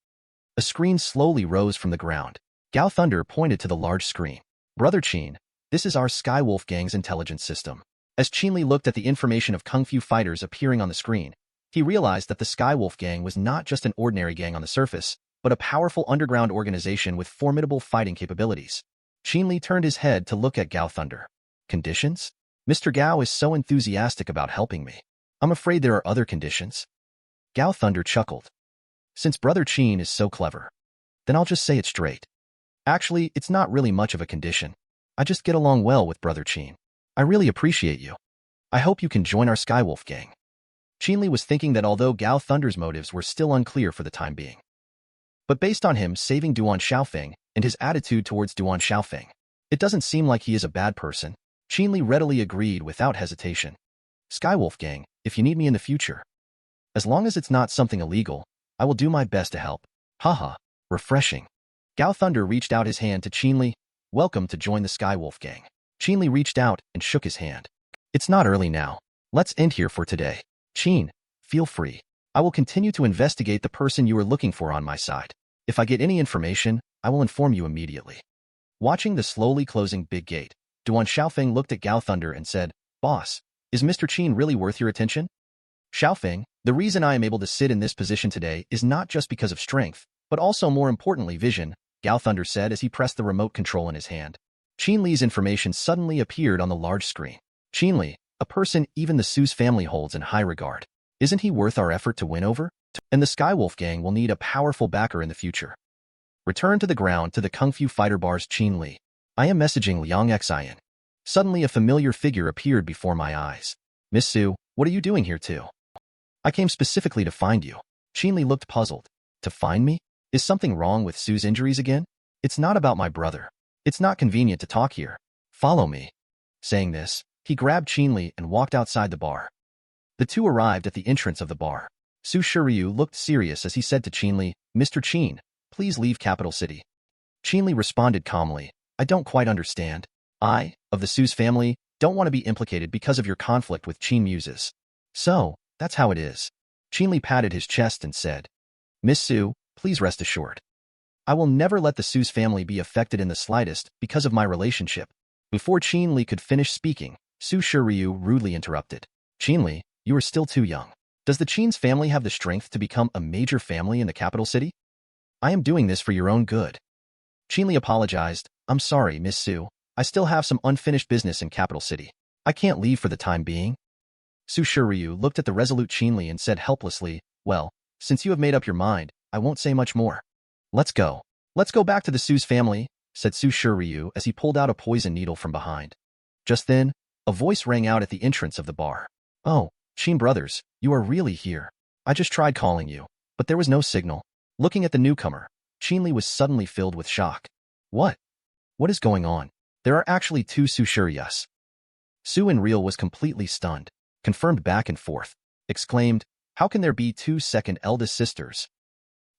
A screen slowly rose from the ground. Gao Thunder pointed to the large screen. Brother Qin, this is our Skywolf Gang's intelligence system. As Qin Li looked at the information of Kung Fu fighters appearing on the screen, he realized that the Skywolf Gang was not just an ordinary gang on the surface, but a powerful underground organization with formidable fighting capabilities. Qin Li turned his head to look at Gao Thunder. Conditions? Mr. Gao is so enthusiastic about helping me. I'm afraid there are other conditions. Gao Thunder chuckled. Since Brother Qin is so clever, then I'll just say it straight. Actually, it's not really much of a condition. I just get along well with Brother Qin. I really appreciate you. I hope you can join our Skywolf Gang. Qin Li was thinking that although Gao Thunder's motives were still unclear for the time being, but based on him saving Duan Xiaofeng and his attitude towards Duan Xiaofeng, it doesn't seem like he is a bad person. Qin Li readily agreed without hesitation. Skywolf Gang, if you need me in the future. As long as it's not something illegal, I will do my best to help. Haha, refreshing. Gao Thunder reached out his hand to Qin Li. Welcome to join the Skywolf Gang. Qin Li reached out and shook his hand. It's not early now. Let's end here for today. Qin, feel free. I will continue to investigate the person you are looking for on my side. If I get any information, I will inform you immediately. Watching the slowly closing big gate, Duan Xiaofeng looked at Gao Thunder and said, Boss, is Mr. Qin really worth your attention? Xiaofeng, the reason I am able to sit in this position today is not just because of strength, but also more importantly vision, Gao Thunder said as he pressed the remote control in his hand. Qin Li's information suddenly appeared on the large screen. Qin Li, a person even the Su's family holds in high regard. Isn't he worth our effort to win over? And the Skywolf gang will need a powerful backer in the future. Return to the ground to the Kung Fu Fighter Bar's Qin Li. I am messaging Liang Xian. Suddenly a familiar figure appeared before my eyes. Miss Su, what are you doing here too? I came specifically to find you. Qin Li looked puzzled. To find me? Is something wrong with Su's injuries again? It's not about my brother. It's not convenient to talk here. Follow me. Saying this, he grabbed Qin Li and walked outside the bar. The two arrived at the entrance of the bar. Su Shiryu looked serious as he said to Qin Li, Mr. Qin, please leave Capital City. Qin Li responded calmly, I don't quite understand. I, of the Su's family, don't want to be implicated because of your conflict with Qin Muses. So, that's how it is. Qin Li patted his chest and said, Miss Su, please rest assured. I will never let the Su's family be affected in the slightest because of my relationship. Before Qin Li could finish speaking, Su Shiryu rudely interrupted. Qin Li, you are still too young. Does the Qin's family have the strength to become a major family in the capital city? I am doing this for your own good. Qin Li apologized. I'm sorry, Miss Su. I still have some unfinished business in capital city. I can't leave for the time being. Su Shiryu looked at the resolute Qin Li and said helplessly, well, since you have made up your mind, I won't say much more. Let's go. Let's go back to the Su's family, said Su Shiryu as he pulled out a poison needle from behind. Just then, a voice rang out at the entrance of the bar. Oh, Qin brothers, you are really here. I just tried calling you, but there was no signal. Looking at the newcomer, Qin Li was suddenly filled with shock. What? What is going on? There are actually two Su Shiryus. Su in real was completely stunned, confirmed back and forth, exclaimed, how can there be two second eldest sisters?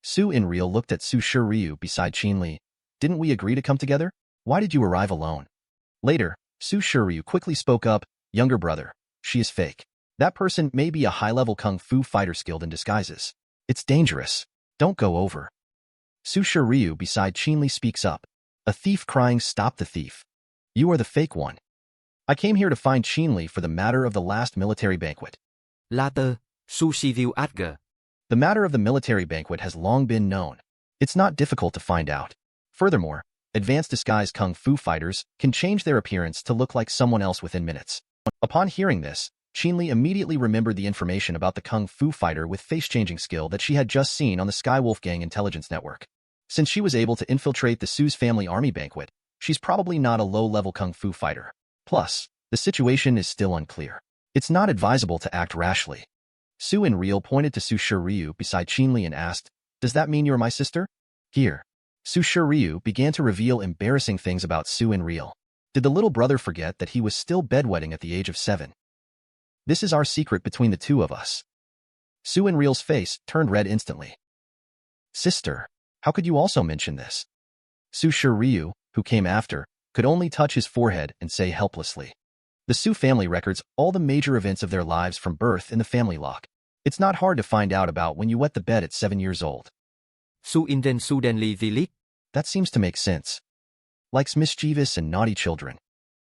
Su in real looked at Su Shiryu beside Qin Li. Didn't we agree to come together? Why did you arrive alone? Later, Su Shiryu quickly spoke up, younger brother, she is fake. That person may be a high-level kung fu fighter skilled in disguises. It's dangerous. Don't go over. Su Shiryu beside Qin Li speaks up. A thief crying, stop the thief. You are the fake one. I came here to find Qin Li for the matter of the last military banquet. Later, Su Shiryu Adger. The matter of the military banquet has long been known. It's not difficult to find out. Furthermore, advanced disguised kung fu fighters can change their appearance to look like someone else within minutes. Upon hearing this, Qin Li immediately remembered the information about the kung fu fighter with face-changing skill that she had just seen on the Skywolf Gang intelligence network. Since she was able to infiltrate the Su's family army banquet, she's probably not a low-level kung fu fighter. Plus, the situation is still unclear. It's not advisable to act rashly. Su in real pointed to Su Shiryu beside Qin Li and asked, does that mean you're my sister? Here. Su Shiryu began to reveal embarrassing things about Su in real. Did the little brother forget that he was still bedwetting at the age of 7? This is our secret between the two of us. Su in real's face turned red instantly. Sister, how could you also mention this? Su Shiryu, who came after, could only touch his forehead and say helplessly. The Su family records all the major events of their lives from birth in the family log. It's not hard to find out about when you wet the bed at 7 years old. Su Inden Suden Li Vilit. That seems to make sense. Likes mischievous and naughty children.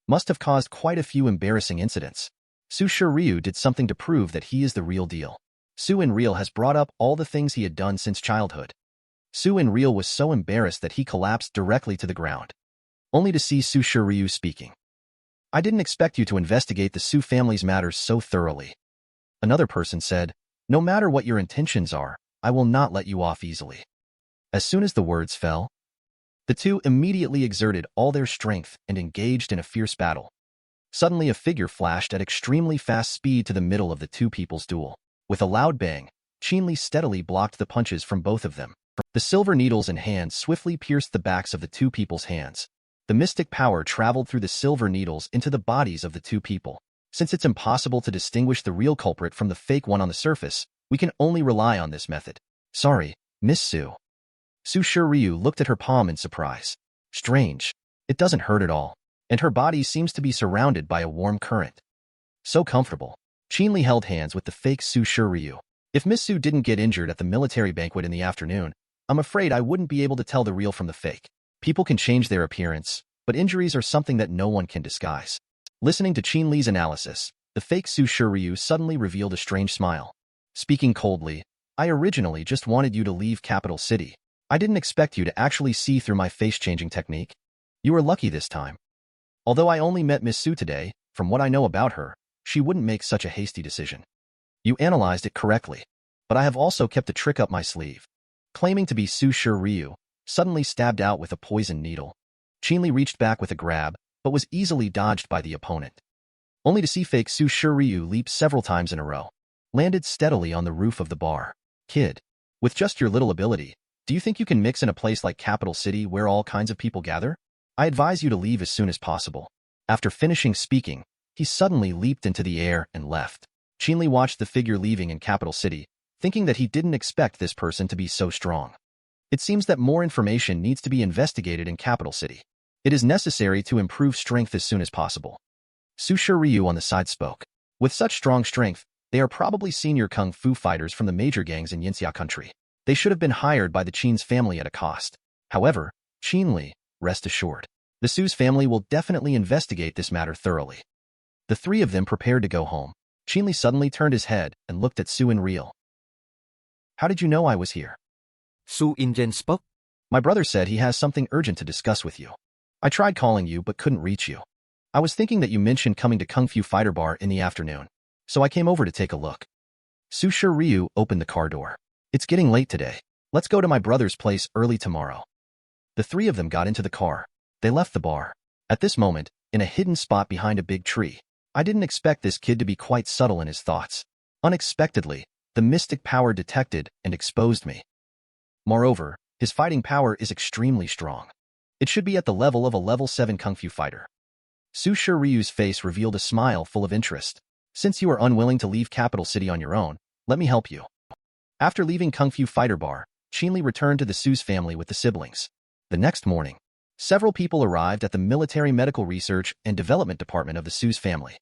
Must have caused quite a few embarrassing incidents. Su Shiryu did something to prove that he is the real deal. Su in real has brought up all the things he had done since childhood. Su in real was so embarrassed that he collapsed directly to the ground. Only to see Su Shiryu speaking. I didn't expect you to investigate the Su family's matters so thoroughly. Another person said, no matter what your intentions are, I will not let you off easily. As soon as the words fell, the two immediately exerted all their strength and engaged in a fierce battle. Suddenly a figure flashed at extremely fast speed to the middle of the two people's duel. With a loud bang, Qin Li steadily blocked the punches from both of them. The silver needles and hands swiftly pierced the backs of the two people's hands. The mystic power traveled through the silver needles into the bodies of the two people. Since it's impossible to distinguish the real culprit from the fake one on the surface, we can only rely on this method. Sorry, Miss Su. Su Shiryu looked at her palm in surprise. Strange. It doesn't hurt at all. And her body seems to be surrounded by a warm current. So comfortable. Qin Li held hands with the fake Su Shiryu. If Miss Su didn't get injured at the military banquet in the afternoon, I'm afraid I wouldn't be able to tell the real from the fake. People can change their appearance, but injuries are something that no one can disguise. Listening to Qin Li's analysis, the fake Su Shiryu suddenly revealed a strange smile. Speaking coldly, I originally just wanted you to leave capital city. I didn't expect you to actually see through my face-changing technique. You were lucky this time. Although I only met Miss Su today, from what I know about her, she wouldn't make such a hasty decision. You analyzed it correctly, but I have also kept a trick up my sleeve. Claiming to be Su Shiryu, suddenly stabbed out with a poison needle. Qin Li reached back with a grab, but was easily dodged by the opponent. Only to see fake Su Shiryu leap several times in a row. Landed steadily on the roof of the bar. Kid, with just your little ability, do you think you can mix in a place like Capital City where all kinds of people gather? I advise you to leave as soon as possible. After finishing speaking, he suddenly leaped into the air and left. Qin Li watched the figure leaving in Capital City, thinking that he didn't expect this person to be so strong. It seems that more information needs to be investigated in Capital City. It is necessary to improve strength as soon as possible. Su Shiryu on the side spoke. With such strong strength, they are probably senior kung fu fighters from the major gangs in Yinxia country. They should have been hired by the Qin's family at a cost. However, Qin Li, rest assured, the Su's family will definitely investigate this matter thoroughly. The three of them prepared to go home. Qin Li suddenly turned his head and looked at Su in real. How did you know I was here? Su Injen spoke. My brother said he has something urgent to discuss with you. I tried calling you but couldn't reach you. I was thinking that you mentioned coming to Kung Fu Fighter Bar in the afternoon, so I came over to take a look. Su Shiryu opened the car door. It's getting late today. Let's go to my brother's place early tomorrow. The three of them got into the car. They left the bar. At this moment, in a hidden spot behind a big tree, I didn't expect this kid to be quite subtle in his thoughts. Unexpectedly, the mystic power detected and exposed me. Moreover, his fighting power is extremely strong. It should be at the level of a level 7 Kung Fu fighter. Su Shiryu's face revealed a smile full of interest. Since you are unwilling to leave Capital City on your own, let me help you. After leaving Kung Fu Fighter Bar, Qin Li returned to the Su's family with the siblings. The next morning, several people arrived at the Military Medical Research and Development Department of the Su's family.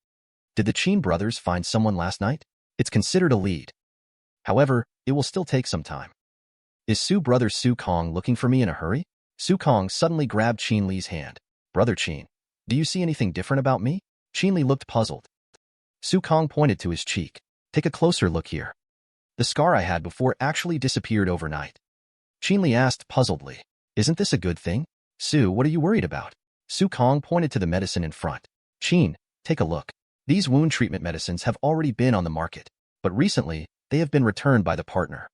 Did the Qin brothers find someone last night? It's considered a lead. However, it will still take some time. Is Su brother Su Kong looking for me in a hurry? Su Kong suddenly grabbed Qin Li's hand. Brother Qin, do you see anything different about me? Qin Li looked puzzled. Su Kong pointed to his cheek. Take a closer look here. The scar I had before actually disappeared overnight. Qin Li asked puzzledly. Isn't this a good thing? Su, what are you worried about? Su Kong pointed to the medicine in front. Qin, take a look. These wound treatment medicines have already been on the market, but recently, they have been returned by the partner.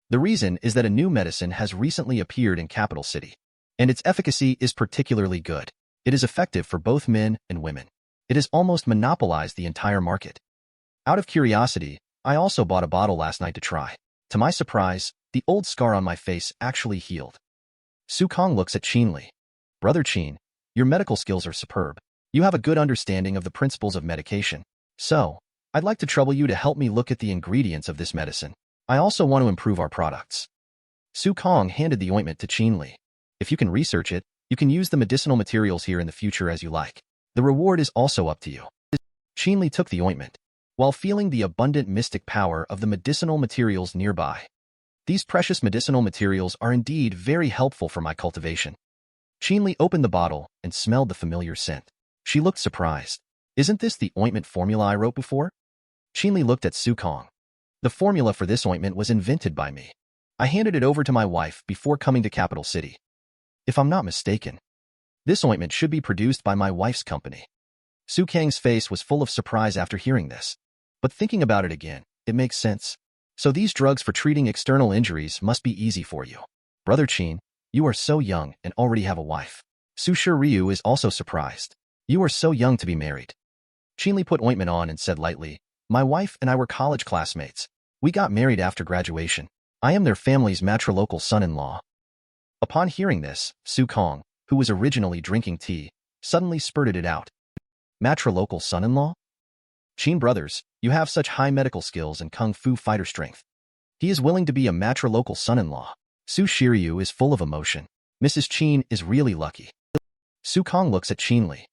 The reason is that a new medicine has recently appeared in Capital City, and its efficacy is particularly good. It is effective for both men and women. It has almost monopolized the entire market. Out of curiosity, I also bought a bottle last night to try. To my surprise, the old scar on my face actually healed. Su Kong looks at Qin Li. Brother Qin, your medical skills are superb. You have a good understanding of the principles of medication. So, I'd like to trouble you to help me look at the ingredients of this medicine. I also want to improve our products. Su Kong handed the ointment to Qin Li. If you can research it, you can use the medicinal materials here in the future as you like. The reward is also up to you. Qin Li took the ointment, while feeling the abundant mystic power of the medicinal materials nearby. These precious medicinal materials are indeed very helpful for my cultivation. Qin Li opened the bottle and smelled the familiar scent. She looked surprised. Isn't this the ointment formula I wrote before? Qin Li looked at Su Kong. The formula for this ointment was invented by me. I handed it over to my wife before coming to Capital City. If I'm not mistaken, this ointment should be produced by my wife's company. Su Kang's face was full of surprise after hearing this. But thinking about it again, it makes sense. So these drugs for treating external injuries must be easy for you. Brother Qin, you are so young and already have a wife. Su Shiryu is also surprised. You are so young to be married. Qin Li put ointment on and said lightly, my wife and I were college classmates. We got married after graduation. I am their family's matrilocal son-in-law. Upon hearing this, Su Kong, who was originally drinking tea, suddenly spurted it out. Matrilocal son-in-law? Qin brothers, you have such high medical skills and kung fu fighter strength. He is willing to be a matrilocal son-in-law. Su Shiryu is full of emotion. Mrs. Qin is really lucky. Su Kong looks at Qin Li.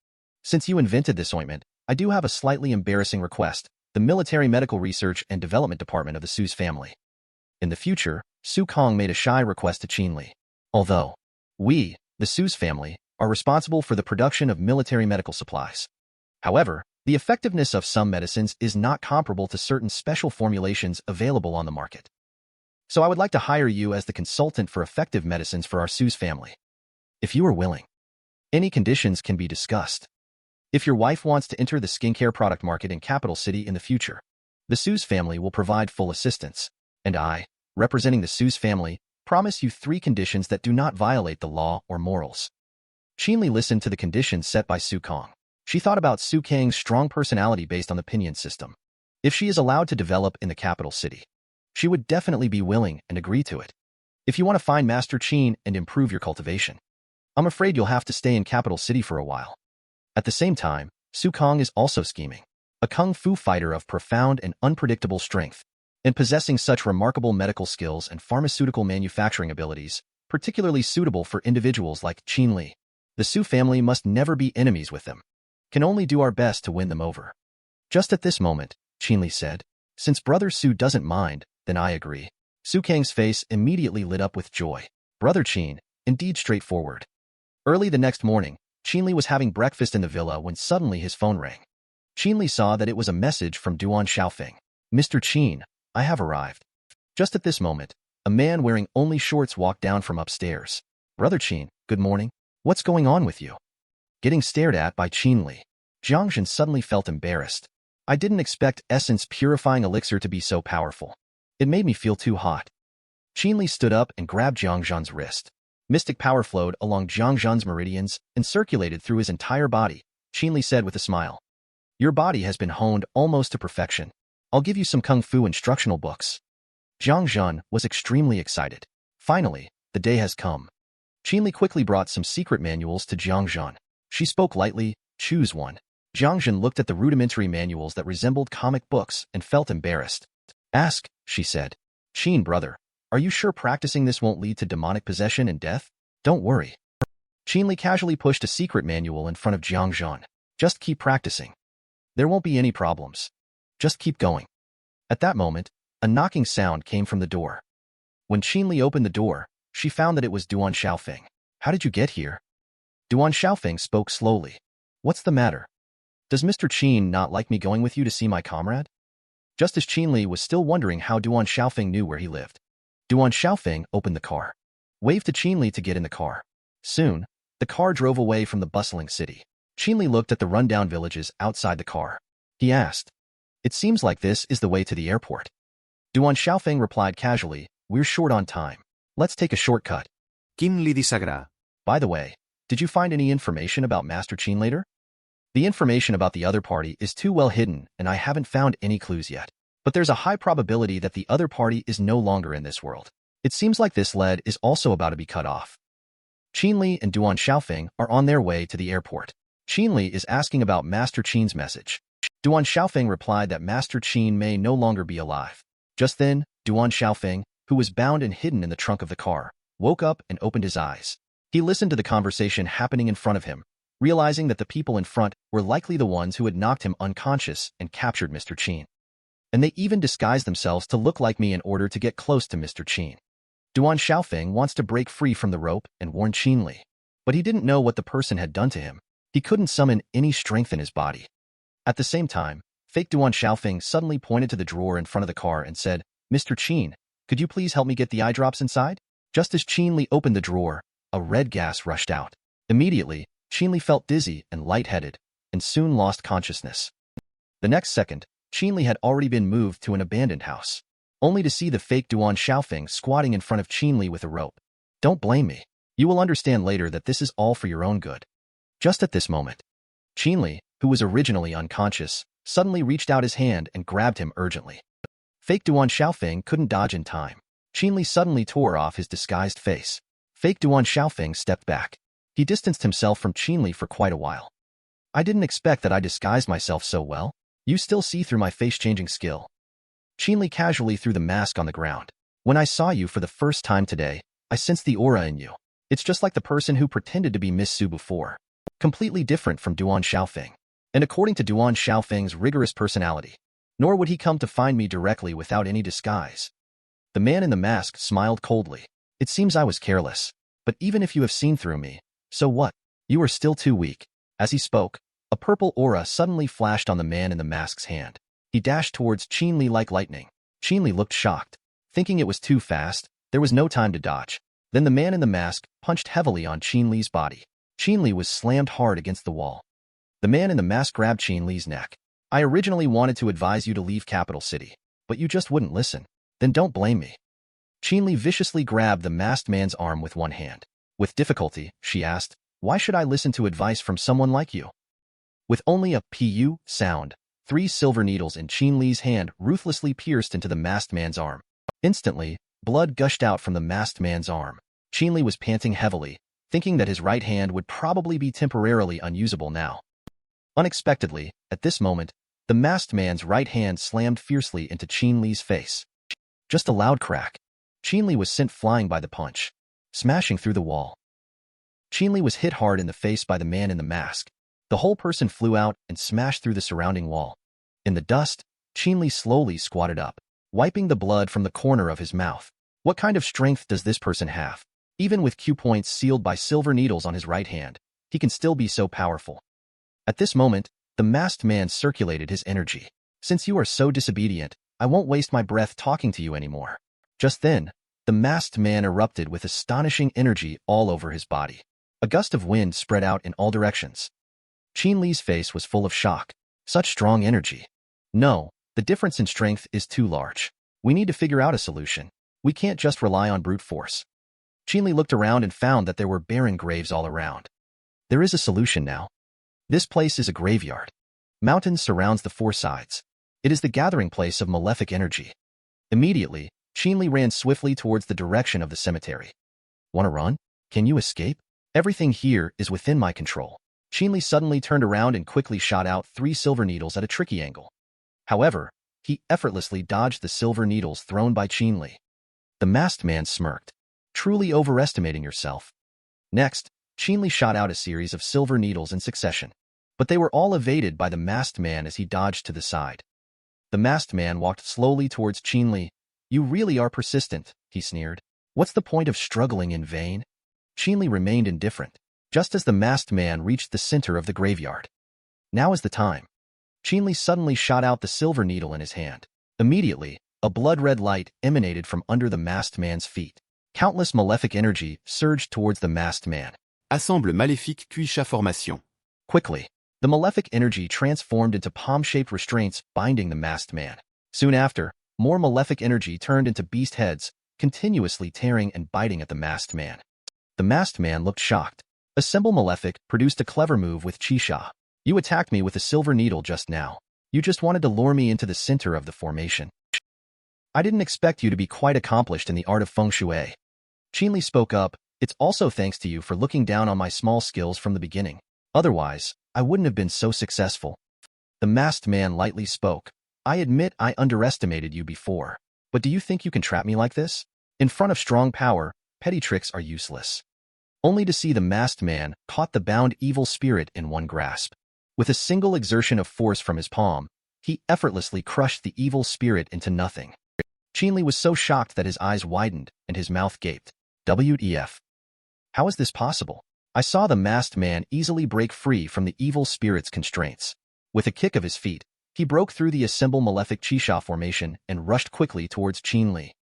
Since you invented this ointment, I do have a slightly embarrassing request. the Military Medical Research and Development Department of the Su's family. In the future, Su Kong made a shy request to Qin Li. Although we, the Su's family, are responsible for the production of military medical supplies. However, the effectiveness of some medicines is not comparable to certain special formulations available on the market. So I would like to hire you as the consultant for effective medicines for our Su's family. If you are willing, any conditions can be discussed. If your wife wants to enter the skincare product market in Capital City in the future, the Su's family will provide full assistance, and I, representing the Su's family, promise you 3 conditions that do not violate the law or morals. Qin Li listened to the conditions set by Su Kong. She thought about Su Kang's strong personality based on the pinyin system. If she is allowed to develop in the capital city, she would definitely be willing and agree to it. If you want to find Master Qin and improve your cultivation, I'm afraid you'll have to stay in capital city for a while. At the same time, Su Kong is also scheming, a kung fu fighter of profound and unpredictable strength, and possessing such remarkable medical skills and pharmaceutical manufacturing abilities, particularly suitable for individuals like Qin Li. The Su family must never be enemies with them. Can only do our best to win them over. Just at this moment, Qin Li said, since Brother Su doesn't mind, then I agree. Su Kang's face immediately lit up with joy. Brother Qin, indeed straightforward. Early the next morning, Qin Li was having breakfast in the villa when suddenly his phone rang. Qin Li saw that it was a message from Duan Xiaofeng. Mr. Qin, I have arrived. Just at this moment, a man wearing only shorts walked down from upstairs. Brother Qin, good morning. What's going on with you? Getting stared at by Qin Li, Jiangzhen suddenly felt embarrassed. I didn't expect essence purifying elixir to be so powerful. It made me feel too hot. Qin Li stood up and grabbed Jiangzhen's wrist. Mystic power flowed along Jiangzhen's meridians and circulated through his entire body. Qin Li said with a smile, your body has been honed almost to perfection. I'll give you some kung fu instructional books. Jiangzhen was extremely excited. Finally, the day has come. Qin Li quickly brought some secret manuals to Jiangzhen. She spoke lightly, choose one. Jiangzhen looked at the rudimentary manuals that resembled comic books and felt embarrassed. Ask, she said. Qin, brother, are you sure practicing this won't lead to demonic possession and death? Don't worry. Qin Li casually pushed a secret manual in front of Jiangzhen. Just keep practicing. There won't be any problems. Just keep going. At that moment, a knocking sound came from the door. When Qin Li opened the door, she found that it was Duan Xiaofeng. How did you get here? Duan Xiaofeng spoke slowly. What's the matter? Does Mr. Qin not like me going with you to see my comrade? Just as Qin Li was still wondering how Duan Xiaofeng knew where he lived, Duan Xiaofeng opened the car, waved to Qin Li to get in the car. Soon, the car drove away from the bustling city. Qin Li looked at the rundown villages outside the car. He asked, it seems like this is the way to the airport. Duan Xiaofeng replied casually, we're short on time. Let's take a shortcut. Qin Li disagree. By the way, did you find any information about Master Qin later? The information about the other party is too well hidden and I haven't found any clues yet. But there's a high probability that the other party is no longer in this world. It seems like this lead is also about to be cut off. Qin Li and Duan Xiaofeng are on their way to the airport. Qin Li is asking about Master Qin's message. Duan Xiaofeng replied that Master Qin may no longer be alive. Just then, Duan Xiaofeng, who was bound and hidden in the trunk of the car, woke up and opened his eyes. He listened to the conversation happening in front of him, realizing that the people in front were likely the ones who had knocked him unconscious and captured Mr. Qin. And they even disguised themselves to look like me in order to get close to Mr. Qin. Duan Xiaofeng wants to break free from the rope and warn Qin Li, but he didn't know what the person had done to him. He couldn't summon any strength in his body. At the same time, fake Duan Xiaofeng suddenly pointed to the drawer in front of the car and said, Mr. Qin, could you please help me get the eye drops inside? Just as Qin Li opened the drawer, a red gas rushed out. Immediately, Qin Li felt dizzy and lightheaded, and soon lost consciousness. The next second, Qin Li had already been moved to an abandoned house, only to see the fake Duan Xiaofeng squatting in front of Qin Li with a rope. Don't blame me. You will understand later that this is all for your own good. Just at this moment, Qin Li, who was originally unconscious, suddenly reached out his hand and grabbed him urgently. Fake Duan Xiaofeng couldn't dodge in time. Qin Li suddenly tore off his disguised face. Fake Duan Xiaofeng stepped back. He distanced himself from Qin Li for quite a while. I didn't expect that I disguised myself so well. You still see through my face-changing skill. Qin Li casually threw the mask on the ground. When I saw you for the first time today, I sensed the aura in you. It's just like the person who pretended to be Miss Su before. Completely different from Duan Xiaofeng. And according to Duan Xiaofeng's rigorous personality, Nor would he come to find me directly without any disguise. The man in the mask smiled coldly. It seems I was careless. But even if you have seen through me, so what? You are still too weak. As he spoke, a purple aura suddenly flashed on the man in the mask's hand. He dashed towards Qin Li like lightning. Qin Li looked shocked. Thinking it was too fast, there was no time to dodge. Then the man in the mask punched heavily on Qin Li's body. Qin Li was slammed hard against the wall. The man in the mask grabbed Qin Li's neck. I originally wanted to advise you to leave Capital City, but you just wouldn't listen. Then don't blame me. Qin Li viciously grabbed the masked man's arm with one hand. With difficulty, she asked, why should I listen to advice from someone like you? With only a pu sound, 3 silver needles in Qin Li's hand ruthlessly pierced into the masked man's arm. Instantly, blood gushed out from the masked man's arm. Qin Li was panting heavily, thinking that his right hand would probably be temporarily unusable now. Unexpectedly, at this moment, the masked man's right hand slammed fiercely into Qin Li's face. Just a loud crack. Qin Li was sent flying by the punch, smashing through the wall. Qin Li was hit hard in the face by the man in the mask. The whole person flew out and smashed through the surrounding wall. In the dust, Qin Li slowly squatted up, wiping the blood from the corner of his mouth. What kind of strength does this person have? Even with Q points sealed by silver needles on his right hand, he can still be so powerful. At this moment, the masked man circulated his energy. Since you are so disobedient, I won't waste my breath talking to you anymore. Just then, the masked man erupted with astonishing energy all over his body. A gust of wind spread out in all directions. Qin Li's face was full of shock. Such strong energy. No, the difference in strength is too large. We need to figure out a solution. We can't just rely on brute force. Qin Li looked around and found that there were barren graves all around. There is a solution now. This place is a graveyard. Mountains surrounds the 4 sides. It is the gathering place of malefic energy. Immediately, Qin Li ran swiftly towards the direction of the cemetery. Want to run? Can you escape? Everything here is within my control. Qin Li suddenly turned around and quickly shot out 3 silver needles at a tricky angle. However, he effortlessly dodged the silver needles thrown by Qin Li. The masked man smirked, truly overestimating yourself. Next, Qin Li shot out a series of silver needles in succession, but they were all evaded by the masked man as he dodged to the side. The masked man walked slowly towards Qin Li. You really are persistent, he sneered. What's the point of struggling in vain? Qin Li remained indifferent, just as the masked man reached the center of the graveyard. Now is the time. Qin Li suddenly shot out the silver needle in his hand. Immediately, a blood-red light emanated from under the masked man's feet. Countless malefic energy surged towards the masked man. Assemble maléfique Cuisha formation. Quickly, the malefic energy transformed into palm-shaped restraints binding the masked man. Soon after, more malefic energy turned into beast heads, continuously tearing and biting at the masked man. The masked man looked shocked. Assemble Malefic produced a clever move with Qisha. You attacked me with a silver needle just now. You just wanted to lure me into the center of the formation. I didn't expect you to be quite accomplished in the art of feng shui. Qin Li spoke up. It's also thanks to you for looking down on my small skills from the beginning. Otherwise, I wouldn't have been so successful. The masked man lightly spoke. I admit I underestimated you before. But do you think you can trap me like this? In front of strong power, petty tricks are useless. Only to see the masked man caught the bound evil spirit in one grasp. With a single exertion of force from his palm, he effortlessly crushed the evil spirit into nothing. Qin Li was so shocked that his eyes widened and his mouth gaped. WTF? How is this possible? I saw the masked man easily break free from the evil spirit's constraints. With a kick of his feet, he broke through the assemble malefic Qisha formation and rushed quickly towards Qin Li.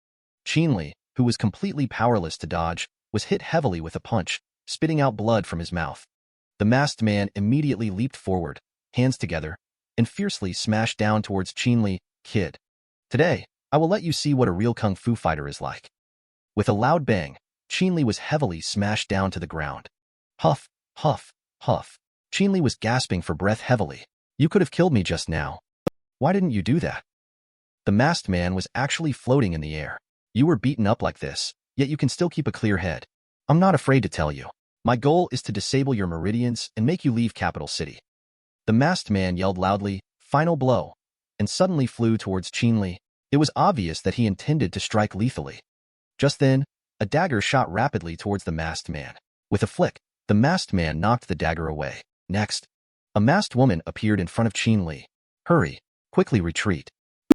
Qin Li, who was completely powerless to dodge, was hit heavily with a punch, spitting out blood from his mouth. The masked man immediately leaped forward, hands together, and fiercely smashed down towards Qin Li. Kid, today, I will let you see what a real kung fu fighter is like. With a loud bang, Qin Li was heavily smashed down to the ground. Huff, huff, huff. Qin Li was gasping for breath heavily. You could have killed me just now. Why didn't you do that? The masked man was actually floating in the air. You were beaten up like this, yet you can still keep a clear head. I'm not afraid to tell you. My goal is to disable your meridians and make you leave Capital City. The masked man yelled loudly, final blow, and suddenly flew towards Qin Li. It was obvious that he intended to strike lethally. Just then, a dagger shot rapidly towards the masked man. With a flick, the masked man knocked the dagger away. Next, a masked woman appeared in front of Qin Li. Hurry, quickly retreat.